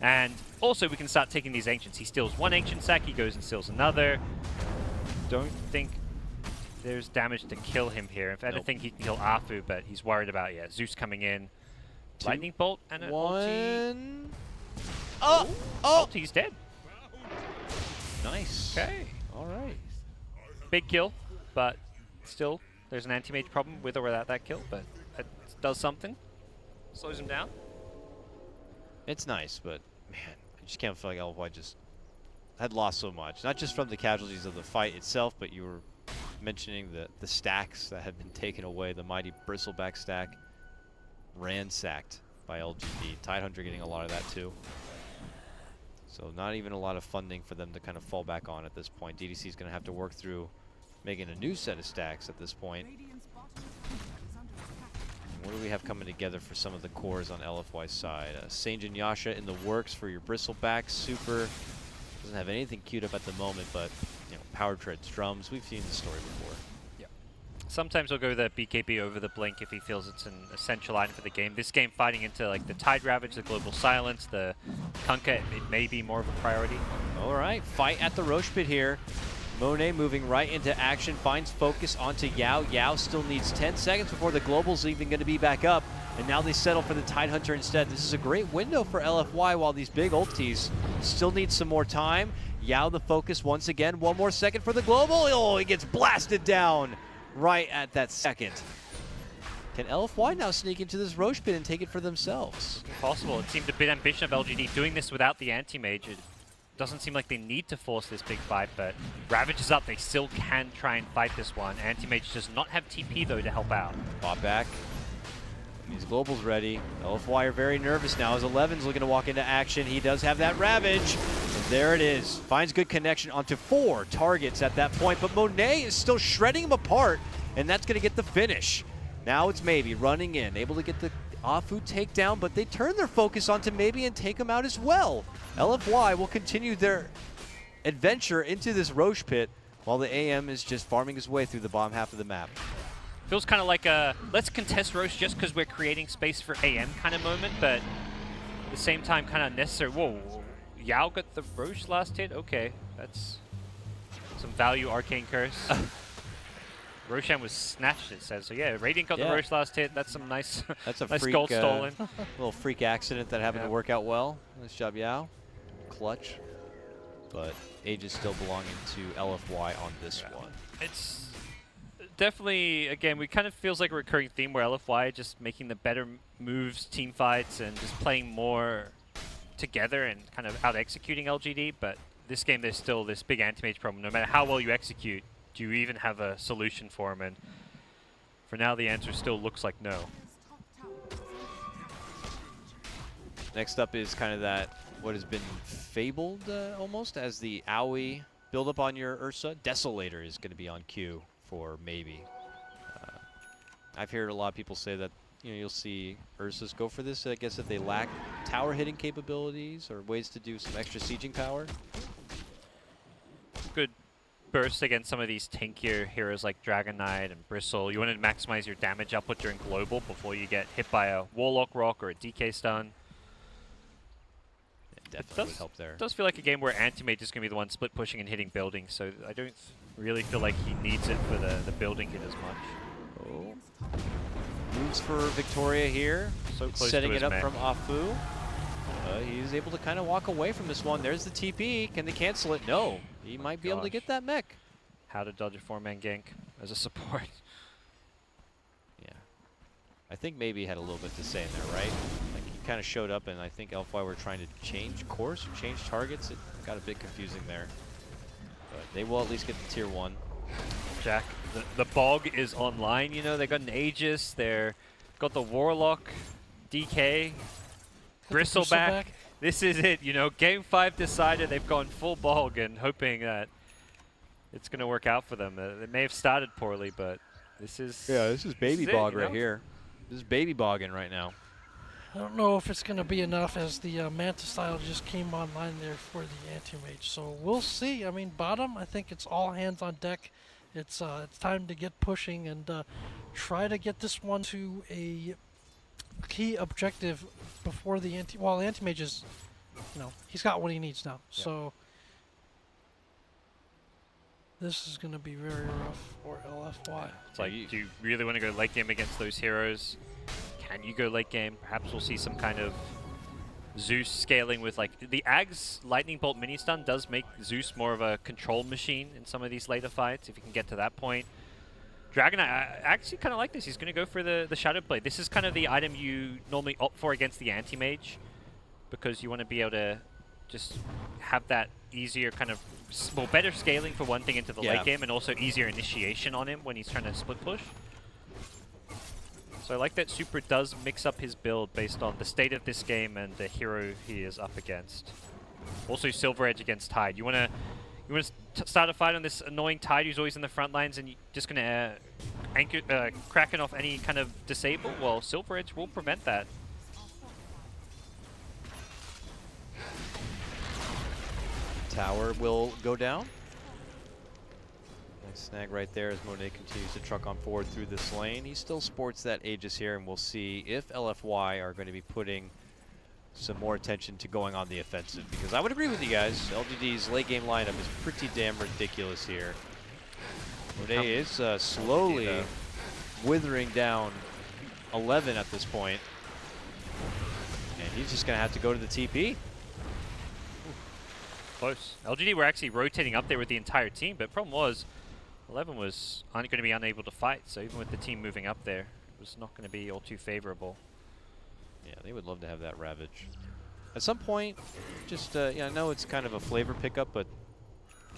And also we can start taking these Ancients. He steals one Ancient sack, he goes and steals another. Don't think there's damage to kill him here. In fact, I think he can kill Afu, but he's worried about, yeah, Zeus coming in. Lightning Bolt and an ulti. Oh! Ulti's dead. Nice. Okay. All right. Big kill, but still, there's an anti-mage problem with or without that kill, but it does something. Slows him down. It's nice, but man, I just can't feel like LFY just had lost so much. Not just from the casualties of the fight itself, but you were mentioning the stacks that had been taken away. The mighty Bristleback stack ransacked by LGD. Tidehunter getting a lot of that too. So not even a lot of funding for them to kind of fall back on at this point. DDC is going to have to work through making a new set of stacks at this point. What do we have coming together for some of the cores on LFY's side? Sange and Yasha in the works for your Bristleback. Super doesn't have anything queued up at the moment, but you know, Power Treads, drums. We've seen the story before. Sometimes he'll go the BKB over the Blink if he feels it's an essential item for the game. This game fighting into like the Tide Ravage, the Global Silence, the Kunkka, it may be more of a priority. All right, fight at the Roche Pit here. Monet moving right into action, finds focus onto Yao. Yao still needs 10 seconds before the Global's even going to be back up, and now they settle for the Tidehunter instead. This is a great window for LFY while these big ultis still need some more time. Yao the focus once again, one more second for the Global. Oh, he gets blasted down right at that second. Can LFY now sneak into this Roche Pit and take it for themselves? Possible. It seemed a bit ambitious of LGD doing this without the anti-mage. It doesn't seem like they need to force this big fight, but Ravage is up. They still can try and fight this one. Anti-mage does not have TP though to help out. Bot back. These Global's ready. LFY are very nervous now as 11's looking to walk into action. He does have that Ravage. And there it is. Finds good connection onto 4 targets at that point, but Monet is still shredding him apart, and that's going to get the finish. Now it's Maybe running in, able to get the Afu takedown, but they turn their focus onto Maybe and take him out as well. LFY will continue their adventure into this Roche Pit while the AM is just farming his way through the bottom half of the map. Feels kind of like a let's contest Roche just because we're creating space for AM kind of moment, but at the same time kind of necessary. Whoa, Yao got the Roche last hit? Okay, that's some value Arcane Curse. Roshan was snatched, it says. So yeah, Radiant got the Roche last hit. That's some nice, that's a nice freak, gold stolen. Little freak accident that happened to work out well. Nice job, Yao. Clutch. But Aegis still belonging to LFY on this one. It's definitely, again, we kind of feels like a recurring theme where LFY just making the better moves, team fights, and just playing more together and kind of out-executing LGD. But this game, there's still this big anti-mage problem. No matter how well you execute, do you even have a solution for him? And for now, the answer still looks like no. Next up is kind of that, what has been fabled almost as the AoE build up on your Ursa. Desolator is going to be on queue for maybe. I've heard a lot of people say that you'll see Ursas go for this, I guess, if they lack tower hitting capabilities or ways to do some extra sieging power. Good burst against some of these tankier heroes like Dragon Knight and Bristle. You want to maximize your damage output during global before you get hit by a Warlock Rock or a DK stun. It definitely would help there. It does feel like a game where Anti-Mage is going to be the one split pushing and hitting buildings, so I don't really feel like he needs it for the building hit as much. Oh. Moves for Victoria here. So close Setting to it his up mech. from Afu. He's able to kind of walk away from this one. There's the TP. Can they cancel it? No. He might be able to get that mech. How to dodge a 4-man gank as a support. Yeah. I think maybe he had a little bit to say in there, right? Like he kind of showed up, and I think LFY were trying to change course or change targets. It got a bit confusing there. But they will at least get the tier 1. Jack, the Bog is online, they got an Aegis, they're got the Warlock, DK, Bristle back. This is it, Game 5 decided they've gone full Bog and hoping that it's going to work out for them. They may have started poorly, but this is... Yeah, this is baby Bog right here. here. This is baby bogging right now. I don't know if it's going to be enough, as the Manta style just came online there for the Anti-Mage. So we'll see. I mean, bottom, I think it's all hands on deck. It's time to get pushing and try to get this one to a key objective before the Anti-Mage is, he's got what he needs now. Yep. So this is going to be very rough for LFY. It's like, do you really want to go late game against those heroes? Can you go late game? Perhaps we'll see some kind of Zeus scaling with, like, the Ag's Lightning Bolt mini stun does make Zeus more of a control machine in some of these later fights, if you can get to that point. Dragon, I actually kind of like this. He's going to go for the Shadow Blade. This is kind of the item you normally opt for against the Anti-Mage, because you want to be able to just have that easier kind of, better scaling for one thing into the late game, and also easier initiation on him when he's trying to split push. So I like that Super does mix up his build based on the state of this game and the hero he is up against. Also Silver Edge against Tide. You want to start a fight on this annoying Tide who's always in the front lines, and you're just going to cracking off any kind of disable? Well, Silver Edge will prevent that. Tower will go down. Nice snag right there as Monet continues to truck on forward through this lane. He still sports that Aegis here, and we'll see if LFY are going to be putting some more attention to going on the offensive, because I would agree with you guys. LGD's late game lineup is pretty damn ridiculous here. Monet is slowly withering down 11 at this point, and he's just going to have to go to the TP. Close. LGD were actually rotating up there with the entire team, but problem was 11 was going to be unable to fight, so even with the team moving up there, it was not going to be all too favorable. Yeah, they would love to have that Ravage. At some point, just, I know it's kind of a flavor pickup, but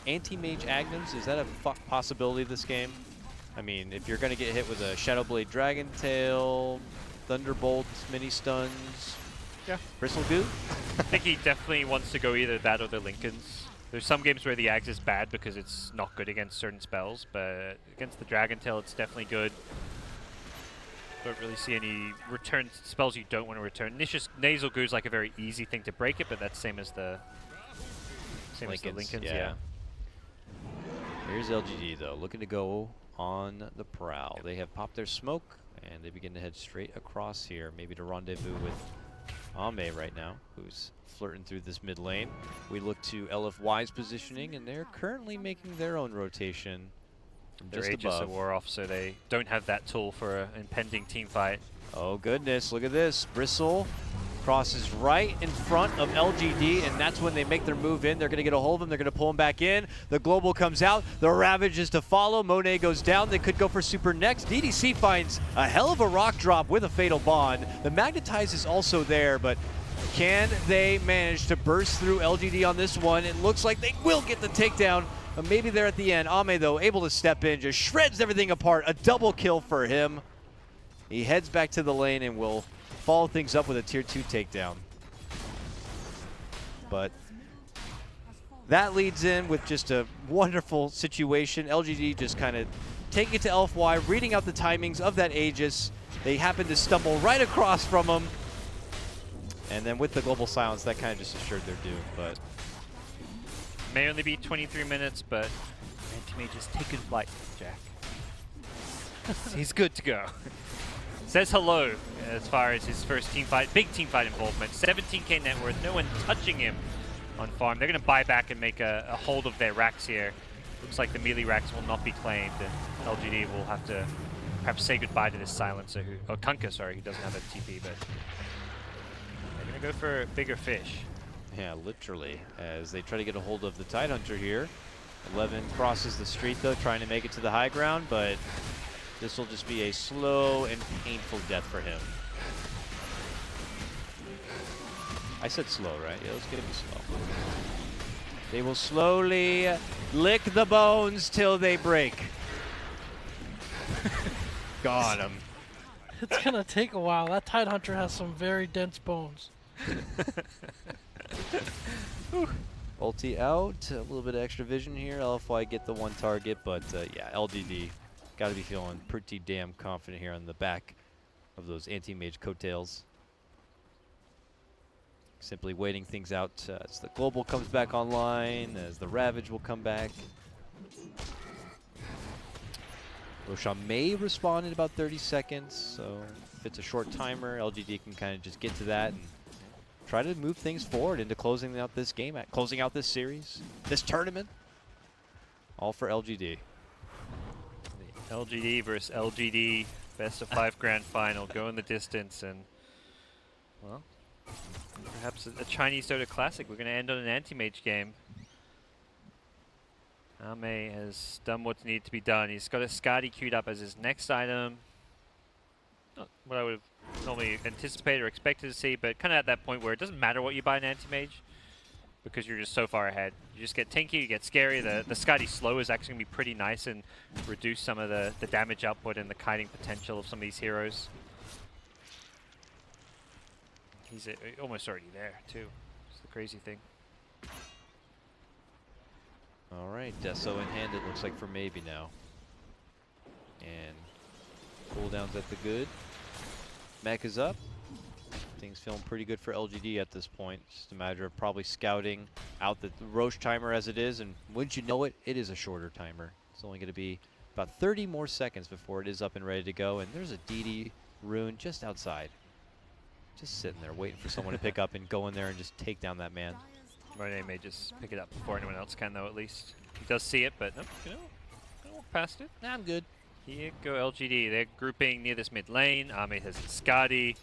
Anti-Mage Agnums, is that a possibility this game? I mean, if you're going to get hit with a Shadowblade Dragon Tail, Thunderbolt, mini stuns, yeah, Bristle Goo? I think he definitely wants to go either that or the Lincolns. There's some games where the Ags is bad because it's not good against certain spells, but against the Dragon Tail it's definitely good. Don't really see any return spells you don't want to return. Nasal Goo is like a very easy thing to break it, but that's same as the Lincolns, yeah. Here's LGD though, looking to go on the prowl. They have popped their smoke, and they begin to head straight across here, maybe to rendezvous with Ame right now, who's flirting through this mid lane. We look to LFY's positioning, and they're currently making their own rotation from Their just Aegis above. wore off, so they don't have that tool for an impending team fight. Oh goodness, look at this. Bristle crosses right in front of LGD, and that's when they make their move in. They're going to get a hold of him. They're going to pull him back in. The global comes out. The Ravage is to follow. Monet goes down. They could go for super next. DDC finds a hell of a rock drop with a Fatal Bond. The Magnetize is also there, but can they manage to burst through LGD on this one? It looks like they will get the takedown. Maybe they're at the end. Ame, though, able to step in, just shreds everything apart. A double kill for him. He heads back to the lane and will follow things up with a tier 2 takedown. But that leads in with just a wonderful situation. LGD just kind of taking it to LFY, reading out the timings of that Aegis. They happen to stumble right across from him. And then with the global silence, that kind of just assured their doom. But May only be 23 minutes, but Anti-Mage is taking flight, Jack. He's good to go. Says hello as far as his first team fight, big team fight involvement. 17k net worth, no one touching him on farm. They're going to buy back and make a hold of their racks here. Looks like the melee racks will not be claimed, and LGD will have to perhaps say goodbye to this silencer, or Kunkka, sorry, who doesn't have a TP, but they're going to go for bigger fish. yeah, literally, as they try to get a hold of the Tidehunter here. 11 crosses the street, though, trying to make it to the high ground, but this will just be a slow and painful death for him. I said slow, right? Yeah, it's gonna be slow. They will slowly lick the bones till they break. Got him. It's gonna take a while. That Tidehunter has some very dense bones. Ulti out, a little bit of extra vision here. LFY get the one target, but yeah, LGD got to be feeling pretty damn confident here on the back of those anti-mage coattails. Simply waiting things out as the global comes back online, as the Ravage will come back. Roshan may respond in about 30 seconds, so if it's a short timer, LGD can kind of just get to that and try to move things forward into closing out this game, closing out this series, this tournament. All for LGD. The LGD versus LGD best of 5 grand final going the distance, and well, perhaps a Chinese Dota classic. We're going to end on an anti-mage game. Ame has done what's needed to be done. He's got a Skadi queued up as his next item. Not what I would have normally anticipated or expected to see, but kind of at that point where it doesn't matter what you buy in anti-mage because you're just so far ahead. You just get tanky, you get scary. The Skadi slow is actually going to be pretty nice and reduce some of the damage output and the kiting potential of some of these heroes. He's almost already there, too. It's the crazy thing. All right, Deso in hand it looks like for maybe now. And cooldowns at the good. Mech is up. Things feeling pretty good for LGD at this point. Just a matter of probably scouting out the Roche timer as it is, and wouldn't you know it, it is a shorter timer. It's only going to be about 30 more seconds before it is up and ready to go, and there's a DD rune just outside. Just sitting there waiting for someone to pick up and go in there and just take down that man. Rene may just pick it up before anyone else can, though, at least. He does see it, but nope, gonna walk past it. Nah, I'm good. Here go LGD. They're grouping near this mid lane. Ame has his Skadi.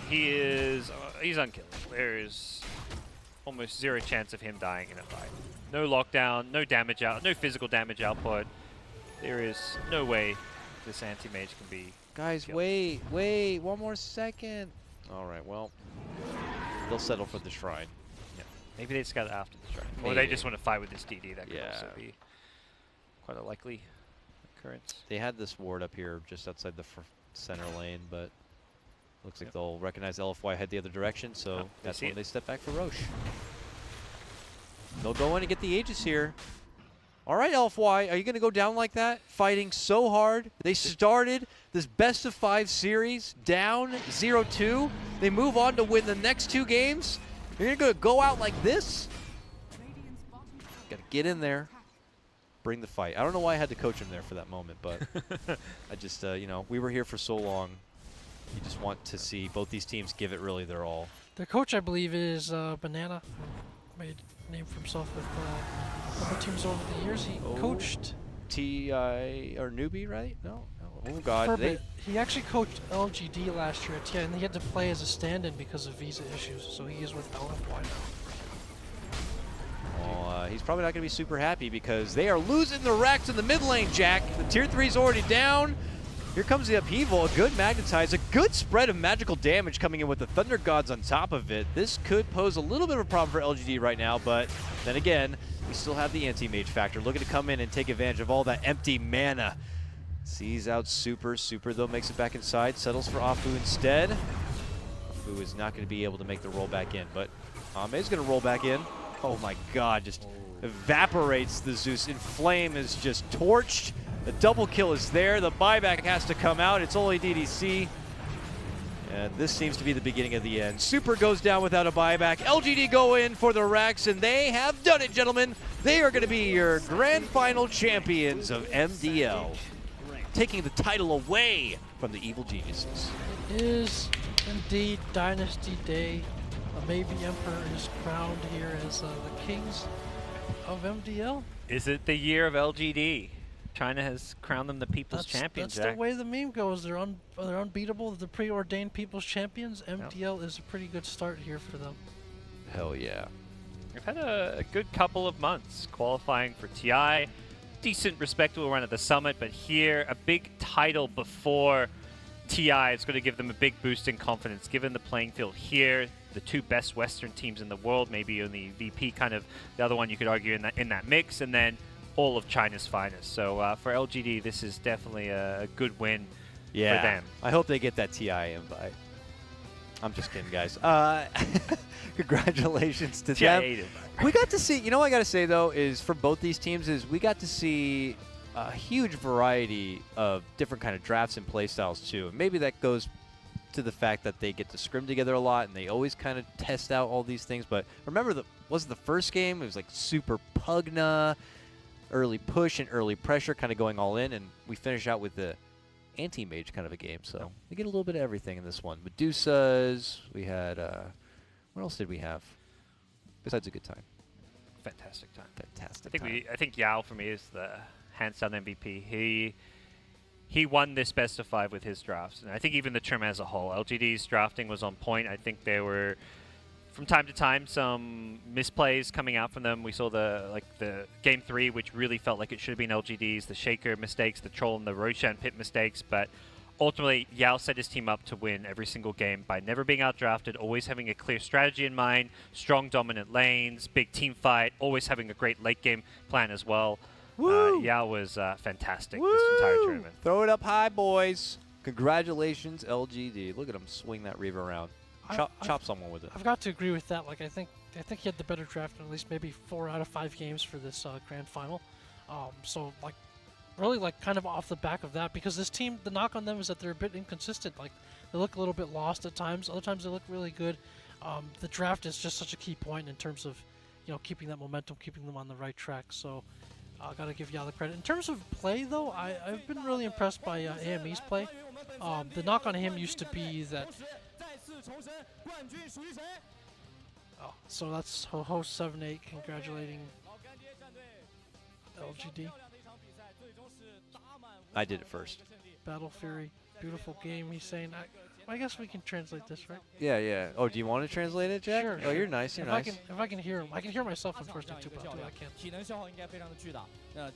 He's unkillable. There is almost zero chance of him dying in a fight. No lockdown, no damage out, no physical damage output. There is no way this anti-mage can be Guys, killed. wait, one more second. All right, well, they'll settle for the shrine. Maybe they just got it after the strike. Or Maybe. they just want to fight with this DD. That could Yeah. also be quite a likely occurrence. They had this ward up here just outside the center lane, but looks like they'll recognize LFY head the other direction, so they that's see when it. they step back for Roche. They'll go in and get the Aegis here. All right, LFY, are you going to go down like that? Fighting so hard. They started this best of 5 series down 0-2. They move on to win the next 2 games. You're going to go out like this? Got to get in there, bring the fight. I don't know why I had to coach him there for that moment, but I just, you know, we were here for so long. You just want to see both these teams give it really their all. Their coach, I believe, is Banana, who made a name for himself with other teams over the years. He coached TI or newbie, right? No. Oh God, for a bit. He actually coached LGD last year at TI, and he had to play as a stand-in because of visa issues. So he is with LFY now. Well, he's probably not going to be super happy because they are losing the Rex in the mid lane, Jack. The tier 3 is already down. Here comes the upheaval, a good magnetize, a good spread of magical damage coming in with the Thunder Gods on top of it. This could pose a little bit of a problem for LGD right now, but then again, we still have the anti-mage factor looking to come in and take advantage of all that empty mana. Sees out Super though makes it back inside, settles for Afu instead. Afu is not going to be able to make the roll back in, but Ame's going to roll back in. Oh my god, just evaporates the Zeus. Inflame is just torched. The double kill is there. The buyback has to come out. It's only DDC. And this seems to be the beginning of the end. Super goes down without a buyback. LGD go in for the Rex, and they have done it, gentlemen. They are going to be your grand final champions of MDL, taking the title away from the Evil Geniuses. It is indeed Dynasty Day. Maybe Emperor is crowned here as the kings of MDL. Is it the year of LGD? China has crowned them the People's Champions, That's Jack. the way the meme goes. They're unbeatable. The preordained People's Champions. MDL is a pretty good start here for them. Hell yeah. We've had a good couple of months qualifying for TI. Decent, respectable run at the Summit, but here, a big title before TI is going to give them a big boost in confidence, given the playing field here. The two best Western teams in the world, maybe only VP kind of the other one you could argue in that mix, and then all of China's finest. So for LGD, this is definitely a good win for them. I hope they get that TI invite. I'm just kidding, guys. Congratulations to them. We got to see, you know what I got to say, though, is for both these teams is we got to see a huge variety of different kind of drafts and play styles, too. And maybe that goes to the fact that they get to scrim together a lot and they always kind of test out all these things. But remember, was it the first game? It was like super Pugna, early push and early pressure, kind of going all in. And we finish out with the anti-mage kind of a game. So we get a little bit of everything in this one. Medusas, we had, what else did we have? Besides a good time. Fantastic time. Fantastic I think Yao for me is the hands down MVP. He won this best of 5 with his drafts, and I think even the tournament as a whole. LGD's drafting was on point. I think there were, from time to time, some misplays coming out from them. We saw the game 3, which really felt like it should have been LGD's, the Shaker mistakes, the Troll and the Roshan pit mistakes, but ultimately, Yao set his team up to win every single game by never being outdrafted, always having a clear strategy in mind, strong dominant lanes, big team fight, always having a great late game plan as well. Yao was fantastic this entire tournament. Throw it up high, boys. Congratulations, LGD. Look at him swing that Reaver around. Chop someone with it. I've got to agree with that. Like I think he had the better draft in at least maybe 4 out of 5 games for this grand final. So like really like kind of off the back of that, because this team, the knock on them is that they're a bit inconsistent. Like they look a little bit lost at times. Other times they look really good. The draft is just such a key point in terms of, you know, keeping that momentum, keeping them on the right track. So I gotta give Yao the credit. In terms of play, though, I've been really impressed by AME's play. The knock on him used to be that. Oh, so that's Ho78 congratulating LGD. I did it first. Battle Fury, beautiful game. He's saying, I guess we can translate this, right? Yeah, yeah. Oh, do you want to translate it, Jack? Sure. Oh, you're nice. You're nice. If I can hear him, I can hear myself on first and 2, but I'll do what I can. 体能消耗应该非常的巨大。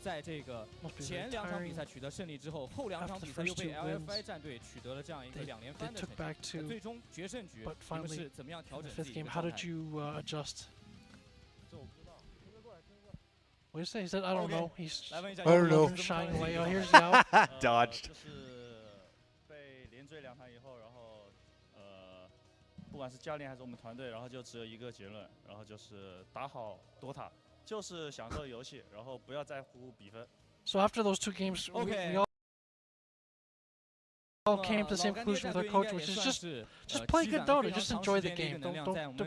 在这个 Must be 前 very 2场比 tiring. 赛取得胜利之后，后2场 After 比 the 赛又 first 被 2 wins, LFY 战队取得了这样一个2连 they 番的 took 成 back 绩。 2, 最终决胜局 but 你们 finally 是怎么样调 the 整自 fifth 己 game. 的 How 状 did 态？ you adjust? What did he say? He said, I don't know. He's 来问一下 I don't know. shying away. Oh, here's Yao. Dodged. 就是被连追2场以后，然后不管是教练还是我们团队，然后就只有一个结论，然后就是打好 Dota， 就是享受游戏，然后不要在乎比分。 So after those 2 games, we all came to the same conclusion with our coach, which is just play good Dota, just enjoy the game. Don't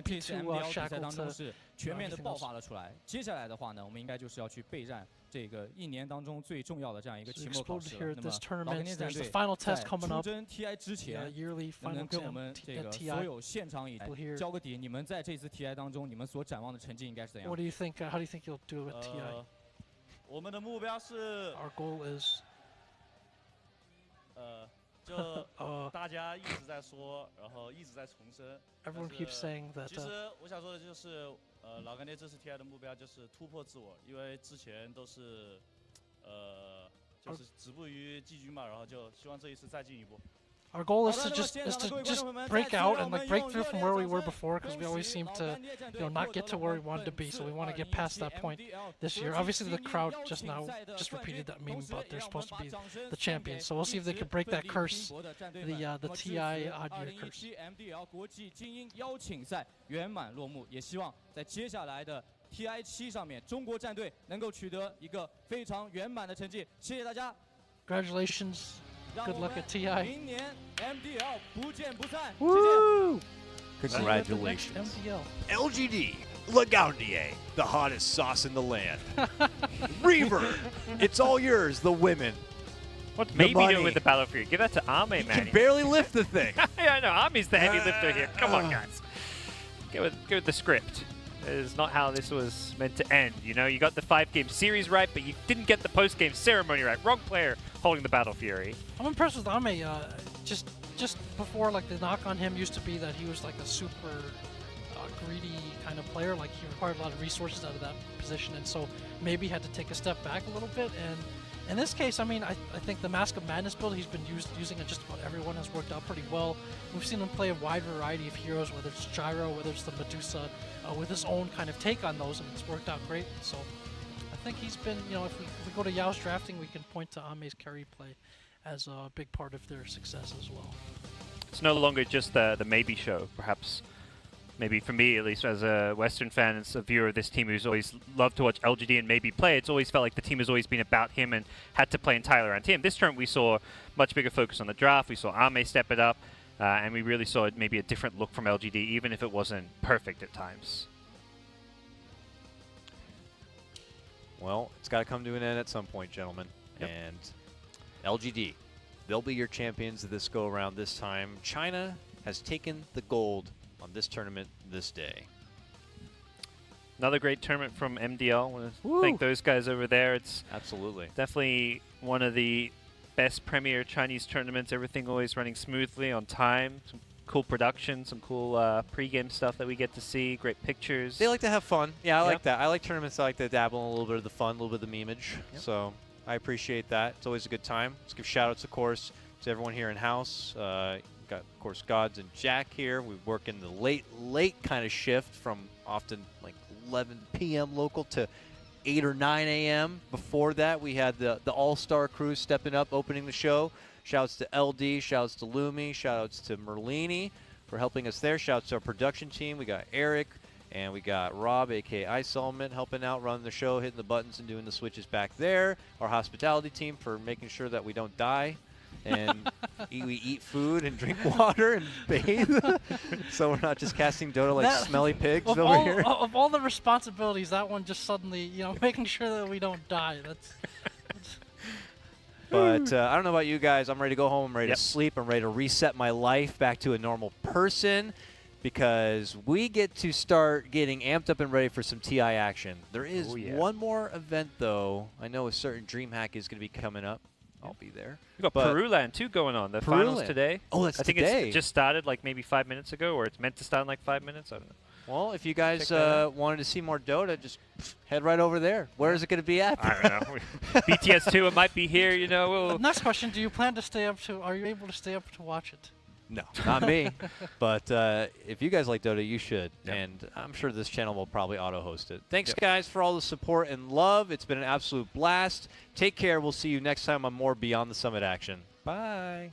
be too shackled to 全面的爆发了出来。接下来的话呢，我们应该就是要去备战这个1年当中最重要的这样一个期末考 exploded 试 here 了。 at 那么 this 老干 tournament. 爹战 There's the 队 final 在 test coming 出 up. 征 TI 之 The 前， yearly 能不 final 能跟我 exam 们这 at 个 TI. 所有现场以来 People here. 交个底？你们在这次 TI 当中，你们所展望的成绩应该是怎样 What do you think? How do you think you'll do at TI? 我们的目标是 Our goal is 就大家一直在说，然后一直在重申。 everyone keeps saying that 其实我想说的就是，老干爹这次 TI 的目标就是突破自我，因为之前都是，就是止步于季军嘛，然后就希望这一次再进一步。 our goal is to just break out and like break through from where we were before, because we always seem to, you know, not get to where we wanted to be. So we want to get past that point this year. Obviously, the crowd just repeated that meme about they're supposed to be the champions. So we'll see if they can break that curse, the TI odd year curse. MDL 国际精英邀请赛圆满落幕，也希望在接下来的 TI7上面，中国战队能够取得一个非常圆满的成绩。谢谢大家。 Congratulations. 让 Good 我 luck 们 at TI. 明年 MDL 不见不散。谢谢。 Woo! Congratulations. MDL. LGD, Lagarnier, the hottest sauce in the land. Reaver, it's all yours, the women. What's The maybe money. doing with the Battlefield? Give that to Ame, He man. can barely lift the thing. Yeah, I know. Ame's the heavy lifter here. Come on, guys. Go with the script. It is not how this was meant to end. You know, you got the 5-game series right, but you didn't get the post-game ceremony right. Wrong player holding the Battle Fury. I'm impressed with Ame. Just before, like, the knock on him used to be that he was like a super greedy kind of player. Like, he required a lot of resources out of that position, and so maybe had to take a step back a little bit. And in this case, I mean, I think the Mask of Madness build he's been using it just about everyone has worked out pretty well. We've seen him play a wide variety of heroes, whether it's Gyro, whether it's the Medusa, with his own kind of take on those, and it's worked out great. So I think he's been, you know, if we go to Yao's drafting, we can point to Ame's carry play as a big part of their success as well. It's no longer just the maybe show, perhaps. Maybe for me, at least as a Western fan and a viewer of this team who's always loved to watch LGD and maybe play, it's always felt like the team has always been about him and had to play entirely around him. This term we saw much bigger focus on the draft, we saw Ame step it up, and we really saw maybe a different look from LGD, even if it wasn't perfect at times. Well, it's got to come to an end at some point, gentlemen. Yep. And LGD, they'll be your champions of this go-around this time. China has taken the gold on this tournament this day. Another great tournament from MDL. I want to Woo. thank those guys over there. It's Absolutely. definitely one of the best premier Chinese tournaments. Everything always running smoothly, on time. Some cool production, some cool pre-game stuff that we get to see. Great pictures. They like to have fun. Yeah, I Yep. like that. I like tournaments that like to dabble in a little bit of the fun, a little bit of the memeage. Yep. So I appreciate that. It's always a good time. Let's give shout-outs, of course, to everyone here in-house. Got, of course, Gods and Jack here. We work in the late kind of shift from often like 11 p.m. local to 8 or 9 a.m. Before that, we had the all-star crew stepping up, opening the show. Shouts to LD, shouts to Lumi, shoutouts to Merlini for helping us there. Shouts to our production team. We got Eric and we got Rob, a.k.a. Ice Element, helping out, running the show, hitting the buttons and doing the switches back there. Our hospitality team for making sure that we don't die. And we eat food and drink water and bathe. So we're not just casting Dota like smelly pigs Of over all, here. of all the responsibilities, that one just suddenly, you know, making sure that we don't die. That's But I don't know about you guys. I'm ready to go home. I'm ready Yep. to sleep. I'm ready to reset my life back to a normal person because we get to start getting amped up and ready for some TI action. There is Oh, yeah. one more event, though. I know a certain DreamHack is going to be coming up. I'll be there. We've got But- Peruland too going on. The finals Peruland. today. Oh, that's I think today. it's just started like maybe 5 minutes ago, or it's meant to start in like 5 minutes. I don't know. Well, if you guys Check that out. wanted to see more Dota, just head right over there. Where is it going to be at? I don't know. BTS 2, it might be here. You know. We'll next question. Do you plan to stay up to? Are you able to stay up to watch it? No, not me. But if you guys like Dota, you should. Yep. And I'm sure this channel will probably auto-host it. Thanks, Yep. guys, for all the support and love. It's been an absolute blast. Take care. We'll see you next time on more Beyond the Summit action. Bye.